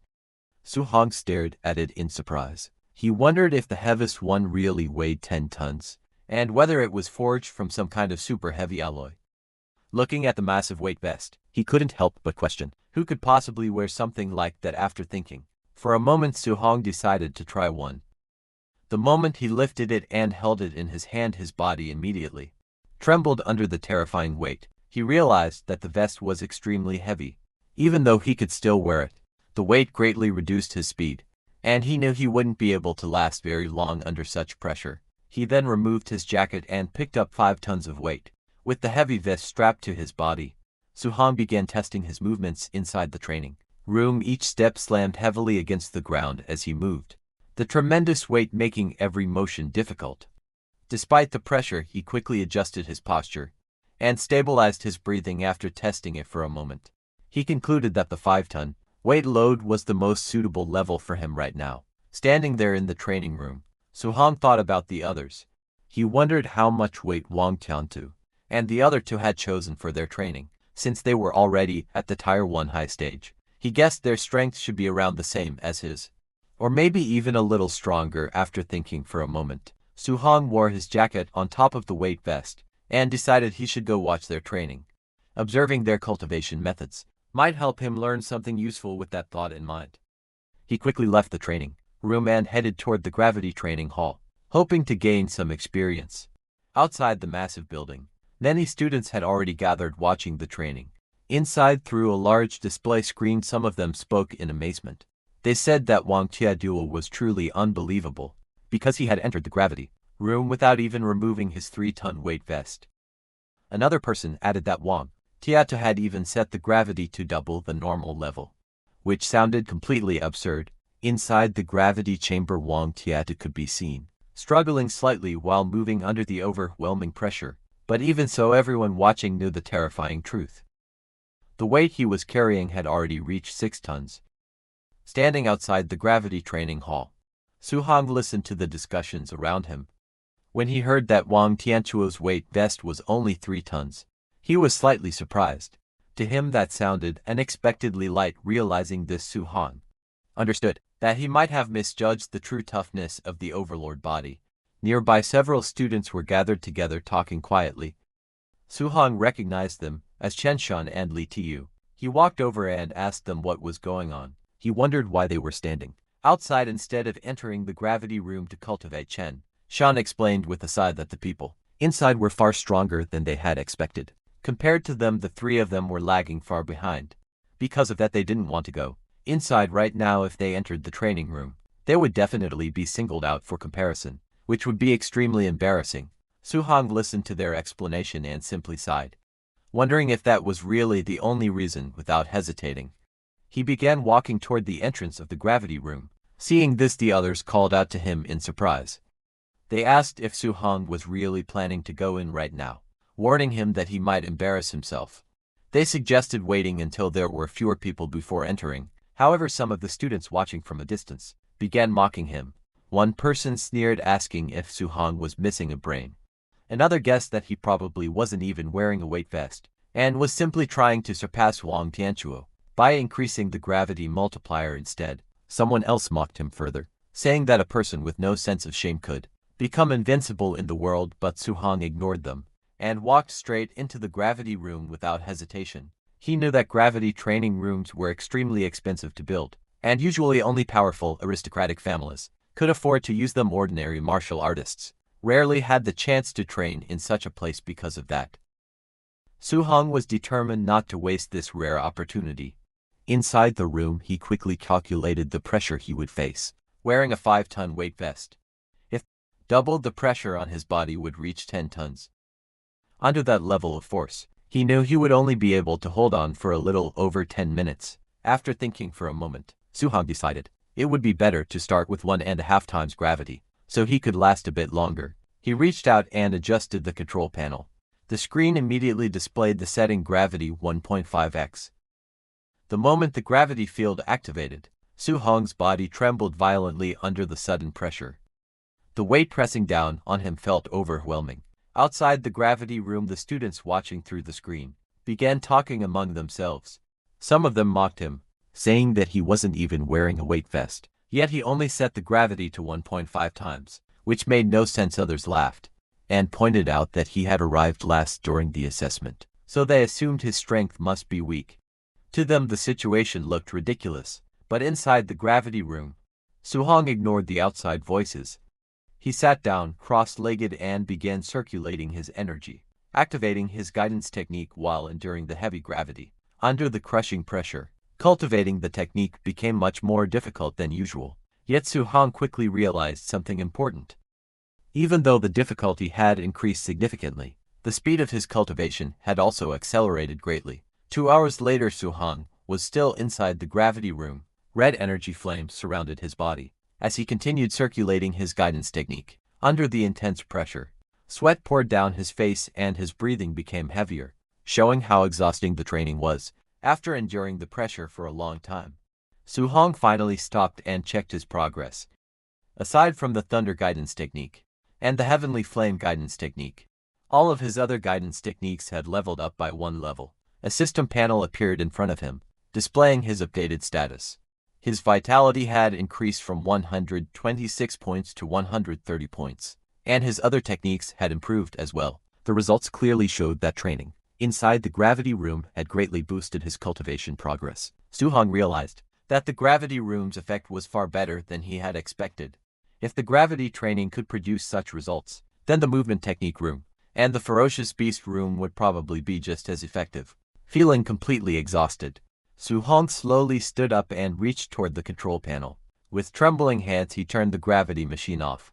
Su-hong stared at it in surprise. He wondered if the heaviest one really weighed 10 tons, and whether it was forged from some kind of super heavy alloy. Looking at the massive weight vest, he couldn't help but question, who could possibly wear something like that? After thinking for a moment, Su-hong decided to try one. The moment he lifted it and held it in his hand, his body immediately trembled under the terrifying weight. He realized that the vest was extremely heavy. Even though he could still wear it, the weight greatly reduced his speed, and he knew he wouldn't be able to last very long under such pressure. He then removed his jacket and picked up 5 tons of weight. With the heavy vest strapped to his body, Su-hong began testing his movements inside the training room. Each step slammed heavily against the ground as he moved, the tremendous weight making every motion difficult. Despite the pressure, he quickly adjusted his posture and stabilized his breathing. After testing it for a moment, he concluded that the 5-ton weight load was the most suitable level for him right now. Standing there in the training room, Su-hong thought about the others. He wondered how much weight Wang Tiantu and the other two had chosen for their training. Since they were already at the Tier 1 high stage, he guessed their strength should be around the same as his, or maybe even a little stronger. After thinking for a moment, Su-hong wore his jacket on top of the weight vest and decided he should go watch their training. Observing their cultivation methods might help him learn something useful. With that thought in mind, he quickly left the training room and headed toward the gravity training hall, hoping to gain some experience. Outside the massive building, many students had already gathered watching the training. Inside, through a large display screen, some of them spoke in amazement. They said that Wang Tiantu was truly unbelievable, because he had entered the gravity room without even removing his 3-ton weight vest. Another person added that Wang Tiantu had even set the gravity to double the normal level, which sounded completely absurd. Inside the gravity chamber, Wang Tiantu could be seen struggling slightly while moving under the overwhelming pressure. But even so, everyone watching knew the terrifying truth. The weight he was carrying had already reached 6 tons. Standing outside the gravity training hall, Su-hong listened to the discussions around him. When he heard that Wang Tiantuo's weight vest was only 3 tons, he was slightly surprised. To him that sounded unexpectedly light. Realizing this, Su-hong understood that he might have misjudged the true toughness of the overlord body. Nearby, several students were gathered together talking quietly. Su-hong recognized them as Chen Shan and Li Tiu. He walked over and asked them what was going on. He wondered why they were standing outside instead of entering the gravity room to cultivate. Chen Shan explained with a sigh that the people inside were far stronger than they had expected. Compared to them, the 3 of them were lagging far behind. Because of that, they didn't want to go inside right now. If they entered the training room, they would definitely be singled out for comparison, which would be extremely embarrassing. Su-hong listened to their explanation and simply sighed, wondering if that was really the only reason. Without hesitating, he began walking toward the entrance of the gravity room. Seeing this, the others called out to him in surprise. They asked if Su-hong was really planning to go in right now, warning him that he might embarrass himself. They suggested waiting until there were fewer people before entering. However, some of the students watching from a distance began mocking him. One person sneered, asking if Su-hong was missing a brain. Another guessed that he probably wasn't even wearing a weight vest, and was simply trying to surpass Wang Tiantuo by increasing the gravity multiplier instead. Someone else mocked him further, saying that a person with no sense of shame could become invincible in the world. But Su-hong ignored them and walked straight into the gravity room without hesitation. He knew that gravity training rooms were extremely expensive to build, and usually only powerful aristocratic families could afford to use them. Ordinary martial artists rarely had the chance to train in such a place. Because of that, Su-hong was determined not to waste this rare opportunity. Inside the room, he quickly calculated the pressure he would face wearing a 5-ton weight vest. If doubled, the pressure on his body would reach 10 tons. Under that level of force, he knew he would only be able to hold on for a little over 10 minutes. After thinking for a moment, Su-hong decided it would be better to start with 1.5 times gravity, so he could last a bit longer. He reached out and adjusted the control panel. The screen immediately displayed the setting gravity 1.5x. The moment the gravity field activated, Su-hong's body trembled violently under the sudden pressure. The weight pressing down on him felt overwhelming. Outside the gravity room, the students watching through the screen began talking among themselves. Some of them mocked him, saying that he wasn't even wearing a weight vest, yet he only set the gravity to 1.5 times, which made no sense. Others laughed and pointed out that he had arrived last during the assessment, so they assumed his strength must be weak. To them the situation looked ridiculous, but inside the gravity room, Su-hong ignored the outside voices. He sat down, cross-legged, and began circulating his energy, activating his guidance technique while enduring the heavy gravity. Under the crushing pressure, cultivating the technique became much more difficult than usual. Yet Su-hong quickly realized something important. Even though the difficulty had increased significantly, the speed of his cultivation had also accelerated greatly. 2 hours later, Su-hong was still inside the gravity room. Red energy flames surrounded his body as he continued circulating his guidance technique. Under the intense pressure, sweat poured down his face and his breathing became heavier, showing how exhausting the training was. After enduring the pressure for a long time, Su-hong finally stopped and checked his progress. Aside from the thunder guidance technique and the heavenly flame guidance technique, all of his other guidance techniques had leveled up by 1 level. A system panel appeared in front of him, displaying his updated status. His vitality had increased from 126 points to 130 points, and his other techniques had improved as well. The results clearly showed that training inside the gravity room had greatly boosted his cultivation progress. Su-hong realized that the gravity room's effect was far better than he had expected. If the gravity training could produce such results, then the movement technique room and the ferocious beast room would probably be just as effective. Feeling completely exhausted, Su-hong slowly stood up and reached toward the control panel. With trembling hands he turned the gravity machine off.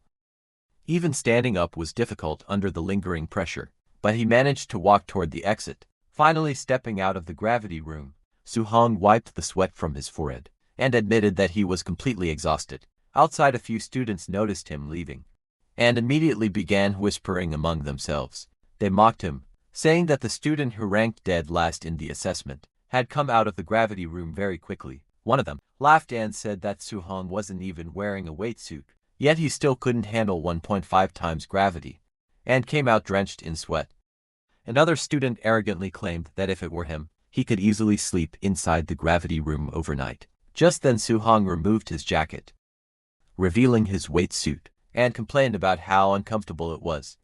Even standing up was difficult under the lingering pressure, but he managed to walk toward the exit. Finally stepping out of the gravity room, Su-hong wiped the sweat from his forehead and admitted that he was completely exhausted. Outside, a few students noticed him leaving and immediately began whispering among themselves. They mocked him, saying that the student who ranked dead last in the assessment had come out of the gravity room very quickly. One of them laughed and said that Su-hong wasn't even wearing a weight suit, yet he still couldn't handle 1.5 times gravity, and came out drenched in sweat. Another student arrogantly claimed that if it were him, he could easily sleep inside the gravity room overnight. Just then Su-hong removed his jacket, revealing his weight suit, and complained about how uncomfortable it was.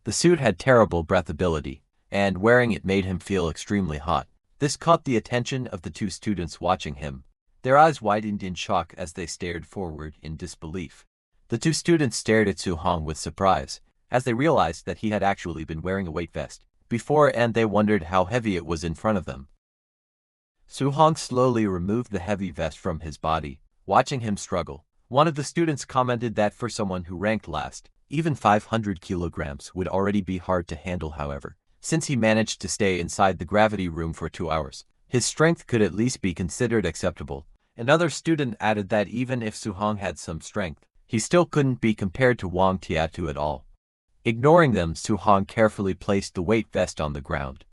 The suit had terrible breathability, and wearing it made him feel extremely hot. This caught the attention of the 2 students watching him. Their eyes widened in shock as they stared forward in disbelief. The 2 students stared at Su-hong with surprise, as they realized that he had actually been wearing a weight vest before, and they wondered how heavy it was in front of them. Su-hong slowly removed the heavy vest from his body, watching him struggle. One of the students commented that for someone who ranked last, even 500 kilograms would already be hard to handle. However, since he managed to stay inside the gravity room for 2 hours, his strength could at least be considered acceptable. Another student added that even if Su-hong had some strength, he still couldn't be compared to Wang Tiatu at all. Ignoring them, Su-hong carefully placed the weight vest on the ground.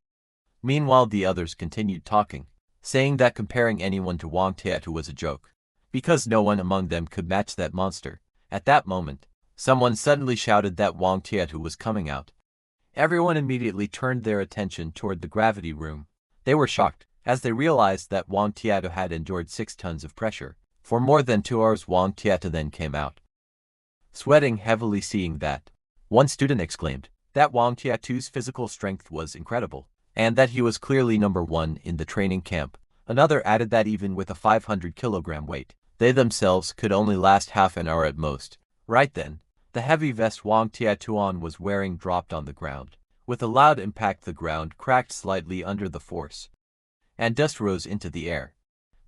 Meanwhile, the others continued talking, saying that comparing anyone to Wang Tiatu was a joke, because no one among them could match that monster. At that moment, someone suddenly shouted that Wang Tiatu was coming out. Everyone immediately turned their attention toward the gravity room. They were shocked, as they realized that Wang Tiatu had endured 6 tons of pressure for more than 2 hours. Wang Tiatu then came out, sweating heavily. Seeing that, one student exclaimed that Wang Tiatu's physical strength was incredible, and that he was clearly number 1 in the training camp. Another added that even with a 500 kilogram weight, they themselves could only last half an hour at most. Right then, the heavy vest Wang Tiatuan was wearing dropped on the ground. With a loud impact, the ground cracked slightly under the force, and dust rose into the air.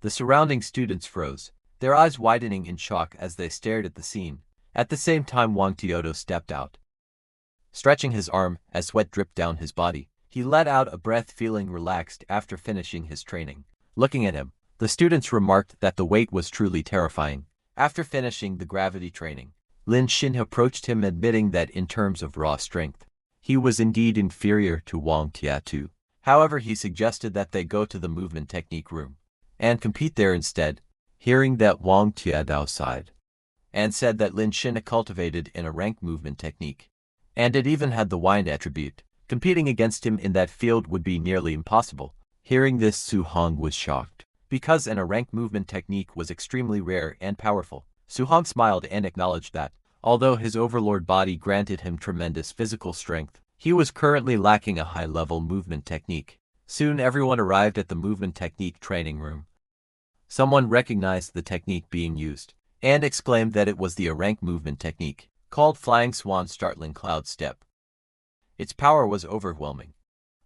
The surrounding students froze, their eyes widening in shock as they stared at the scene. At the same time, Wang Tiatu stepped out, stretching his arm as sweat dripped down his body. He let out a breath, feeling relaxed after finishing his training. Looking at him, the students remarked that the weight was truly terrifying. After finishing the gravity training, Lin Xin approached him, admitting that in terms of raw strength, he was indeed inferior to Wang Tiatu. However, he suggested that they go to the movement technique room and compete there instead. Hearing that, Wang Tiatu sighed and said that Lin Xin cultivated in a ranked movement technique, and it even had the wind attribute. Competing against him in that field would be nearly impossible. Hearing this, Su-hong was shocked, because a ranked movement technique was extremely rare and powerful. Su-hong smiled and acknowledged that, although his overlord body granted him tremendous physical strength, He was currently lacking a high-level movement technique. Soon everyone arrived at the movement technique training room. Someone recognized the technique being used and exclaimed that it was the rank movement technique, called Flying Swan Startling Cloud Step. Its power was overwhelming.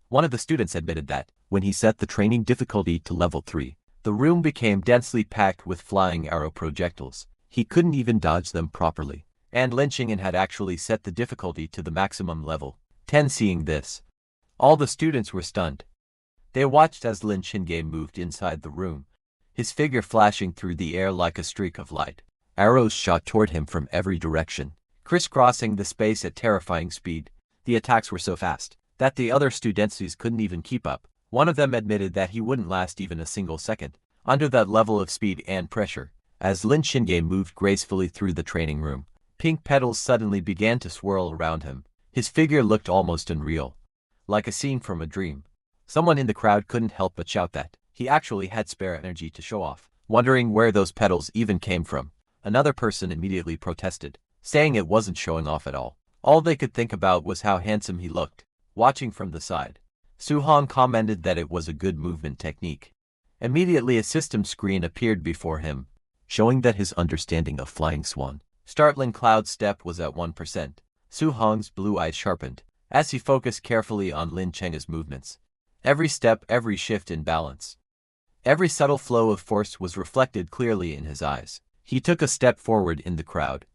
One of the students admitted that, when he set the training difficulty to level 3, the room became densely packed with flying arrow projectiles. He couldn't even dodge them properly, and Lin Xingyan had actually set the difficulty to the maximum level 10. Seeing this, all the students were stunned. They watched as Lin Xingyan moved inside the room, his figure flashing through the air like a streak of light. Arrows shot toward him from every direction, crisscrossing the space at terrifying speed. The attacks were so fast that the other students couldn't even keep up. One of them admitted that he wouldn't last even a single second under that level of speed and pressure. As Lin Xingyan moved gracefully through the training room, pink petals suddenly began to swirl around him. His figure looked almost unreal, like a scene from a dream. Someone in the crowd couldn't help but shout that he actually had spare energy to show off, wondering where those petals even came from. Another person immediately protested, saying it wasn't showing off at all. All they could think about was how handsome he looked. Watching from the side, Su Hong commented that it was a good movement technique. Immediately a system screen appeared before him, showing that his understanding of Flying Swan Startling Cloud Step was at 1%. Su Hong's blue eyes sharpened as he focused carefully on Lin Cheng's movements. Every step, every shift in balance, every subtle flow of force was reflected clearly in his eyes. He took a step forward in the crowd.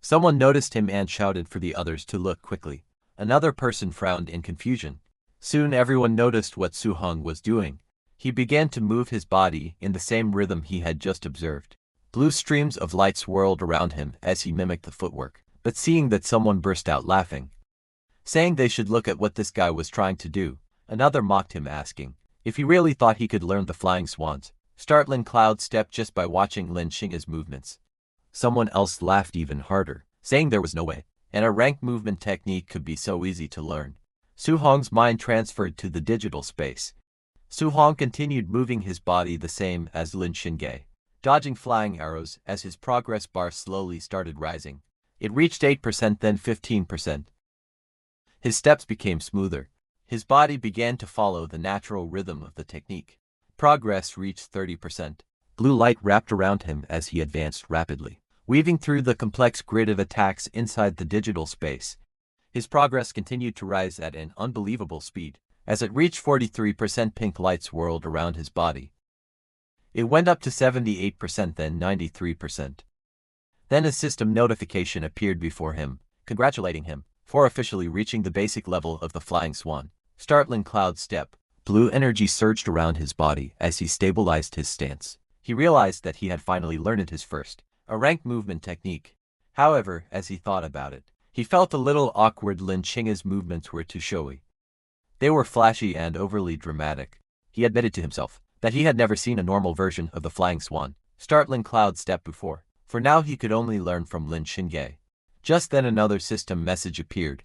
Someone noticed him and shouted for the others to look quickly. Another person frowned in confusion. Soon everyone noticed what Su Hong was doing. He began to move his body in the same rhythm he had just observed. Blue streams of light swirled around him as he mimicked the footwork. But seeing that, someone burst out laughing, saying they should look at what this guy was trying to do. Another mocked him, asking if he really thought he could learn the Flying Swan's Startling Cloud Step just by watching Lin Xing's movements. Someone else laughed even harder, saying there was no way and a rank movement technique could be so easy to learn. Su Hong's mind transferred to the digital space. Su Hong continued moving his body the same as Lin Xingyan, dodging flying arrows as his progress bar slowly started rising. It reached 8%, then 15%. His steps became smoother. His body began to follow the natural rhythm of the technique. Progress reached 30%. Blue light wrapped around him as he advanced rapidly, weaving through the complex grid of attacks inside the digital space. His progress continued to rise at an unbelievable speed. As it reached 43%, pink light swirled around his body. It went up to 78%, then 93%. Then a system notification appeared before him, congratulating him for officially reaching the basic level of the Flying Swan Startling Cloud Step. Blue energy surged around his body as he stabilized his stance. He realized that he had finally learned his first rank movement technique. However, as he thought about it, he felt a little awkward. Lin Xing's movements were too showy. They were flashy and overly dramatic. He admitted to himself that he had never seen a normal version of the Flying Swan Startling Cloud Step before. For now he could only learn from Lin Xingyan. Just then another system message appeared,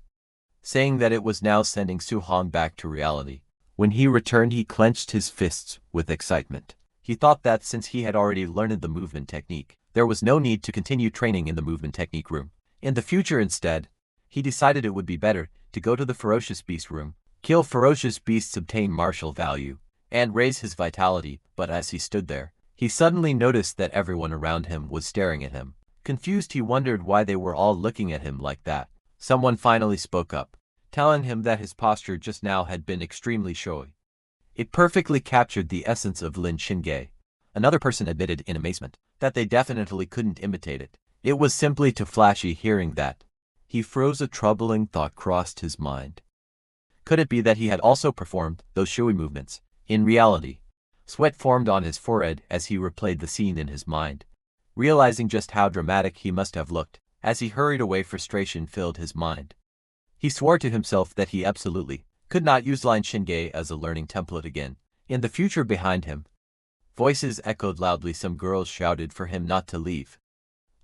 saying that it was now sending Su Hong back to reality. When he returned, he clenched his fists with excitement. He thought that since he had already learned the movement technique, there was no need to continue training in the movement technique room. In the future instead, he decided it would be better to go to the ferocious beast room, kill ferocious beasts, obtain martial value, and raise his vitality. But as he stood there, he suddenly noticed that everyone around him was staring at him. Confused, he wondered why they were all looking at him like that. Someone finally spoke up, telling him that his posture just now had been extremely showy. It perfectly captured the essence of Lin Xingyan. Another person admitted in amazement that they definitely couldn't imitate it. It was simply too flashy. Hearing that, he froze. A troubling thought crossed his mind. Could it be that he had also performed those showy movements in reality? Sweat formed on his forehead as he replayed the scene in his mind, realizing just how dramatic he must have looked. As he hurried away, frustration filled his mind. He swore to himself that he absolutely could not use Lin Xingyan as a learning template again. In the future behind him, voices echoed loudly. Some girls shouted for him not to leave.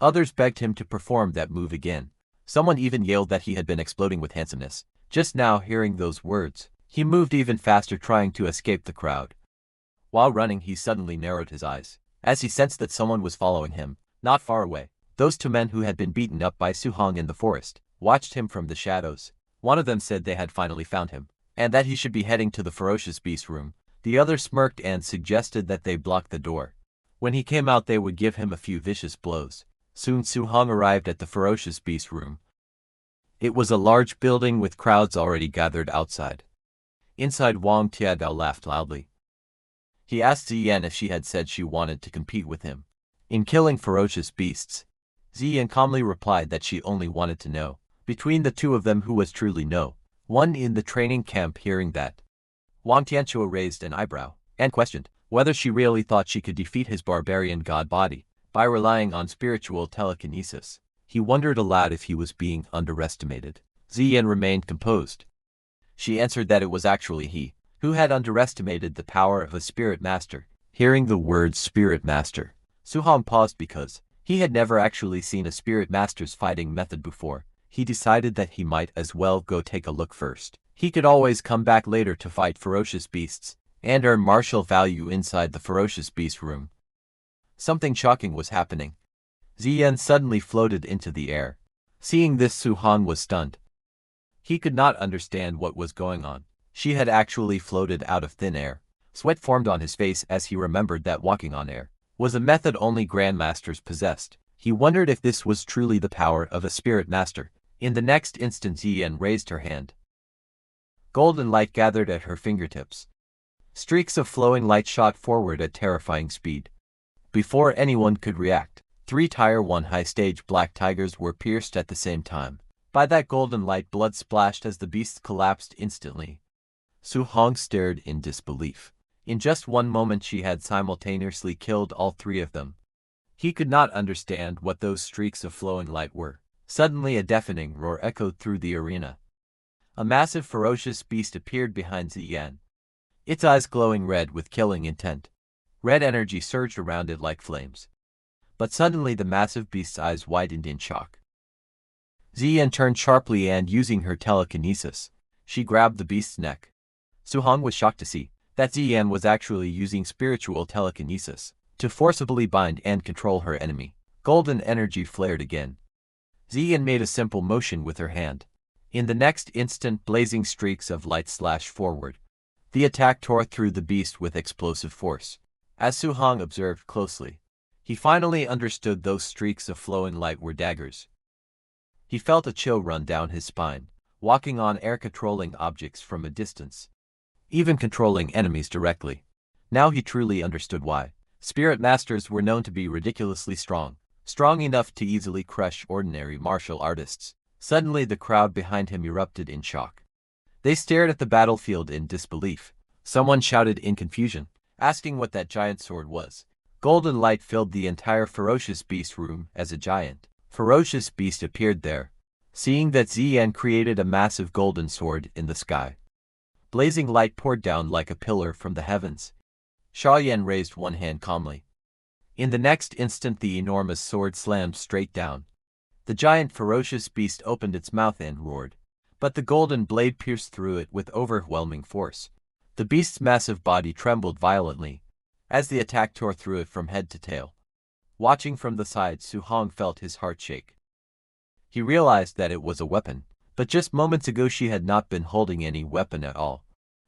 Others begged him to perform that move again. Someone even yelled that he had been exploding with handsomeness. Just now, hearing those words, he moved even faster, trying to escape the crowd. While running, he suddenly narrowed his eyes as he sensed that someone was following him, not far away. Those two men who had been beaten up by Su Hong in the forest watched him from the shadows. One of them said they had finally found him, and that he should be heading to the ferocious beast room. The other smirked and suggested that they block the door. When he came out they would give him a few vicious blows. Soon Su-hong arrived at the ferocious beast room. It was a large building with crowds already gathered outside. Inside, Wang Tiadao laughed loudly. He asked Ziyan if she had said she wanted to compete with him in killing ferocious beasts. Ziyan calmly replied that she only wanted to know, between the two of them, who was truly one in the training camp. Hearing that, Wang Tianchua raised an eyebrow and questioned whether she really thought she could defeat his barbarian god body by relying on spiritual telekinesis. He wondered aloud if he was being underestimated. Ziyan remained composed. She answered that it was actually he who had underestimated the power of a spirit master. Hearing the word spirit master, Su-hong paused because he had never actually seen a spirit master's fighting method before. He decided that he might as well go take a look first. He could always come back later to fight ferocious beasts and earn martial value inside the ferocious beast room. Something shocking was happening. Ziyan suddenly floated into the air. Seeing this, Su-hong was stunned. He could not understand what was going on. She had actually floated out of thin air. Sweat formed on his face as he remembered that walking on air was a method only grandmasters possessed. He wondered if this was truly the power of a spirit master. In the next instant, Ziyan raised her hand. Golden light gathered at her fingertips. Streaks of flowing light shot forward at terrifying speed. Before anyone could react, 3 Tier 1 high-stage black tigers were pierced at the same time. By that golden light, blood splashed as the beasts collapsed instantly. Su-hong stared in disbelief. In just one moment she had simultaneously killed all 3 of them. He could not understand what those streaks of flowing light were. Suddenly a deafening roar echoed through the arena. A massive ferocious beast appeared behind Ziyan, its eyes glowing red with killing intent. Red energy surged around it like flames. But suddenly the massive beast's eyes widened in shock. Ziyan turned sharply and, using her telekinesis, she grabbed the beast's neck. Su-hong was shocked to see that Ziyan was actually using spiritual telekinesis to forcibly bind and control her enemy. Golden energy flared again. Ziyan made a simple motion with her hand. In the next instant, blazing streaks of light slashed forward. The attack tore through the beast with explosive force. As Su-hong observed closely, he finally understood those streaks of flowing light were daggers. He felt a chill run down his spine, walking on air, controlling objects from a distance, even controlling enemies directly. Now he truly understood why spirit masters were known to be ridiculously strong enough to easily crush ordinary martial artists. Suddenly the crowd behind him erupted in shock. They stared at the battlefield in disbelief. Someone shouted in confusion, asking what that giant sword was. Golden light filled the entire ferocious beast room as a giant ferocious beast appeared there. Seeing that, Ziyan created a massive golden sword in the sky. Blazing light poured down like a pillar from the heavens. Shaoyan raised one hand calmly. In the next instant the enormous sword slammed straight down. The giant ferocious beast opened its mouth and roared, but the golden blade pierced through it with overwhelming force. The beast's massive body trembled violently as the attack tore through it from head to tail. Watching from the side, Su-hong felt his heart shake. He realized that it was a weapon, but just moments ago she had not been holding any weapon at all.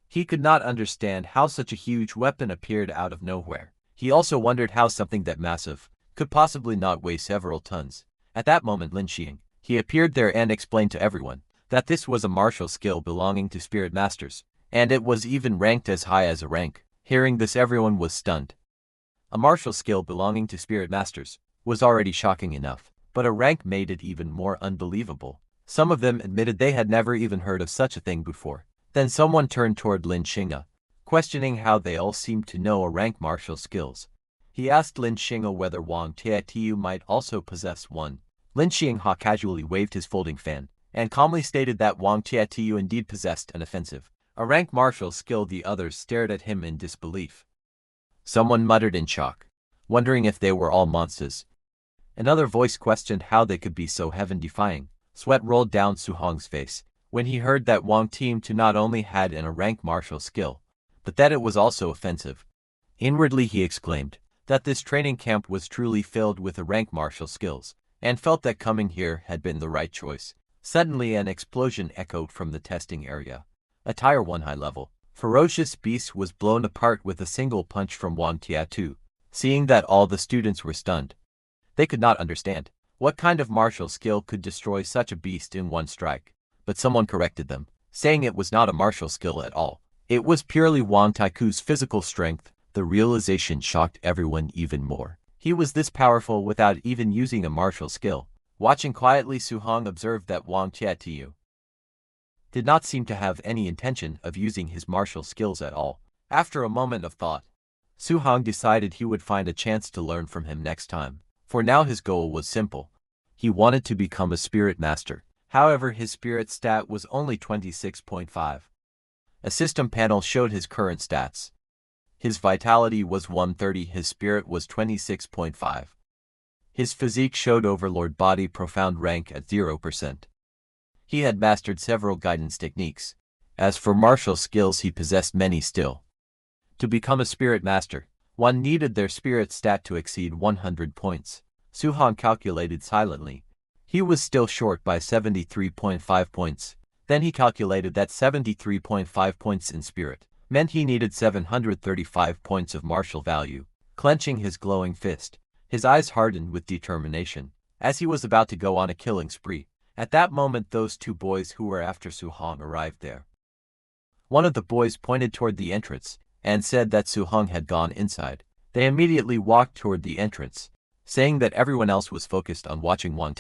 He could not understand how such a huge weapon appeared out of nowhere. He also wondered how something that massive could possibly not weigh several tons. At that moment, Lin Xiang, he appeared there and explained to everyone that this was a martial skill belonging to spirit masters, and it was even ranked as high as a rank. Hearing this, everyone was stunned. A martial skill belonging to spirit masters was already shocking enough, but a rank made it even more unbelievable. Some of them admitted they had never even heard of such a thing before. Then someone turned toward Lin Xiang, questioning how they all seemed to know a rank martial skills. He asked Lin Xiang whether Wang Tianchua might also possess one. Lin Xiang casually waved his folding fan and calmly stated that Wang Tianchua indeed possessed an offensive, a rank martial skill. The others stared at him in disbelief. Someone muttered in shock, wondering if they were all monsters. Another voice questioned how they could be so heaven-defying. Sweat rolled down Su-hong's face when he heard that Wang Tianchua not only had a rank martial skill, but that it was also offensive. Inwardly he exclaimed that this training camp was truly filled with rank martial skills, and felt that coming here had been the right choice. Suddenly an explosion echoed from the testing area. A Tier 1 high-level, ferocious beast was blown apart with a single punch from Wang Tiatu. Seeing that all the students were stunned, they could not understand what kind of martial skill could destroy such a beast in one strike. But someone corrected them, saying it was not a martial skill at all. It was purely Wang Taiku's physical strength. The realization shocked everyone even more. He was this powerful without even using a martial skill. Watching quietly, Su-hong observed that Wang Tiatu did not seem to have any intention of using his martial skills at all. After a moment of thought, Su-hong decided he would find a chance to learn from him next time. For now his goal was simple. He wanted to become a spirit master. However, his spirit stat was only 26.5. A system panel showed his current stats. His vitality was 130, his spirit was 26.5. His physique showed overlord body profound rank at 0%. He had mastered several guidance techniques. As for martial skills, he possessed many still. To become a spirit master, one needed their spirit stat to exceed 100 points. Su-hong calculated silently. He was still short by 73.5 points. Then he calculated that 73.5 points in spirit meant he needed 735 points of martial value. Clenching his glowing fist, his eyes hardened with determination, as he was about to go on a killing spree. At that moment, those two boys who were after Su-hong arrived there. One of the boys pointed toward the entrance and said that Su-hong had gone inside. They immediately walked toward the entrance, saying that everyone else was focused on watching Wang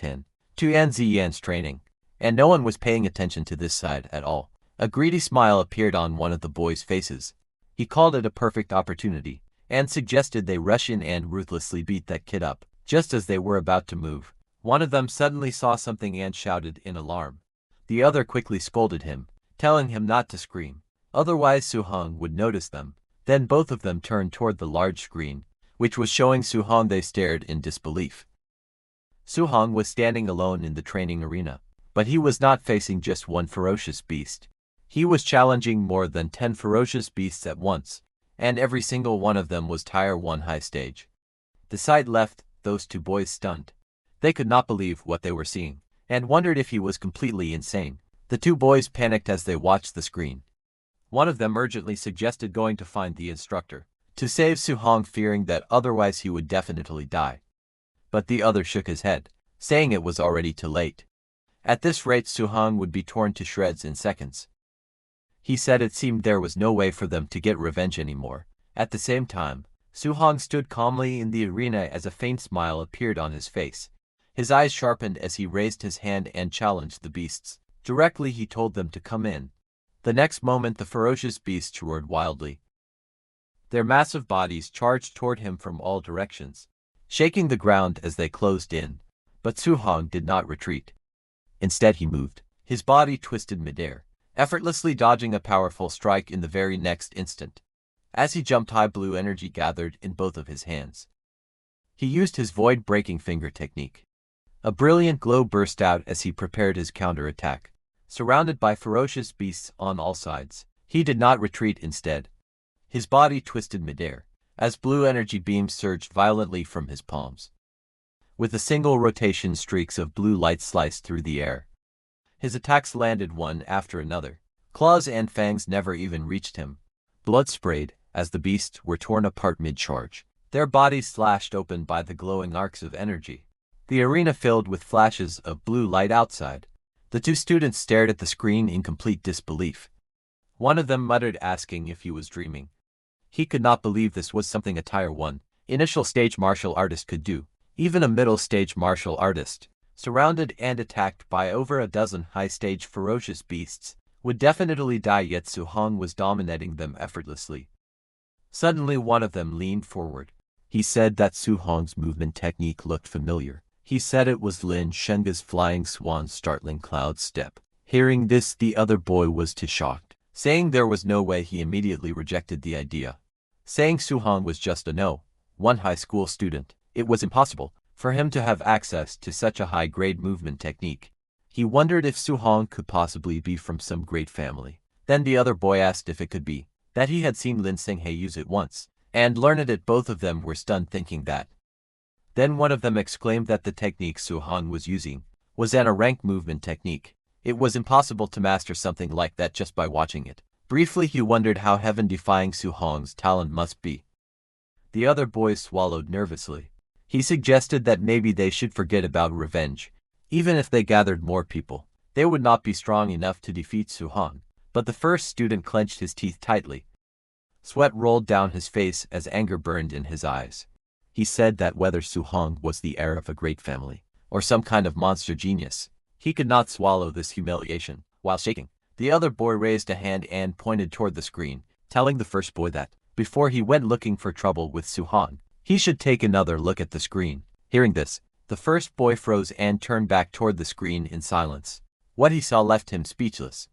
Tian's training, and no one was paying attention to this side at all. A greedy smile appeared on one of the boys' faces. He called it a perfect opportunity, and suggested they rush in and ruthlessly beat that kid up. Just as they were about to move, one of them suddenly saw something and shouted in alarm. The other quickly scolded him, telling him not to scream, otherwise Su-hong would notice them. Then both of them turned toward the large screen, which was showing Su-hong. They stared in disbelief. Su-hong was standing alone in the training arena, but he was not facing just one ferocious beast. He was challenging more than 10 ferocious beasts at once, and every single one of them was Tier 1 high stage. The sight left those two boys stunned. They could not believe what they were seeing, and wondered if he was completely insane. The two boys panicked as they watched the screen. One of them urgently suggested going to find the instructor, to save Su-hong, fearing that otherwise he would definitely die. But the other shook his head, saying it was already too late. At this rate, Su-hong would be torn to shreds in seconds. He said it seemed there was no way for them to get revenge anymore. At the same time, Su-hong stood calmly in the arena as a faint smile appeared on his face. His eyes sharpened as he raised his hand and challenged the beasts. Directly he told them to come in. The next moment the ferocious beasts roared wildly. Their massive bodies charged toward him from all directions, shaking the ground as they closed in. But Su-hong did not retreat. Instead he moved. His body twisted midair, effortlessly dodging a powerful strike in the very next instant. As he jumped high, blue energy gathered in both of his hands. He used his void-breaking finger technique. A brilliant glow burst out as he prepared his counter-attack. Surrounded by ferocious beasts on all sides, he did not retreat. Instead, his body twisted midair, as blue energy beams surged violently from his palms. With a single rotation, streaks of blue light sliced through the air. His attacks landed one after another. Claws and fangs never even reached him. Blood sprayed as the beasts were torn apart mid-charge, their bodies slashed open by the glowing arcs of energy. The arena filled with flashes of blue light outside. The two students stared at the screen in complete disbelief. One of them muttered, asking if he was dreaming. He could not believe this was something a Tier 1 initial stage martial artist could do. Even a middle stage martial artist, surrounded and attacked by over a dozen high stage ferocious beasts, would definitely die, yet Su-hong was dominating them effortlessly. Suddenly one of them leaned forward. He said that Su-hong's movement technique looked familiar. He said it was Lin Shenga's flying swan's startling cloud step. Hearing this, the other boy was too shocked. Saying there was no way, he immediately rejected the idea. Saying Su-hong was just a one high school student. It was impossible for him to have access to such a high-grade movement technique. He wondered if Su-hong could possibly be from some great family. Then the other boy asked if it could be that he had seen Lin Senghe use it once, and learned it. Both of them were stunned, thinking that. Then one of them exclaimed that the technique Su-hong was using was an rank movement technique. It was impossible to master something like that just by watching it. Briefly he wondered how heaven-defying Su Hong's talent must be. The other boys swallowed nervously. He suggested that maybe they should forget about revenge. Even if they gathered more people, they would not be strong enough to defeat Su Hong. But the first student clenched his teeth tightly. Sweat rolled down his face as anger burned in his eyes. He said that whether Su Hong was the heir of a great family, or some kind of monster genius, he could not swallow this humiliation. While shaking, the other boy raised a hand and pointed toward the screen, telling the first boy that, before he went looking for trouble with Su Hong, he should take another look at the screen. Hearing this, the first boy froze and turned back toward the screen in silence. What he saw left him speechless.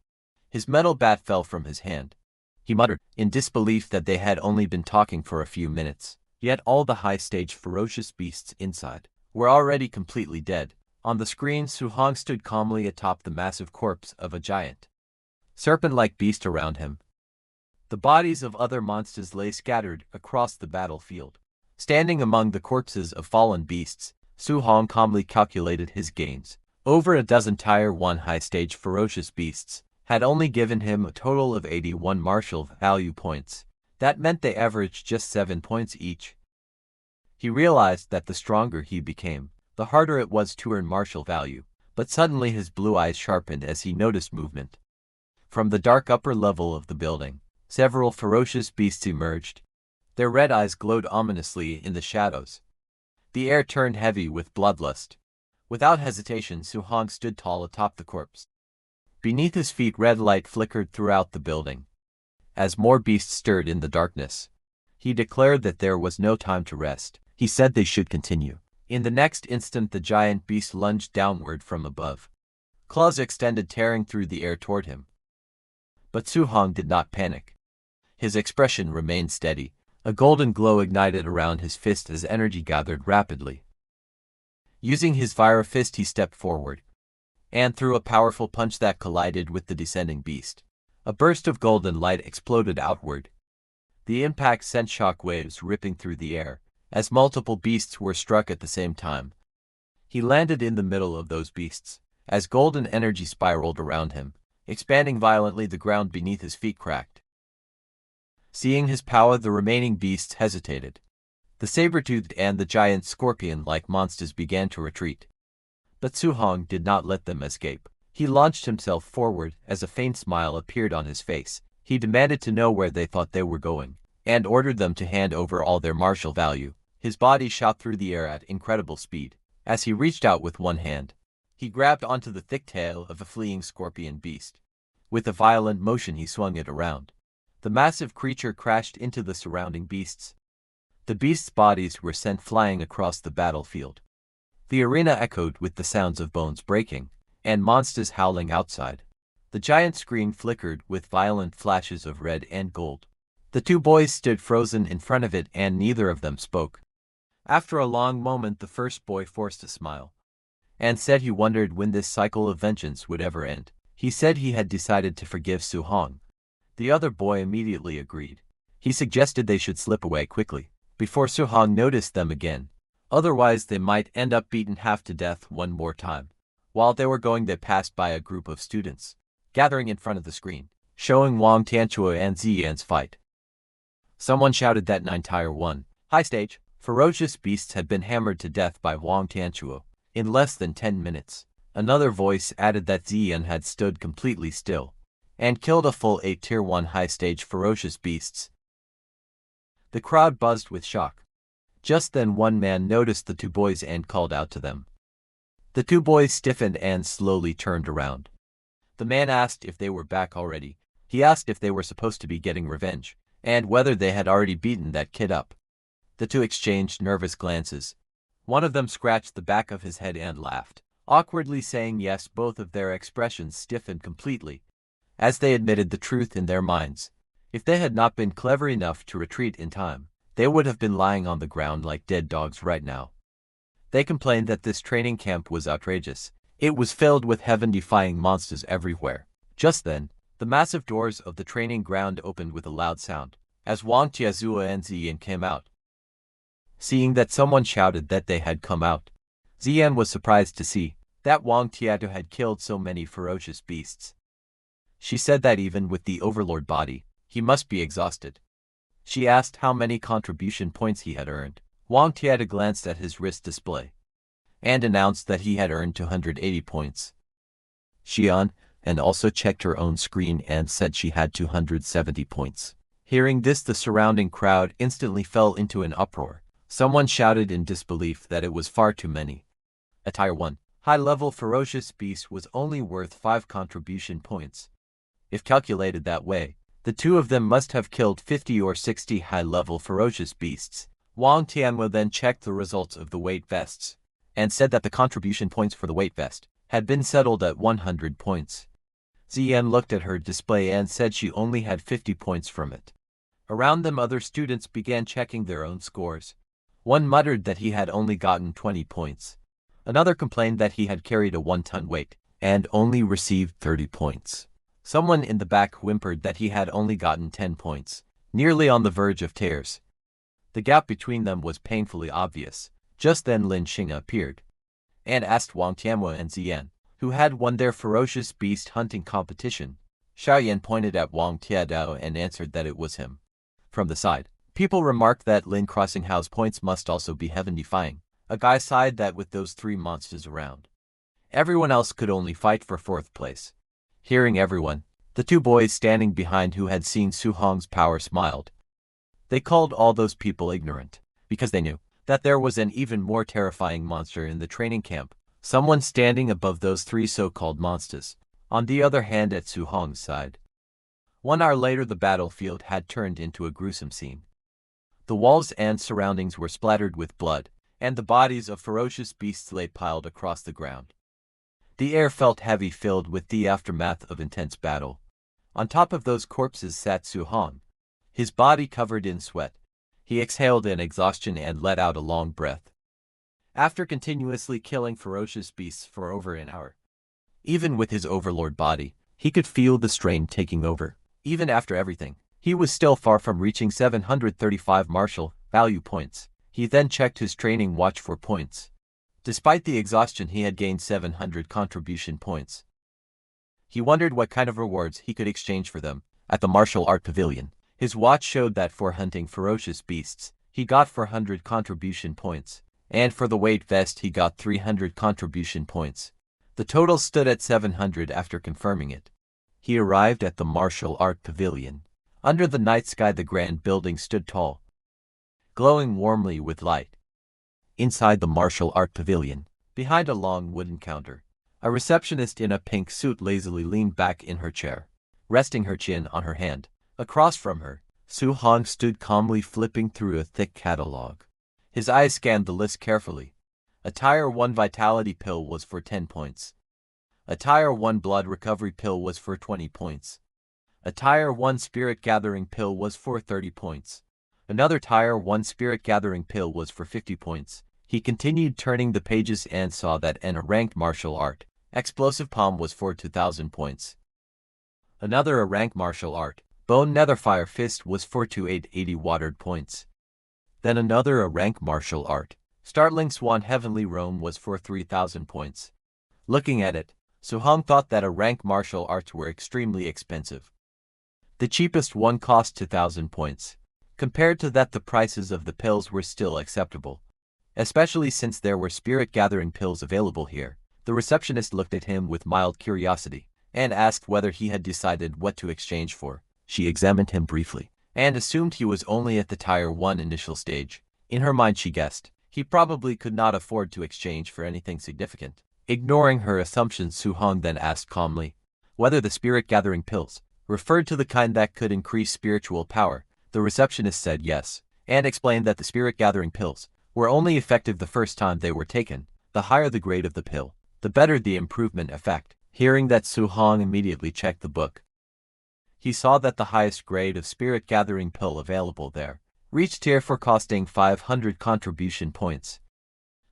His metal bat fell from his hand. He muttered, in disbelief that they had only been talking for a few minutes. Yet all the high-stage ferocious beasts inside were already completely dead. On the screen, Su Hong stood calmly atop the massive corpse of a giant serpent-like beast around him. The bodies of other monsters lay scattered across the battlefield. Standing among the corpses of fallen beasts, Su Hong calmly calculated his gains. Over a dozen Tier 1 high-stage ferocious beasts had only given him a total of 81 martial value points. That meant they averaged just 7 points each. He realized that the stronger he became, the harder it was to earn martial value, but suddenly his blue eyes sharpened as he noticed movement. From the dark upper level of the building, several ferocious beasts emerged. Their red eyes glowed ominously in the shadows. The air turned heavy with bloodlust. Without hesitation, Su Hong stood tall atop the corpse. Beneath his feet, red light flickered throughout the building. As more beasts stirred in the darkness, he declared that there was no time to rest. He said they should continue. In the next instant, the giant beast lunged downward from above. Claws extended, tearing through the air toward him. But Su Hong did not panic. His expression remained steady. A golden glow ignited around his fist as energy gathered rapidly. Using his fire fist, he stepped forward and threw a powerful punch that collided with the descending beast. A burst of golden light exploded outward. The impact sent shock waves ripping through the air, as multiple beasts were struck at the same time. He landed in the middle of those beasts. As golden energy spiraled around him, expanding violently, the ground beneath his feet cracked. Seeing his power, the remaining beasts hesitated. The saber-toothed and the giant scorpion-like monsters began to retreat. But Su Hong did not let them escape. He launched himself forward as a faint smile appeared on his face. He demanded to know where they thought they were going, and ordered them to hand over all their martial value. His body shot through the air at incredible speed. As he reached out with one hand, he grabbed onto the thick tail of a fleeing scorpion beast. With a violent motion, he swung it around. The massive creature crashed into the surrounding beasts. The beasts' bodies were sent flying across the battlefield. The arena echoed with the sounds of bones breaking and monsters howling outside. The giant screen flickered with violent flashes of red and gold. The two boys stood frozen in front of it, and neither of them spoke. After a long moment, the first boy forced a smile and said he wondered when this cycle of vengeance would ever end. He said he had decided to forgive Su Hong. The other boy immediately agreed. He suggested they should slip away quickly before Su Hong noticed them again. Otherwise, they might end up beaten half to death one more time. While they were going, they passed by a group of students gathering in front of the screen, showing Wang Tianchuo and Ziyan's fight. Someone shouted that 9 Tier 1 high stage ferocious beasts had been hammered to death by Wang Tianchuo in less than 10 minutes. Another voice added that Ziyan had stood completely still and killed a full 8 Tier 1 high stage ferocious beasts. The crowd buzzed with shock. Just then, one man noticed the two boys and called out to them. The two boys stiffened and slowly turned around. The man asked if they were back already. He asked if they were supposed to be getting revenge, and whether they had already beaten that kid up. The two exchanged nervous glances. One of them scratched the back of his head and laughed, awkwardly saying yes. Both of their expressions stiffened completely, as they admitted the truth in their minds. If they had not been clever enough to retreat in time, they would have been lying on the ground like dead dogs right now. They complained that this training camp was outrageous. It was filled with heaven-defying monsters everywhere. Just then, the massive doors of the training ground opened with a loud sound, as Wang Tianchuo and Ziyan came out. Seeing that someone shouted that they had come out, Ziyan was surprised to see that Wang Tiato had killed so many ferocious beasts. She said that even with the overlord body, he must be exhausted. She asked how many contribution points he had earned. Wang Tiato glanced at his wrist display and announced that he had earned 280 points. Xian, and also checked her own screen and said she had 270 points. Hearing this, the surrounding crowd instantly fell into an uproar. Someone shouted in disbelief that it was far too many. A tier 1 high-level ferocious beast was only worth 5 contribution points. If calculated that way, the two of them must have killed 50 or 60 high-level ferocious beasts. Wang Tianhua then checked the results of the weight vests and said that the contribution points for the weight vest had been settled at 100 points. Ziyan looked at her display and said she only had 50 points from it. Around them, other students began checking their own scores. One muttered that he had only gotten 20 points. Another complained that he had carried a 1-ton weight and only received 30 points. Someone in the back whimpered that he had only gotten 10 points, nearly on the verge of tears. The gap between them was painfully obvious. Just then Lin Xing appeared and asked Wang Tianhua and Ziyan, who had won their ferocious beast hunting competition. Xiaoyan pointed at Wang Tiadao and answered that it was him. From the side, people remarked that Lin Crossinghouse points must also be heaven-defying. A guy sighed that with those 3 monsters around, everyone else could only fight for 4th place. Hearing everyone, the 2 boys standing behind who had seen Su Hong's power smiled. They called all those people ignorant, because they knew that there was an even more terrifying monster in the training camp, someone standing above those 3 so-called monsters. On the other hand, at Su Hong's side, 1 hour later the battlefield had turned into a gruesome scene. The walls and surroundings were splattered with blood, and the bodies of ferocious beasts lay piled across the ground. The air felt heavy, filled with the aftermath of intense battle. On top of those corpses sat Su Hong, his body covered in sweat. He exhaled in exhaustion and let out a long breath. After continuously killing ferocious beasts for over an hour, even with his overlord body, he could feel the strain taking over. Even after everything, he was still far from reaching 735 martial value points. He then checked his training watch for points. Despite the exhaustion, he had gained 700 contribution points. He wondered what kind of rewards he could exchange for them. At the martial art pavilion, his watch showed that for hunting ferocious beasts, he got 400 contribution points, and for the weight vest he got 300 contribution points. The total stood at 700 after confirming it. He arrived at the martial art pavilion. Under the night sky, the grand building stood tall, glowing warmly with light. Inside the martial art pavilion, behind a long wooden counter, a receptionist in a pink suit lazily leaned back in her chair, resting her chin on her hand. Across from her, Su Hong stood calmly flipping through a thick catalog. His eyes scanned the list carefully. A tier 1 vitality pill was for 10 points. A tier 1 blood recovery pill was for 20 points. A tier 1 spirit gathering pill was for 30 points. Another tier 1 spirit gathering pill was for 50 points. He continued turning the pages and saw that an ranked martial art explosive palm was for 2,000 points. Another ranked martial art bone netherfire fist was for 280 watered points. Then another rank martial art startling swan heavenly roam was for 3,000 points. Looking at it, Su Hong thought that a rank martial arts were extremely expensive. The cheapest one cost 2,000 points. Compared to that, the prices of the pills were still acceptable, especially since there were spirit gathering pills available here. The receptionist looked at him with mild curiosity and asked whether he had decided what to exchange for. She examined him briefly and assumed he was only at the tier 1 initial stage. In her mind, she guessed he probably could not afford to exchange for anything significant. Ignoring her assumptions, Su Hong then asked calmly whether the spirit gathering pills referred to the kind that could increase spiritual power. The receptionist said yes, and explained that the spirit gathering pills were only effective the first time they were taken. The higher the grade of the pill, the better the improvement effect. Hearing that, Su Hong immediately checked the book. He saw that the highest grade of spirit gathering pill available there reached tier 4, costing 500 contribution points.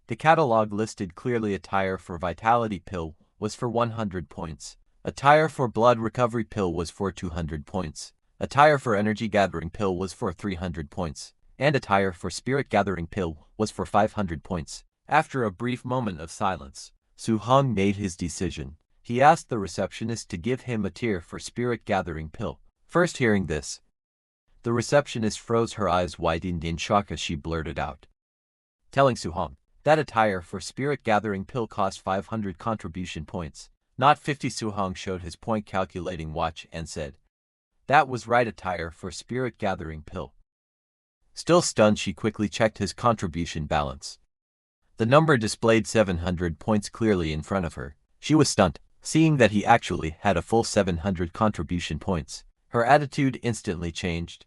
The catalog listed clearly a tier 4 vitality pill was for 100 points. A tier 4 blood recovery pill was for 200 points. A tier 4 energy gathering pill was for 300 points. And a tier 4 spirit gathering pill was for 500 points. After a brief moment of silence, Su Hong made his decision. He asked the receptionist to give him a tier for spirit-gathering pill. First hearing this, the receptionist froze, her eyes widened in shock as she blurted out, telling Su Hong that a tier for spirit-gathering pill cost 500 contribution points, not 50. Su Hong showed his point-calculating watch and said, "That was right, a tier for spirit-gathering pill." Still stunned, she quickly checked his contribution balance. The number displayed 700 points clearly in front of her. She was stunned, seeing that he actually had a full 700 contribution points. Her attitude instantly changed.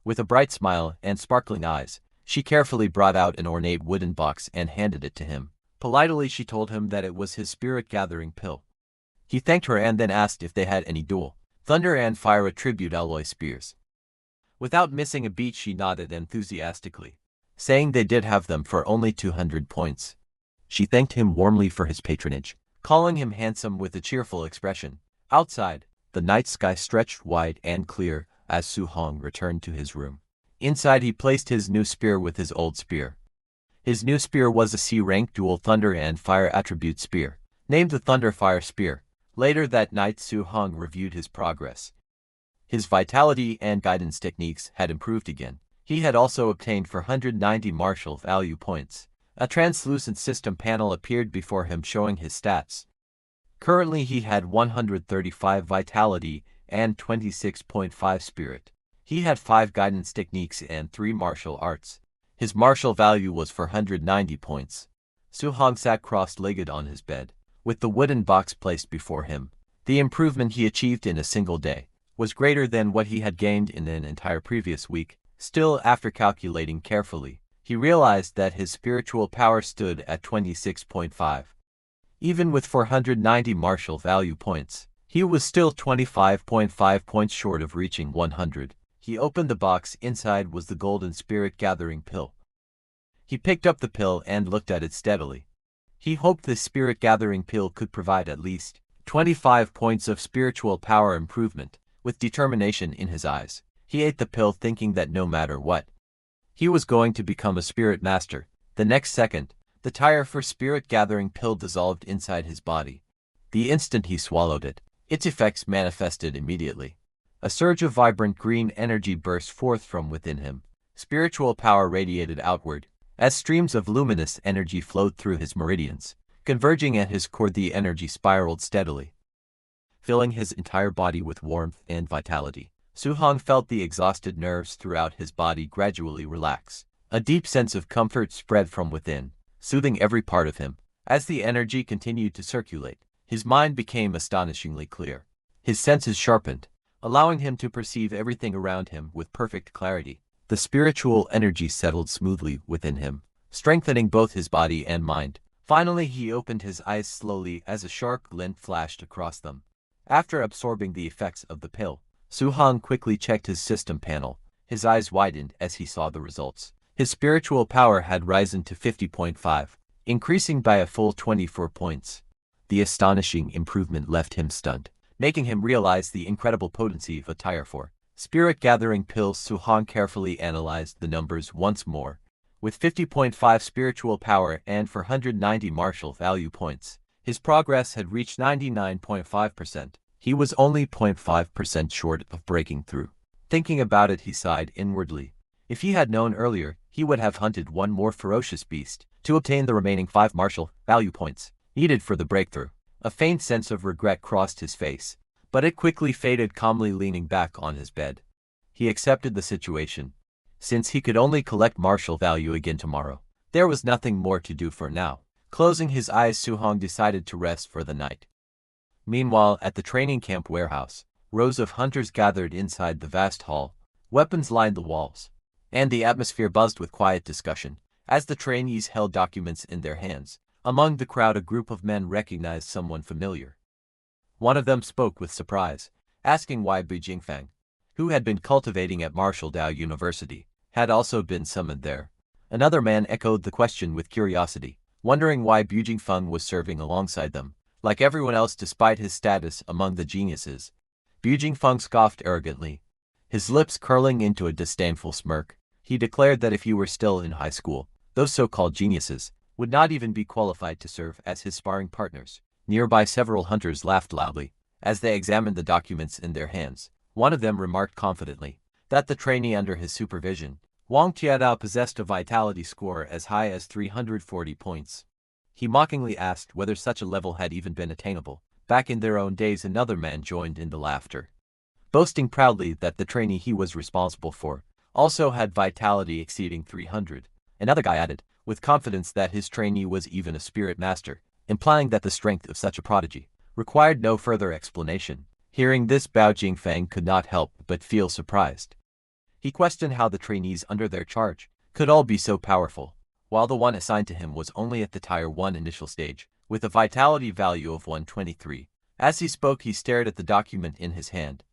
With a bright smile and sparkling eyes, she carefully brought out an ornate wooden box and handed it to him. Politely, she told him that it was his spirit-gathering pill. He thanked her and then asked if they had any dual thunder and fire attribute alloy spears. Without missing a beat, she nodded enthusiastically, saying they did have them for only 200 points. She thanked him warmly for his patronage, calling him handsome with a cheerful expression. Outside, the night sky stretched wide and clear as Su Hong returned to his room. Inside, he placed his new spear with his old spear. His new spear was a C-rank dual thunder and fire attribute spear, named the Thunder Fire Spear. Later that night, Su Hong reviewed his progress. His vitality and guidance techniques had improved again. He had also obtained 490 martial value points. A translucent system panel appeared before him showing his stats. Currently, he had 135 vitality and 26.5 spirit. He had 5 guidance techniques and 3 martial arts. His martial value was 490 points. Su Hong sat cross-legged on his bed, with the wooden box placed before him. The improvement he achieved in a single day was greater than what he had gained in an entire previous week. Still, after calculating carefully, he realized that his spiritual power stood at 26.5. Even with 490 martial value points, he was still 25.5 points short of reaching 100. He opened the box. Inside was the golden spirit-gathering pill. He picked up the pill and looked at it steadily. He hoped this spirit-gathering pill could provide at least 25 points of spiritual power improvement. With determination in his eyes, he ate the pill, thinking that no matter what, he was going to become a spirit master. The next second, the tier for spirit-gathering pill dissolved inside his body. The instant he swallowed it, its effects manifested immediately. A surge of vibrant green energy burst forth from within him. Spiritual power radiated outward, as streams of luminous energy flowed through his meridians. Converging at his core, the energy spiraled steadily, filling his entire body with warmth and vitality. Su Hong felt the exhausted nerves throughout his body gradually relax. A deep sense of comfort spread from within, soothing every part of him. As the energy continued to circulate, his mind became astonishingly clear. His senses sharpened, allowing him to perceive everything around him with perfect clarity. The spiritual energy settled smoothly within him, strengthening both his body and mind. Finally, he opened his eyes slowly as a sharp glint flashed across them. After absorbing the effects of the pill, Su Hong quickly checked his system panel. His eyes widened as he saw the results. His spiritual power had risen to 50.5, increasing by a full 24 points. The astonishing improvement left him stunned, making him realize the incredible potency of a tier 4 spirit-gathering pill. Su Hong carefully analyzed the numbers once more. With 50.5 spiritual power and 490 martial value points, his progress had reached 99.5%. He was only 0.5% short of breaking through. Thinking about it, he sighed inwardly. If he had known earlier, he would have hunted one more ferocious beast to obtain the remaining 5 martial value points needed for the breakthrough. A faint sense of regret crossed his face, but it quickly faded. Calmly leaning back on his bed, he accepted the situation. Since he could only collect martial value again tomorrow, there was nothing more to do for now. Closing his eyes, Su Hong decided to rest for the night. Meanwhile, at the training camp warehouse, rows of hunters gathered inside the vast hall. Weapons lined the walls, and the atmosphere buzzed with quiet discussion as the trainees held documents in their hands. Among the crowd, a group of men recognized someone familiar. One of them spoke with surprise, asking why Bu Jingfang, who had been cultivating at Martial Dao University, had also been summoned there. Another man echoed the question with curiosity, wondering why Bu Jingfeng was serving alongside them. Like everyone else, despite his status among the geniuses, Bu Jingfeng scoffed arrogantly, his lips curling into a disdainful smirk. He declared that if you were still in high school, those so-called geniuses would not even be qualified to serve as his sparring partners. Nearby several hunters laughed loudly as they examined the documents in their hands. One of them remarked confidently that the trainee under his supervision, Wang Tiadao, possessed a vitality score as high as 340 points. He mockingly asked whether such a level had even been attainable. Back in their own days, another man joined in the laughter, boasting proudly that the trainee he was responsible for also had vitality exceeding 300. Another guy added, with confidence, that his trainee was even a spirit master, implying that the strength of such a prodigy required no further explanation. Hearing this, Bao Jingfang could not help but feel surprised. He questioned how the trainees under their charge could all be so powerful, while the one assigned to him was only at the Tier 1 initial stage, with a vitality value of 123. As he spoke, he stared at the document in his hand.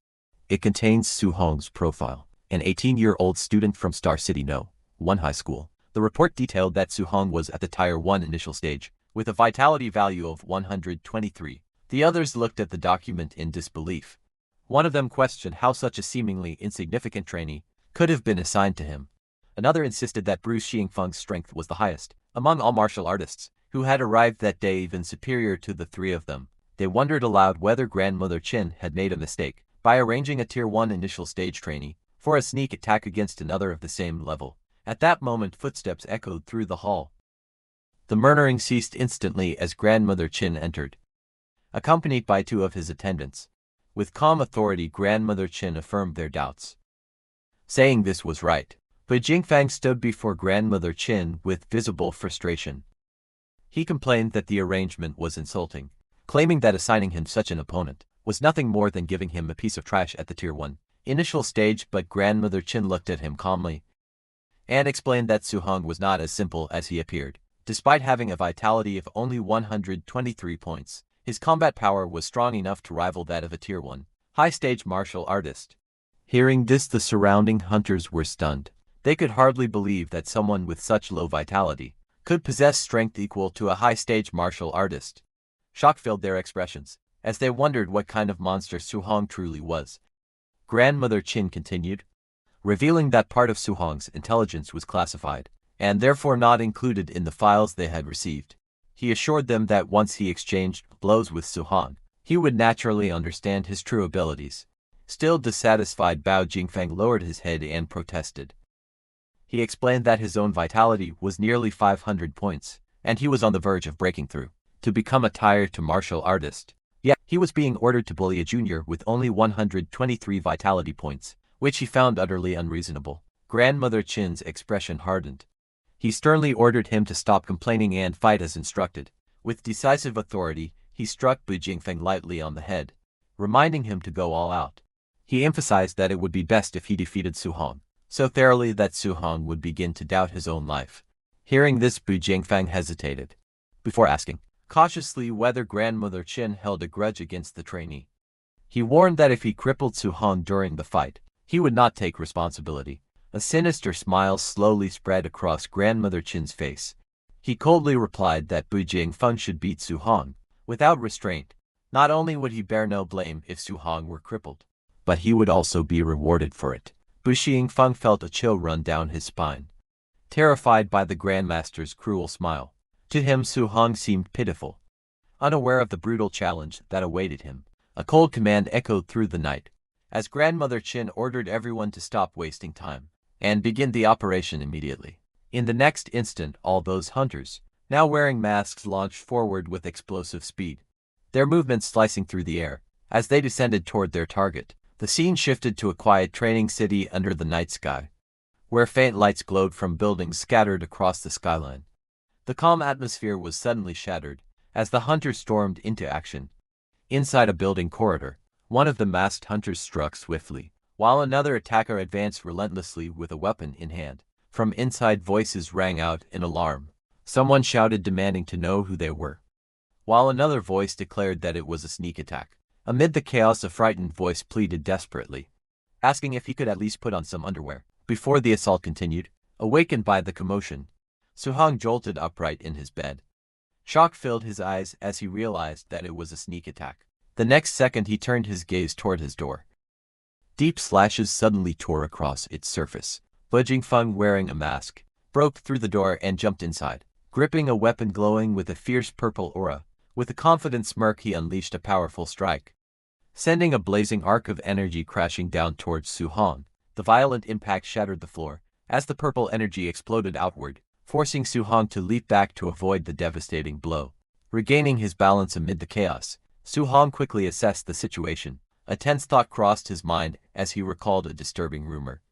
It contains Su Hong's profile, an 18-year-old student from Star City No. 1 high school. The report detailed that Su Hong was at the Tier 1 initial stage, with a vitality value of 123. The others looked at the document in disbelief. One of them questioned how such a seemingly insignificant trainee could have been assigned to him. Another insisted that Bruce Xingfeng's strength was the highest among all martial artists who had arrived that day, even superior to the three of them. They wondered aloud whether Grandmother Qin had made a mistake by arranging a Tier 1 initial stage trainee for a sneak attack against another of the same level. At that moment, footsteps echoed through the hall. The murmuring ceased instantly as Grandmother Qin entered, accompanied by two of his attendants. With calm authority, Grandmother Qin affirmed their doubts, saying this was right. But Jingfang stood before Grandmother Qin with visible frustration. He complained that the arrangement was insulting, claiming that assigning him such an opponent was nothing more than giving him a piece of trash at the Tier 1 initial stage. But Grandmother Qin looked at him calmly and explained that Su Hong was not as simple as he appeared. Despite having a vitality of only 123 points, his combat power was strong enough to rival that of a Tier 1 high-stage martial artist. Hearing this, the surrounding hunters were stunned. They could hardly believe that someone with such low vitality could possess strength equal to a high-stage martial artist. Shock filled their expressions as they wondered what kind of monster Su Hong truly was. Grandmother Qin continued, revealing that part of Su Hong's intelligence was classified and therefore not included in the files they had received. He assured them that once he exchanged blows with Su Hong, he would naturally understand his true abilities. Still dissatisfied, Bao Jingfang lowered his head and protested. He explained that his own vitality was nearly 500 points, and he was on the verge of breaking through to become a Tier 2 martial artist. Yet, he was being ordered to bully a junior with only 123 vitality points, which he found utterly unreasonable. Grandmother Qin's expression hardened. He sternly ordered him to stop complaining and fight as instructed. With decisive authority, he struck Bu Jingfeng lightly on the head, reminding him to go all out. He emphasized that it would be best if he defeated Su Hong so thoroughly that Su Hong would begin to doubt his own life. Hearing this, Bu Jingfeng hesitated before asking cautiously whether Grandmother Qin held a grudge against the trainee. He warned that if he crippled Su Hong during the fight, he would not take responsibility. A sinister smile slowly spread across Grandmother Qin's face. He coldly replied that Bu Jingfeng should beat Su Hong without restraint. Not only would he bear no blame if Su Hong were crippled, but he would also be rewarded for it. Bu Jingfeng felt a chill run down his spine, terrified by the Grandmaster's cruel smile. To him, Su Hong seemed pitiful, unaware of the brutal challenge that awaited him. A cold command echoed through the night as Grandmother Qin ordered everyone to stop wasting time and begin the operation immediately. In the next instant, all those hunters, now wearing masks, launched forward with explosive speed, their movements slicing through the air as they descended toward their target. The scene shifted to a quiet training city under the night sky, where faint lights glowed from buildings scattered across the skyline. The calm atmosphere was suddenly shattered as the hunters stormed into action. Inside a building corridor, one of the masked hunters struck swiftly, while another attacker advanced relentlessly with a weapon in hand. From inside, voices rang out in alarm. Someone shouted, demanding to know who they were, while another voice declared that it was a sneak attack. Amid the chaos, a frightened voice pleaded desperately, asking if he could at least put on some underwear before the assault continued. Awakened by the commotion, Su Hong jolted upright in his bed. Shock filled his eyes as he realized that it was a sneak attack. The next second, he turned his gaze toward his door. Deep slashes suddenly tore across its surface. Bu Jingfeng, wearing a mask, broke through the door and jumped inside. gripping a weapon glowing with a fierce purple aura. With a confident smirk, he unleashed a powerful strike, sending a blazing arc of energy crashing down towards Su Hong. The violent impact shattered the floor as the purple energy exploded outward, forcing Su Hong to leap back to avoid the devastating blow. Regaining his balance amid the chaos, Su Hong quickly assessed the situation. A tense thought crossed his mind as he recalled a disturbing rumor.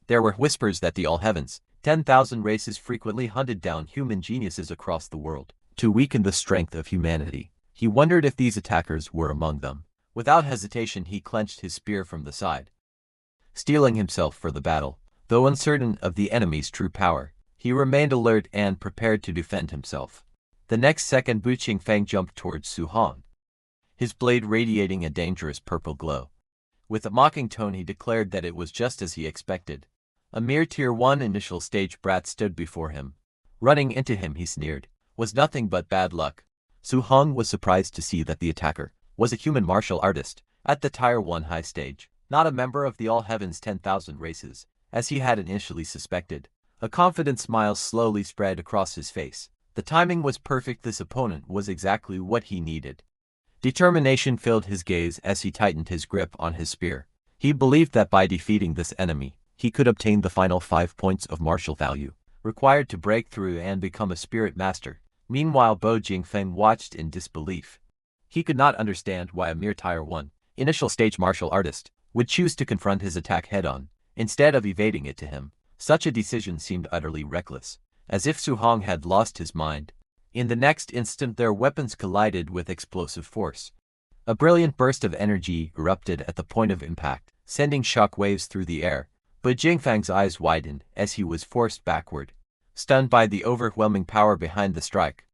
There were whispers that the All Heavens, 10,000 races frequently hunted down human geniuses across the world to weaken the strength of humanity. He wondered if these attackers were among them. Without hesitation, he clenched his spear from the side, steeling himself for the battle. Though uncertain of the enemy's true power, he remained alert and prepared to defend himself. The next second, Bu Qingfang jumped towards Su Hong, his blade radiating a dangerous purple glow. With a mocking tone, he declared that it was just as he expected. A mere Tier 1 initial stage brat stood before him. Running into him, he sneered, was nothing but bad luck. Su Hong was surprised to see that the attacker was a human martial artist at the Tier 1 high stage, not a member of the All Heavens 10,000 races, as he had initially suspected. A confident smile slowly spread across his face. The timing was perfect. This opponent was exactly what he needed. Determination filled his gaze as he tightened his grip on his spear. He believed that by defeating this enemy, he could obtain the final 5 points of martial value required to break through and become a spirit master. Meanwhile, Bu Qingfang watched in disbelief. He could not understand why a mere Tier 1 initial stage martial artist would choose to confront his attack head-on, instead of evading it to him. Such a decision seemed utterly reckless, as if Su Hong had lost his mind. In the next instant, their weapons collided with explosive force. A brilliant burst of energy erupted at the point of impact, sending shock waves through the air. But Jingfang's eyes widened as he was forced backward, stunned by the overwhelming power behind the strike.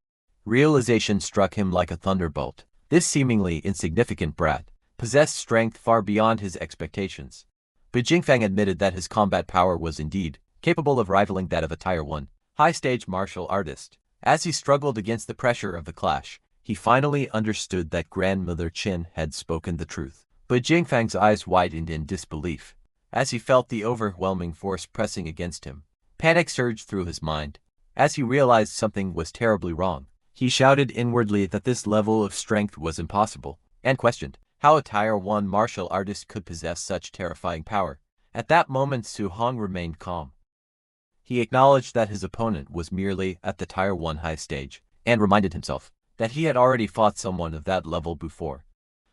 Realization struck him like a thunderbolt. This seemingly insignificant brat possessed strength far beyond his expectations. But Jingfang admitted that his combat power was indeed capable of rivaling that of a Tier 1 high-stage martial artist. As he struggled against the pressure of the clash, he finally understood that Grandmother Qin had spoken the truth. But Jingfang's eyes widened in disbelief as he felt the overwhelming force pressing against him. Panic surged through his mind as he realized something was terribly wrong. He shouted inwardly that this level of strength was impossible, and questioned how a Tier 1 martial artist could possess such terrifying power. At that moment, Su Hong remained calm. He acknowledged that his opponent was merely at the Tier 1 high stage, and reminded himself that he had already fought someone of that level before.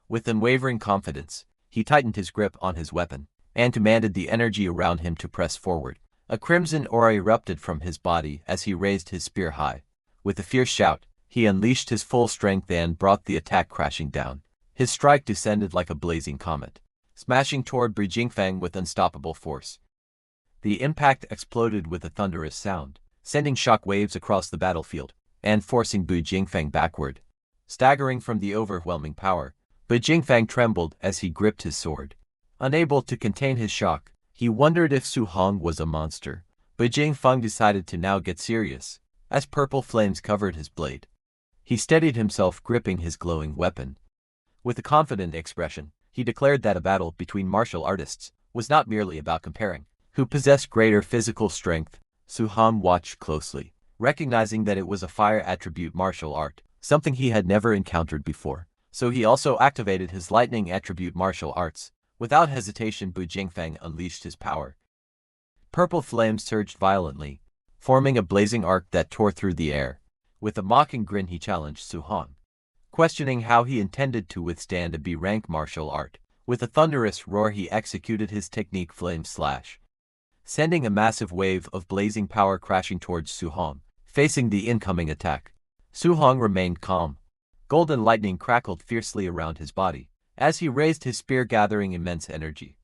With unwavering confidence, he tightened his grip on his weapon, and commanded the energy around him to press forward. A crimson aura erupted from his body as he raised his spear high. With a fierce shout, he unleashed his full strength and brought the attack crashing down. His strike descended like a blazing comet, smashing toward Bu Qingfang with unstoppable force. The impact exploded with a thunderous sound, sending shock waves across the battlefield, and forcing Bu Qingfang backward. Staggering from the overwhelming power, Bu Qingfang trembled as he gripped his sword. Unable to contain his shock, he wondered if Su Hong was a monster. Bu Qingfang decided to now get serious, as purple flames covered his blade. He steadied himself, gripping his glowing weapon. With a confident expression, he declared that a battle between martial artists was not merely about comparing who possessed greater physical strength. Su Hong watched closely, recognizing that it was a fire attribute martial art, something he had never encountered before. So he also activated his lightning attribute martial arts. Without hesitation, Bu Qingfang unleashed his power. Purple flames surged violently, forming a blazing arc that tore through the air. With a mocking grin, he challenged Su Hong, questioning how he intended to withstand a B-rank martial art. With a thunderous roar, he executed his technique Flame Slash, sending a massive wave of blazing power crashing towards Su Hong. Facing the incoming attack, Su Hong remained calm. Golden lightning crackled fiercely around his body as he raised his spear, gathering immense energy.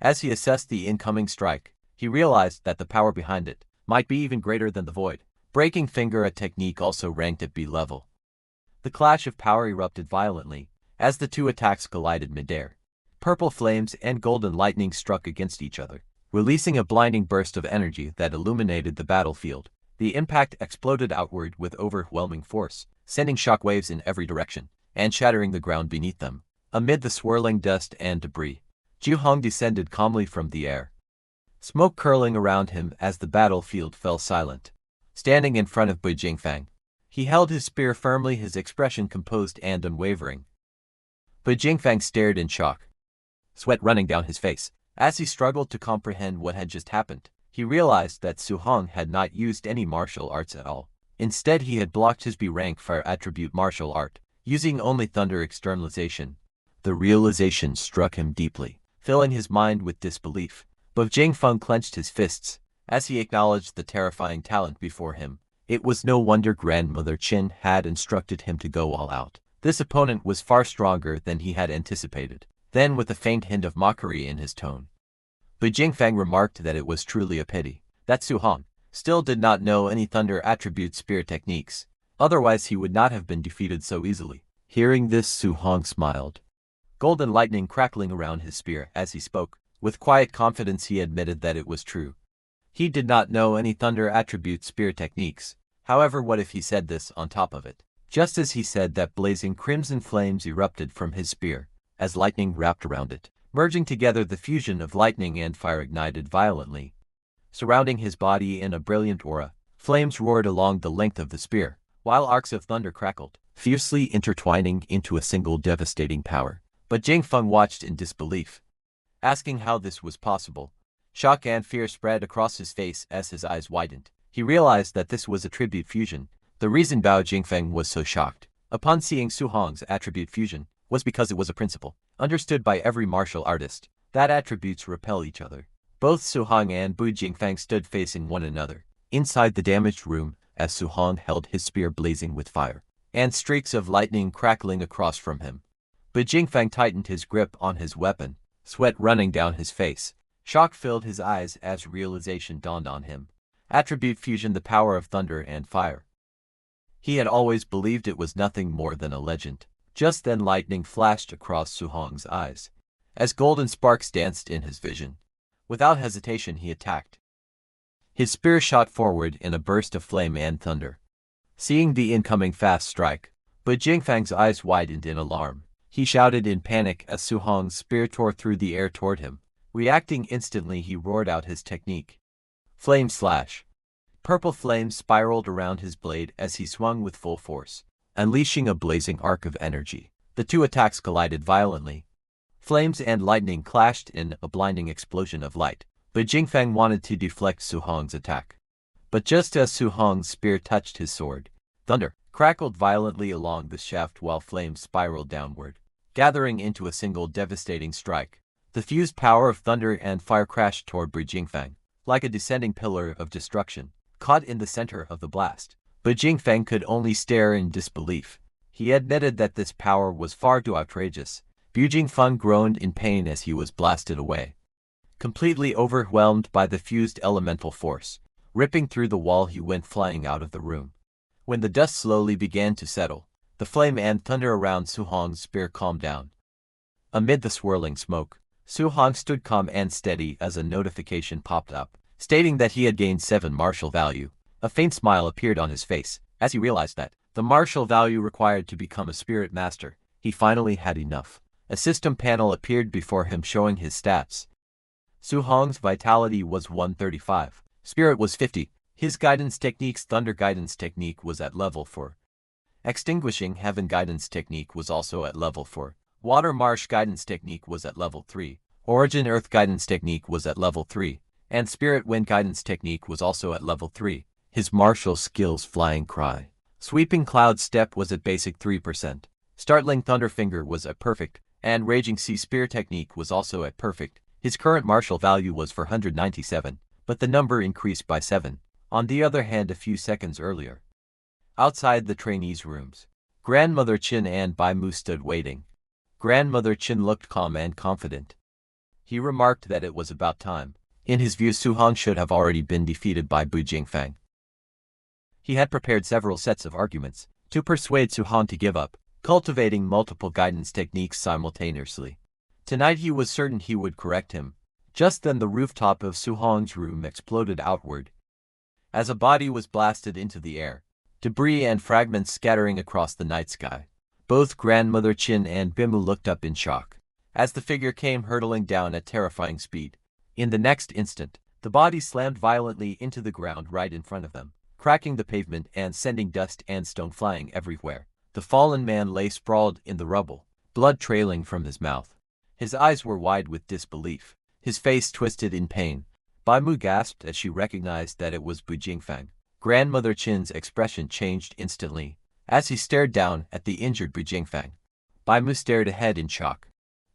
As he assessed the incoming strike, he realized that the power behind it might be even greater than the void. Breaking Finger, a technique also ranked at B level. The clash of power erupted violently as the two attacks collided midair. Purple flames and golden lightning struck against each other, releasing a blinding burst of energy that illuminated the battlefield. The impact exploded outward with overwhelming force, sending shockwaves in every direction and shattering the ground beneath them. Amid the swirling dust and debris, Ju Hong descended calmly from the air, smoke curling around him as the battlefield fell silent. standing in front of Bu Jingfang. He held his spear firmly, his expression composed and unwavering. Bu Jingfang stared in shock, sweat running down his face. As he struggled to comprehend what had just happened, he realized that Su Hong had not used any martial arts at all. Instead, he had blocked his B-rank fire attribute martial art, using only thunder externalization. The realization struck him deeply, filling his mind with disbelief. But Jingfeng clenched his fists as he acknowledged the terrifying talent before him. It was no wonder Grandmother Qin had instructed him to go all out. This opponent was far stronger than he had anticipated. Then, with a faint hint of mockery in his tone, Bu Jingfang remarked that it was truly a pity that Su Hong still did not know any thunder attribute spear techniques. Otherwise, he would not have been defeated so easily. Hearing this, Su Hong smiled, golden lightning crackling around his spear as he spoke. With quiet confidence, he admitted that it was true. He did not know any thunder attribute spear techniques. However, what if he said this on top of it? Just as he said that, blazing crimson flames erupted from his spear as lightning wrapped around it. Merging together, the fusion of lightning and fire ignited violently, surrounding his body in a brilliant aura. Flames roared along the length of the spear, while arcs of thunder crackled, fiercely intertwining into a single devastating power. But Jingfeng watched in disbelief, asking how this was possible. Shock and fear spread across his face as his eyes widened. He realized that this was attribute fusion. The reason Bao Jingfeng was so shocked upon seeing Su Hong's attribute fusion was because it was a principle understood by every martial artist, that attributes repel each other. Both Su Hong and Bu Jingfang stood facing one another inside the damaged room as Su Hong held his spear blazing with fire and streaks of lightning crackling across from him. Bu Jingfang tightened his grip on his weapon, sweat running down his face. Shock filled his eyes as realization dawned on him. Attribute fusion, the power of thunder and fire. He had always believed it was nothing more than a legend. Just then, lightning flashed across Su Hong's eyes as golden sparks danced in his vision. Without hesitation, he attacked. His spear shot forward in a burst of flame and thunder. Seeing the incoming fast strike, Bu Jingfang's eyes widened in alarm. He shouted in panic as Su Hong's spear tore through the air toward him. Reacting instantly, he roared out his technique. Flame Slash. Purple flames spiraled around his blade as he swung with full force, unleashing a blazing arc of energy. The two attacks collided violently. Flames and lightning clashed in a blinding explosion of light. But Jingfang wanted to deflect Su Hong's attack. But just as Su Hong's spear touched his sword, thunder crackled violently along the shaft while flames spiraled downward, gathering into a single devastating strike. The fused power of thunder and fire crashed toward Bu Jingfang, like a descending pillar of destruction, caught in the center of the blast. But Jingfang could only stare in disbelief. He admitted that this power was far too outrageous. Bu Jingfang groaned in pain as he was blasted away, completely overwhelmed by the fused elemental force. Ripping through the wall, he went flying out of the room. When the dust slowly began to settle, the flame and thunder around Su Hong's spear calmed down. Amid the swirling smoke, Su Hong stood calm and steady as a notification popped up, stating that he had gained 7 martial value. A faint smile appeared on his face as he realized that the martial value required to become a spirit master, he finally had enough. A system panel appeared before him showing his stats. Su Hong's vitality was 135, spirit was 50, his guidance technique's thunder guidance technique was at level 4. Extinguishing heaven guidance technique was also at level 4. Water marsh guidance technique was at level 3. Origin earth guidance technique was at level 3. And spirit wind guidance technique was also at level 3. His martial skills flying cry, sweeping cloud step was at basic 3%. Startling thunder finger was at perfect, and raging sea spear technique was also at perfect. His current martial value was 497, but the number increased by 7. On the other hand, a few seconds earlier, outside the trainees' rooms, Grandmother Qin and Bai Mu stood waiting. Grandmother Qin looked calm and confident. He remarked that it was about time. In his view, Su Hong should have already been defeated by Bu Jingfang. He had prepared several sets of arguments to persuade Su Hong to give up, cultivating multiple guidance techniques simultaneously. Tonight he was certain he would correct him. Just then the rooftop of Su Hong's room exploded outward as a body was blasted into the air, debris and fragments scattering across the night sky. Both Grandmother Qin and Bimu looked up in shock as the figure came hurtling down at terrifying speed. In the next instant, the body slammed violently into the ground right in front of them. cracking the pavement and sending dust and stone flying everywhere. The fallen man lay sprawled in the rubble, blood trailing from his mouth. His eyes were wide with disbelief, his face twisted in pain. Bai Mu gasped as she recognized that it was Bu Jingfang. Grandmother Qin's expression changed instantly as he stared down at the injured Bu Jingfang. Bai Mu stared ahead in shock,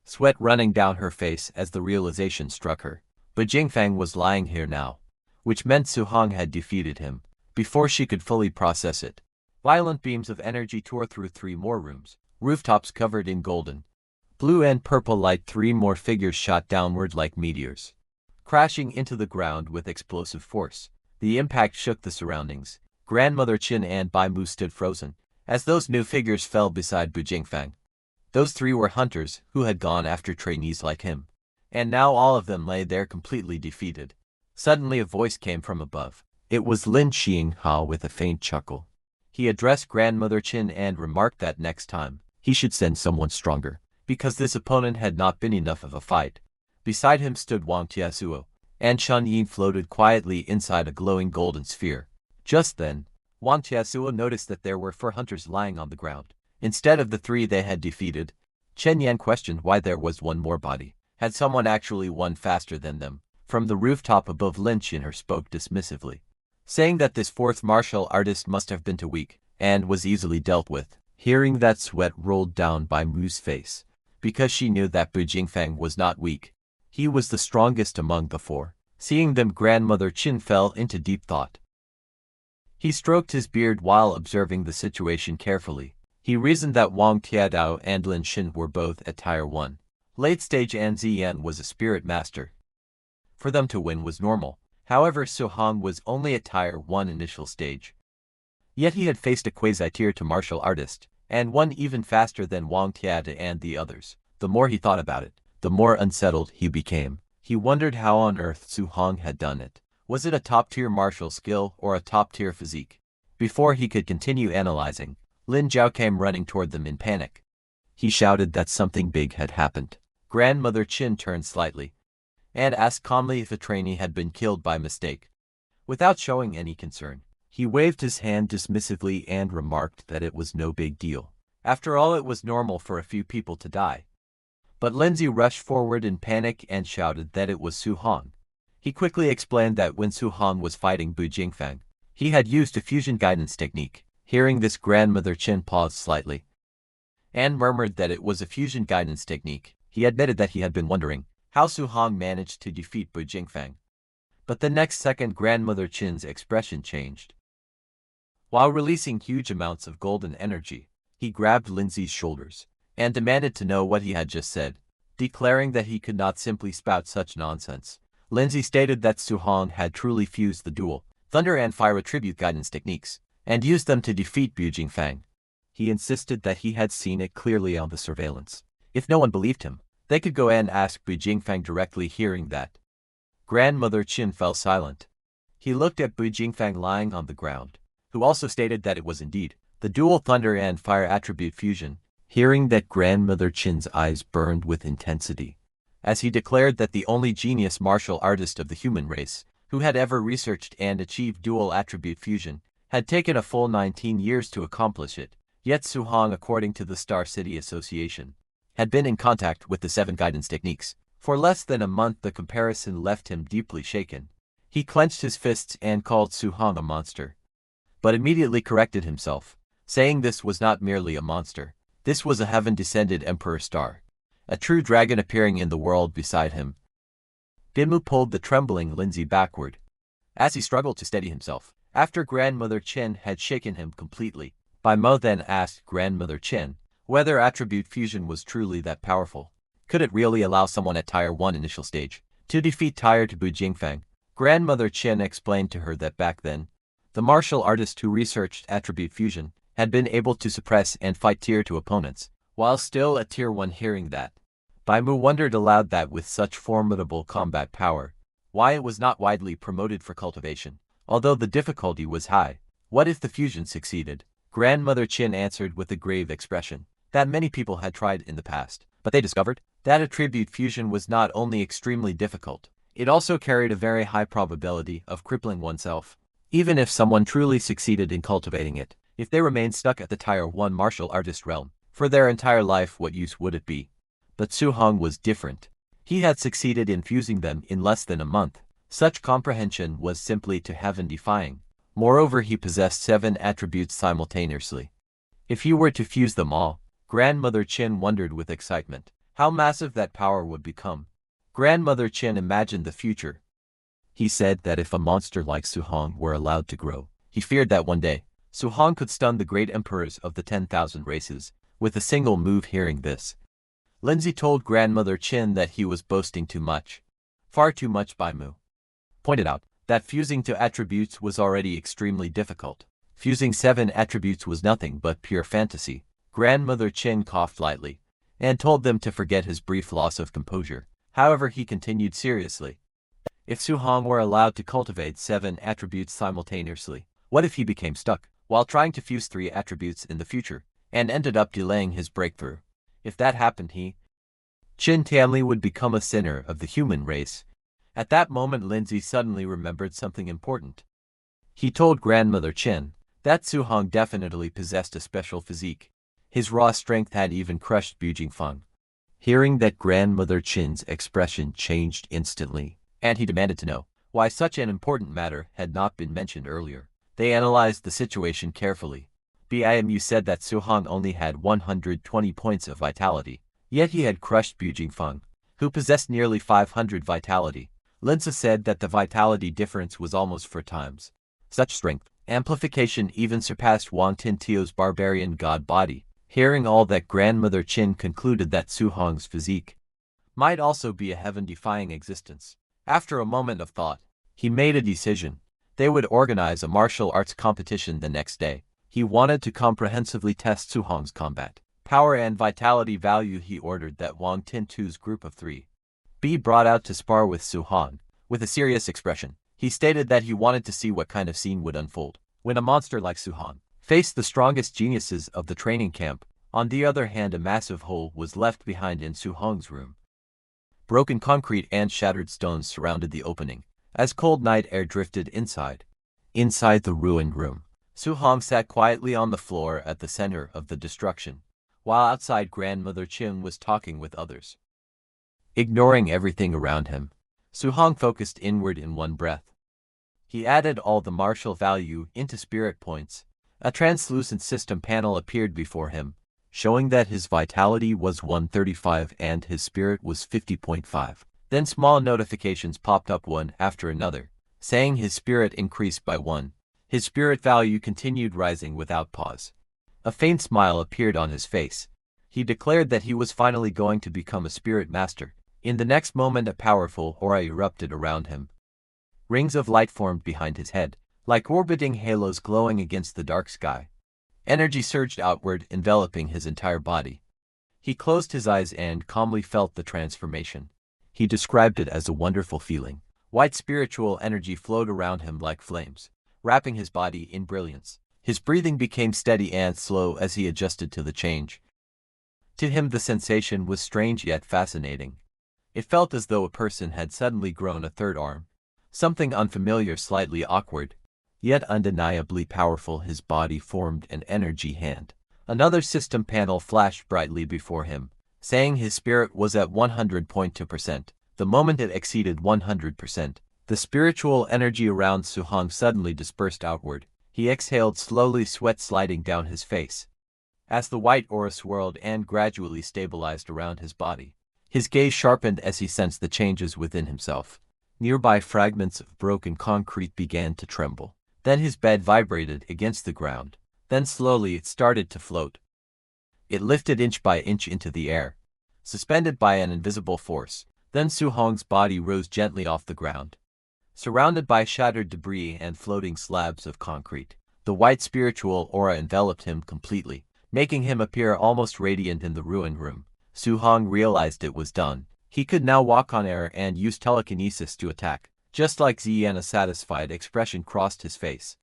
sweat running down her face as the realization struck her. Bu Jingfang was lying here now, which meant Su Hong had defeated him. Before she could fully process it, violent beams of energy tore through 3 more rooms, rooftops covered in golden, blue and purple light. 3 more figures shot downward like meteors, crashing into the ground with explosive force. The impact shook the surroundings. Grandmother Qin and Bai Mu stood frozen as those new figures fell beside Bu Jingfang. Those 3 were hunters who had gone after trainees like him, and now all of them lay there completely defeated. Suddenly a voice came from above. It was Lin Xinghao with a faint chuckle. He addressed Grandmother Qin and remarked that next time, he should send someone stronger, because this opponent had not been enough of a fight. Beside him stood Wang Tiasuo, and Chun Yin floated quietly inside a glowing golden sphere. Just then, Wang Tiasuo noticed that there were 4 hunters lying on the ground, instead of the 3 they had defeated. Chen Yan questioned why there was 1 more body. Had someone actually won faster than them? From the rooftop above, Lin Xinher spoke dismissively, saying that this 4th martial artist must have been too weak, and was easily dealt with. Hearing that, sweat rolled down Bai Mu's face, because she knew that Bu Jingfang was not weak. He was the strongest among the 4. Seeing them, Grandmother Qin fell into deep thought. He stroked his beard while observing the situation carefully. He reasoned that Wang Tiadao and Lin Xin were both at Tier 1. Late stage, and Ziyan was a spirit master. For them to win was normal. However, Su Hong was only at Tier 1 initial stage. Yet he had faced a quasi-tier 2 martial artist, and won even faster than Wang Tiada and the others. The more he thought about it, the more unsettled he became. He wondered how on earth Su Hong had done it. Was it a top-tier martial skill or a top-tier physique? Before he could continue analyzing, Lin Zhao came running toward them in panic. He shouted that something big had happened. Grandmother Qin turned slightly and asked calmly if a trainee had been killed by mistake. Without showing any concern, he waved his hand dismissively and remarked that it was no big deal. After all, it was normal for a few people to die. But Lindsay rushed forward in panic and shouted that it was Su Hong. He quickly explained that when Su Hong was fighting Bu Jingfang, he had used a fusion guidance technique. Hearing this, Grandmother Qin paused slightly and murmured that it was a fusion guidance technique. He admitted that he had been wondering how Su Hong managed to defeat Bu Jingfang. But the next second, Grandmother Qin's expression changed. While releasing huge amounts of golden energy, he grabbed Lindsay's shoulders and demanded to know what he had just said, declaring that he could not simply spout such nonsense. Lindsay stated that Su Hong had truly fused the dual thunder and fire attribute guidance techniques and used them to defeat Bu Jingfang. He insisted that he had seen it clearly on the surveillance. If no one believed him, they could go and ask Bu Jingfang directly. Hearing that, Grandmother Qin fell silent. He looked at Bu Jingfang lying on the ground, who also stated that it was indeed the dual thunder and fire attribute fusion. Hearing that, Grandmother Qin's eyes burned with intensity, as he declared that the only genius martial artist of the human race who had ever researched and achieved dual attribute fusion had taken a full 19 years to accomplish it. Yet Su Hong, according to the Star City Association, had been in contact with the 7 guidance techniques for less than a month. The comparison left him deeply shaken. He clenched his fists and called Su Hong a monster, but immediately corrected himself, saying this was not merely a monster. This was a heaven-descended emperor star, a true dragon appearing in the world beside him. Bimu pulled the trembling Lindsay backward as he struggled to steady himself. After Grandmother Qin had shaken him completely, Bai Mo then asked Grandmother Qin whether attribute fusion was truly that powerful. Could it really allow someone at Tier 1 initial stage to defeat Tier 2 Bu Jingfang? Grandmother Qin explained to her that back then, the martial artist who researched attribute fusion had been able to suppress and fight Tier 2 opponents while still at Tier 1. Hearing that, Bai Mu wondered aloud that with such formidable combat power, why it was not widely promoted for cultivation, although the difficulty was high. What if the fusion succeeded? Grandmother Qin answered with a grave expression that many people had tried in the past, but they discovered that attribute fusion was not only extremely difficult, it also carried a very high probability of crippling oneself. Even if someone truly succeeded in cultivating it, if they remained stuck at the Tier 1 martial artist realm, for their entire life, what use would it be? But Su-hong was different. He had succeeded in fusing them in less than a month. Such comprehension was simply to heaven-defying. Moreover, he possessed 7 attributes simultaneously. If he were to fuse them all, Grandmother Qin wondered with excitement how massive that power would become. Grandmother Qin imagined the future. He said that if a monster like Su-hong were allowed to grow, he feared that one day, Su-hong could stun the great emperors of the 10,000 races with a single move. Hearing this, Lindsay told Grandmother Qin that he was boasting too much. Far too much. Bai Mu pointed out that fusing 2 attributes was already extremely difficult. Fusing 7 attributes was nothing but pure fantasy. Grandmother Qin coughed lightly and told them to forget his brief loss of composure. However, he continued seriously. If Su-hong were allowed to cultivate 7 attributes simultaneously, what if he became stuck while trying to fuse 3 attributes in the future and ended up delaying his breakthrough? If that happened, Qin Tianli would become a sinner of the human race. At that moment, Lindsay suddenly remembered something important. He told Grandmother Qin that Su-hong definitely possessed a special physique. His raw strength had even crushed Bu Jingfeng. Hearing that, Grandmother Qin's expression changed instantly, and he demanded to know why such an important matter had not been mentioned earlier. They analyzed the situation carefully. Bimu said that Su-hong only had 120 points of vitality, yet he had crushed Bu Jingfeng, who possessed nearly 500 vitality. Linsa said that the vitality difference was almost 4 times. Such strength amplification even surpassed Wang Tintio's barbarian god body. Hearing all that, Grandmother Qin concluded that Su-hong's physique might also be a heaven-defying existence. After a moment of thought, he made a decision. They would organize a martial arts competition the next day. He wanted to comprehensively test Su-hong's combat power and vitality value. He ordered that Wang Tintu's group of 3 be brought out to spar with Su-hong. With a serious expression, he stated that he wanted to see what kind of scene would unfold when a monster like Su-hong faced the strongest geniuses of the training camp. On the other hand, a massive hole was left behind in Su-hong's room. Broken concrete and shattered stones surrounded the opening, as cold night air drifted inside. Inside the ruined room, Su-hong sat quietly on the floor at the center of the destruction, while outside, Grandmother Qin was talking with others. Ignoring everything around him, Su-hong focused inward in one breath. He added all the martial value into spirit points. A translucent system panel appeared before him, showing that his vitality was 135 and his spirit was 50.5. Then small notifications popped up one after another, saying his spirit increased by 1. His spirit value continued rising without pause. A faint smile appeared on his face. He declared that he was finally going to become a spirit master. In the next moment, a powerful aura erupted around him. Rings of light formed behind his head, like orbiting halos glowing against the dark sky. Energy surged outward, enveloping his entire body. He closed his eyes and calmly felt the transformation. He described it as a wonderful feeling. White spiritual energy flowed around him like flames, wrapping his body in brilliance. His breathing became steady and slow as he adjusted to the change. To him, the sensation was strange yet fascinating. It felt as though a person had suddenly grown a third arm. Something unfamiliar, slightly awkward, yet undeniably powerful. His body formed an energy hand. Another system panel flashed brightly before him, saying his spirit was at 100.2%. The moment it exceeded 100%, the spiritual energy around Su-hong suddenly dispersed outward. He exhaled slowly, sweat sliding down his face. As the white aura swirled and gradually stabilized around his body, his gaze sharpened as he sensed the changes within himself. Nearby fragments of broken concrete began to tremble. Then his bed vibrated against the ground. Then slowly it started to float. It lifted inch by inch into the air, suspended by an invisible force. Then Su-hong's body rose gently off the ground, surrounded by shattered debris and floating slabs of concrete. The white spiritual aura enveloped him completely, making him appear almost radiant in the ruined room. Su-hong realized it was done. He could now walk on air and use telekinesis to attack. Just like Ziyan, a satisfied expression crossed his face.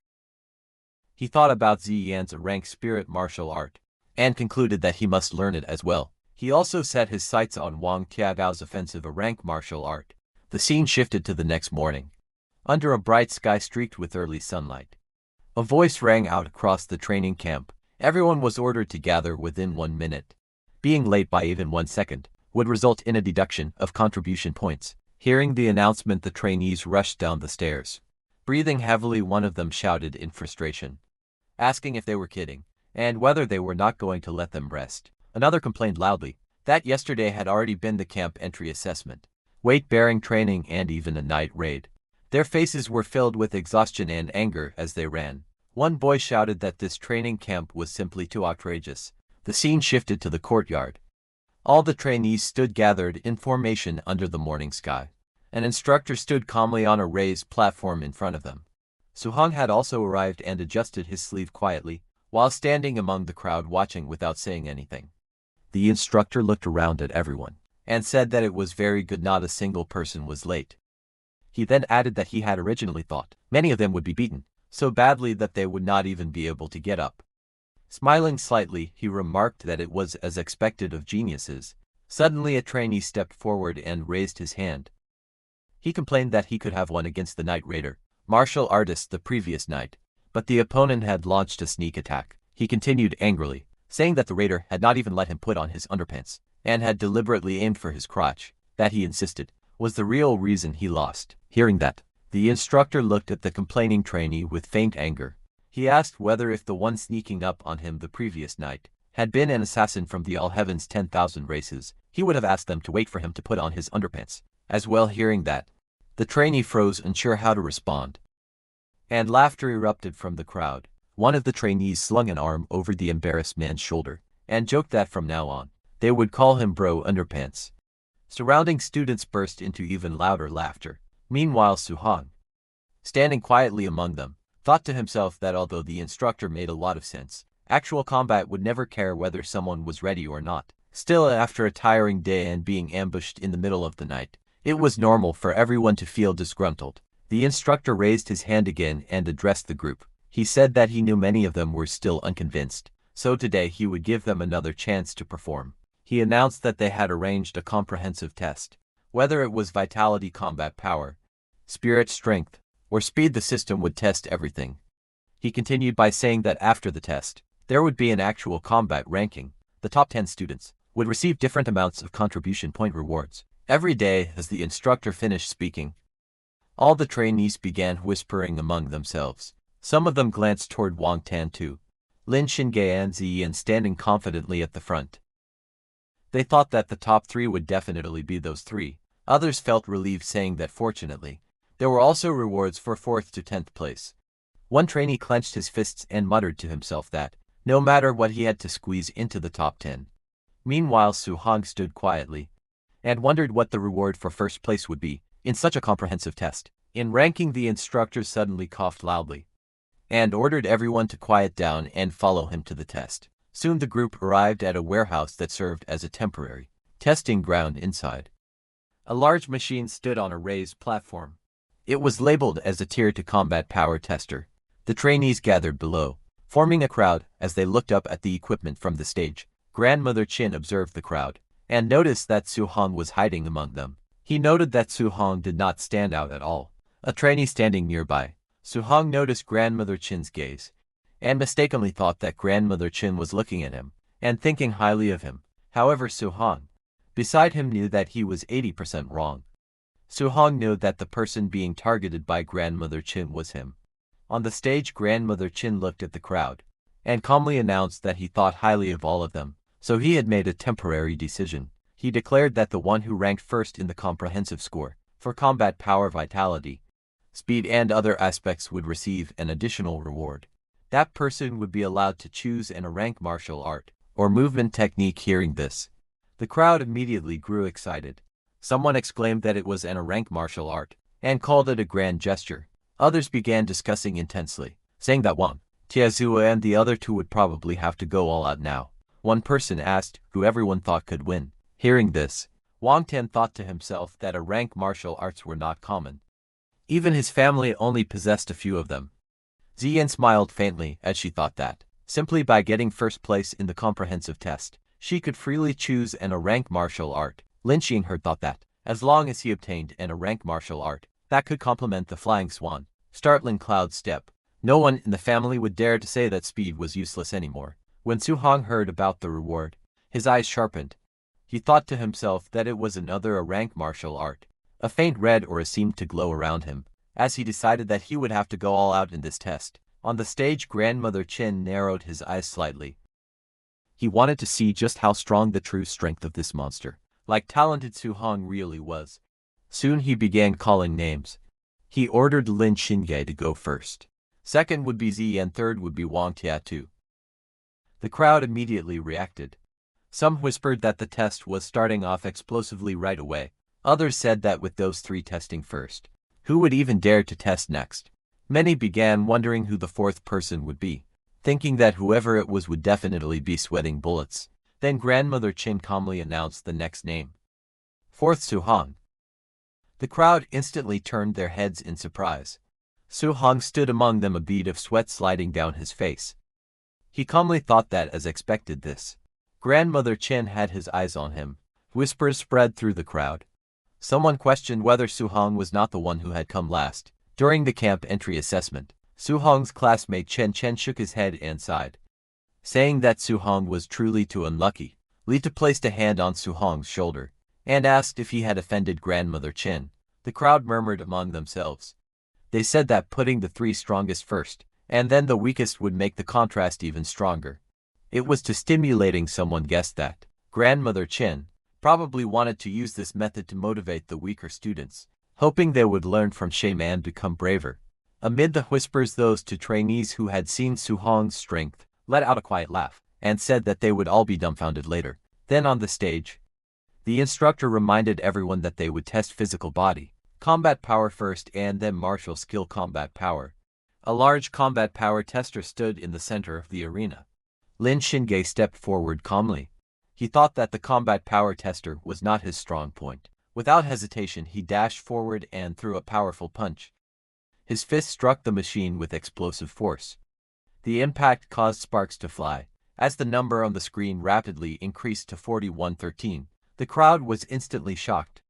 He thought about Ziyan's rank spirit martial art, and concluded that he must learn it as well. He also set his sights on Wang Tiabao's offensive rank martial art. The scene shifted to the next morning. under a bright sky streaked with early sunlight. A voice rang out across the training camp. Everyone was ordered to gather within 1 minute. Being late by even 1 second would result in a deduction of contribution points. Hearing the announcement, the trainees rushed down the stairs. Breathing heavily, one of them shouted in frustration, asking if they were kidding, and whether they were not going to let them rest. Another complained loudly that yesterday had already been the camp entry assessment, weight-bearing training, and even a night raid. Their faces were filled with exhaustion and anger as they ran. One boy shouted that this training camp was simply too outrageous. The scene shifted to the courtyard. All the trainees stood gathered in formation under the morning sky. An instructor stood calmly on a raised platform in front of them. Suhong had also arrived and adjusted his sleeve quietly, while standing among the crowd watching without saying anything. The instructor looked around at everyone and said that it was very good not a single person was late. He then added that he had originally thought many of them would be beaten so badly that they would not even be able to get up. Smiling slightly, he remarked that it was as expected of geniuses. Suddenly a trainee stepped forward and raised his hand. He complained that he could have won against the Night Raider, martial artist, the previous night, but the opponent had launched a sneak attack. He continued angrily, saying that the raider had not even let him put on his underpants, and had deliberately aimed for his crotch. That, he insisted, was the real reason he lost. Hearing that, the instructor looked at the complaining trainee with faint anger. He asked whether if the one sneaking up on him the previous night had been an assassin from the All Heaven's 10,000 races, he would have asked them to wait for him to put on his underpants as well. Hearing that, the trainee froze, unsure how to respond, and laughter erupted from the crowd. One of the trainees slung an arm over the embarrassed man's shoulder and joked that from now on, they would call him Bro Underpants. Surrounding students burst into even louder laughter. Meanwhile, Suhong, standing quietly among them, thought to himself that although the instructor made a lot of sense, actual combat would never care whether someone was ready or not. Still, after a tiring day and being ambushed in the middle of the night, it was normal for everyone to feel disgruntled. The instructor raised his hand again and addressed the group. He said that he knew many of them were still unconvinced, so today he would give them another chance to perform. He announced that they had arranged a comprehensive test. Whether it was vitality, combat power, spirit strength, or speed, the system would test everything. He continued by saying that after the test, there would be an actual combat ranking. The top 10 students would receive different amounts of contribution point rewards every day. As the instructor finished speaking, all the trainees began whispering among themselves. Some of them glanced toward Wang Tantu, Lin Xingye, and Ziyan standing confidently at the front. They thought that the top 3 would definitely be those 3. Others felt relieved, saying that fortunately, there were also rewards for 4th to 10th place. One trainee clenched his fists and muttered to himself that, no matter what, he had to squeeze into the top 10. Meanwhile, Suhong stood quietly and wondered what the reward for first place would be in such a comprehensive test. In ranking, the instructor suddenly coughed loudly and ordered everyone to quiet down and follow him to the test. Soon the group arrived at a warehouse that served as a temporary testing ground. Inside, a large machine stood on a raised platform. It was labeled as a tier to combat power tester. The trainees gathered below, forming a crowd as they looked up at the equipment from the stage. Grandmother Chin observed the crowd and noticed that Suhong was hiding among them. He noted that Suhong did not stand out at all. A trainee standing nearby, Suhong noticed Grandmother Chin's gaze and mistakenly thought that Grandmother Chin was looking at him and thinking highly of him. However, Suhong beside him knew that he was 80% wrong. Suhong knew that the person being targeted by Grandmother Chin was him. On the stage, Grandmother Chin looked at the crowd and calmly announced that he thought highly of all of them, so he had made a temporary decision. He declared that the one who ranked first in the comprehensive score for combat power, vitality, speed, and other aspects would receive an additional reward. That person would be allowed to choose a rank martial art or movement technique. Hearing this, the crowd immediately grew excited. Someone exclaimed that it was a rank martial art and called it a grand gesture. Others began discussing intensely, saying that Wang Tiazua and the other 2 would probably have to go all out now. One person asked who everyone thought could win. Hearing this, Wang Tian thought to himself that a rank martial arts were not common. Even his family only possessed a few of them. Ziyan smiled faintly as she thought that, simply by getting first place in the comprehensive test, she could freely choose a rank martial art. Lin Xinghe thought that, as long as he obtained a rank martial art, that could complement the flying swan, startling Cloud's step. No one in the family would dare to say that speed was useless anymore. When Su-hong heard about the reward, his eyes sharpened. He thought to himself that it was another rank martial art. A faint red aura seemed to glow around him, as he decided that he would have to go all out in this test. On the stage, Grandmother Chin narrowed his eyes slightly. He wanted to see just how strong the true strength of this monster, like talented Su-hong, really was. Soon he began calling names. He ordered Lin Xingye to go first. Second would be Zi and third would be Wang Tiatu. The crowd immediately reacted. Some whispered that the test was starting off explosively right away. Others said that with those three testing first, who would even dare to test next? Many began wondering who the fourth person would be, thinking that whoever it was would definitely be sweating bullets. Then Grandmother Chin calmly announced the next name. Fourth, Su-hong. The crowd instantly turned their heads in surprise. Su-hong stood among them, a bead of sweat sliding down his face. He calmly thought that, as expected, this. Grandmother Chin had his eyes on him. Whispers spread through the crowd. Someone questioned whether Su-hong was not the one who had come last. During the camp entry assessment, Su-hong's classmate Chen Chen shook his head and sighed, saying that Su-hong was truly too unlucky. Lita placed a hand on Su-hong's shoulder and asked if he had offended Grandmother Chin. The crowd murmured among themselves. They said that putting the three strongest first, and then the weakest, would make the contrast even stronger. It was too stimulating. Someone guessed that Grandmother Chin probably wanted to use this method to motivate the weaker students, hoping they would learn from shame and become braver. Amid the whispers, those two trainees who had seen Su-hong's strength let out a quiet laugh and said that they would all be dumbfounded later. Then on the stage, the instructor reminded everyone that they would test physical body, combat power first, and then martial skill combat power. A large combat power tester stood in the center of the arena. Lin Xingye stepped forward calmly. He thought that the combat power tester was not his strong point. Without hesitation, he dashed forward and threw a powerful punch. His fist struck the machine with explosive force. The impact caused sparks to fly. As the number on the screen rapidly increased to 4113, the crowd was instantly shocked.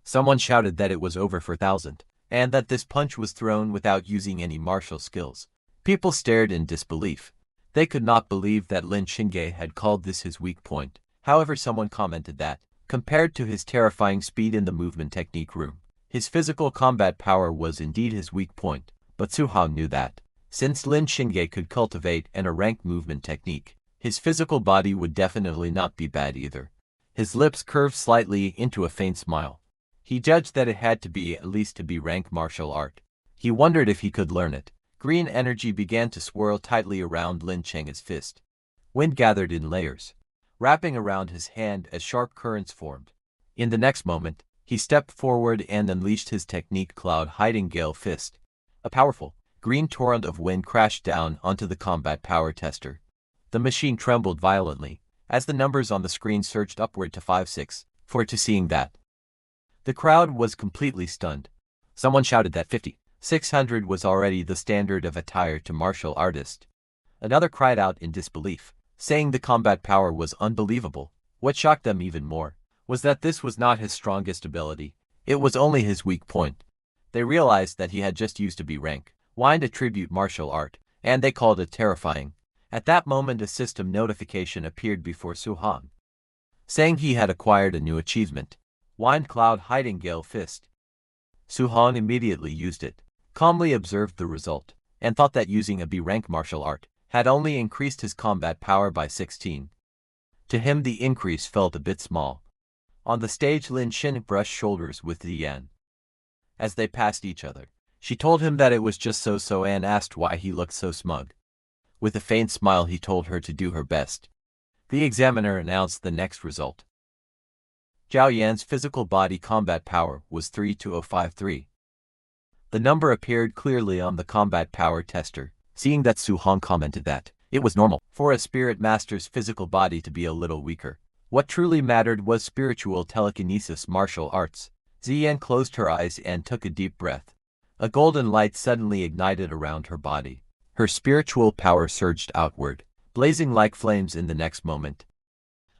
Someone shouted that it was over 4,000, and that this punch was thrown without using any martial skills. People stared in disbelief. They could not believe that Lin Xingye had called this his weak point. However, someone commented that, compared to his terrifying speed in the movement technique room, his physical combat power was indeed his weak point. But Su-hong knew that, since Lin Xingye could cultivate a rank movement technique, his physical body would definitely not be bad either. His lips curved slightly into a faint smile. He judged that it had to be at least to be rank martial art. He wondered if he could learn it. Green energy began to swirl tightly around Lin Cheng's fist. Wind gathered in layers, wrapping around his hand as sharp currents formed. In the next moment, he stepped forward and unleashed his technique Cloud Hiding Gale Fist. A powerful, green torrent of wind crashed down onto the combat power tester. The machine trembled violently as the numbers on the screen surged upward to 5642. Seeing that, the crowd was completely stunned. Someone shouted that 5600 was already the standard of attire to martial artists. Another cried out in disbelief, saying the combat power was unbelievable. What shocked them even more was that this was not his strongest ability. It was only his weak point. They realized that he had just used a B rank, wind attribute martial art, and they called it terrifying. At that moment, a system notification appeared before Su-hong, saying he had acquired a new achievement, Wind Cloud Hiding Gale Fist. Su-hong immediately used it, calmly observed the result, and thought that using a B rank martial art had only increased his combat power by 16. To him, the increase felt a bit small. On the stage, Lin Xin brushed shoulders with Yan. As they passed each other, she told him that it was just so and asked why he looked so smug. With a faint smile, he told her to do her best. The examiner announced the next result. Zhao Yan's physical body combat power was 32053. The number appeared clearly on the combat power tester. Seeing that, Su-hong commented that it was normal for a spirit master's physical body to be a little weaker. What truly mattered was spiritual telekinesis martial arts. Ziyan closed her eyes and took a deep breath. A golden light suddenly ignited around her body. Her spiritual power surged outward, blazing like flames in the next moment.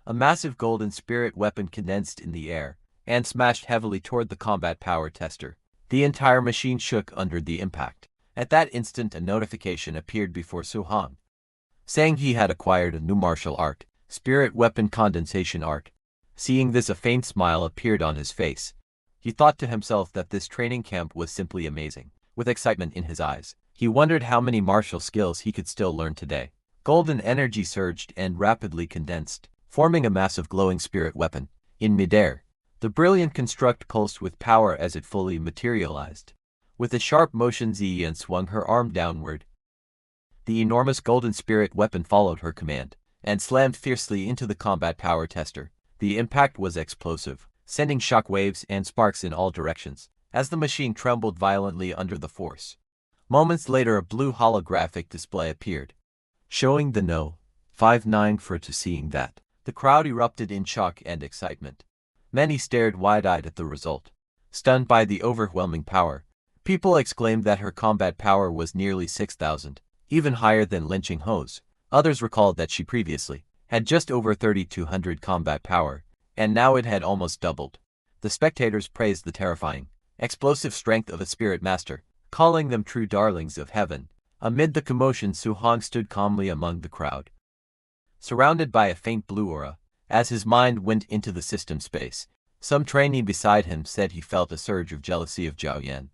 A massive golden spirit weapon condensed in the air and smashed heavily toward the combat power tester. The entire machine shook under the impact. At that instant a notification appeared before Su-hong, saying he had acquired a new martial art, Spirit Weapon Condensation Art. Seeing this, a faint smile appeared on his face. He thought to himself that this training camp was simply amazing. With excitement in his eyes, he wondered how many martial skills he could still learn today. Golden energy surged and rapidly condensed, forming a massive glowing spirit weapon. In midair, the brilliant construct pulsed with power as it fully materialized. With a sharp motion, Ziyan swung her arm downward. The enormous golden spirit weapon followed her command and slammed fiercely into the combat power tester. The impact was explosive, sending shock waves and sparks in all directions, as the machine trembled violently under the force. Moments later, a blue holographic display appeared, showing the No. 59 for to. Seeing that, the crowd erupted in shock and excitement. Many stared wide-eyed at the result. Stunned by the overwhelming power, people exclaimed that her combat power was nearly 6,000, even higher than Lin Qingho's. Others recalled that she previously had just over 3,200 combat power, and now it had almost doubled. The spectators praised the terrifying, explosive strength of a spirit master, calling them true darlings of heaven. Amid the commotion, Su-hong stood calmly among the crowd, surrounded by a faint blue aura. As his mind went into the system space, some trainee beside him said he felt a surge of jealousy of Zhao Yan.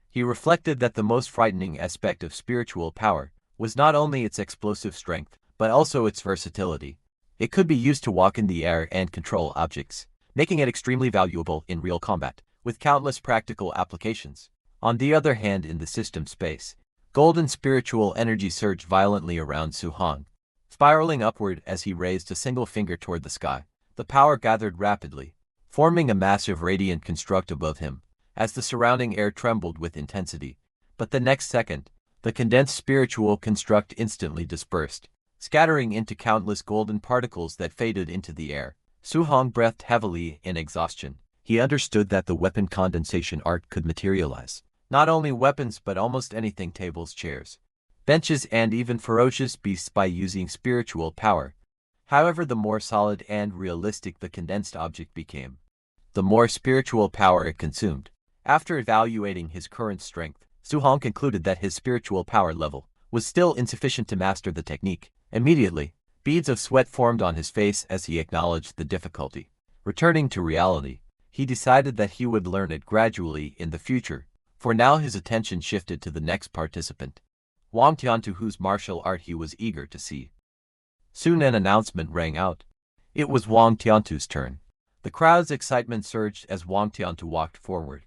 He reflected that the most frightening aspect of spiritual power was not only its explosive strength, but also its versatility. It could be used to walk in the air and control objects, making it extremely valuable in real combat, with countless practical applications. On the other hand, in the system space, golden spiritual energy surged violently around Su-hong, spiraling upward as he raised a single finger toward the sky. The power gathered rapidly, forming a massive radiant construct above him, as the surrounding air trembled with intensity. But the next second, the condensed spiritual construct instantly dispersed, scattering into countless golden particles that faded into the air. Su-hong breathed heavily in exhaustion. He understood that the weapon condensation art could materialize not only weapons but almost anything: tables, chairs, benches, and even ferocious beasts by using spiritual power. However, the more solid and realistic the condensed object became, the more spiritual power it consumed. After evaluating his current strength, Su-hong concluded that his spiritual power level was still insufficient to master the technique. Immediately, beads of sweat formed on his face as he acknowledged the difficulty. Returning to reality, he decided that he would learn it gradually in the future. For now, his attention shifted to the next participant, Wang Tiantu, whose martial art he was eager to see. Soon an announcement rang out. It was Wang Tiantu's turn. The crowd's excitement surged as Wang Tiantu walked forward.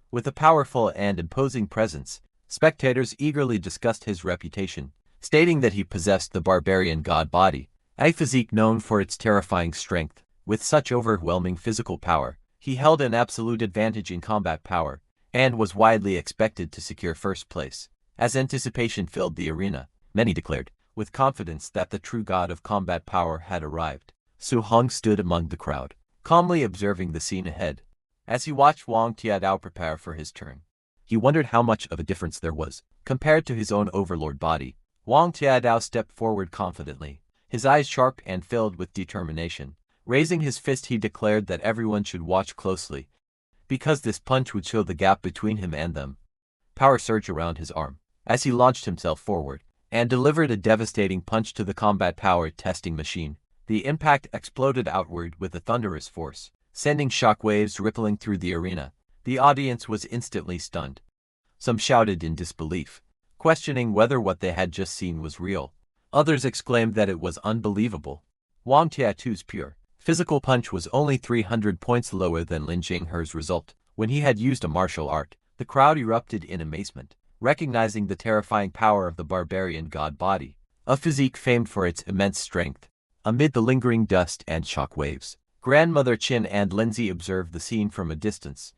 With a powerful and imposing presence, spectators eagerly discussed his reputation, stating that he possessed the barbarian god body, a physique known for its terrifying strength. With such overwhelming physical power, he held an absolute advantage in combat power, and was widely expected to secure first place. As anticipation filled the arena, many declared, with confidence, that the true god of combat power had arrived. Su-hong stood among the crowd, calmly observing the scene ahead. As he watched Wang Tiadao prepare for his turn, he wondered how much of a difference there was, compared to his own overlord body. Wang Tiadao stepped forward confidently, his eyes sharp and filled with determination. Raising his fist, he declared that everyone should watch closely, because this punch would show the gap between him and them. Power surged around his arm as he launched himself forward and delivered a devastating punch to the combat power testing machine. The impact exploded outward with a thunderous force, sending shockwaves rippling through the arena. The audience was instantly stunned. Some shouted in disbelief, questioning whether what they had just seen was real. Others exclaimed that it was unbelievable. Wang Tiatu's pure physical punch was only 300 points lower than Lin Jinghe's result. When he had used a martial art, the crowd erupted in amazement, recognizing the terrifying power of the barbarian god body, a physique famed for its immense strength. Amid the lingering dust and shock waves, Grandmother Qin and Lindsay observed the scene from a distance.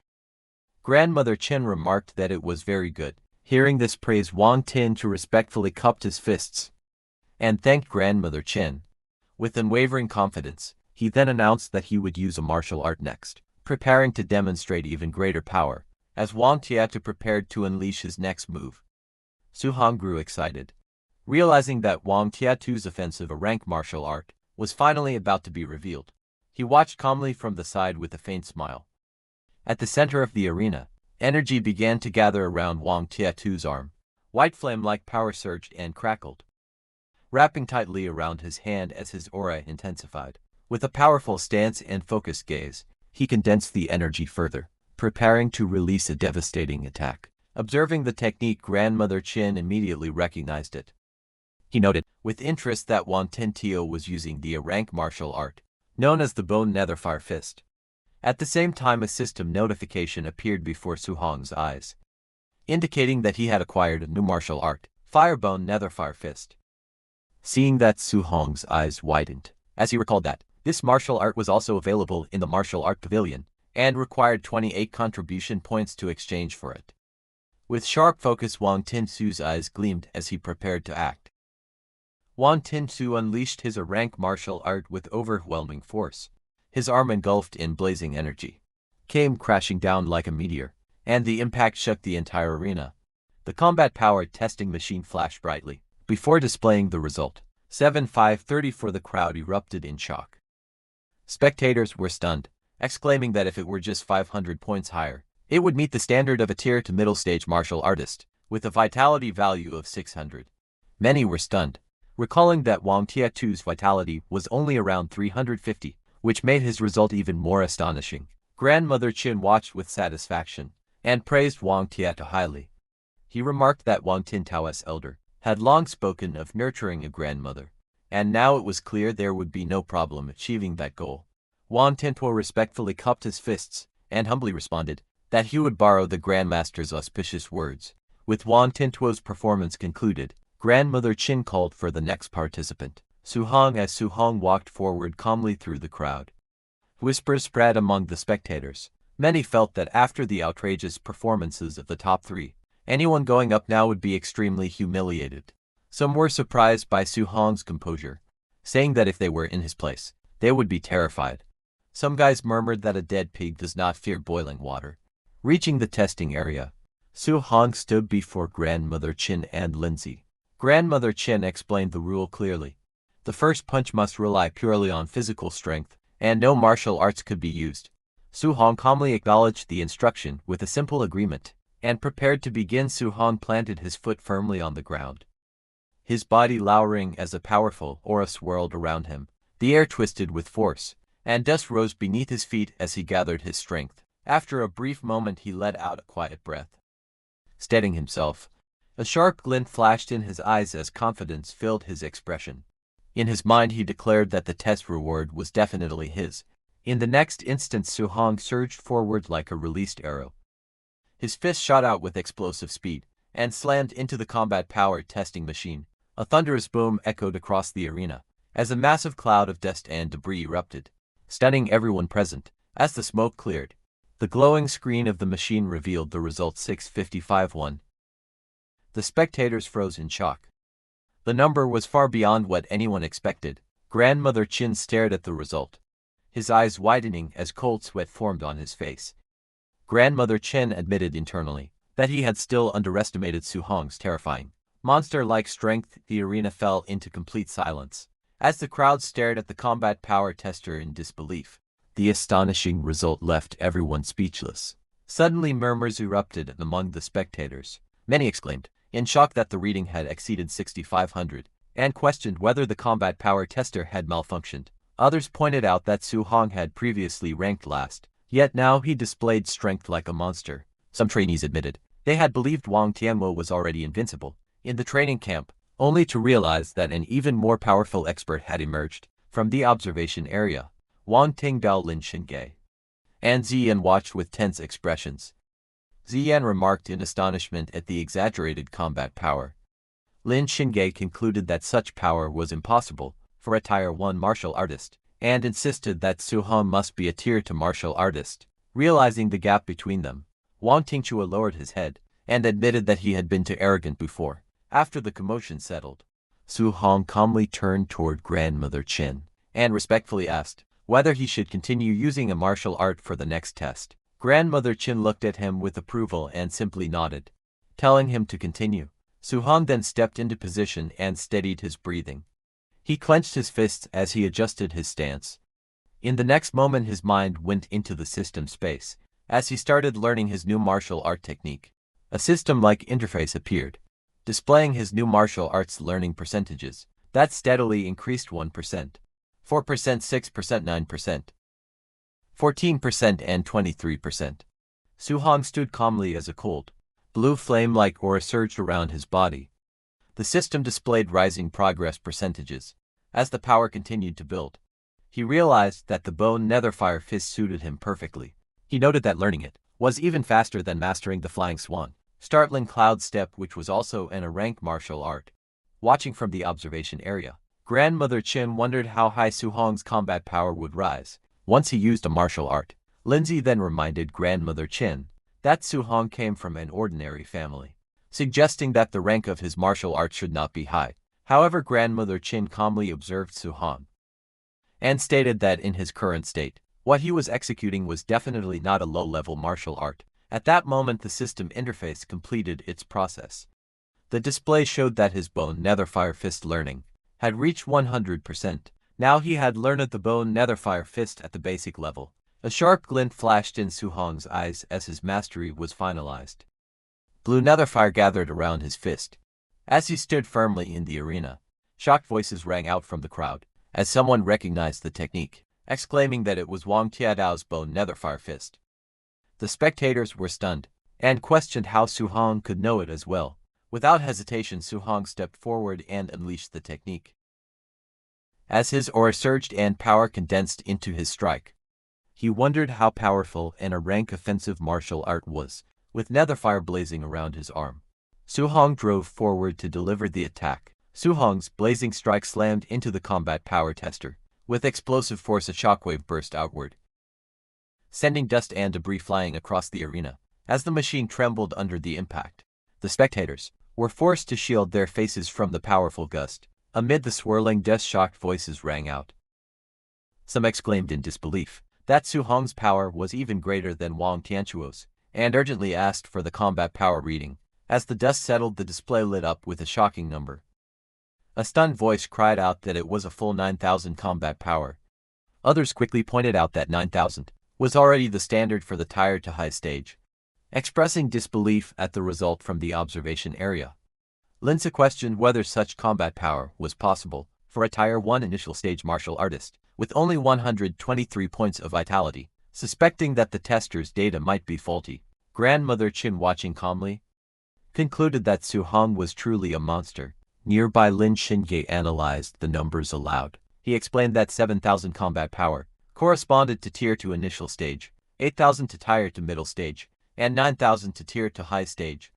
Grandmother Qin remarked that it was very good. Hearing this praise, Wang Tiantu respectfully cupped his fists and thanked Grandmother Qin. With unwavering confidence, he then announced that he would use a martial art next, preparing to demonstrate even greater power. As Wang Tiatu prepared to unleash his next move, Su-hong grew excited, realizing that Wang Tiatu's offensive, a rank martial art, was finally about to be revealed. He watched calmly from the side with a faint smile. At the center of the arena, Energy began to gather around Wang Tietu's arm. White flame-like power surged and crackled, wrapping tightly around his hand as his aura intensified. With a powerful stance and focused gaze, he condensed the energy further, preparing to release a devastating attack. Observing the technique, Grandmother Qin immediately recognized it. He noted with interest that Wang Tiantuo was using the rank martial art, known as the Bone Netherfire Fist. At the same time, a system notification appeared before Su Hong's eyes, indicating that he had acquired a new martial art, Firebone Netherfire Fist. Seeing that, Su Hong's eyes widened, as he recalled that this martial art was also available in the martial art pavilion, and required 28 contribution points to exchange for it. With sharp focus, Wang Tiantuo's eyes gleamed as he prepared to act. Wang Tiantuo unleashed his rank martial art with overwhelming force. His arm, engulfed in blazing energy, came crashing down like a meteor, and the impact shook the entire arena. The combat power testing machine flashed brightly before displaying the result. 7534. The crowd erupted in shock. Spectators were stunned, exclaiming that if it were just 500 points higher, it would meet the standard of a tier to middle stage martial artist, with a vitality value of 600. Many were stunned, recalling that Wang Tietu's vitality was only around 350, which made his result even more astonishing. Grandmother Qin watched with satisfaction, and praised Wang Tietu highly. He remarked that Wang Tiantuo's elder had long spoken of nurturing a grandmother, and now it was clear there would be no problem achieving that goal. Wang Tiantuo respectfully cupped his fists, and humbly responded that he would borrow the Grandmaster's auspicious words. With Wang Tiantuo's performance concluded, Grandmother Qin called for the next participant, Su Hong. As Su Hong walked forward calmly through the crowd, whispers spread among the spectators. Many felt that after the outrageous performances of the top three, anyone going up now would be extremely humiliated. Some were surprised by Su Hong's composure, saying that if they were in his place, they would be terrified. Some guys murmured that a dead pig does not fear boiling water. Reaching the testing area, Su Hong stood before Grandmother Qin and Lindsay. Grandmother Qin explained the rule clearly. The first punch must rely purely on physical strength, and no martial arts could be used. Su Hong calmly acknowledged the instruction with a simple agreement, and prepared to begin. Su Hong planted his foot firmly on the ground, his body lowering as a powerful aura swirled around him. The air twisted with force, and dust rose beneath his feet as he gathered his strength. After a brief moment, he let out a quiet breath. Steadying himself, a sharp glint flashed in his eyes as confidence filled his expression. In his mind, he declared that the test reward was definitely his. In the next instant, Su Hong surged forward like a released arrow. His fist shot out with explosive speed and slammed into the combat power testing machine. A thunderous boom echoed across the arena as a massive cloud of dust and debris erupted, stunning everyone present. As the smoke cleared, the glowing screen of the machine revealed the result: 655-1. The spectators froze in shock. The number was far beyond what anyone expected. Grandmother Qin stared at the result, his eyes widening as cold sweat formed on his face. Grandmother Qin admitted internally that he had still underestimated Su Hong's terrifying, monster-like strength. The arena fell into complete silence as the crowd stared at the combat power tester in disbelief. The astonishing result left everyone speechless. Suddenly, murmurs erupted among the spectators. Many exclaimed in shock that the reading had exceeded 6,500, and questioned whether the combat power tester had malfunctioned. Others pointed out that Su Hong had previously ranked last, yet now he displayed strength like a monster. Some trainees admitted they had believed Wang Tiantuo was already invincible in the training camp, only to realize that an even more powerful expert had emerged from the observation area. Wang Tingbao, Lin Xinge, and Ziyan watched with tense expressions. Ziyan remarked in astonishment at the exaggerated combat power. Lin Xinge concluded that such power was impossible for a Tier 1 martial artist, and insisted that Su Hong must be a Tier 2 martial artist. Realizing the gap between them, Wang Tiantuo lowered his head and admitted that he had been too arrogant before. After the commotion settled, Su Hong calmly turned toward Grandmother Qin and respectfully asked whether he should continue using a martial art for the next test. Grandmother Qin looked at him with approval and simply nodded, telling him to continue. Su Hong then stepped into position and steadied his breathing. He clenched his fists as he adjusted his stance. In the next moment, his mind went into the system space, As he started learning his new martial art technique, a system-like interface appeared, displaying his new martial arts learning percentages that steadily increased 1%, 4%, 6%, 9%, 14%, and 23%. Su-hong stood calmly as a cold, blue flame-like aura surged around his body. The system displayed rising progress percentages. As the power continued to build, he realized that the bone netherfire fist suited him perfectly. He noted that learning it was even faster than mastering the flying swan, startling cloud step, which was also a rank martial art. Watching from the observation area, Grandmother Chin wondered how high Su-hong's combat power would rise once he used a martial art. Lindsay then reminded Grandmother Chin that Su-hong came from an ordinary family, suggesting that the rank of his martial art should not be high. However, Grandmother Chin calmly observed Su-hong and stated that in his current state, what he was executing was definitely not a low-level martial art. At that moment, the system interface completed its process. The display showed that his bone netherfire fist learning had reached 100%. Now he had learned the bone netherfire fist at the basic level. A sharp glint flashed in Su-hong's eyes as his mastery was finalized. Blue netherfire gathered around his fist. As he stood firmly in the arena, shocked voices rang out from the crowd as someone recognized the technique, exclaiming that it was Wang Tiadao's bone netherfire fist. The spectators were stunned and questioned how Su-hong could know it as well. Without hesitation, Su-hong stepped forward and unleashed the technique. As his aura surged and power condensed into his strike, he wondered how powerful and a rank offensive martial art was, with netherfire blazing around his arm. Su-hong drove forward to deliver the attack. Su-hong's blazing strike slammed into the combat power tester. With explosive force, a shockwave burst outward, sending dust and debris flying across the arena. As the machine trembled under the impact, the spectators were forced to shield their faces from the powerful gust. Amid the swirling dust, shocked voices rang out. Some exclaimed in disbelief that Su-hong's power was even greater than Wang Tianchuo's, and urgently asked for the combat power reading. As the dust settled, the display lit up with a shocking number. A stunned voice cried out that it was a full 9,000 combat power. Others quickly pointed out that 9,000 was already the standard for the tier to high stage, expressing disbelief at the result from the observation area. Lindsay questioned whether such combat power was possible for a tier 1 initial stage martial artist with only 123 points of vitality, suspecting that the tester's data might be faulty. Grandmother Chin, watching calmly, concluded that Su-hong was truly a monster. Nearby Lin Xinge analyzed the numbers aloud. He explained that 7,000 combat power corresponded to tier 2 initial stage, 8,000 to tier 2 middle stage, and 9,000 to tier 2 high stage.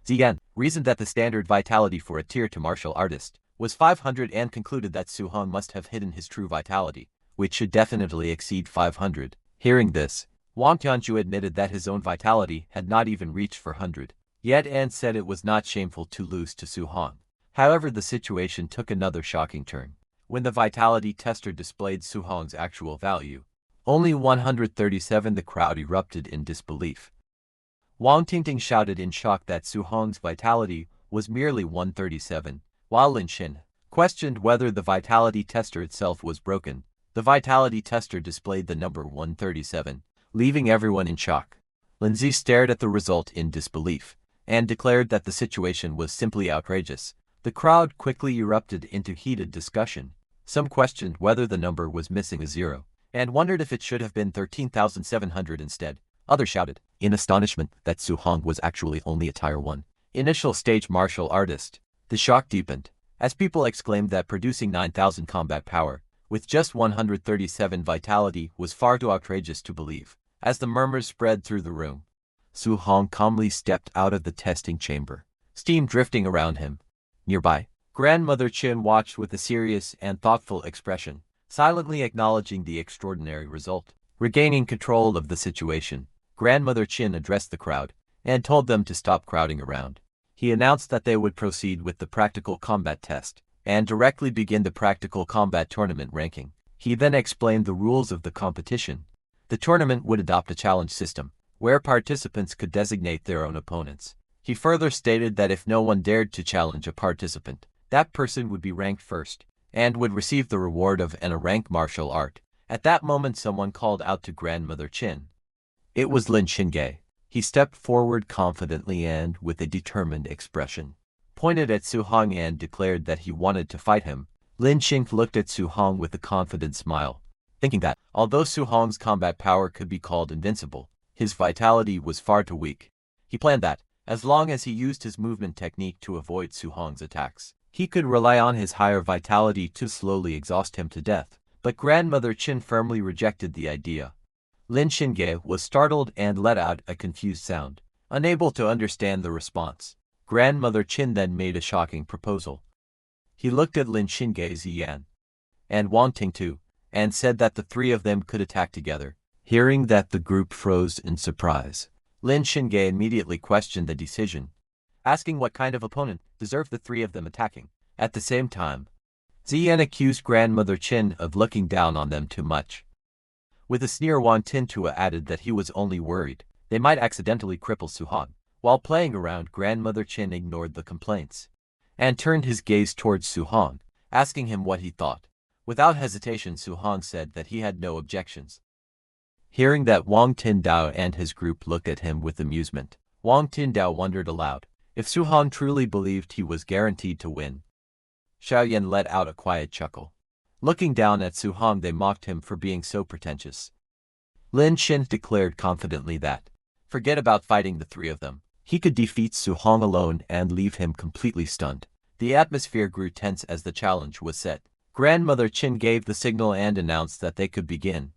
Ziyan reasoned that the standard vitality for a tier 2 martial artist was 500 and concluded that Su-hong must have hidden his true vitality, which should definitely exceed 500. Hearing this, Wang Tianchu admitted that his own vitality had not even reached 400 yet and said it was not shameful to lose to Su-hong. However, the situation took another shocking turn when the vitality tester displayed Su-hong's actual value. Only 137. The crowd erupted in disbelief. Wang Tingting shouted in shock that Su-hong's vitality was merely 137, while Lin Xin questioned whether the vitality tester itself was broken. The vitality tester displayed the number 137, leaving everyone in shock. Lindsay stared at the result in disbelief and declared that the situation was simply outrageous. The crowd quickly erupted into heated discussion. Some questioned whether the number was missing a zero and wondered if it should have been 13,700 instead. Others shouted in astonishment that Su-hong was actually only a tier 1 initial stage martial artist. The shock deepened as people exclaimed that producing 9,000 combat power with just 137 vitality was far too outrageous to believe. As the murmurs spread through the room, Su-hong calmly stepped out of the testing chamber, steam drifting around him. Nearby, Grandmother Chin watched with a serious and thoughtful expression, silently acknowledging the extraordinary result. Regaining control of the situation, Grandmother Chin addressed the crowd and told them to stop crowding around. He announced that they would proceed with the practical combat test and directly begin the practical combat tournament ranking. He then explained the rules of the competition. The tournament would adopt a challenge system, where participants could designate their own opponents. He further stated that if no one dared to challenge a participant, that person would be ranked first and would receive the reward of a rank martial art. At that moment, someone called out to Grandmother Chin It was Lin Xingye. He stepped forward confidently and, with a determined expression, pointed at Su Hong and declared that he wanted to fight him. Lin Xing looked at Su Hong with a confident smile, thinking that, although Su Hong's combat power could be called invincible, his vitality was far too weak. He planned that, as long as he used his movement technique to avoid Su Hong's attacks, he could rely on his higher vitality to slowly exhaust him to death. But Grandmother Qin firmly rejected the idea. Lin Xingye was startled and let out a confused sound, unable to understand the response. Grandmother Qin then made a shocking proposal. He looked at Lin Xingye, Ziyan, and Wang Ting too, and said that the three of them could attack together. Hearing that, the group froze in surprise. Lin Xingye immediately questioned the decision, asking what kind of opponent deserved the three of them attacking. At the same time, Ziyan accused Grandmother Qin of looking down on them too much. With a sneer, Wang Tintua added that he was only worried they might accidentally cripple Su Hong. While playing around, Grandmother Qin ignored the complaints and turned his gaze towards Su Hong, asking him what he thought. Without hesitation, Su Hong said that he had no objections. Hearing that, Wang Tindao and his group looked at him with amusement. Wang Tindao wondered aloud if Su Hong truly believed he was guaranteed to win. Xiaoyan let out a quiet chuckle. Looking down at Su Hong, they mocked him for being so pretentious. Lin Xin declared confidently that, forget about fighting the three of them. He could defeat Su Hong alone and leave him completely stunned. The atmosphere grew tense as the challenge was set. Grandmother Qin gave the signal and announced that they could begin.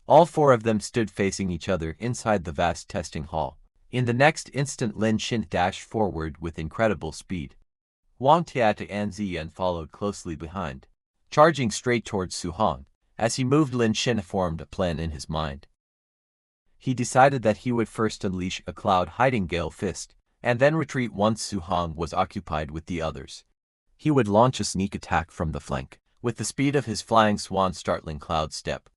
All four of them stood facing each other inside the vast testing hall. In the next instant, Lin Xin dashed forward with incredible speed. Wang Tiata and Ziyan followed closely behind, charging straight towards Su Hong. As he moved, Lin Xin formed a plan in his mind. He decided that he would first unleash a cloud-hiding gale fist, and then retreat once Su Hong was occupied with the others. He would launch a sneak attack from the flank, with the speed of his flying swan startling cloud step.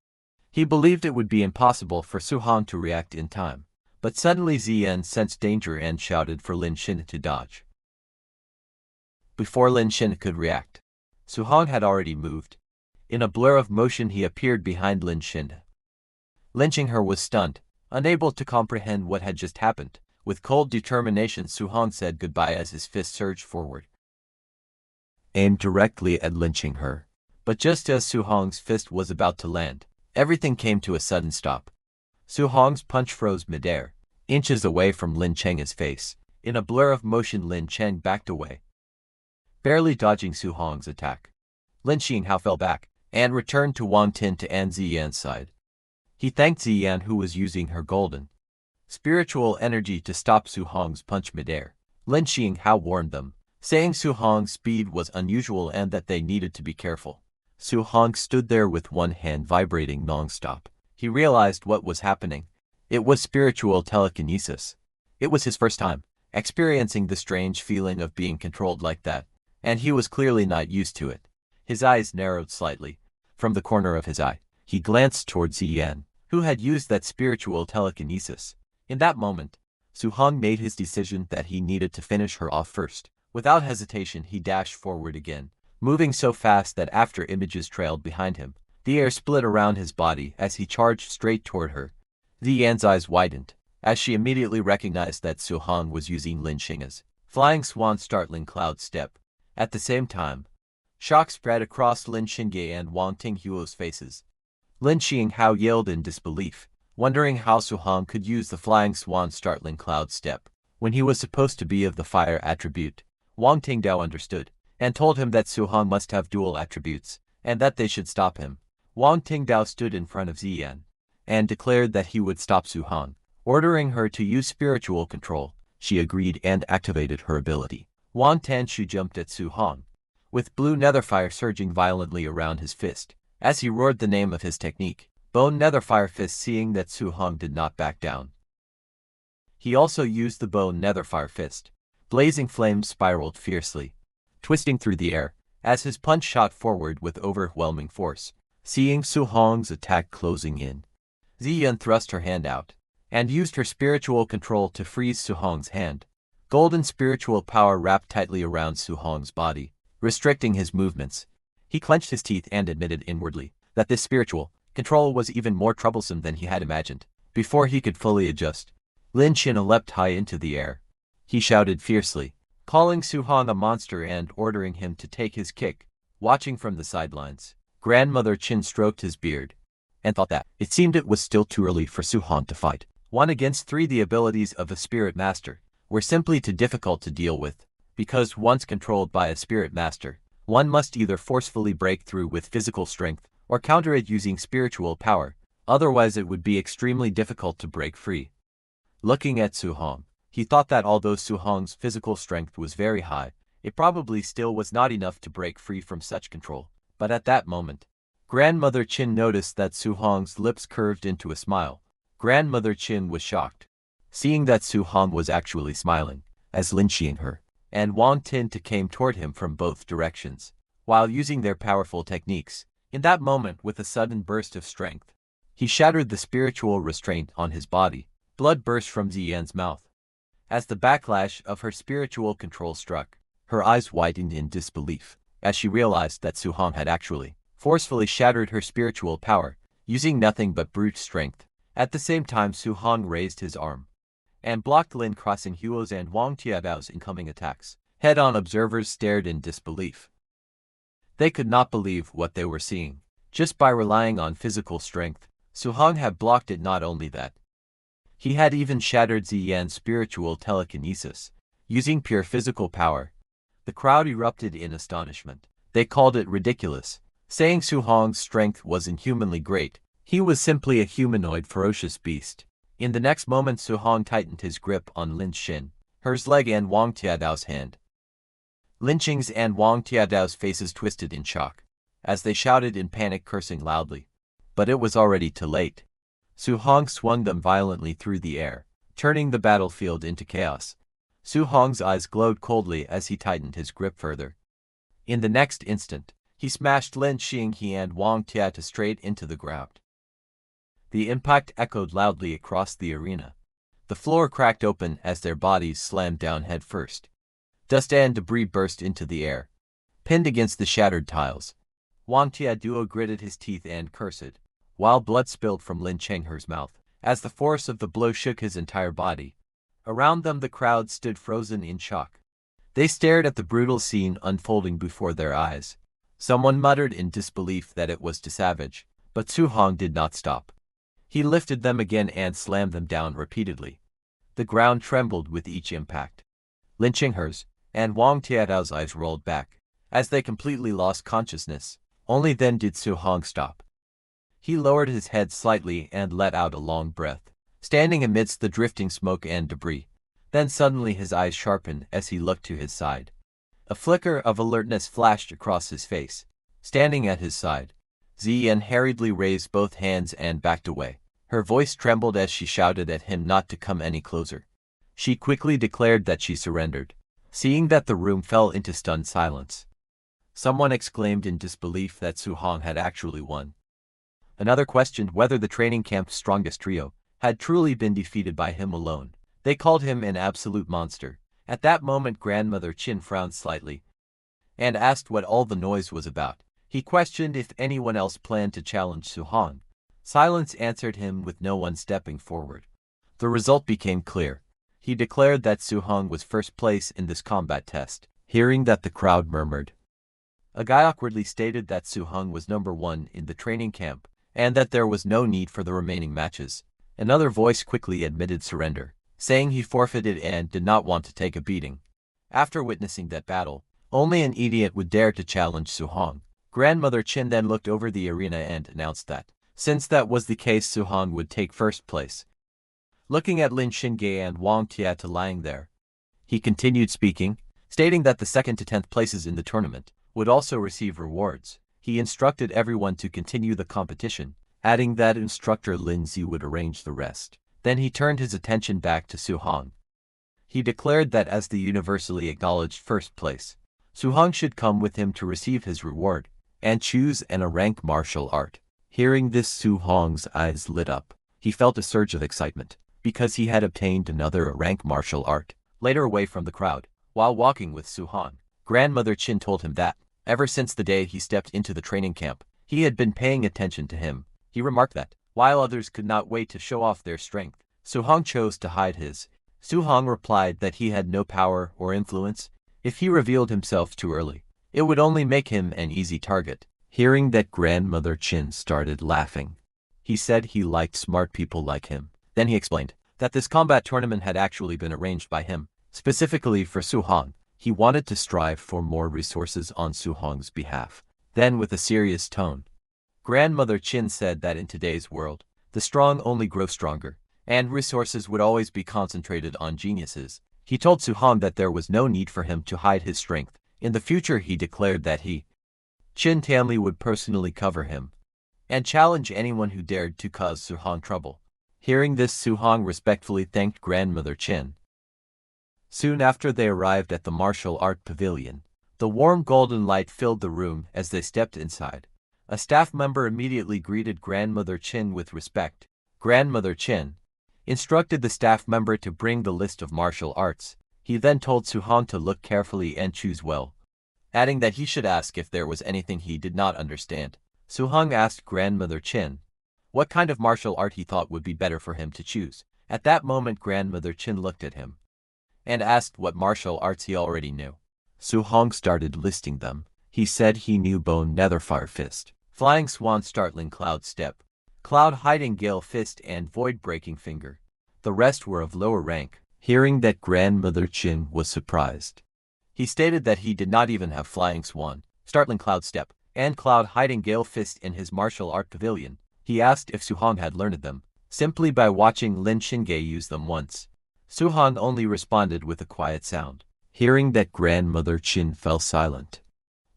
He believed it would be impossible for Su Hong to react in time, but suddenly Ziyan sensed danger and shouted for Lin Xin to dodge. Before Lin Xin could react, Su Hong had already moved. In a blur of motion, he appeared behind Lin Xin. Lin Xinghe was stunned, unable to comprehend what had just happened. With cold determination, Su Hong said goodbye as his fist surged forward, aimed directly at Lin Xinghe. But just as Su Hong's fist was about to land, everything came to a sudden stop. Su Hong's punch froze midair, inches away from Lin Cheng's face. In a blur of motion, Lin Cheng backed away, barely dodging Su Hong's attack. Lin Xinghe fell back and returned to Wang Tin to An Ziyan's side. He thanked Ziyan, who was using her golden spiritual energy to stop Su Hong's punch midair. Lin Xinghe warned them, saying Su Hong's speed was unusual and that they needed to be careful. Su Hong stood there with one hand vibrating non-stop. He realized what was happening. It was spiritual telekinesis. It was his first time experiencing the strange feeling of being controlled like that, and he was clearly not used to it. His eyes narrowed slightly. From the corner of his eye, he glanced towards Ziyan, who had used that spiritual telekinesis. In that moment, Su Hong made his decision that he needed to finish her off first. Without hesitation, he dashed forward again, moving so fast that after images trailed behind him, the air split around his body as he charged straight toward her. Ziyan's eyes widened, as she immediately recognized that Su Hong was using Lin Xinghe's flying swan startling cloud step. At the same time, shock spread across Lin Xingye and Wang Tinghuo's faces. Lin Xinghe yelled in disbelief, wondering how Su Hong could use the flying swan startling cloud step when he was supposed to be of the fire attribute. Wang Tingdao understood, and told him that Su Hong must have dual attributes, and that they should stop him. Wang Tingdao stood in front of Ziyan, and declared that he would stop Su Hong, ordering her to use spiritual control. She agreed and activated her ability. Wang Tanshu jumped at Su Hong, with blue netherfire surging violently around his fist, as he roared the name of his technique, Bone Netherfire Fist. Seeing that Su Hong did not back down, he also used the Bone Netherfire Fist. Blazing flames spiraled fiercely, twisting through the air, as his punch shot forward with overwhelming force. Seeing Su Hong's attack closing in, Ziyan thrust her hand out, and used her spiritual control to freeze Su Hong's hand. Golden spiritual power wrapped tightly around Su Hong's body, restricting his movements. He clenched his teeth and admitted inwardly that this spiritual control was even more troublesome than he had imagined. Before he could fully adjust, Lin Chin leapt high into the air. He shouted fiercely, calling Su-hong a monster and ordering him to take his kick. Watching from the sidelines, Grandmother Chin stroked his beard and thought that it seemed it was still too early for Su-hong to fight. 1 against 3. The abilities of a spirit master were simply too difficult to deal with, because once controlled by a spirit master, one must either forcefully break through with physical strength or counter it using spiritual power, otherwise it would be extremely difficult to break free. Looking at Su-hong, he thought that although Su-hong's physical strength was very high, it probably still was not enough to break free from such control. But at that moment, Grandmother Chin noticed that Su-hong's lips curved into a smile. Grandmother Chin was shocked, seeing that Su-hong was actually smiling, as Lin Xianghe and Wang Tinta came toward him from both directions, while using their powerful techniques. In that moment, with a sudden burst of strength, he shattered the spiritual restraint on his body. Blood burst from Ziyan's mouth. As the backlash of her spiritual control struck, her eyes widened in disbelief, as she realized that Su-hong had actually forcefully shattered her spiritual power, using nothing but brute strength. At the same time, Su-hong raised his arm and blocked Lin Crossing Huo's and Wang Tiadao's incoming attacks. Head-on observers stared in disbelief. They could not believe what they were seeing. Just by relying on physical strength, Su-hong had blocked it. Not only that, he had even shattered Ziyan's spiritual telekinesis, using pure physical power. The crowd erupted in astonishment. They called it ridiculous, saying Su-hong's strength was inhumanly great. He was simply a humanoid ferocious beast. In the next moment, Su-hong tightened his grip on Lin Xin, her's leg and Wang Tiadao's hand. Lin Qing's and Wang Tiadao's faces twisted in shock, as they shouted in panic, cursing loudly. But it was already too late. Su-hong swung them violently through the air, turning the battlefield into chaos. Su-hong's eyes glowed coldly as he tightened his grip further. In the next instant, he smashed Lin Xinghe and Wang Tiada straight into the ground. The impact echoed loudly across the arena. The floor cracked open as their bodies slammed down headfirst. Dust and debris burst into the air, pinned against the shattered tiles. Wang Tiaduo gritted his teeth and cursed, while blood spilled from Lin Chenghe's mouth, as the force of the blow shook his entire body. Around them, the crowd stood frozen in shock. They stared at the brutal scene unfolding before their eyes. Someone muttered in disbelief that it was too savage, but Su-hong did not stop. He lifted them again and slammed them down repeatedly. The ground trembled with each impact. Lin Chenghe's and Wang Tiadao's eyes rolled back, as they completely lost consciousness. Only then did Su-hong stop. He lowered his head slightly and let out a long breath, standing amidst the drifting smoke and debris. Then suddenly his eyes sharpened as he looked to his side. A flicker of alertness flashed across his face. Standing at his side, Ziyan hurriedly raised both hands and backed away. Her voice trembled as she shouted at him not to come any closer. She quickly declared that she surrendered. Seeing that the room fell into stunned silence, someone exclaimed in disbelief that Su-hong had actually won. Another questioned whether the training camp's strongest trio had truly been defeated by him alone. They called him an absolute monster. At that moment, Grandmother Chin frowned slightly and asked what all the noise was about. He questioned if anyone else planned to challenge Su-hong. Silence answered him, with no one stepping forward. The result became clear. He declared that Su-hong was first place in this combat test. Hearing that, the crowd murmured. A guy awkwardly stated that Su-hong was number 1 in the training camp, and that there was no need for the remaining matches. Another voice quickly admitted surrender, saying he forfeited and did not want to take a beating. After witnessing that battle, only an idiot would dare to challenge Su-hong. Grandmother Chin then looked over the arena and announced that, since that was the case, Su-hong would take first place. Looking at Lin Xinghe and Wang Tiada lying there, he continued speaking, stating that the 2nd to 10th places in the tournament would also receive rewards. He instructed everyone to continue the competition, adding that instructor Lin Zi would arrange the rest. Then he turned his attention back to Su-hong. He declared that as the universally acknowledged first place, Su-hong should come with him to receive his reward and choose a rank martial art. Hearing this, Su-hong's eyes lit up. He felt a surge of excitement, because he had obtained another rank martial art. Later, away from the crowd, while walking with Su-hong, Grandmother Chin told him that, ever since the day he stepped into the training camp, he had been paying attention to him. He remarked that, while others could not wait to show off their strength. Su-hong chose to hide his. Su-hong replied that he had no power or influence. If he revealed himself too early, it would only make him an easy target. Hearing that, Grandmother Chin started laughing. He said he liked smart people like him. Then he explained that this combat tournament had actually been arranged by him, specifically for Su-hong. He wanted to strive for more resources on Su-hong's behalf. Then, with a serious tone, Grandmother Chin said that in today's world, the strong only grow stronger, and resources would always be concentrated on geniuses. He told Su-hong that there was no need for him to hide his strength. In the future, he declared that he, Chin Tanli, would personally cover him and challenge anyone who dared to cause Su-hong trouble. Hearing this, Su-hong respectfully thanked Grandmother Chin. Soon after they arrived at the martial art pavilion, the warm golden light filled the room as they stepped inside. A staff member immediately greeted Grandmother Chin with respect. Grandmother Chin instructed the staff member to bring the list of martial arts. He then told Su-hong to look carefully and choose well, adding that he should ask if there was anything he did not understand. Su-hong asked Grandmother Chin what kind of martial art he thought would be better for him to choose. At that moment, Grandmother Chin looked at him and asked what martial arts he already knew. Su-hong started listing them. He said he knew Bone Netherfire Fist, Flying Swan, Startling Cloud Step, Cloud Hiding Gale Fist, and Void Breaking Finger. The rest were of lower rank. Hearing that, Grandmother Chin was surprised. He stated that he did not even have Flying Swan, Startling Cloud Step, and Cloud Hiding Gale Fist in his martial art pavilion. He asked if Su-hong had learned them simply by watching Lin Xingye use them once. Su-hong only responded with a quiet sound. Hearing that, Grandmother Chin fell silent.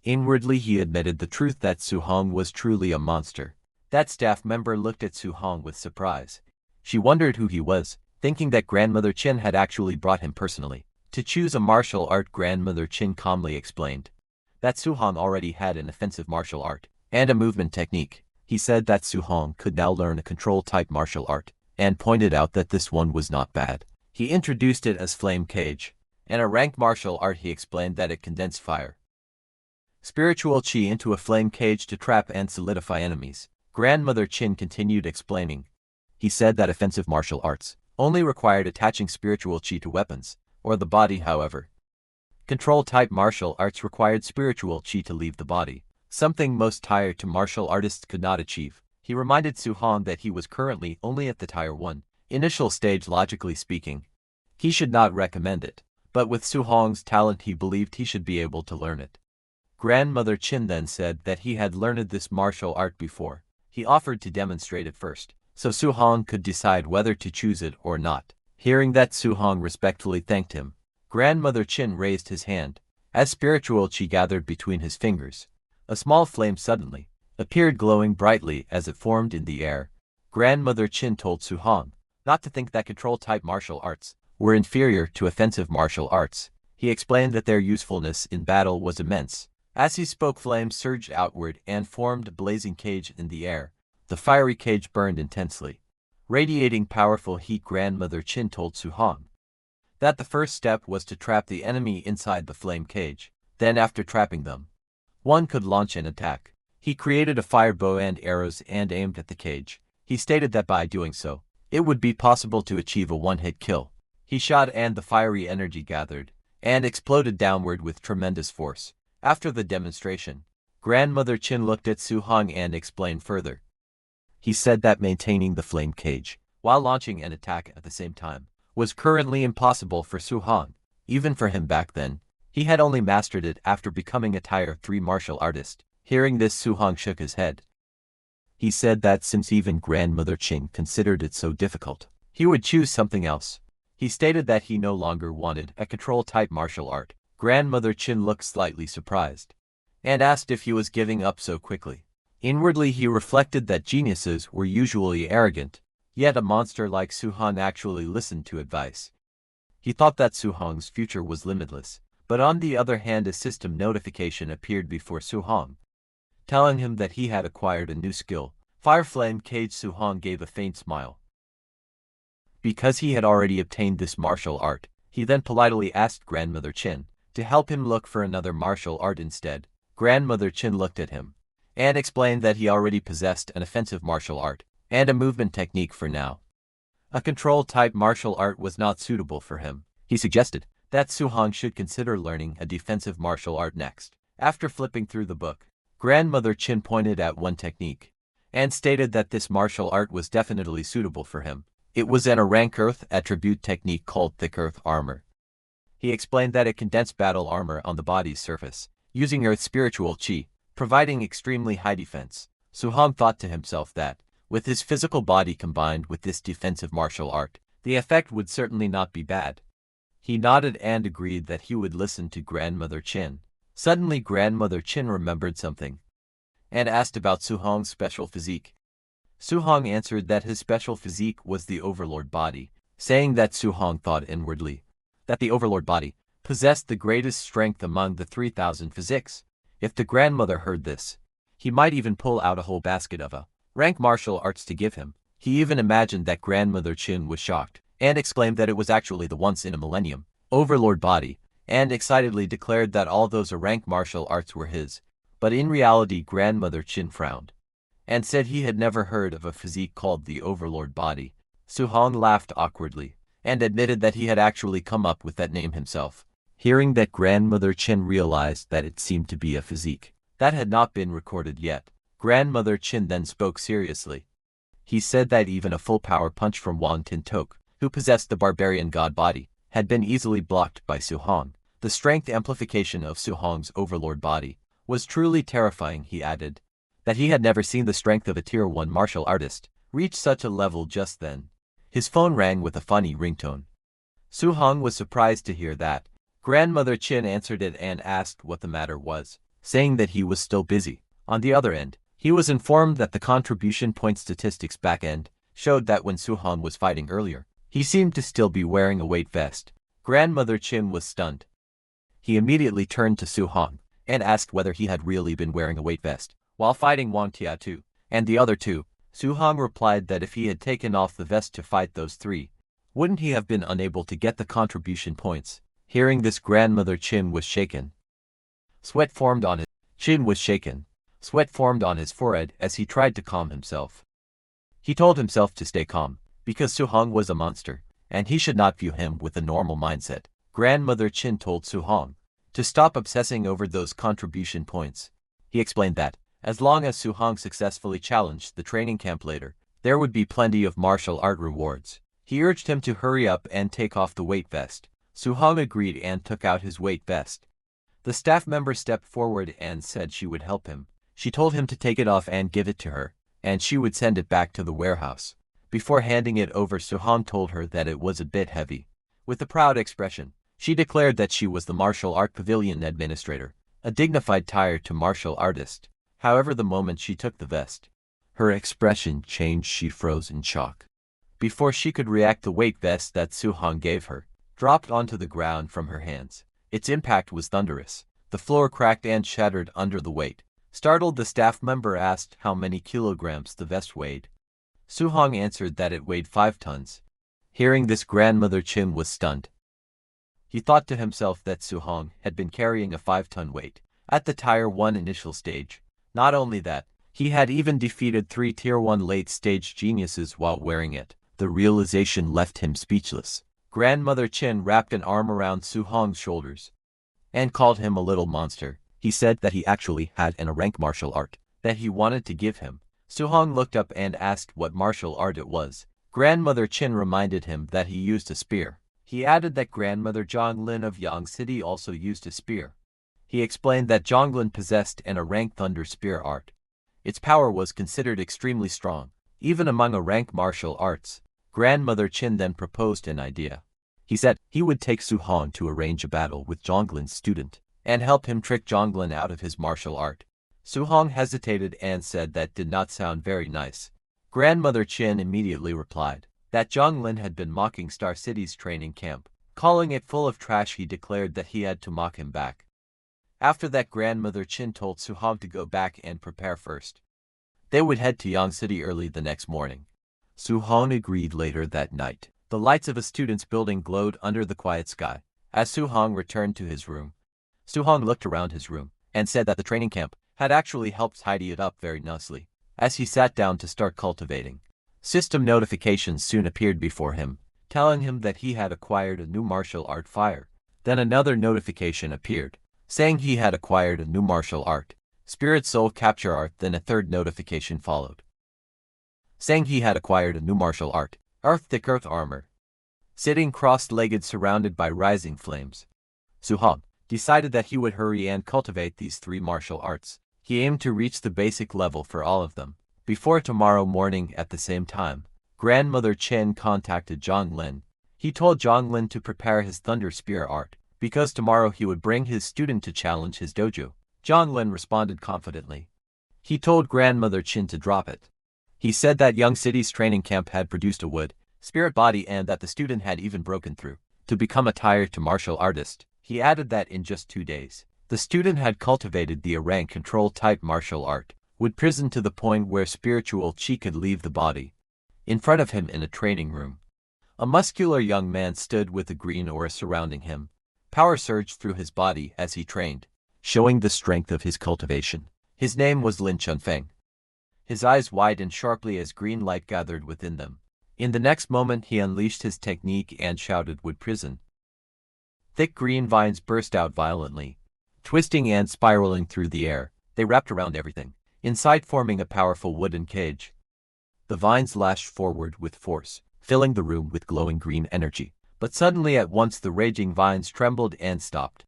Inwardly, he admitted the truth that Su-hong was truly a monster. That staff member looked at Su-hong with surprise. She wondered who he was, thinking that Grandmother Chin had actually brought him personally to choose a martial art. Grandmother Chin calmly explained that Su-hong already had an offensive martial art and a movement technique. He said that Su-hong could now learn a control-type martial art, and pointed out that this one was not bad. He introduced it as Flame Cage, and a ranked martial art. He explained that it condensed fire, spiritual chi into a flame cage to trap and solidify enemies. Grandmother Chin continued explaining. He said that offensive martial arts only required attaching spiritual chi to weapons or the body. However, control-type martial arts required spiritual chi to leave the body, something most tier 2 martial artists could not achieve. He reminded Su-hong that he was currently only at the tier 1 initial stage. Logically speaking, he should not recommend it, but with Su-hong's talent, he believed he should be able to learn it. Grandmother Chin then said that he had learned this martial art before. He offered to demonstrate it first, so Su-hong could decide whether to choose it or not. Hearing that, Su-hong respectfully thanked him. Grandmother Chin raised his hand. As spiritual chi gathered between his fingers, a small flame suddenly appeared, glowing brightly as it formed in the air. Grandmother Chin told Su-hong not to think that control-type martial arts were inferior to offensive martial arts. He explained that their usefulness in battle was immense. As he spoke, flames surged outward and formed a blazing cage in the air. The fiery cage burned intensely, radiating powerful heat. Grandmother Chin told Su-hong that the first step was to trap the enemy inside the flame cage. Then, after trapping them, one could launch an attack. He created a fire bow and arrows and aimed at the cage. He stated that by doing so, it would be possible to achieve a one-hit kill. He shot and the fiery energy gathered and exploded downward with tremendous force. After the demonstration, Grandmother Chin looked at Su-hong and explained further. He said that maintaining the flame cage while launching an attack at the same time was currently impossible for Su-hong. Even for him back then, he had only mastered it after becoming a tier 3 martial artist. Hearing this, Su-hong shook his head. He said that since even Grandmother Chin considered it so difficult, he would choose something else. He stated that he no longer wanted a control-type martial art. Grandmother Chin looked slightly surprised and asked if he was giving up so quickly. Inwardly, he reflected that geniuses were usually arrogant, yet a monster like Su-hong actually listened to advice. He thought that Su-hong's future was limitless, but on the other hand, a system notification appeared before Su-hong, telling him that he had acquired a new skill, Fire Flame Cage. Su-hong gave a faint smile. Because he had already obtained this martial art, he then politely asked Grandmother Chin to help him look for another martial art instead. Grandmother Chin looked at him and explained that he already possessed an offensive martial art and a movement technique for now. A control-type martial art was not suitable for him. He suggested that Su-hong should consider learning a defensive martial art next. After flipping through the book, Grandmother Chin pointed at one technique and stated that this martial art was definitely suitable for him. It was a rank earth attribute technique called thick earth armor. He explained that it condensed battle armor on the body's surface, using earth's spiritual chi, providing extremely high defense. Su-hong thought to himself that, with his physical body combined with this defensive martial art, the effect would certainly not be bad. He nodded and agreed that he would listen to Grandmother Chin. Suddenly Grandmother Chin remembered something and asked about Su-hong's special physique. Su-hong answered that his special physique was the overlord body, saying that Su-hong thought inwardly that the overlord body possessed the greatest strength among the 3,000 physiques. If the grandmother heard this, he might even pull out a whole basket of rank martial arts to give him. He even imagined that Grandmother Chin was shocked and exclaimed that it was actually the once-in-a-millennium overlord body, and excitedly declared that all those rank martial arts were his. But in reality Grandmother Chin frowned and said he had never heard of a physique called the overlord body. Su-hong laughed awkwardly and admitted that he had actually come up with that name himself. Hearing that Grandmother Chin realized that it seemed to be a physique that had not been recorded yet, Grandmother Chin then spoke seriously. He said that even a full power punch from Wang Tin-tok, who possessed the barbarian god body, had been easily blocked by Su-hong. The strength amplification of Su-hong's overlord body was truly terrifying. He added that he had never seen the strength of a tier 1 martial artist reach such a level. Just then, his phone rang with a funny ringtone. Su-hong was surprised to hear that. Grandmother Chin answered it and asked what the matter was, saying that he was still busy. On the other end, he was informed that the contribution point statistics back-end showed that when Su-hong was fighting earlier, he seemed to still be wearing a weight vest. Grandmother Chin was stunned. He immediately turned to Su-hong and asked whether he had really been wearing a weight vest while fighting Wang Tia-tu and the other two. Su-hong replied that if he had taken off the vest to fight those three, wouldn't he have been unable to get the contribution points? Hearing this, Grandmother Chin was shaken. Sweat formed on his forehead as he tried to calm himself. He told himself to stay calm, because Su-hong was a monster, and he should not view him with a normal mindset. Grandmother Chin told Su-hong to stop obsessing over those contribution points. He explained that, as long as Su-hong successfully challenged the training camp later, there would be plenty of martial art rewards. He urged him to hurry up and take off the weight vest. Su-hong agreed and took out his weight vest. The staff member stepped forward and said she would help him. She told him to take it off and give it to her, and she would send it back to the warehouse. Before handing it over, Su-hong told her that it was a bit heavy. With a proud expression, she declared that she was the martial art pavilion administrator, a dignified title to martial artist. However, the moment she took the vest, her expression changed. She froze in shock. Before she could react, the weight vest that Su-hong gave her dropped onto the ground from her hands. Its impact was thunderous. The floor cracked and shattered under the weight. Startled, the staff member asked how many kilograms the vest weighed. Su-hong answered that it weighed 5 tons. Hearing this, Grandmother Chin was stunned. He thought to himself that Su-hong had been carrying a 5-ton weight at the Tier 1 initial stage. Not only that, he had even defeated 3 Tier 1 late-stage geniuses while wearing it. The realization left him speechless. Grandmother Chin wrapped an arm around Su-hong's shoulders and called him a little monster. He said that he actually had a rank martial art that he wanted to give him. Su-hong looked up and asked what martial art it was. Grandmother Chin reminded him that he used a spear. He added that Grandmother Zhonglin of Yang City also used a spear. He explained that Zhonglin possessed a rank thunder spear art. Its power was considered extremely strong, even among rank martial arts. Grandmother Chin then proposed an idea. He said he would take Su-hong to arrange a battle with Zhonglin's student and help him trick Zhonglin out of his martial art. Su-hong hesitated and said that did not sound very nice. Grandmother Chin immediately replied that Zhonglin had been mocking Star City's training camp, calling it full of trash. He declared that he had to mock him back. After that, Grandmother Chin told Su-hong to go back and prepare first. They would head to Yang City early the next morning. Su-hong agreed. Later that night, the lights of a student's building glowed under the quiet sky. As Su-hong returned to his room, Su-hong looked around his room and said that the training camp had actually helped tidy it up very nicely. As he sat down to start cultivating, System notifications soon appeared before him, telling him that he had acquired a new martial art fire. Then another notification appeared, saying he had acquired a new martial art, spirit soul capture art. Then a third notification followed, saying he had acquired a new martial art, thick earth armor. Sitting cross-legged surrounded by rising flames, Su-hong decided that he would hurry and cultivate these 3 martial arts. He aimed to reach the basic level for all of them before tomorrow morning. At the same time, Grandmother Chen contacted Zhang Lin. He told Zhang Lin to prepare his Thunder Spear art, because tomorrow he would bring his student to challenge his dojo. Zhang Lin responded confidently. He told Grandmother Chen to drop it. He said that Young City's training camp had produced a wood spirit body and that the student had even broken through to become a tier 2 martial artist. He added that in just 2 days, the student had cultivated the rank control type martial art, would prison to the point where spiritual chi could leave the body. In front of him in a training room, a muscular young man stood with a green aura surrounding him. Power surged through his body as he trained, showing the strength of his cultivation. His name was Lin Chunfeng. His eyes widened sharply as green light gathered within them. In the next moment he unleashed his technique and shouted, "Wood prison." Thick green vines burst out violently, twisting and spiraling through the air. They wrapped around everything inside, forming a powerful wooden cage. The vines lashed forward with force, filling the room with glowing green energy. But suddenly at once the raging vines trembled and stopped.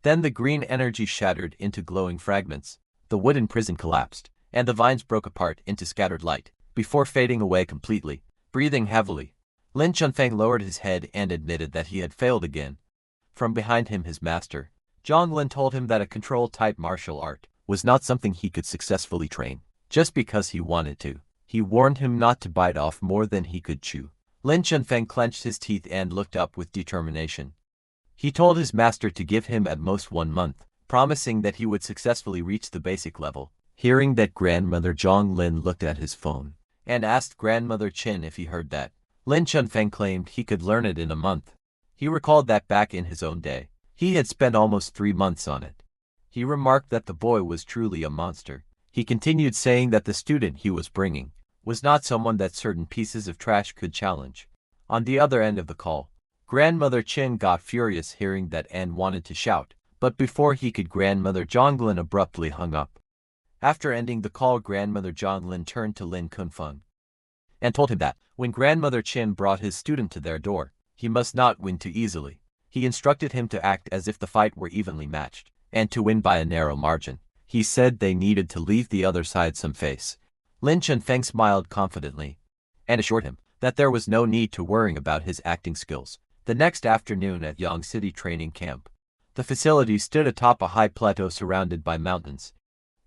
Then the green energy shattered into glowing fragments. The wooden prison collapsed, and the vines broke apart into scattered light, before fading away completely. Breathing heavily, Lin Chunfeng lowered his head and admitted that he had failed again. From behind him his master, Zhang Lin, told him that a control-type martial art was not something he could successfully train, just because he wanted to. He warned him not to bite off more than he could chew. Lin Chunfeng clenched his teeth and looked up with determination. He told his master to give him at most 1 month, promising that he would successfully reach the basic level. Hearing that, Grandmother Zhang Lin looked at his phone and asked Grandmother Chen if he heard that. Lin Chunfeng claimed he could learn it in a month. He recalled that back in his own day, he had spent almost 3 months on it. He remarked that the boy was truly a monster. He continued saying that the student he was bringing was not someone that certain pieces of trash could challenge. On the other end of the call, Grandmother Chen got furious hearing that and wanted to shout, but before he could, Grandmother Zhang Lin abruptly hung up. After ending the call, Grandmother Zhang Lin turned to Lin Kunfeng and told him that when Grandmother Chen brought his student to their door, he must not win too easily. He instructed him to act as if the fight were evenly matched, and to win by a narrow margin. He said they needed to leave the other side some face. Lin Chunfeng smiled confidently and assured him that there was no need to worry about his acting skills. The next afternoon at Yang City training camp, the facility stood atop a high plateau surrounded by mountains.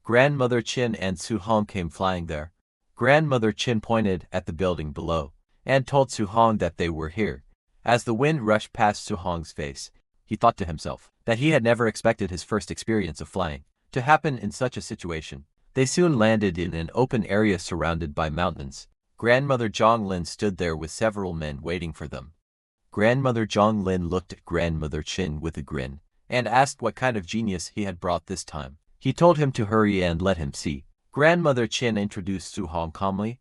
Grandmother Chen and Su-hong came flying there. Grandmother Chen pointed at the building below and told Su-hong that they were here. As the wind rushed past Su-hong's face, he thought to himself that he had never expected his first experience of flying to happen in such a situation. They soon landed in an open area surrounded by mountains. Grandmother Zhang Lin stood there with several men waiting for them. Grandmother Zhang Lin looked at Grandmother Chen with a grin and asked what kind of genius he had brought this time. He told him to hurry and let him see. Grandmother Chen introduced Su-hong calmly.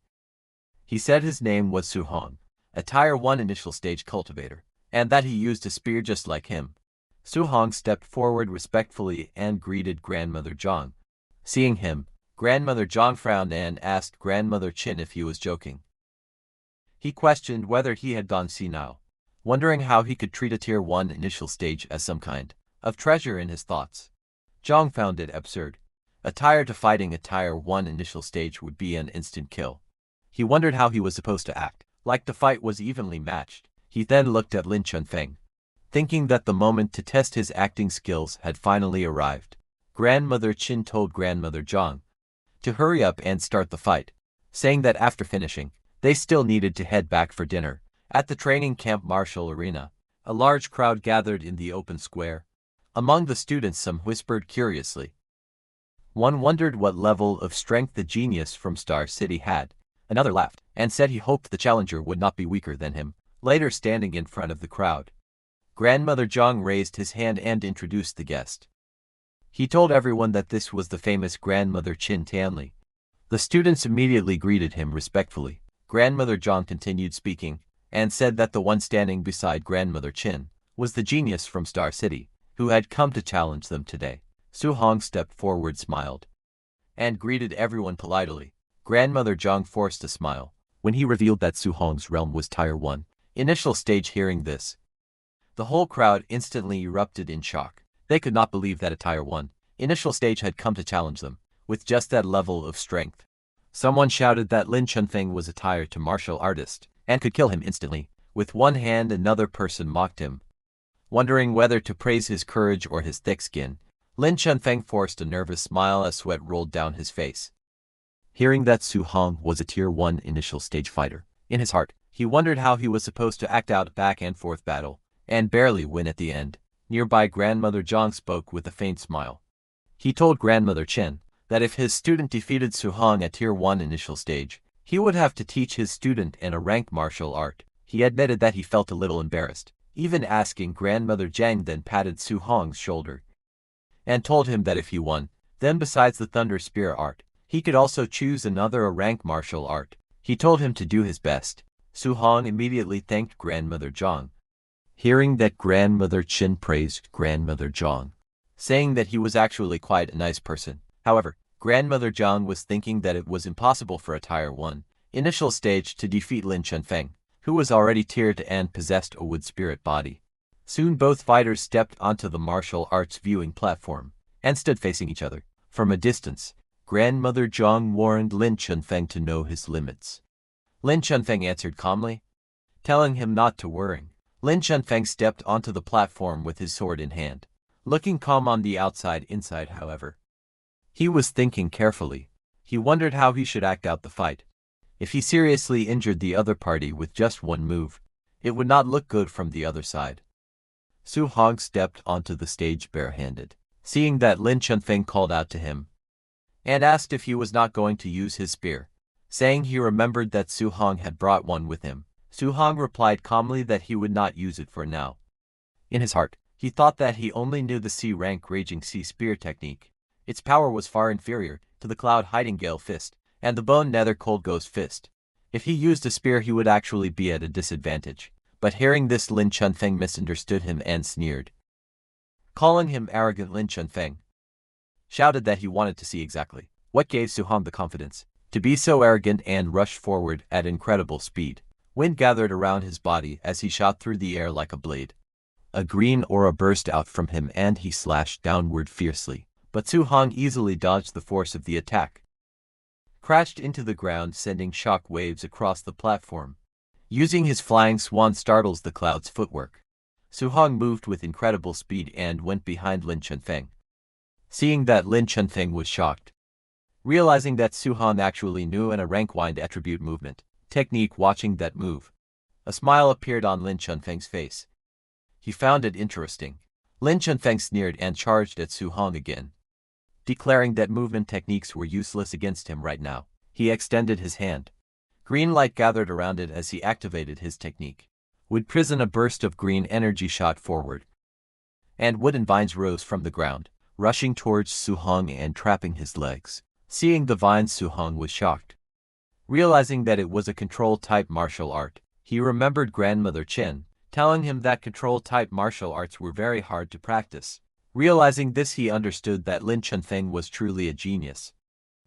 He said his name was Su-hong, a Tier 1 initial stage cultivator, and that he used a spear just like him. Su-hong stepped forward respectfully and greeted Grandmother Zhang. Seeing him, Grandmother Zhang frowned and asked Grandmother Chen if he was joking. He questioned whether he had gone senile, wondering how he could treat a Tier 1 initial stage as some kind of treasure in his thoughts. Zhang found it absurd. A Tier 2 fighting a Tier 1 initial stage would be an instant kill. He wondered how he was supposed to act, like the fight was evenly matched. He then looked at Lin Chunfeng, thinking that the moment to test his acting skills had finally arrived. Grandmother Chen told Grandmother Zhang to hurry up and start the fight, saying that after finishing, they still needed to head back for dinner. At the training camp martial arena, a large crowd gathered in the open square. Among the students, some whispered curiously. One wondered what level of strength the genius from Star City had. Another laughed and said he hoped the challenger would not be weaker than him. Later, standing in front of the crowd, Grandmother Zhang raised his hand and introduced the guest. He told everyone that this was the famous Grandmother Chen Tianli. The students immediately greeted him respectfully. Grandmother Zhang continued speaking, and said that the one standing beside Grandmother Qin was the genius from Star City, who had come to challenge them today. Su Hong stepped forward, smiled, and greeted everyone politely. Grandmother Zhang forced a smile when he revealed that Su Hong's realm was Tier 1. Initial stage. Hearing this, the whole crowd instantly erupted in shock. They could not believe that a Tier 1 initial stage had come to challenge them, with just that level of strength. Someone shouted that Lin Chunfeng was a Tier 2 martial artist, and could kill him instantly. With one hand, another person mocked him. Wondering whether to praise his courage or his thick skin, Lin Chunfeng forced a nervous smile as sweat rolled down his face. Hearing that Su Hong was a Tier 1 initial stage fighter, in his heart, he wondered how he was supposed to act out a back-and-forth battle, and barely win at the end. Nearby Grandmother Zhang spoke with a faint smile. He told Grandmother Chen that if his student defeated Su Hong at Tier 1 initial stage, he would have to teach his student in a rank martial art. He admitted that he felt a little embarrassed, even asking Grandmother Zhang, then patted Su Hong's shoulder and told him that if he won, then besides the Thunder Spear art, he could also choose another rank martial art. He told him to do his best. Su Hong immediately thanked Grandmother Zhang. Hearing that, Grandmother Qin praised Grandmother Zhang, saying that he was actually quite a nice person. However, Grandmother Zhang was thinking that it was impossible for a Tier 1 initial stage to defeat Lin Chunfeng, who was already Tier 2 and possessed a wood spirit body. Soon both fighters stepped onto the martial arts viewing platform and stood facing each other. From a distance, Grandmother Zhang warned Lin Chunfeng to know his limits. Lin Chunfeng answered calmly, telling him not to worry. Lin Chunfeng stepped onto the platform with his sword in hand, looking calm on the outside. Inside, however, he was thinking carefully. He wondered how he should act out the fight. If he seriously injured the other party with just one move, it would not look good from the other side. Su Hong stepped onto the stage barehanded. Seeing that, Lin Chunfeng called out to him and asked if he was not going to use his spear, saying he remembered that Su Hong had brought one with him. Su Hong replied calmly that he would not use it for now. In his heart, he thought that he only knew the C-rank Raging Sea Spear technique. Its power was far inferior to the Cloud Hiding Gale Fist and the Bone Nether Cold Ghost Fist. If he used a spear, he would actually be at a disadvantage. But hearing this, Lin Chunfeng misunderstood him and sneered, calling him arrogant. Lin Chunfeng shouted that he wanted to see exactly what gave Su Hong the confidence to be so arrogant, and rushed forward at incredible speed. Wind gathered around his body as he shot through the air like a blade. A green aura burst out from him and he slashed downward fiercely, but Su Hong easily dodged the force of the attack, crashed into the ground, sending shock waves across the platform. Using his flying swan startles the cloud's footwork, Su Hong moved with incredible speed and went behind Lin Chunfeng. Seeing that, Lin Chunfeng was shocked, realizing that Su Hong actually knew a rank-wind attribute movement technique. Watching that move, a smile appeared on Lin Chunfeng's face. He found it interesting. Lin Chunfeng sneered and charged at Su Hong again, declaring that movement techniques were useless against him right now. He extended his hand. Green light gathered around it as he activated his technique. Wood prison, a burst of green energy shot forward, and wooden vines rose from the ground, rushing towards Su Hong and trapping his legs. Seeing the vines, Su Hong was shocked. Realizing that it was a control-type martial art, he remembered Grandmother Chen telling him that control-type martial arts were very hard to practice. Realizing this, he understood that Lin Chunfeng was truly a genius.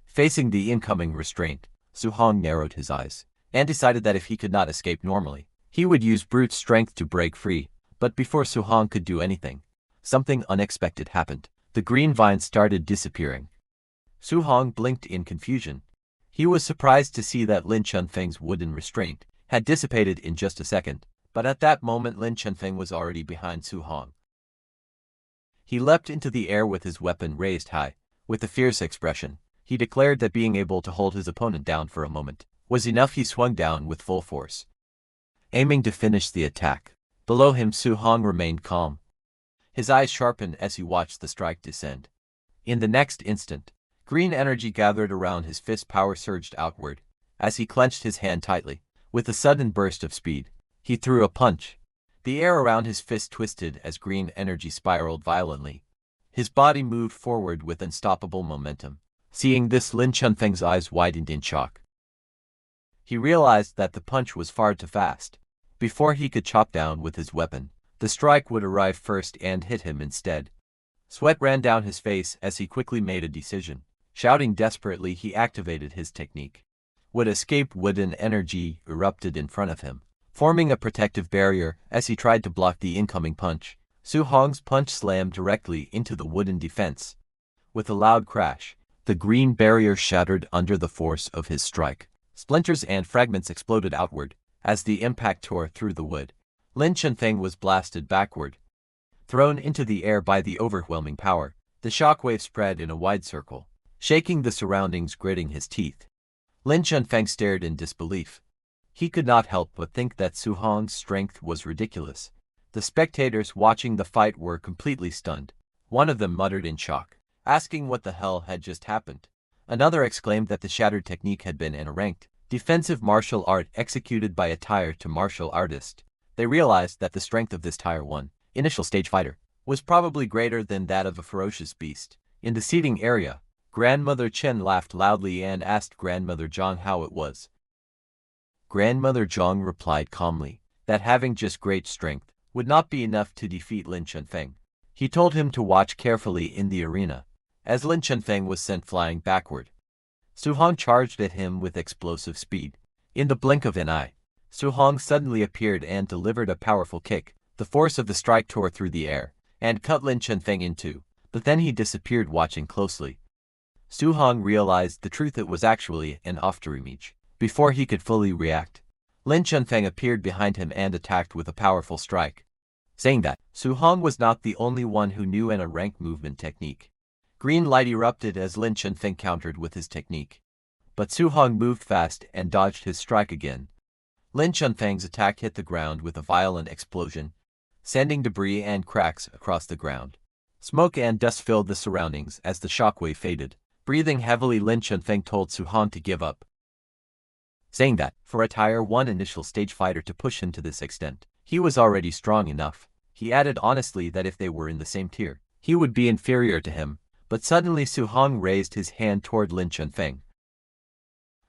Facing the incoming restraint, Su Hong narrowed his eyes and decided that if he could not escape normally, he would use brute strength to break free. But before Su Hong could do anything, something unexpected happened. The green vines started disappearing. Su Hong blinked in confusion. He was surprised to see that Lin Chunfeng's wooden restraint had dissipated in just a second, but at that moment Lin Chunfeng was already behind Su Hong. He leapt into the air with his weapon raised high. With a fierce expression, he declared that being able to hold his opponent down for a moment was enough. He swung down with full force, aiming to finish the attack. Below him, Su Hong remained calm. His eyes sharpened as he watched the strike descend. In the next instant, green energy gathered around his fist. Power surged outward as he clenched his hand tightly. With a sudden burst of speed, he threw a punch. The air around his fist twisted as green energy spiraled violently. His body moved forward with unstoppable momentum. Seeing this, Lin Chunfeng's eyes widened in shock. He realized that the punch was far too fast. Before he could chop down with his weapon, the strike would arrive first and hit him instead. Sweat ran down his face as he quickly made a decision. Shouting desperately, he activated his technique. What escaped wooden energy erupted in front of him, forming a protective barrier as he tried to block the incoming punch. Su-hong's punch slammed directly into the wooden defense. With a loud crash, the green barrier shattered under the force of his strike. Splinters and fragments exploded outward. As the impact tore through the wood, Lin Chunfeng was blasted backward. Thrown into the air by the overwhelming power, the shockwave spread in a wide circle, shaking the surroundings, gritting his teeth. Lin Chunfeng stared in disbelief. He could not help but think that Su-hong's strength was ridiculous. The spectators watching the fight were completely stunned. One of them muttered in shock, asking what the hell had just happened. Another exclaimed that the shattered technique had been an ranked defensive martial art executed by a Tier 2 martial artist. They realized that the strength of this Tier 1 initial stage fighter was probably greater than that of a ferocious beast. In the seating area, Grandmother Chen laughed loudly and asked Grandmother Zhang how it was. Grandmother Zhang replied calmly that having just great strength would not be enough to defeat Lin Chunfeng. He told him to watch carefully in the arena, as Lin Chunfeng was sent flying backward. Su-hong charged at him with explosive speed. In the blink of an eye, Su-hong suddenly appeared and delivered a powerful kick. The force of the strike tore through the air and cut Lin Chunfeng in two, but then he disappeared. Watching closely, Su-hong realized the truth. It was actually an afterimage. Before he could fully react, Lin Chunfeng appeared behind him and attacked with a powerful strike. Saying that, Su-hong was not the only one who knew an rank movement technique. Green light erupted as Lin Chunfeng countered with his technique. But Su-hong moved fast and dodged his strike again. Lin Chunfeng's attack hit the ground with a violent explosion, sending debris and cracks across the ground. Smoke and dust filled the surroundings as the shockwave faded. Breathing heavily, Lin Chunfeng told Su-hong to give up, saying that, for a Tier 1 initial stage fighter to push him to this extent, he was already strong enough. He added honestly that if they were in the same tier, he would be inferior to him. But suddenly Su-hong raised his hand toward Lin Chunfeng.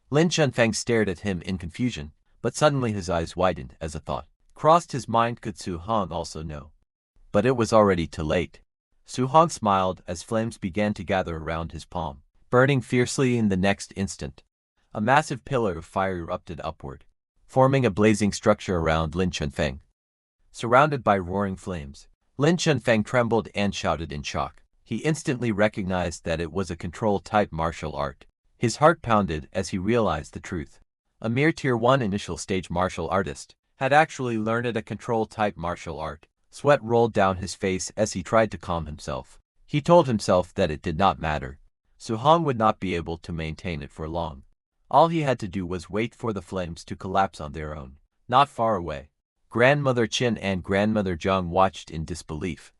Lin Chunfeng stared at him in confusion, but suddenly his eyes widened as a thought crossed his mind. Could Su-hong also know? But it was already too late. Su-hong smiled as flames began to gather around his palm, burning fiercely. In the next instant, a massive pillar of fire erupted upward, forming a blazing structure around Lin Chunfeng. Surrounded by roaring flames, Lin Chunfeng trembled and shouted in shock. He instantly recognized that it was a control-type martial art. His heart pounded as he realized the truth. A mere Tier 1 initial stage martial artist had actually learned a control-type martial art. Sweat rolled down his face as he tried to calm himself. He told himself that it did not matter. Su-hong would not be able to maintain it for long. All he had to do was wait for the flames to collapse on their own. Not far away, Grandmother Chen and Grandmother Zhang watched in disbelief.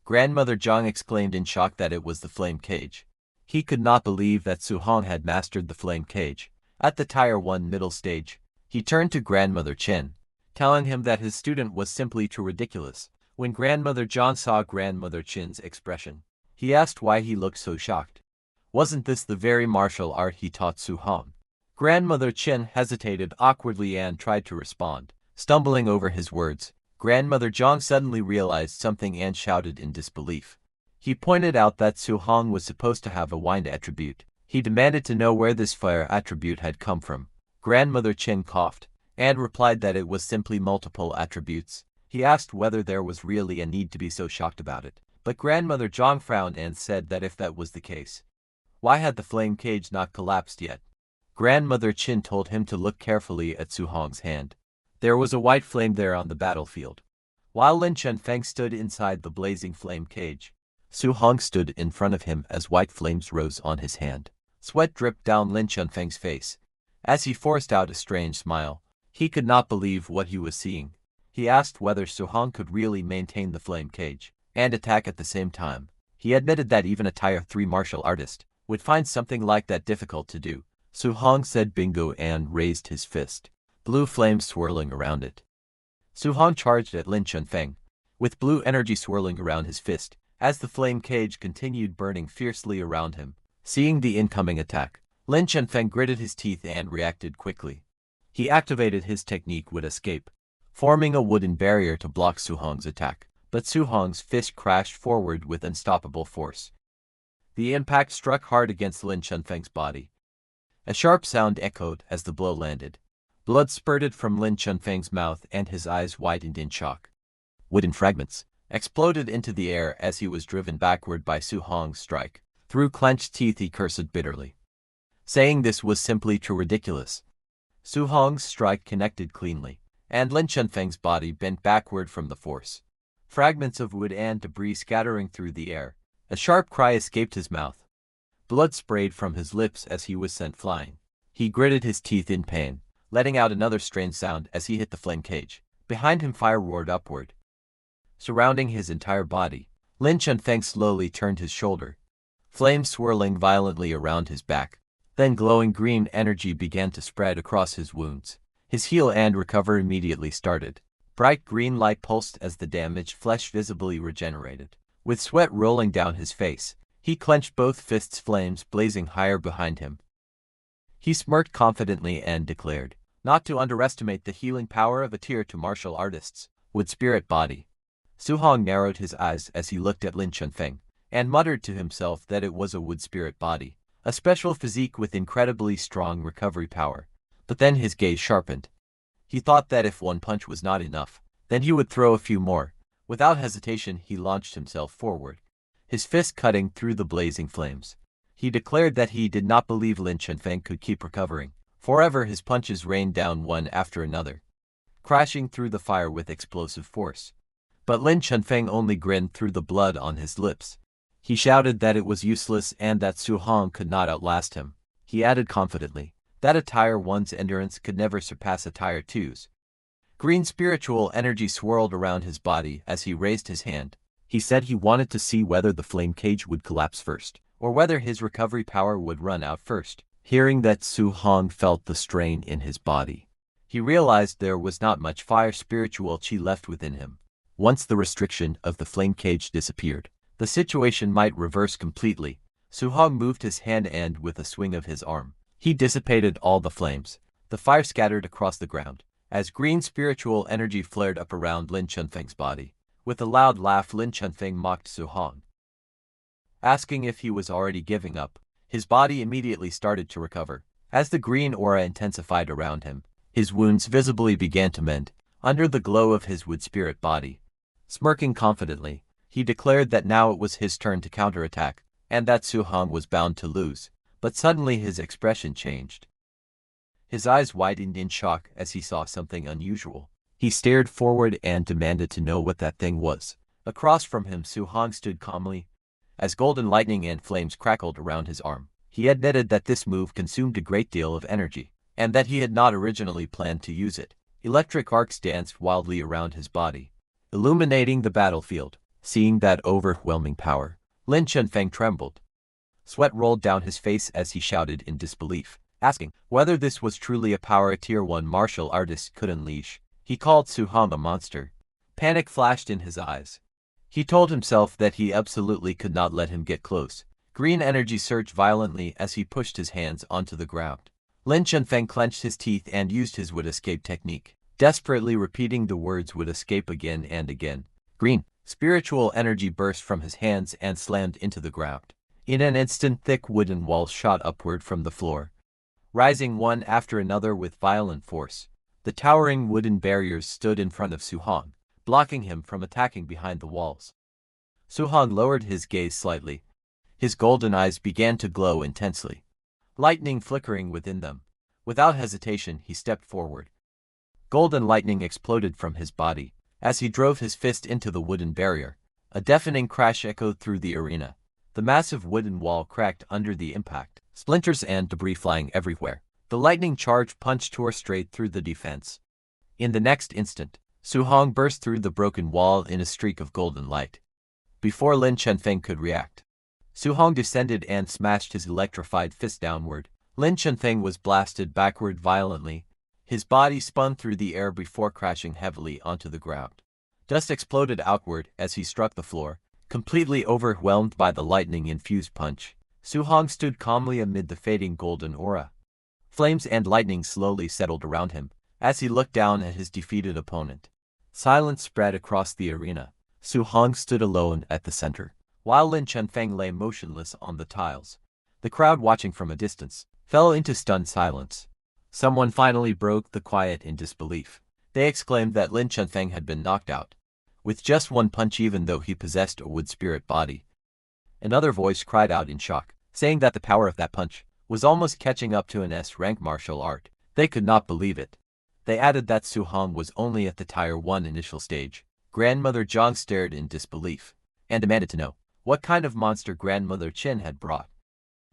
Grandmother Zhang exclaimed in shock that it was the flame cage. He could not believe that Su-hong had mastered the flame cage. At the Tier 1 middle stage, he turned to Grandmother Chen, telling him that his student was simply too ridiculous. When Grandmother Zhang saw Grandmother Chen's expression, he asked why he looked so shocked. Wasn't this the very martial art he taught Su-hong? Grandmother Chen hesitated awkwardly and tried to respond, stumbling over his words. Grandmother Zhang suddenly realized something and shouted in disbelief. He pointed out that Su-hong was supposed to have a wind attribute. He demanded to know where this fire attribute had come from. Grandmother Chen coughed and replied that it was simply multiple attributes. He asked whether there was really a need to be so shocked about it. But Grandmother Zhang frowned and said that if that was the case, why had the flame cage not collapsed yet? Grandmother Chen told him to look carefully at Su-hong's hand. There was a white flame there on the battlefield. While Lin Chunfeng stood inside the blazing flame cage, Su-hong stood in front of him as white flames rose on his hand. Sweat dripped down Lin Chunfeng's face as he forced out a strange smile. He could not believe what he was seeing. He asked whether Su-hong could really maintain the flame cage and attack at the same time. He admitted that even a Tier 3 martial artist would find something like that difficult to do. Su-hong said bingo and raised his fist, blue flames swirling around it. Su-hong charged at Lin Chunfeng, with blue energy swirling around his fist, as the flame cage continued burning fiercely around him. Seeing the incoming attack, Lin Chunfeng gritted his teeth and reacted quickly. He activated his technique with escape, forming a wooden barrier to block Su Hong's attack, but Su Hong's fist crashed forward with unstoppable force. The impact struck hard against Lin Chunfeng's body. A sharp sound echoed as the blow landed. Blood spurted from Lin Chunfeng's mouth and his eyes widened in shock. Wooden fragments exploded into the air as he was driven backward by Su Hong's strike. Through clenched teeth he cursed bitterly, saying this was simply too ridiculous. Su Hong's strike connected cleanly, and Lin Chunfeng's body bent backward from the force. Fragments of wood and debris scattering through the air. A sharp cry escaped his mouth. Blood sprayed from his lips as he was sent flying. He gritted his teeth in pain, letting out another strange sound as he hit the flame cage. Behind him fire roared upward, surrounding his entire body. Lin Chunfeng slowly turned his shoulder, flames swirling violently around his back. Then glowing green energy began to spread across his wounds. His heal and recover immediately started. Bright green light pulsed as the damaged flesh visibly regenerated. With sweat rolling down his face, he clenched both fists, flames blazing higher behind him. He smirked confidently and declared, not to underestimate the healing power of a tier 2 martial artist's wood spirit body. Su Hong narrowed his eyes as he looked at Lin Chunfeng, and muttered to himself that it was a wood spirit body, a special physique with incredibly strong recovery power. But then his gaze sharpened. He thought that if one punch was not enough, then he would throw a few more. Without hesitation he launched himself forward, his fist cutting through the blazing flames. He declared that he did not believe Lin Chunfeng could keep recovering. Forever his punches rained down one after another, crashing through the fire with explosive force. But Lin Chunfeng only grinned through the blood on his lips. He shouted that it was useless and that Su Hong could not outlast him. He added confidently that a Tier 1's endurance could never surpass a Tier 2's. Green spiritual energy swirled around his body as he raised his hand. He said he wanted to see whether the flame cage would collapse first, or whether his recovery power would run out first. Hearing that Su Hong felt the strain in his body, he realized there was not much fire spiritual chi left within him. Once the restriction of the flame cage disappeared, the situation might reverse completely. Su Hong moved his hand and with a swing of his arm, he dissipated all the flames. The fire scattered across the ground as green spiritual energy flared up around Lin Chunfeng's body. With a loud laugh, Lin Chunfeng mocked Su Hong, asking if he was already giving up. His body immediately started to recover. As the green aura intensified around him, his wounds visibly began to mend under the glow of his wood spirit body. Smirking confidently, he declared that now it was his turn to counterattack, and that Su Hong was bound to lose. But suddenly his expression changed. His eyes widened in shock as he saw something unusual. He stared forward and demanded to know what that thing was. Across from him, Su Hong stood calmly, as golden lightning and flames crackled around his arm. He admitted that this move consumed a great deal of energy, and that he had not originally planned to use it. Electric arcs danced wildly around his body, illuminating the battlefield. Seeing that overwhelming power, Lin Chunfeng trembled. Sweat rolled down his face as he shouted in disbelief, asking whether this was truly a power a Tier 1 martial artist could unleash. He called Su Hong a monster. Panic flashed in his eyes. He told himself that he absolutely could not let him get close. Green energy surged violently as he pushed his hands onto the ground. Lin Chunfeng clenched his teeth and used his would escape technique, desperately repeating the words would escape again and again. Green spiritual energy burst from his hands and slammed into the ground. In an instant, thick wooden walls shot upward from the floor, rising one after another with violent force. The towering wooden barriers stood in front of Su Hong, blocking him from attacking behind the walls. Su Hong lowered his gaze slightly. His golden eyes began to glow intensely, lightning flickering within them. Without hesitation, he stepped forward. Golden lightning exploded from his body as he drove his fist into the wooden barrier. A deafening crash echoed through the arena. The massive wooden wall cracked under the impact, splinters and debris flying everywhere. The lightning charge punch tore straight through the defense. In the next instant, Su Hong burst through the broken wall in a streak of golden light. Before Lin Chunfeng could react, Su Hong descended and smashed his electrified fist downward. Lin Chunfeng was blasted backward violently. His body spun through the air before crashing heavily onto the ground. Dust exploded outward as he struck the floor, completely overwhelmed by the lightning-infused punch. Su-hong stood calmly amid the fading golden aura. Flames and lightning slowly settled around him as he looked down at his defeated opponent. Silence spread across the arena. Su-hong stood alone at the center, while Lin Chunfeng lay motionless on the tiles. The crowd watching from a distance fell into stunned silence. Someone finally broke the quiet in disbelief. They exclaimed that Lin Chunfeng had been knocked out with just one punch, even though he possessed a wood spirit body. Another voice cried out in shock, saying that the power of that punch was almost catching up to an S-rank martial art. They could not believe it. They added that Su-hong was only at the Tier 1 initial stage. Grandmother Zhang stared in disbelief and demanded to know what kind of monster Grandmother Qin had brought.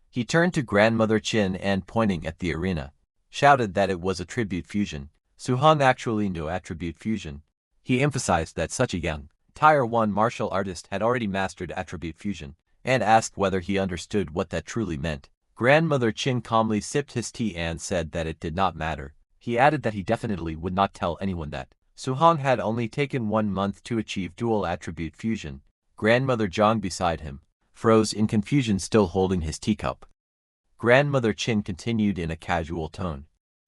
He turned to Grandmother Qin and, pointing at the arena, shouted that it was attribute fusion. Su-hong actually knew attribute fusion. He emphasized that such a young, Tier 1 martial artist had already mastered attribute fusion, and asked whether he understood what that truly meant. Grandmother Qin calmly sipped his tea and said that it did not matter. He added that he definitely would not tell anyone that Su-hong had only taken 1 month to achieve dual attribute fusion. Grandmother Zhang beside him froze in confusion, still holding his teacup. Grandmother Qin continued in a casual tone.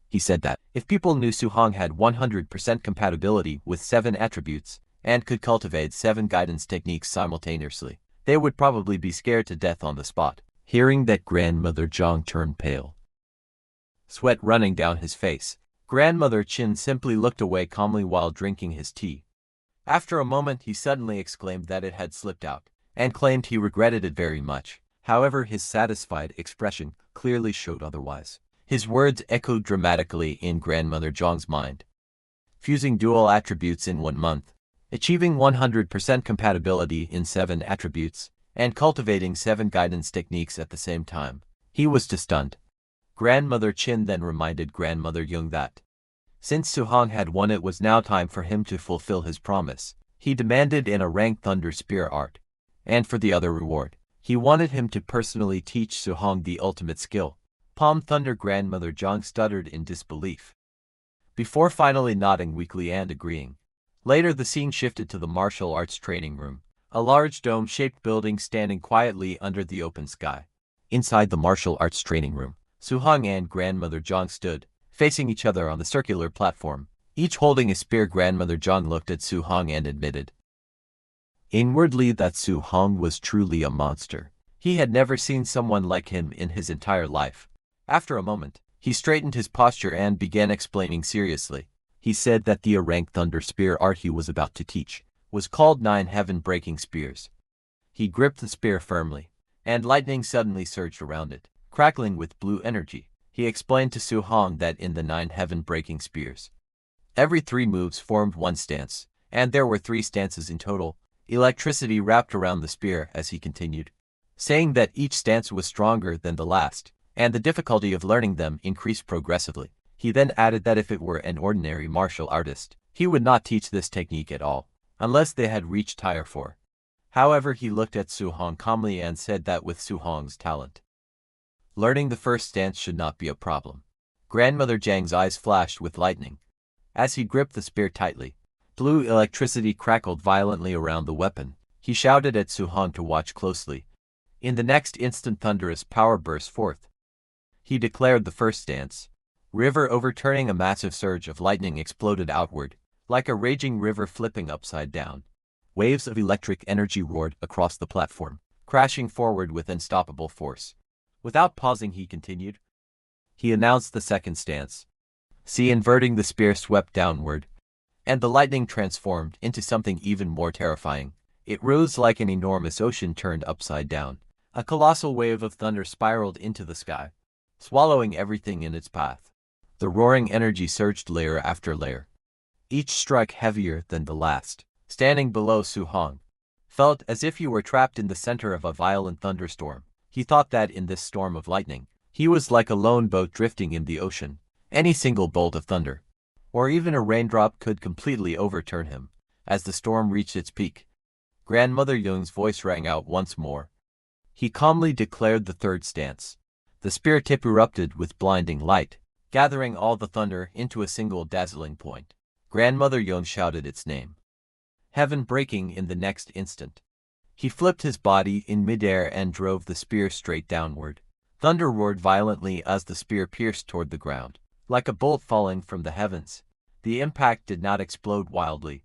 He said that if people knew Su-hong had 100% compatibility with 7 attributes and could cultivate 7 guidance techniques simultaneously, they would probably be scared to death on the spot. Hearing that, Grandmother Zhang turned pale, sweat running down his face. Grandmother Qin simply looked away calmly while drinking his tea. After a moment, he suddenly exclaimed that it had slipped out, and claimed he regretted it very much. However, his satisfied expression clearly showed otherwise. His words echoed dramatically in Grandmother Zhang's mind. Fusing dual attributes in 1 month, achieving 100% compatibility in 7 attributes, and cultivating 7 guidance techniques at the same time. He was stunned. Grandmother Qin then reminded Grandmother Yung that since Su-hong had won, it was now time for him to fulfill his promise. He demanded in a rank Thunder Spear art, and for the other reward, he wanted him to personally teach Su-hong the ultimate skill, Palm Thunder. Grandmother Zhang stuttered in disbelief, before finally nodding weakly and agreeing. Later, the scene shifted to the martial arts training room, a large dome-shaped building standing quietly under the open sky. Inside the martial arts training room, Su-hong and Grandmother Zhang stood, facing each other on the circular platform, each holding a spear. Grandmother Zhang looked at Su-hong and admitted inwardly that Su-hong was truly a monster. He had never seen someone like him in his entire life. After a moment, he straightened his posture and began explaining seriously. He said that the rank Thunder Spear art he was about to teach was called 9 heaven-breaking spears. He gripped the spear firmly, and lightning suddenly surged around it, crackling with blue energy. He explained to Su-hong that in the 9 heaven-breaking spears, every 3 moves formed 1 stance, and there were 3 stances in total. Electricity wrapped around the spear as he continued, saying that each stance was stronger than the last, and the difficulty of learning them increased progressively. He then added that if it were an ordinary martial artist, he would not teach this technique at all, unless they had reached Tier 4. However, he looked at Su-hong calmly and said that with Su-hong's talent, learning the first stance should not be a problem. Grandmother Zhang's eyes flashed with lightning. As he gripped the spear tightly, blue electricity crackled violently around the weapon. He shouted at Su-hong to watch closely. In the next instant, thunderous power burst forth. He declared the first stance. River overturning. A massive surge of lightning exploded outward, like a raging river flipping upside down. Waves of electric energy roared across the platform, crashing forward with unstoppable force. Without pausing, he continued. He announced the second stance. See, inverting. The spear swept downward, and the lightning transformed into something even more terrifying. It rose like an enormous ocean turned upside down. A colossal wave of thunder spiraled into the sky, swallowing everything in its path. The roaring energy surged layer after layer, each strike heavier than the last. Standing below, Su-hong felt as if he were trapped in the center of a violent thunderstorm. He thought that in this storm of lightning, he was like a lone boat drifting in the ocean. Any single bolt of thunder, or even a raindrop, could completely overturn him. As the storm reached its peak, Grandmother Yung's voice rang out once more. He calmly declared the third stance. The spear tip erupted with blinding light, gathering all the thunder into a single dazzling point. Grandmother Yung shouted its name, heaven breaking. In the next instant, He flipped his body in midair and drove the spear straight downward. Thunder roared violently as the spear pierced toward the ground. Like a bolt falling from the heavens, the impact did not explode wildly.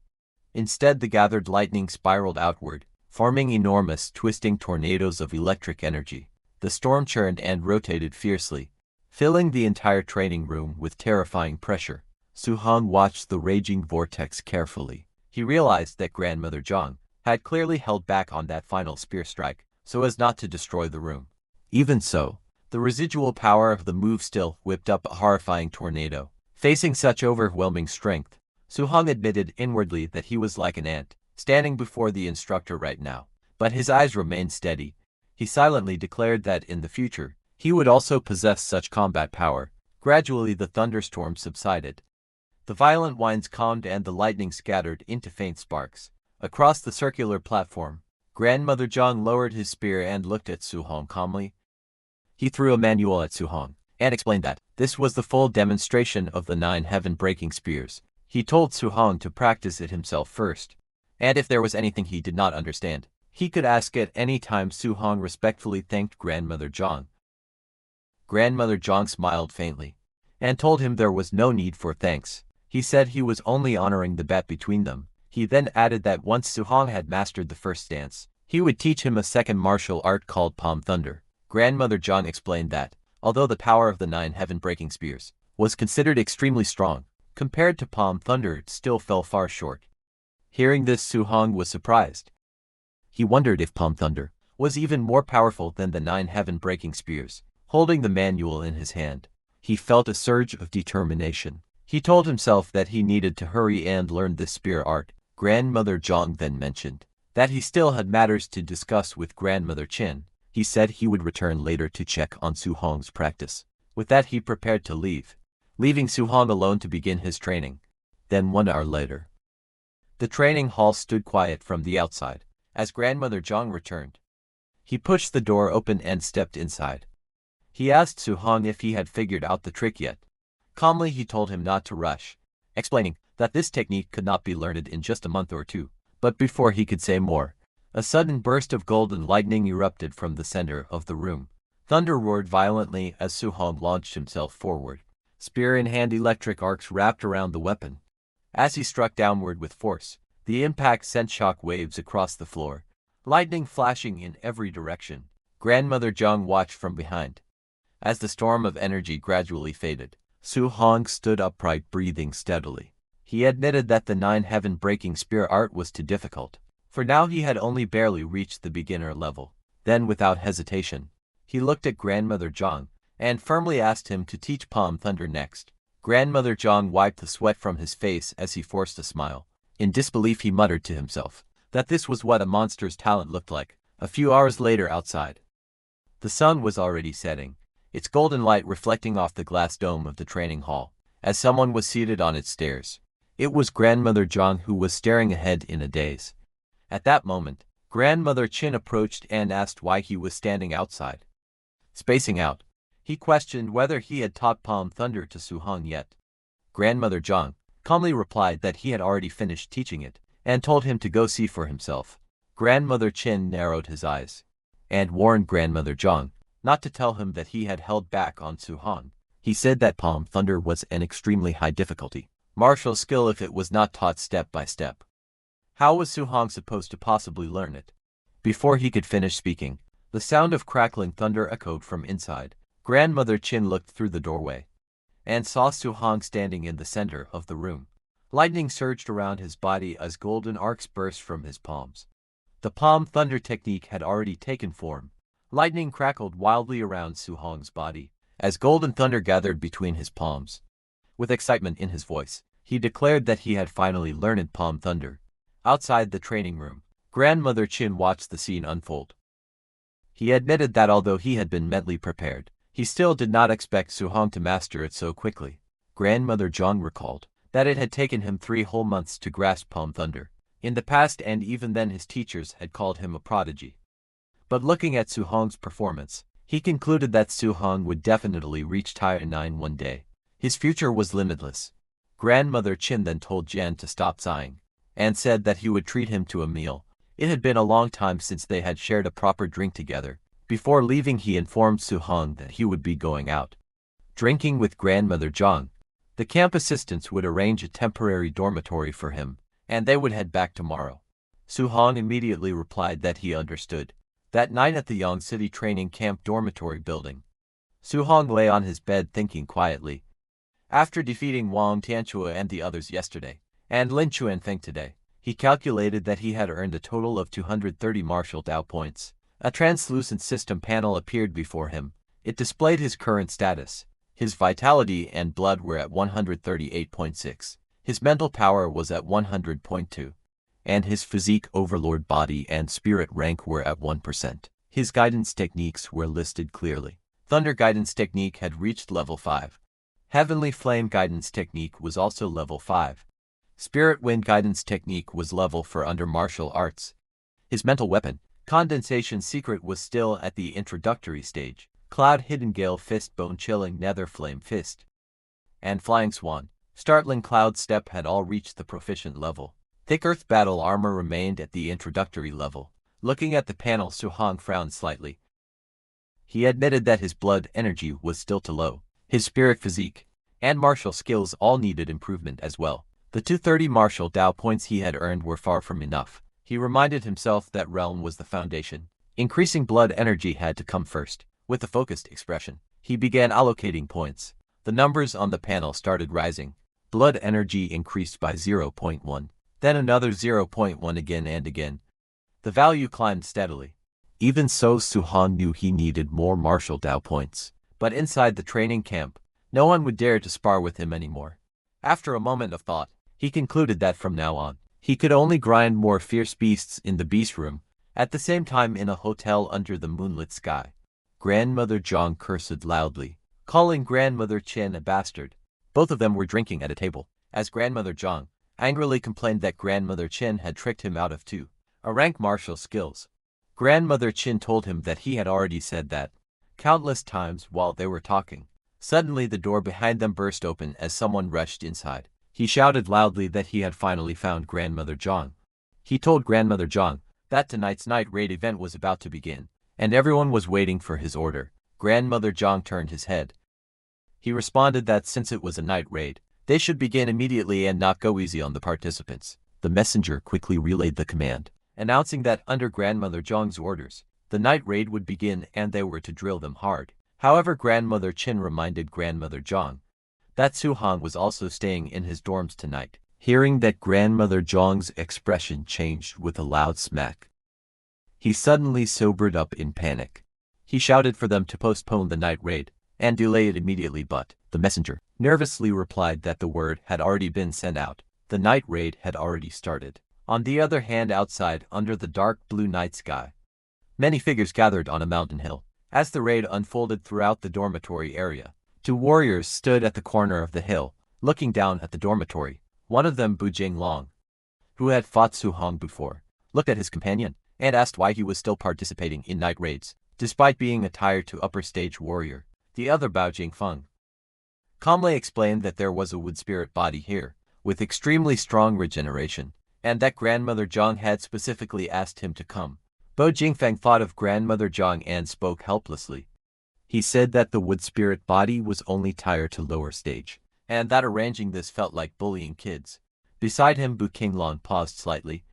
Instead, the gathered lightning spiraled outward, forming enormous, twisting tornadoes of electric energy. The storm churned and rotated fiercely, filling the entire training room with terrifying pressure. Su-hong watched the raging vortex carefully. He realized that Grandmother Zhang had clearly held back on that final spear strike, so as not to destroy the room. Even so, the residual power of the move still whipped up a horrifying tornado. Facing such overwhelming strength, Su-hong admitted inwardly that he was like an ant, standing before the instructor right now. But his eyes remained steady. He silently declared that in the future, he would also possess such combat power. Gradually the thunderstorm subsided. The violent winds calmed and the lightning scattered into faint sparks. Across the circular platform, Grandmother Zhang lowered his spear and looked at Su-hong calmly. He threw a manual at Su-hong and explained that this was the full demonstration of the 9 heaven-breaking spears. He told Su-hong to practice it himself first, and if there was anything he did not understand, he could ask at any time. Su-hong respectfully thanked Grandmother Zhang. Grandmother Zhang smiled faintly and told him there was no need for thanks. He said he was only honoring the bet between them. He then added that once Su-hong had mastered the first dance, he would teach him a second martial art called Palm Thunder. Grandmother Zhang explained that, although the power of the 9 heaven-breaking spears was considered extremely strong, compared to Palm Thunder it still fell far short. Hearing this, Su-hong was surprised. He wondered if Palm Thunder was even more powerful than the 9 heaven-breaking spears. Holding the manual in his hand, he felt a surge of determination. He told himself that he needed to hurry and learn this spear art. Grandmother Zhang then mentioned that he still had matters to discuss with Grandmother Qin. He said he would return later to check on Su-hong's practice. With that, he prepared to leave, leaving Su-hong alone to begin his training. Then 1 hour later, the training hall stood quiet from the outside as Grandmother Zhang returned. He pushed the door open and stepped inside. He asked Su-hong if he had figured out the trick yet. Calmly, he told him not to rush, explaining that this technique could not be learned in just a month or two. But before he could say more, a sudden burst of golden lightning erupted from the center of the room. Thunder roared violently as Su-hong launched himself forward. Spear in hand, electric arcs wrapped around the weapon. As he struck downward with force, the impact sent shock waves across the floor, lightning flashing in every direction. Grandmother Zhang watched from behind. As the storm of energy gradually faded, Su-hong stood upright, breathing steadily. He admitted that the 9 heaven-breaking spear art was too difficult. For now he had only barely reached the beginner level. Then, without hesitation, he looked at Grandmother Zhang and firmly asked him to teach Palm Thunder next. Grandmother Zhang wiped the sweat from his face as he forced a smile. In disbelief, he muttered to himself that this was what a monster's talent looked like. A few hours later, outside, the sun was already setting, its golden light reflecting off the glass dome of the training hall, as someone was seated on its stairs. It was Grandmother Zhang, who was staring ahead in a daze. At that moment, Grandmother Qin approached and asked why he was standing outside. Spacing out, he questioned whether he had taught Palm Thunder to Su-hong yet. Grandmother Zhang calmly replied that he had already finished teaching it, and told him to go see for himself. Grandmother Qin narrowed his eyes, and warned Grandmother Zhang not to tell him that he had held back on Su-hong. He said that Palm Thunder was an extremely high difficulty martial skill if it was not taught step by step. How was Su-hong supposed to possibly learn it? Before he could finish speaking, the sound of crackling thunder echoed from inside. Grandmother Qin looked through the doorway and saw Su-hong standing in the center of the room. Lightning surged around his body as golden arcs burst from his palms. The Palm Thunder technique had already taken form. Lightning crackled wildly around Su-hong's body as golden thunder gathered between his palms. With excitement in his voice, he declared that he had finally learned Palm Thunder. Outside the training room, Grandmother Qin watched the scene unfold. He admitted that although he had been mentally prepared, he still did not expect Su-hong to master it so quickly. Grandmother Zhang recalled that it had taken him 3 whole months to grasp Palm Thunder. In the past, and even then, his teachers had called him a prodigy. But looking at Su-hong's performance, he concluded that Su-hong would definitely reach Tier 9 one day. His future was limitless. Grandmother Qin then told Jan to stop sighing, and said that he would treat him to a meal It had been a long time since they had shared a proper drink together. Before leaving, he informed Su-hong that he would be going out drinking with Grandmother Zhang. The camp assistants would arrange a temporary dormitory for him, and they would head back tomorrow. Su-hong immediately replied that he understood. That night at the Yang City training camp dormitory building, Su-hong lay on his bed thinking quietly. After defeating Wang Tianchua and the others yesterday, and Lin Chuanfeng today, he calculated that he had earned a total of 230 martial Dao points. A translucent system panel appeared before him. It displayed his current status. His vitality and blood were at 138.6. His mental power was at 100.2. And his physique, overlord body and spirit rank were at 1%. His guidance techniques were listed clearly. Thunder guidance technique had reached level 5. Heavenly flame guidance technique was also level 5. Spirit wind guidance technique was level for under martial arts. His mental weapon, condensation secret, was still at the introductory stage. Cloud hidden gale fist, bone chilling nether flame fist, and flying swan, startling cloud step had all reached the proficient level. Thick earth battle armor remained at the introductory level. Looking at the panel, Su-hong frowned slightly. He admitted that his blood energy was still too low. His spirit physique and martial skills all needed improvement as well. The 230 martial Dao points he had earned were far from enough. He reminded himself that realm was the foundation. Increasing blood energy had to come first. With a focused expression, he began allocating points. The numbers on the panel started rising. Blood energy increased by 0.1, then another 0.1 again and again. The value climbed steadily. Even so, Su-hong knew he needed more martial Dao points. But inside the training camp, no one would dare to spar with him anymore. After a moment of thought, he concluded that from now on, he could only grind more fierce beasts in the beast room, at the same time in a hotel under the moonlit sky. Grandmother Zhang cursed loudly, calling Grandmother Chen a bastard. Both of them were drinking at a table, as Grandmother Zhang angrily complained that Grandmother Chen had tricked him out of rank martial skills. Grandmother Chen told him that he had already said that countless times while they were talking. Suddenly the door behind them burst open as someone rushed inside. He shouted loudly that he had finally found Grandmother Zhang. He told Grandmother Zhang that tonight's night raid event was about to begin, and everyone was waiting for his order. Grandmother Zhang turned his head. He responded that since it was a night raid, they should begin immediately and not go easy on the participants. The messenger quickly relayed the command, announcing that under Grandmother Zhang's orders, the night raid would begin and they were to drill them hard. However, Grandmother Chen reminded Grandmother Zhang that Su-hong was also staying in his dorms tonight. Hearing that, Grandmother Zhang's expression changed with a loud smack. He suddenly sobered up in panic. He shouted for them to postpone the night raid and delay it immediately, but the messenger nervously replied that the word had already been sent out. The night raid had already started. On the other hand, outside, under the dark blue night sky, many figures gathered on a mountain hill. As the raid unfolded throughout the dormitory area, 2 warriors stood at the corner of the hill, looking down at the dormitory. One of them, Bu Jinglong, who had fought Su-hong before, looked at his companion and asked why he was still participating in night raids, despite being a tier 2 upper stage warrior. The other, Bao Jingfeng, calmly explained that there was a wood spirit body here, with extremely strong regeneration, and that Grandmother Zhang had specifically asked him to come. Bao Jingfeng thought of Grandmother Zhang and spoke helplessly. He said that the wood spirit body was only tier 2 lower stage, and that arranging this felt like bullying kids. Beside him, Bu Qinglong paused slightly.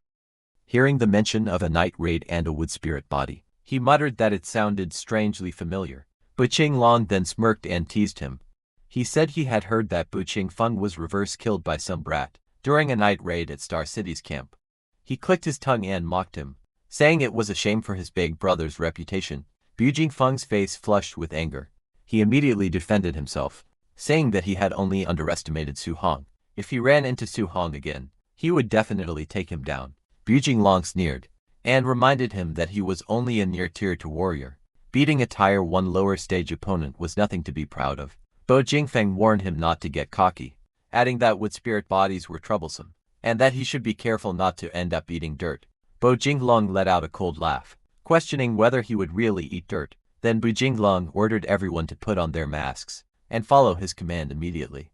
Hearing the mention of a night raid and a wood spirit body, he muttered that it sounded strangely familiar. Bu Qinglong then smirked and teased him. He said he had heard that Bu Qingfeng was reverse killed by some brat during a night raid at Star City's camp. He clicked his tongue and mocked him, saying it was a shame for his big brother's reputation. Bu Jingfeng's face flushed with anger. He immediately defended himself, saying that he had only underestimated Su-hong. If he ran into Su-hong again, he would definitely take him down. Bu Jinglong sneered, and reminded him that he was only a near tier 2 warrior. Beating a tier 1 lower stage opponent was nothing to be proud of. Bo Jingfeng warned him not to get cocky, adding that wood spirit bodies were troublesome, and that he should be careful not to end up eating dirt. Bo Jinglong let out a cold laugh, questioning whether he would really eat dirt. Then Bu Jinglong ordered everyone to put on their masks and follow his command immediately.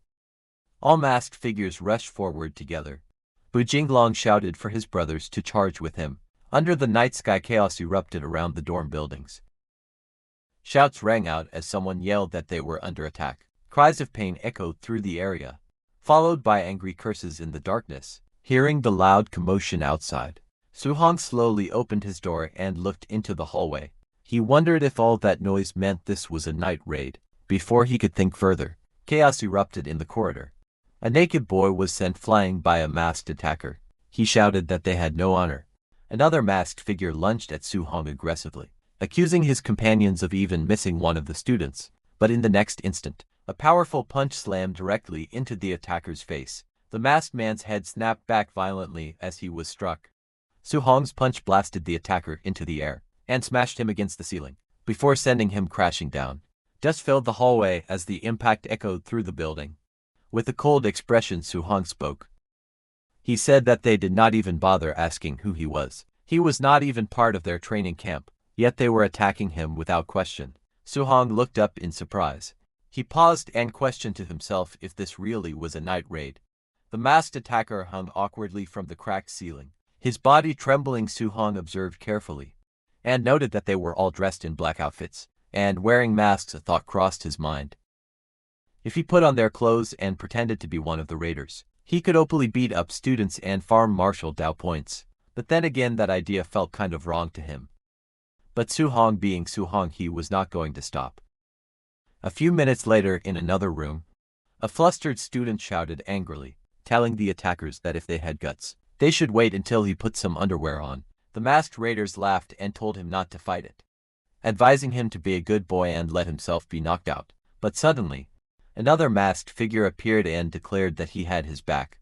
All masked figures rushed forward together. Bu Jinglong shouted for his brothers to charge with him. Under the night sky, chaos erupted around the dorm buildings. Shouts rang out as someone yelled that they were under attack. Cries of pain echoed through the area, followed by angry curses in the darkness. Hearing the loud commotion outside, Suhong slowly opened his door and looked into the hallway. He wondered if all that noise meant this was a night raid. Before he could think further, chaos erupted in the corridor. A naked boy was sent flying by a masked attacker. He shouted that they had no honor. Another masked figure lunged at Suhong aggressively, accusing his companions of even missing one of the students. But in the next instant, a powerful punch slammed directly into the attacker's face. The masked man's head snapped back violently as he was struck. Suhong's punch blasted the attacker into the air and smashed him against the ceiling, before sending him crashing down. Dust filled the hallway as the impact echoed through the building. With a cold expression, Suhong spoke. He said that they did not even bother asking who he was. He was not even part of their training camp, yet they were attacking him without question. Suhong looked up in surprise. He paused and questioned to himself if this really was a night raid. The masked attacker hung awkwardly from the cracked ceiling, his body trembling. Suhong observed carefully, and noted that they were all dressed in black outfits and wearing masks. A thought crossed his mind. If he put on their clothes and pretended to be one of the raiders, he could openly beat up students and farm Marshal Dao points. But then again, that idea felt kind of wrong to him. But Suhong being Suhong, he was not going to stop. A few minutes later, in another room, a flustered student shouted angrily, telling the attackers that if they had guts, they should wait until he put some underwear on. The masked raiders laughed and told him not to fight it, advising him to be a good boy and let himself be knocked out. But suddenly, another masked figure appeared and declared that he had his back.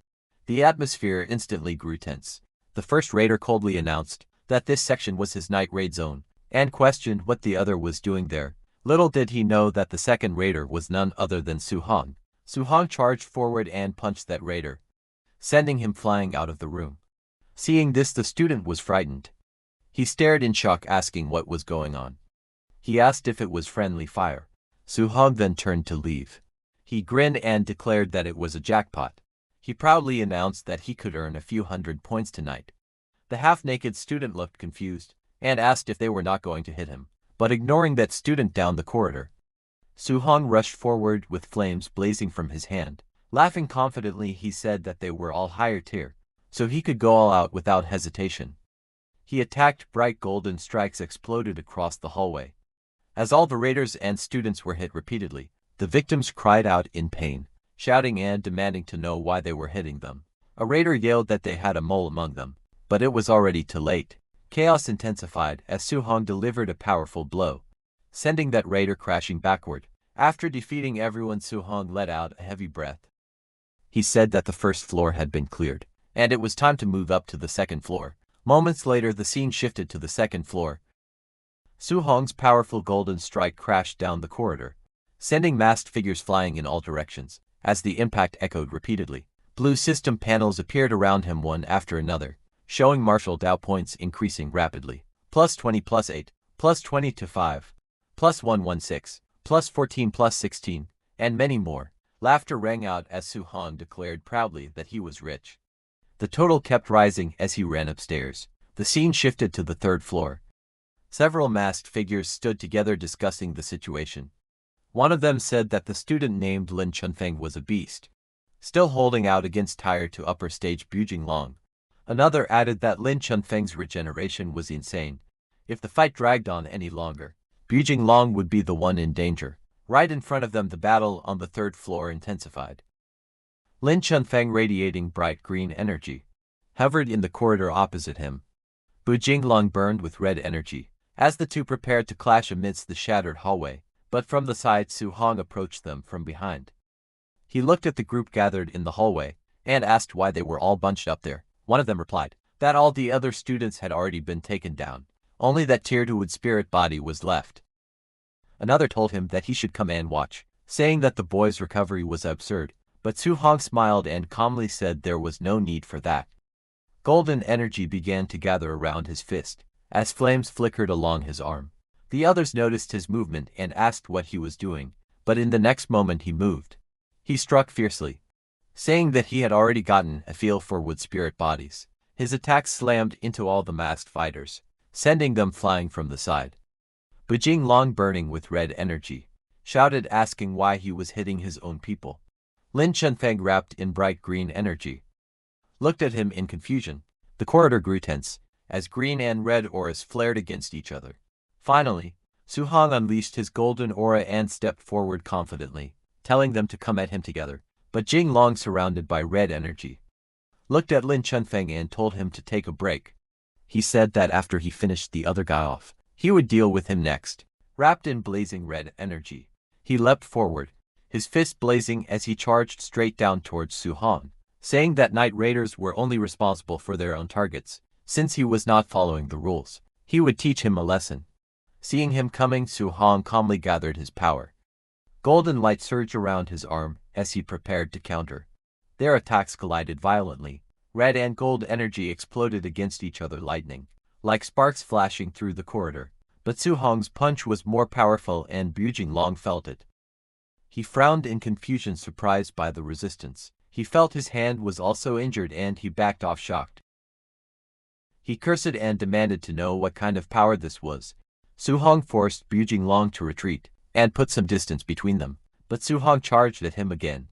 The atmosphere instantly grew tense. The first raider coldly announced that this section was his night raid zone, and questioned what the other was doing there. Little did he know that the second raider was none other than Suhong. Suhong charged forward and punched that raider, sending him flying out of the room. Seeing this, the student was frightened. He stared in shock, asking what was going on. He asked if it was friendly fire. Suhong then turned to leave. He grinned and declared that it was a jackpot. He proudly announced that he could earn a few hundred points tonight. The half-naked student looked confused and asked if they were not going to hit him. But ignoring that student down the corridor, Suhong rushed forward with flames blazing from his hand. Laughing confidently, he said that they were all higher tier, so he could go all out without hesitation. He attacked. Bright golden strikes exploded across the hallway. As all the raiders and students were hit repeatedly, the victims cried out in pain, shouting and demanding to know why they were hitting them. A raider yelled that they had a mole among them, but it was already too late. Chaos intensified as Suhong delivered a powerful blow, sending that raider crashing backward. After defeating everyone, Suhong let out a heavy breath. He said that the first floor had been cleared, and it was time to move up to the second floor. Moments later, the scene shifted to the second floor. Suhong's powerful golden strike crashed down the corridor, sending masked figures flying in all directions. As the impact echoed repeatedly, blue system panels appeared around him one after another, showing Marshal Dao points increasing rapidly. +20, +8, +20 to 5, +116, +14, +16, and many more. Laughter rang out as Suhong declared proudly that he was rich. The total kept rising as he ran upstairs. The scene shifted to the third floor. Several masked figures stood together discussing the situation. One of them said that the student named Lin Chunfeng was a beast, still holding out against tier to upper stage Bujing Long. Another added that Lin Chunfeng's regeneration was insane. If the fight dragged on any longer, Bujing Long would be the one in danger. Right in front of them, the battle on the third floor intensified. Lin Chunfeng, radiating bright green energy, hovered in the corridor opposite him. Bujing Long burned with red energy, as the two prepared to clash amidst the shattered hallway. But from the side, Suhong approached them from behind. He looked at the group gathered in the hallway and asked why they were all bunched up there. One of them replied that all the other students had already been taken down, only that Tier 2 would spirit body was left. Another told him that he should come and watch, saying that the boy's recovery was absurd, but Suhong smiled and calmly said there was no need for that. Golden energy began to gather around his fist, as flames flickered along his arm. The others noticed his movement and asked what he was doing, but in the next moment he moved. He struck fiercely, saying that he had already gotten a feel for wood spirit bodies, His attacks slammed into all the masked fighters, sending them flying from the side. But Jinglong, burning with red energy, shouted, asking why he was hitting his own people. Lin Chunfeng, wrapped in bright green energy, looked at him in confusion. The corridor grew tense, as green and red auras flared against each other. Finally, Su Hong unleashed his golden aura and stepped forward confidently, telling them to come at him together. But Jinglong, surrounded by red energy, looked at Lin Chunfeng and told him to take a break. He said that after he finished the other guy off, he would deal with him next. Wrapped in blazing red energy, he leapt forward, his fist blazing as he charged straight down towards Su Hong, saying that Night Raiders were only responsible for their own targets. Since he was not following the rules, he would teach him a lesson. Seeing him coming, Su Hong calmly gathered his power. Golden light surged around his arm as he prepared to counter. Their attacks collided violently. Red and gold energy exploded against each other, lightning like sparks flashing through the corridor. But Su Hong's punch was more powerful and Bu Jinglong felt it. He frowned in confusion, surprised by the resistance. He felt his hand was also injured and he backed off, shocked. He cursed and demanded to know what kind of power this was. Su Hong forced Bu Jinglong to retreat and put some distance between them, but Su Hong charged at him again.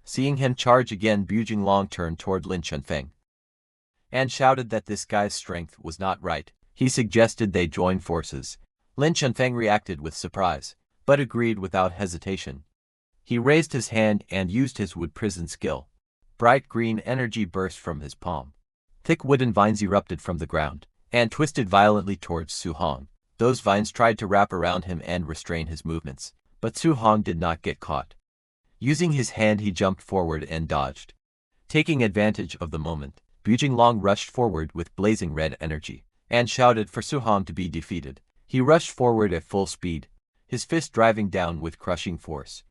Seeing him charge again, Bu Jinglong turned toward Lin Chunfeng and shouted that this guy's strength was not right. He suggested they join forces. Lin Chunfeng reacted with surprise, but agreed without hesitation. He raised his hand and used his wood prison skill. Bright green energy burst from his palm. Thick wooden vines erupted from the ground and twisted violently towards Su Hong. Those vines tried to wrap around him and restrain his movements, but Su Hong did not get caught. Using his hand, he jumped forward and dodged. Taking advantage of the moment, Bu Jinglong rushed forward with blazing red energy and shouted for Su Hong to be defeated. He rushed forward at full speed, his fist driving down with crushing force.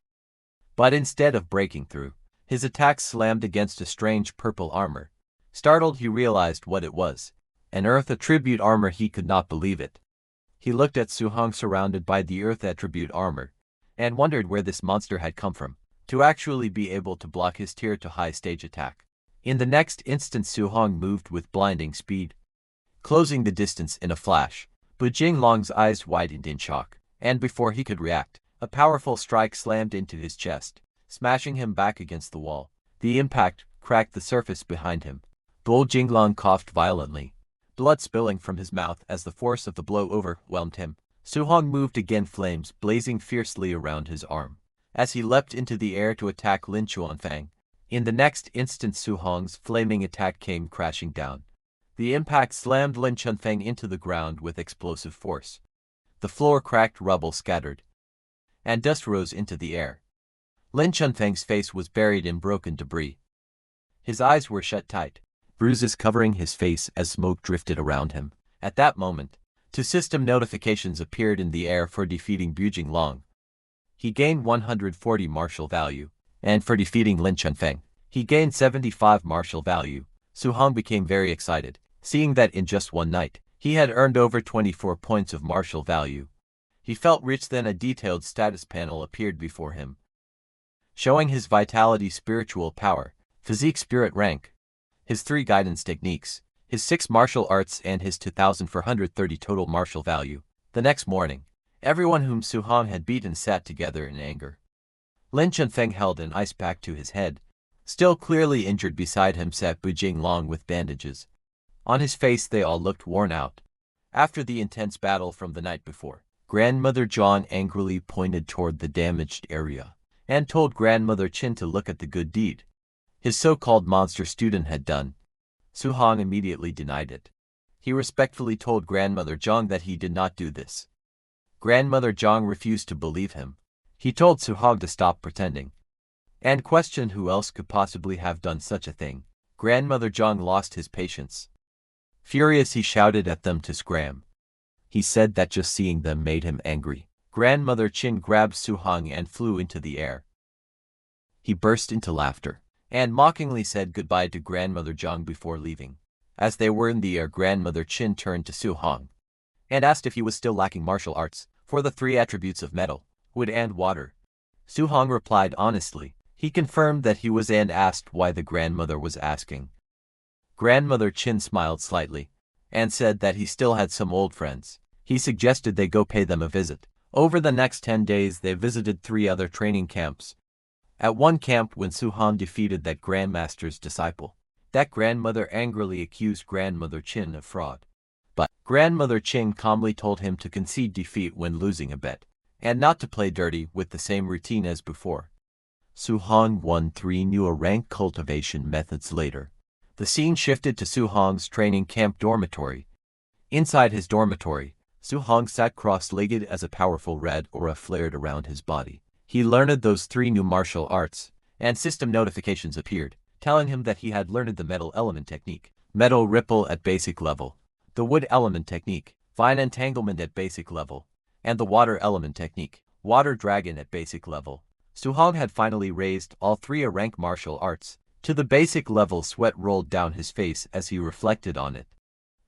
But instead of breaking through, his attack slammed against a strange purple armor. Startled, he realized what it was. An earth attribute armor. He could not believe it. He looked at Su Hong surrounded by the earth attribute armor and wondered where this monster had come from to actually be able to block his tier to high stage attack. In the next instant, Su Hong moved with blinding speed, closing the distance in a flash. Bu Jinglong's eyes widened in shock, and before he could react, a powerful strike slammed into his chest, smashing him back against the wall. The impact cracked the surface behind him. Bu Jinglong coughed violently, blood spilling from his mouth as the force of the blow overwhelmed him. Su Hong moved again, flames blazing fiercely around his arm, as he leapt into the air to attack Lin Chunfeng. In the next instant, Su Hong's flaming attack came crashing down. The impact slammed Lin Chunfeng into the ground with explosive force. The floor cracked, rubble scattered, and dust rose into the air. Lin Chunfeng's face was buried in broken debris. His eyes were shut tight, bruises covering his face as smoke drifted around him. At that moment, two system notifications appeared in the air for defeating Bu Jinglong. He gained 140 martial value, and for defeating Lin Chunfeng, he gained 75 martial value. Su Hong became very excited, seeing that in just one night, he had earned over 24 points of martial value. He felt rich. Then a detailed status panel appeared before him, showing his vitality, spiritual power, physique, spirit rank, his 3 guidance techniques, his 6 martial arts, and his 2,430 total martial value. The next morning, everyone whom Su Hong had beaten sat together in anger. Lin Chunfeng held an ice pack to his head. Still clearly injured beside him sat Bu Jinglong with bandages. On his face they all looked worn out. After the intense battle from the night before, Grandmother Zhang angrily pointed toward the damaged area and told Grandmother Qin to look at the good deed his so-called monster student had done. Su Hong immediately denied it. He respectfully told Grandmother Zhang that he did not do this. Grandmother Zhang refused to believe him. He told Su Hong to stop pretending and questioned who else could possibly have done such a thing. Grandmother Zhang lost his patience. Furious, he shouted at them to scram. He said that just seeing them made him angry. Grandmother Qin grabbed Su Hong and flew into the air. He burst into laughter and mockingly said goodbye to Grandmother Zhang before leaving. As they were in the air, Grandmother Qin turned to Su Hong and asked if he was still lacking martial arts for the 3 attributes of metal, wood and water. Su Hong replied honestly. He confirmed that he was and asked why the grandmother was asking. Grandmother Chin smiled slightly and said that he still had some old friends. He suggested they go pay them a visit. Over the next 10 days they visited 3 other training camps. At one camp, when Su-han defeated that Grandmaster's disciple, that grandmother angrily accused Grandmother Chin of fraud. But Grandmother Chin calmly told him to concede defeat when losing a bet, and not to play dirty with the same routine as before. Su-han won 3 new rank cultivation methods later. The scene shifted to Su-hong's training camp dormitory. Inside his dormitory, Su-hong sat cross-legged as a powerful red aura flared around his body. He learned those 3 new martial arts, and system notifications appeared, telling him that he had learned the metal element technique, metal ripple at basic level, the wood element technique, fine entanglement at basic level, and the water element technique, water dragon at basic level. Su-hong had finally raised all 3 rank martial arts to the basic level. Sweat rolled down his face as he reflected on it.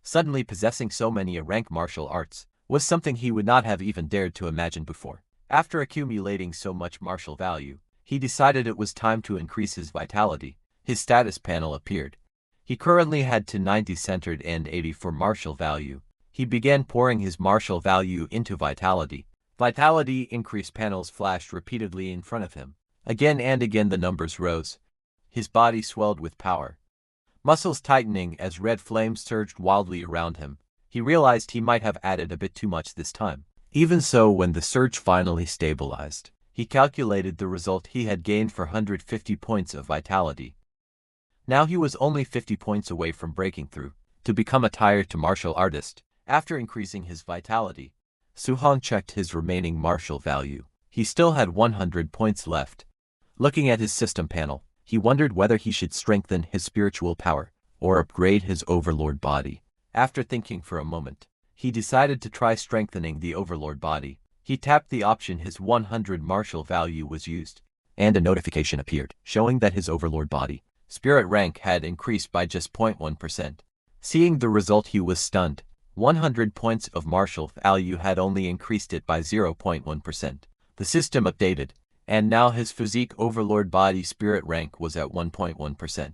Suddenly possessing so many rank martial arts was something he would not have even dared to imagine before. After accumulating so much martial value, he decided it was time to increase his vitality. His status panel appeared. He currently had to 90 centered and 80 for martial value. He began pouring his martial value into vitality. Vitality increase panels flashed repeatedly in front of him. Again and again the numbers rose. His body swelled with power, muscles tightening as red flames surged wildly around him. He realized he might have added a bit too much this time. Even so, when the surge finally stabilized, he calculated the result he had gained for 150 points of vitality. Now he was only 50 points away from breaking through to become a tier 2 martial artist. After increasing his vitality, Su-hong checked his remaining martial value. He still had 100 points left. Looking at his system panel, he wondered whether he should strengthen his spiritual power or upgrade his overlord body. After thinking for a moment, he decided to try strengthening the overlord body. He tapped the option his 100 martial value was used, and a notification appeared, showing that his overlord body spirit rank had increased by just 0.1%. Seeing the result, he was stunned. 100 points of martial value had only increased it by 0.1%. The system updated, and now his physique overlord body spirit rank was at 1.1%.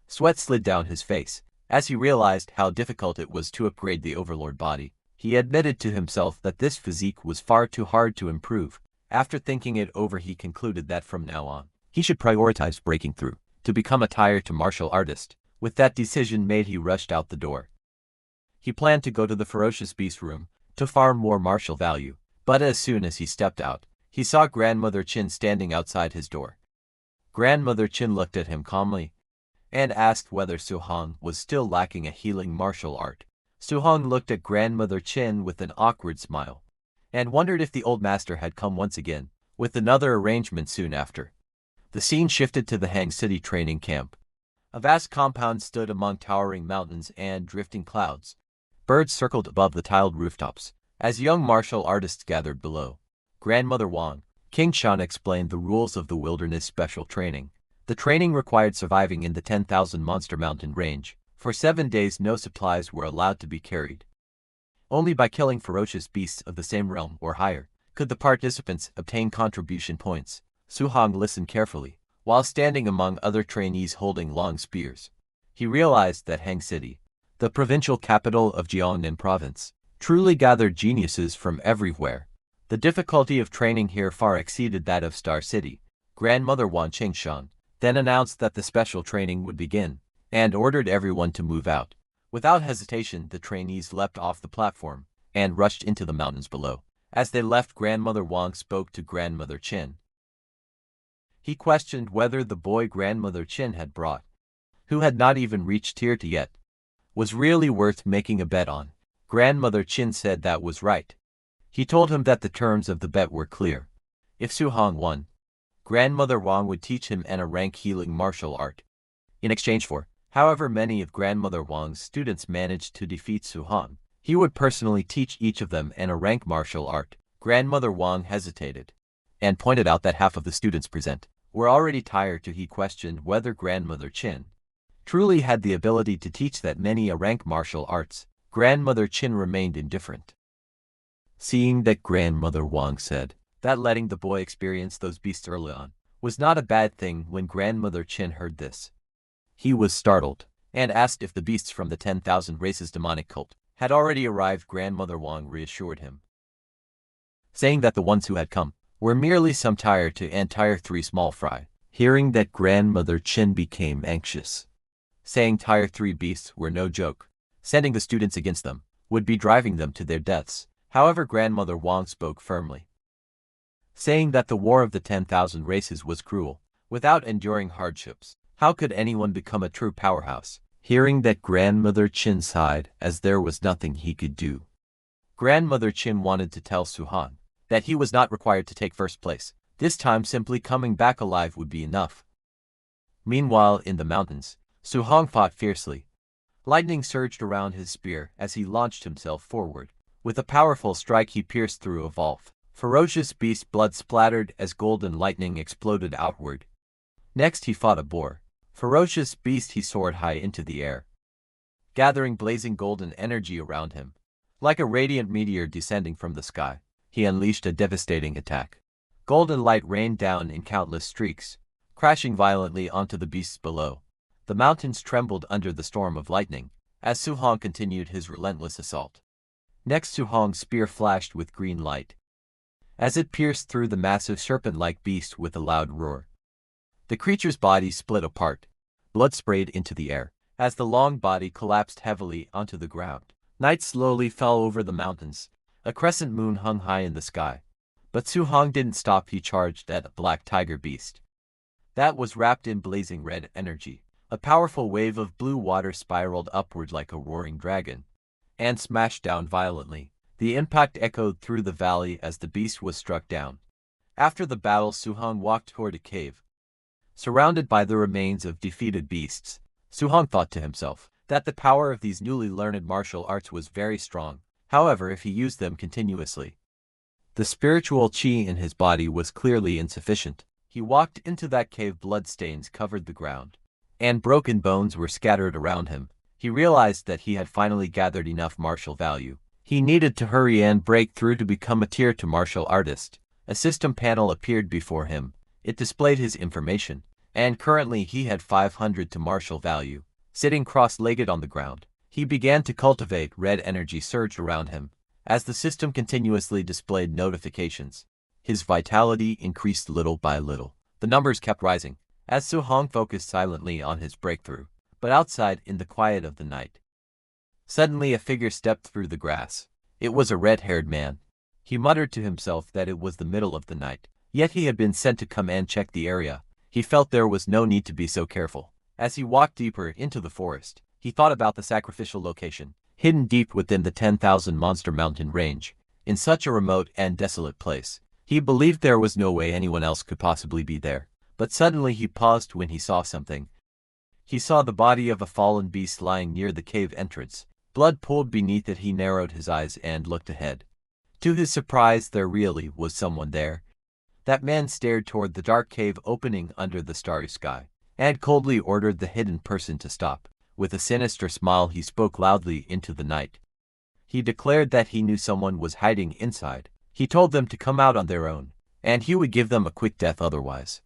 Sweat slid down his face as he realized how difficult it was to upgrade the overlord body. He admitted to himself that this physique was far too hard to improve. After thinking it over, he concluded that from now on, he should prioritize breaking through to become a tier 2 martial artist. With that decision made, he rushed out the door. He planned to go to the ferocious beast room to farm more martial value, but as soon as he stepped out, he saw Grandmother Chin standing outside his door. Grandmother Chin looked at him calmly and asked whether Su-hong was still lacking a healing martial art. Su-hong looked at Grandmother Chin with an awkward smile and wondered if the old master had come once again with another arrangement soon after. The scene shifted to the Hang City training camp. A vast compound stood among towering mountains and drifting clouds. Birds circled above the tiled rooftops as young martial artists gathered below. Grandmother Wang, King Shan explained the rules of the wilderness special training. The training required surviving in the 10,000 monster mountain range. For 7 days no supplies were allowed to be carried. Only by killing ferocious beasts of the same realm or higher could the participants obtain contribution points. Su-hong listened carefully, while standing among other trainees holding long spears. He realized that Hang City, the provincial capital of Jiangnan province, truly gathered geniuses from everywhere. The difficulty of training here far exceeded that of Star City. Grandmother Wan Qingshan then announced that the special training would begin, and ordered everyone to move out. Without hesitation, the trainees leapt off the platform and rushed into the mountains below. As they left, Grandmother Wang spoke to Grandmother Chin. He questioned whether the boy Grandmother Chin had brought, who had not even reached tier 2 yet, was really worth making a bet on. Grandmother Chin said that was right. He told him that the terms of the bet were clear. If Su-hong won, Grandmother Wang would teach him a rank healing martial art. In exchange for, however many of Grandmother Wang's students managed to defeat Su-hong, he would personally teach each of them a rank martial art. Grandmother Wang hesitated and pointed out that half of the students present were already tier 2. He questioned whether Grandmother Chin truly had the ability to teach that many rank martial arts. Grandmother Chin remained indifferent. Seeing that Grandmother Wang said that letting the boy experience those beasts early on was not a bad thing, when Grandmother Chin heard this, he was startled. and asked if the beasts from the 10,000 Races demonic cult had already arrived. Grandmother Wang reassured him, saying that the ones who had come were merely some tier 2 and tier 3 small fry. Hearing that, Grandmother Qin became anxious, saying tier 3 beasts were no joke. Sending the students against them would be driving them to their deaths. However, Grandmother Wang spoke firmly, saying that the war of the 10,000 races was cruel. Without enduring hardships, how could anyone become a true powerhouse? Hearing that, Grandmother Qin sighed, as there was nothing he could do. Grandmother Qin wanted to tell Su-hong that he was not required to take first place. This time simply coming back alive would be enough. Meanwhile, in the mountains, Su-hong fought fiercely. Lightning surged around his spear as he launched himself forward. With a powerful strike, he pierced through a vault. Ferocious beast blood splattered as golden lightning exploded outward. Next, he fought a boar. Ferocious beast, he soared high into the air, gathering blazing golden energy around him. Like a radiant meteor descending from the sky, he unleashed a devastating attack. Golden light rained down in countless streaks, crashing violently onto the beasts below. The mountains trembled under the storm of lightning as Su-hong continued his relentless assault. Next, Su-hong's spear flashed with green light as it pierced through the massive serpent-like beast with a loud roar. The creature's body split apart. Blood sprayed into the air as the long body collapsed heavily onto the ground. Night slowly fell over the mountains. A crescent moon hung high in the sky. But Su-hong didn't stop. He charged at a black tiger beast that was wrapped in blazing red energy. A powerful wave of blue water spiraled upward like a roaring dragon and smashed down violently. The impact echoed through the valley as the beast was struck down. After the battle, Su-hong walked toward a cave. Surrounded by the remains of defeated beasts, Su-hong thought to himself that the power of these newly learned martial arts was very strong. However, if he used them continuously, the spiritual qi in his body was clearly insufficient. He walked into that cave. Bloodstains covered the ground, and broken bones were scattered around him. He realized that he had finally gathered enough martial value. He needed to hurry and break through to become a tier 2 martial artist. A system panel appeared before him. It displayed his information, and currently he had 500 to martial value. Sitting cross-legged on the ground, he began to cultivate. Red energy surged around him as the system continuously displayed notifications. His vitality increased little by little. The numbers kept rising as Su-hong focused silently on his breakthrough. But outside, in the quiet of the night, suddenly a figure stepped through the grass. It was a red-haired man. He muttered to himself that it was the middle of the night, yet he had been sent to come and check the area. He felt there was no need to be so careful. As he walked deeper into the forest, he thought about the sacrificial location, hidden deep within the 10,000 monster mountain range. In such a remote and desolate place, he believed there was no way anyone else could possibly be there. But suddenly he paused when he saw something. He saw the body of a fallen beast lying near the cave entrance. Blood pooled beneath it. He narrowed his eyes and looked ahead. To his surprise, there really was someone there. That man stared toward the dark cave opening under the starry sky, and coldly ordered the hidden person to stop. With a sinister smile, he spoke loudly into the night. He declared that he knew someone was hiding inside. He told them to come out on their own, and he would give them a quick death otherwise.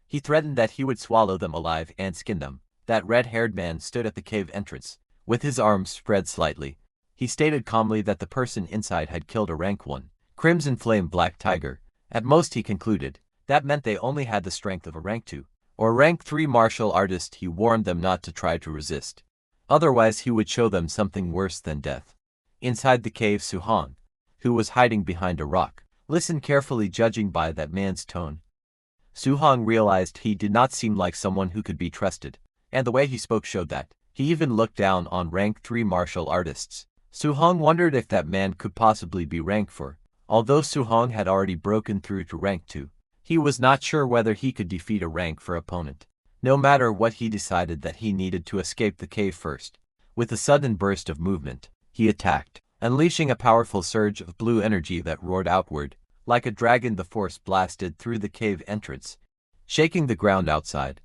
He threatened that he would swallow them alive and skin them. That red-haired man stood at the cave entrance, with his arms spread slightly. He stated calmly that the person inside had killed a rank 1 Crimson Flame Black Tiger. At most, he concluded, that meant they only had the strength of a rank 2 or rank 3 martial artist. He warned them not to try to resist. Otherwise, he would show them something worse than death. Inside the cave, Su-hong, who was hiding behind a rock, listened carefully. Judging by that man's tone, Su-hong realized he did not seem like someone who could be trusted, and the way he spoke showed that. He even looked down on rank 3 martial artists. Su-hong wondered if that man could possibly be rank 4. Although Su-hong had already broken through to rank 2, he was not sure whether he could defeat a rank 4 opponent. No matter what, he decided that he needed to escape the cave first. With a sudden burst of movement, he attacked, unleashing a powerful surge of blue energy that roared outward. Like a dragon, the force blasted through the cave entrance, shaking the ground outside.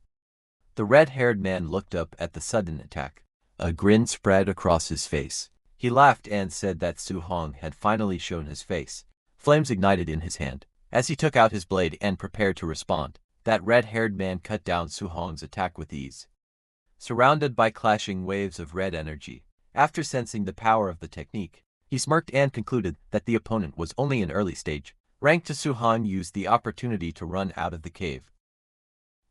The red-haired man looked up at the sudden attack. A grin spread across his face. He laughed and said that Su-hong had finally shown his face. Flames ignited in his hand as he took out his blade and prepared to respond. That red-haired man cut down Su-hong's attack with ease. surrounded by clashing waves of red energy. After sensing the power of the technique, he smirked and concluded that the opponent was only in early stage. Rank to Suhong used the opportunity to run out of the cave.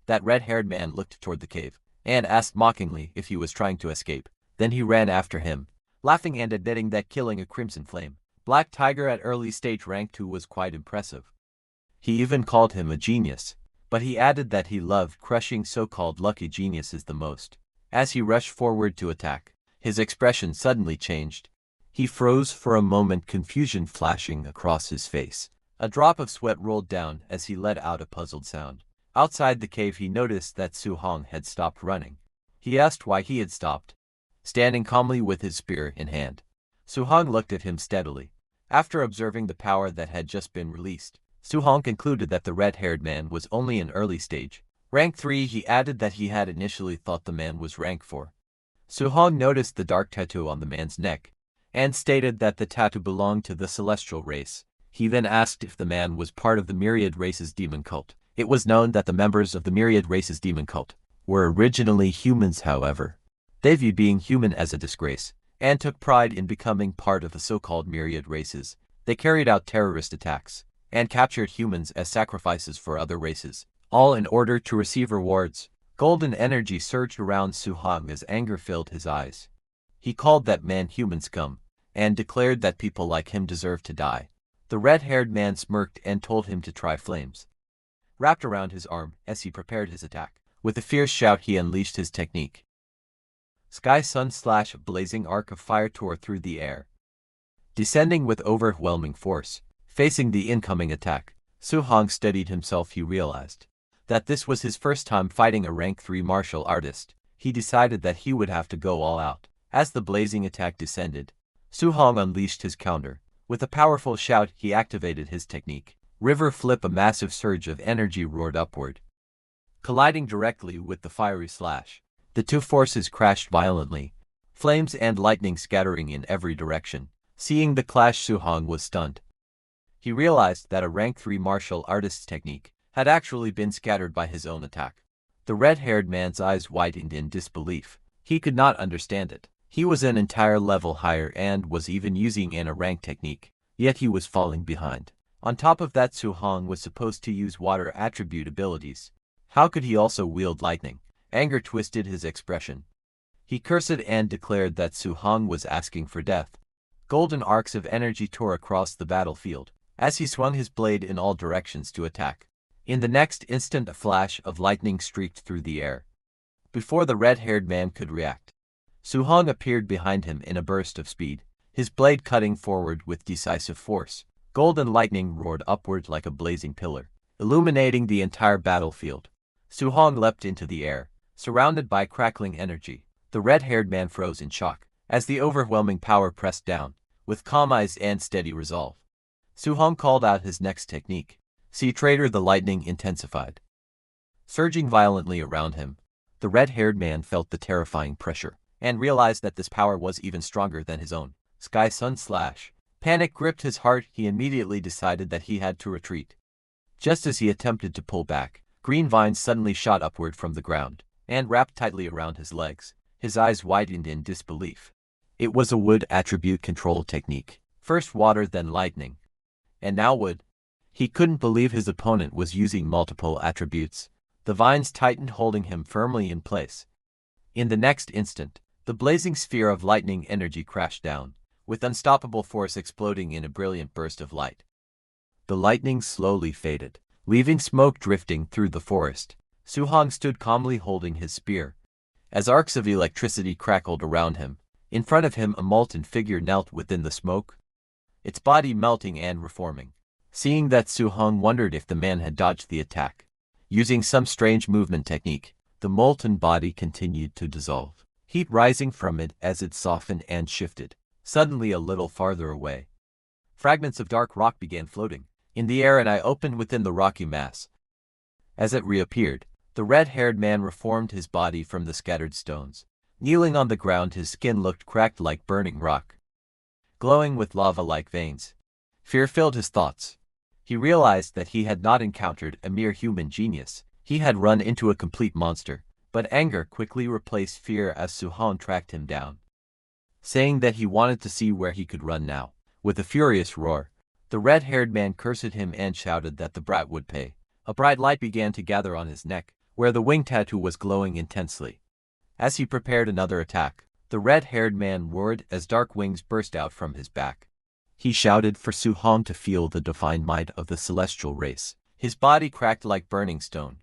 That red-haired man looked toward the cave and asked mockingly if he was trying to escape. Then he ran after him, laughing and admitting that killing a Crimson Flame Black Tiger at early stage rank 2 was quite impressive. He even called him a genius, but he added that he loved crushing so-called lucky geniuses the most. As he rushed forward to attack, his expression suddenly changed. He froze for a moment, confusion flashing across his face. A drop of sweat rolled down as he let out a puzzled sound. Outside the cave he noticed that Suhong had stopped running. He asked why he had stopped, standing calmly with his spear in hand. Suhong looked at him steadily. After observing the power that had just been released, Suhong concluded that the red-haired man was only in early stage. Rank 3. He added that he had initially thought the man was rank 4. Suhong noticed the dark tattoo on the man's neck, and stated that the tattoo belonged to the celestial race. He then asked if the man was part of the Myriad Race's demon cult. It was known that the members of the Myriad Race's demon cult were originally humans. However, they viewed being human as a disgrace, and took pride in becoming part of the so-called Myriad Races. They carried out terrorist attacks, and captured humans as sacrifices for other races, all in order to receive rewards. Golden energy surged around Suhong as anger filled his eyes. He called that man human scum, and declared that people like him deserved to die. The red-haired man smirked and told him to try flames wrapped around his arm as he prepared his attack. With a fierce shout he unleashed his technique. Sky Sun Slash. A blazing arc of fire tore through the air, descending with overwhelming force. Facing the incoming attack, Suhong steadied himself. He realized that this was his first time fighting a rank 3 martial artist. He decided that he would have to go all out. As the blazing attack descended, Suhong unleashed his counter. With a powerful shout he activated his technique. River Flip. A massive surge of energy roared upward, colliding directly with the fiery slash. The two forces crashed violently, flames and lightning scattering in every direction. Seeing the clash, Suhong was stunned. He realized that a rank 3 martial artist's technique had actually been scattered by his own attack. The red-haired man's eyes widened in disbelief. He could not understand it. He was an entire level higher and was even using a rank technique, yet he was falling behind. On top of that, Suhong was supposed to use water attribute abilities. How could he also wield lightning? Anger twisted his expression. He cursed and declared that Suhong was asking for death. Golden arcs of energy tore across the battlefield as he swung his blade in all directions to attack. In the next instant, a flash of lightning streaked through the air. Before the red-haired man could react, Suhong appeared behind him in a burst of speed, his blade cutting forward with decisive force. Golden lightning roared upward like a blazing pillar, illuminating the entire battlefield. Suhong leapt into the air, surrounded by crackling energy. The red-haired man froze in shock as the overwhelming power pressed down. With calm eyes and steady resolve, Suhong called out his next technique. Sea Trader. The lightning intensified, surging violently around him. The red-haired man felt the terrifying pressure and realized that this power was even stronger than his own. Sky Sun Slash. Panic gripped his heart. He immediately decided that he had to retreat. Just as he attempted to pull back, green vines suddenly shot upward from the ground and wrapped tightly around his legs. His eyes widened in disbelief. It was a wood attribute control technique. First water, then lightning, and now wood. He couldn't believe his opponent was using multiple attributes. The vines tightened, holding him firmly in place. In the next instant, the blazing sphere of lightning energy crashed down, with unstoppable force exploding in a brilliant burst of light. The lightning slowly faded, leaving smoke drifting through the forest. Suhong stood calmly holding his spear, as arcs of electricity crackled around him. In front of him, a molten figure knelt within the smoke, its body melting and reforming. Seeing that, Suhong wondered if the man had dodged the attack. Using some strange movement technique, the molten body continued to dissolve, heat rising from it as it softened and shifted. Suddenly, a little farther away, fragments of dark rock began floating in the air, and eye opened within the rocky mass. As it reappeared, the red-haired man reformed his body from the scattered stones. Kneeling on the ground, his skin looked cracked like burning rock, glowing with lava-like veins. Fear filled his thoughts. He realized that he had not encountered a mere human genius. He had run into a complete monster. But anger quickly replaced fear as Su-hong tracked him down, saying that he wanted to see where he could run now. With a furious roar, the red-haired man cursed him and shouted that the brat would pay. A bright light began to gather on his neck, where the wing tattoo was glowing intensely. As he prepared another attack, the red-haired man roared as dark wings burst out from his back. He shouted for Su-hong to feel the divine might of the celestial race. His body cracked like burning stone,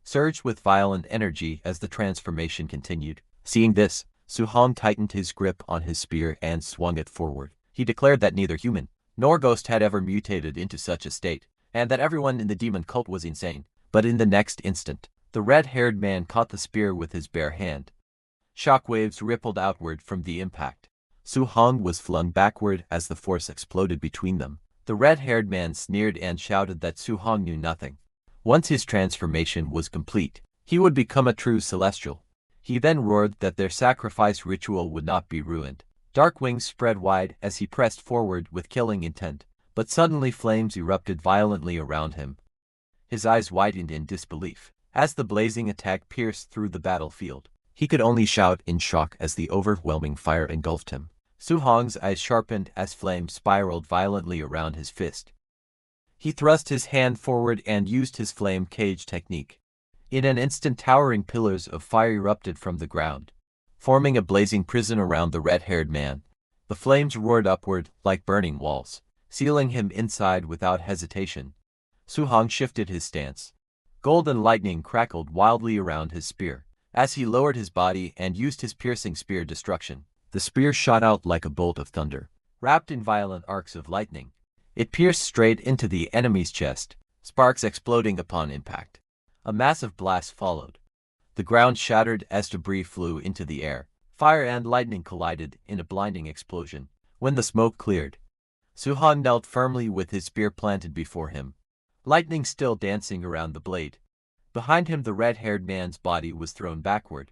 surged with violent energy as the transformation continued. Seeing this, Su-hong tightened his grip on his spear and swung it forward. He declared that neither human nor ghost had ever mutated into such a state, and that everyone in the demon cult was insane. But in the next instant, the red-haired man caught the spear with his bare hand. Shockwaves rippled outward from the impact. Su-hong was flung backward as the force exploded between them. The red-haired man sneered and shouted that Su-hong knew nothing. Once his transformation was complete, he would become a true celestial. He then roared that their sacrifice ritual would not be ruined. Dark wings spread wide as he pressed forward with killing intent, but suddenly flames erupted violently around him. His eyes widened in disbelief as the blazing attack pierced through the battlefield. He could only shout in shock as the overwhelming fire engulfed him. Su-hong's eyes sharpened as flames spiraled violently around his fist. He thrust his hand forward and used his flame cage technique. In an instant, towering pillars of fire erupted from the ground, forming a blazing prison around the red-haired man. The flames roared upward like burning walls, sealing him inside without hesitation. Su-hong shifted his stance. Golden lightning crackled wildly around his spear. As he lowered his body and used his piercing spear destruction, the spear shot out like a bolt of thunder, wrapped in violent arcs of lightning. It pierced straight into the enemy's chest, sparks exploding upon impact. A massive blast followed. The ground shattered as debris flew into the air. Fire and lightning collided in a blinding explosion. When the smoke cleared, Su-hong knelt firmly with his spear planted before him, lightning still dancing around the blade. Behind him, the red-haired man's body was thrown backward,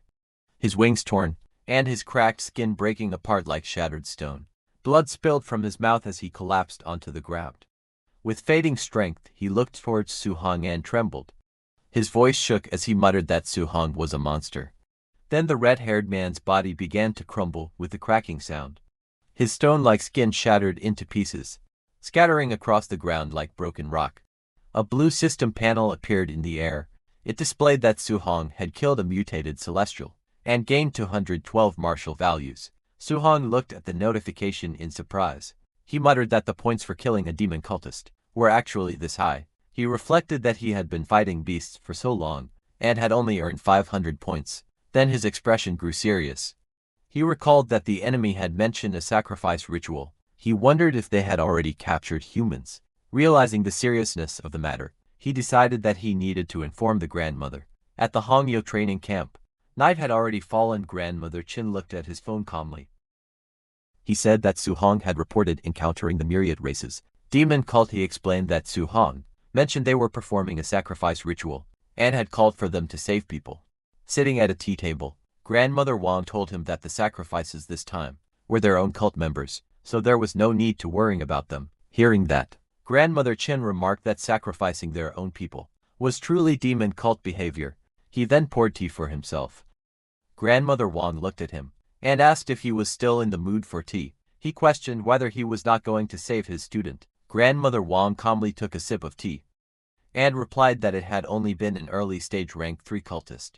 his wings torn, and his cracked skin breaking apart like shattered stone. Blood spilled from his mouth as he collapsed onto the ground. With fading strength, he looked towards Su-hong and trembled. His voice shook as he muttered that Su-hong was a monster. Then the red-haired man's body began to crumble with a cracking sound. His stone-like skin shattered into pieces, scattering across the ground like broken rock. A blue system panel appeared in the air. It displayed that Su-hong had killed a mutated celestial and gained 212 martial values. Su-hong looked at the notification in surprise. He muttered that the points for killing a demon cultist were actually this high. He reflected that he had been fighting beasts for so long and had only earned 500 points. Then his expression grew serious. He recalled that the enemy had mentioned a sacrifice ritual. He wondered if they had already captured humans. Realizing the seriousness of the matter, he decided that he needed to inform the grandmother. At the Hongyo training camp, night had already fallen. Grandmother Chin looked at his phone calmly. He said that Su-hong had reported encountering the myriad races demon cult. He explained that Su-hong mentioned they were performing a sacrifice ritual and had called for them to save people. Sitting at a tea table, Grandmother Wang told him that the sacrifices this time were their own cult members, so there was no need to worry about them. Hearing that, Grandmother Chen remarked that sacrificing their own people was truly demon cult behavior. He then poured tea for himself. Grandmother Wang looked at him and asked if he was still in the mood for tea. He questioned whether he was not going to save his student. Grandmother Wang calmly took a sip of tea and replied that it had only been an early-stage rank 3 cultist.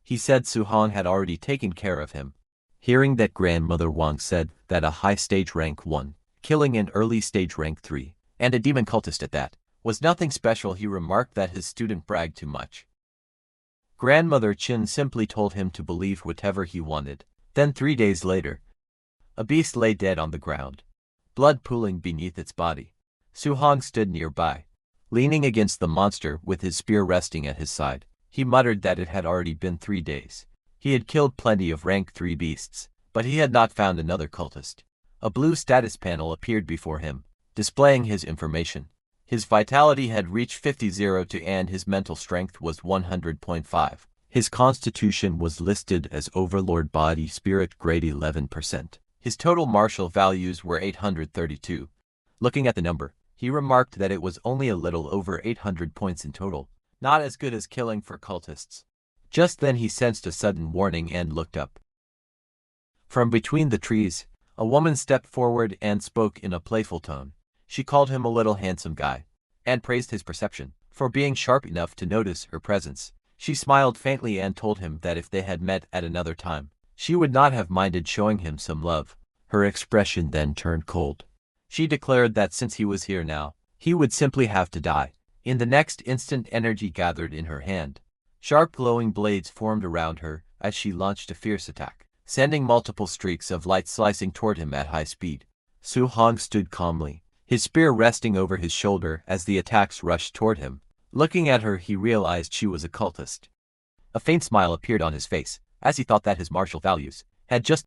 He said Su-hong had already taken care of him. Hearing that Grandmother Wang said that a high-stage rank 1, killing an early-stage rank 3, and a demon cultist at that, was nothing special, he remarked that his student bragged too much. Grandmother Chin simply told him to believe whatever he wanted. Then 3 days later, a beast lay dead on the ground, blood pooling beneath its body. Su-hong stood nearby, leaning against the monster with his spear resting at his side. He muttered that it had already been 3 days. He had killed plenty of rank 3 beasts, but he had not found another cultist. A blue status panel appeared before him, displaying his information. His vitality had reached 50 and his mental strength was 100.5. His constitution was listed as Overlord Body Spirit grade 11%. His total martial values were 832. Looking at the number, he remarked that it was only a little over 800 points in total. Not as good as killing for cultists. Just then he sensed a sudden warning and looked up. From between the trees, a woman stepped forward and spoke in a playful tone. She called him a little handsome guy, and praised his perception for being sharp enough to notice her presence. She smiled faintly and told him that if they had met at another time, she would not have minded showing him some love. Her expression then turned cold. She declared that since he was here now, he would simply have to die. In the next instant, energy gathered in her hand. Sharp glowing blades formed around her as she launched a fierce attack, sending multiple streaks of light slicing toward him at high speed. Su Hong stood calmly, his spear resting over his shoulder as the attacks rushed toward him. Looking at her, he realized she was a cultist. A faint smile appeared on his face, as he thought that his martial values had just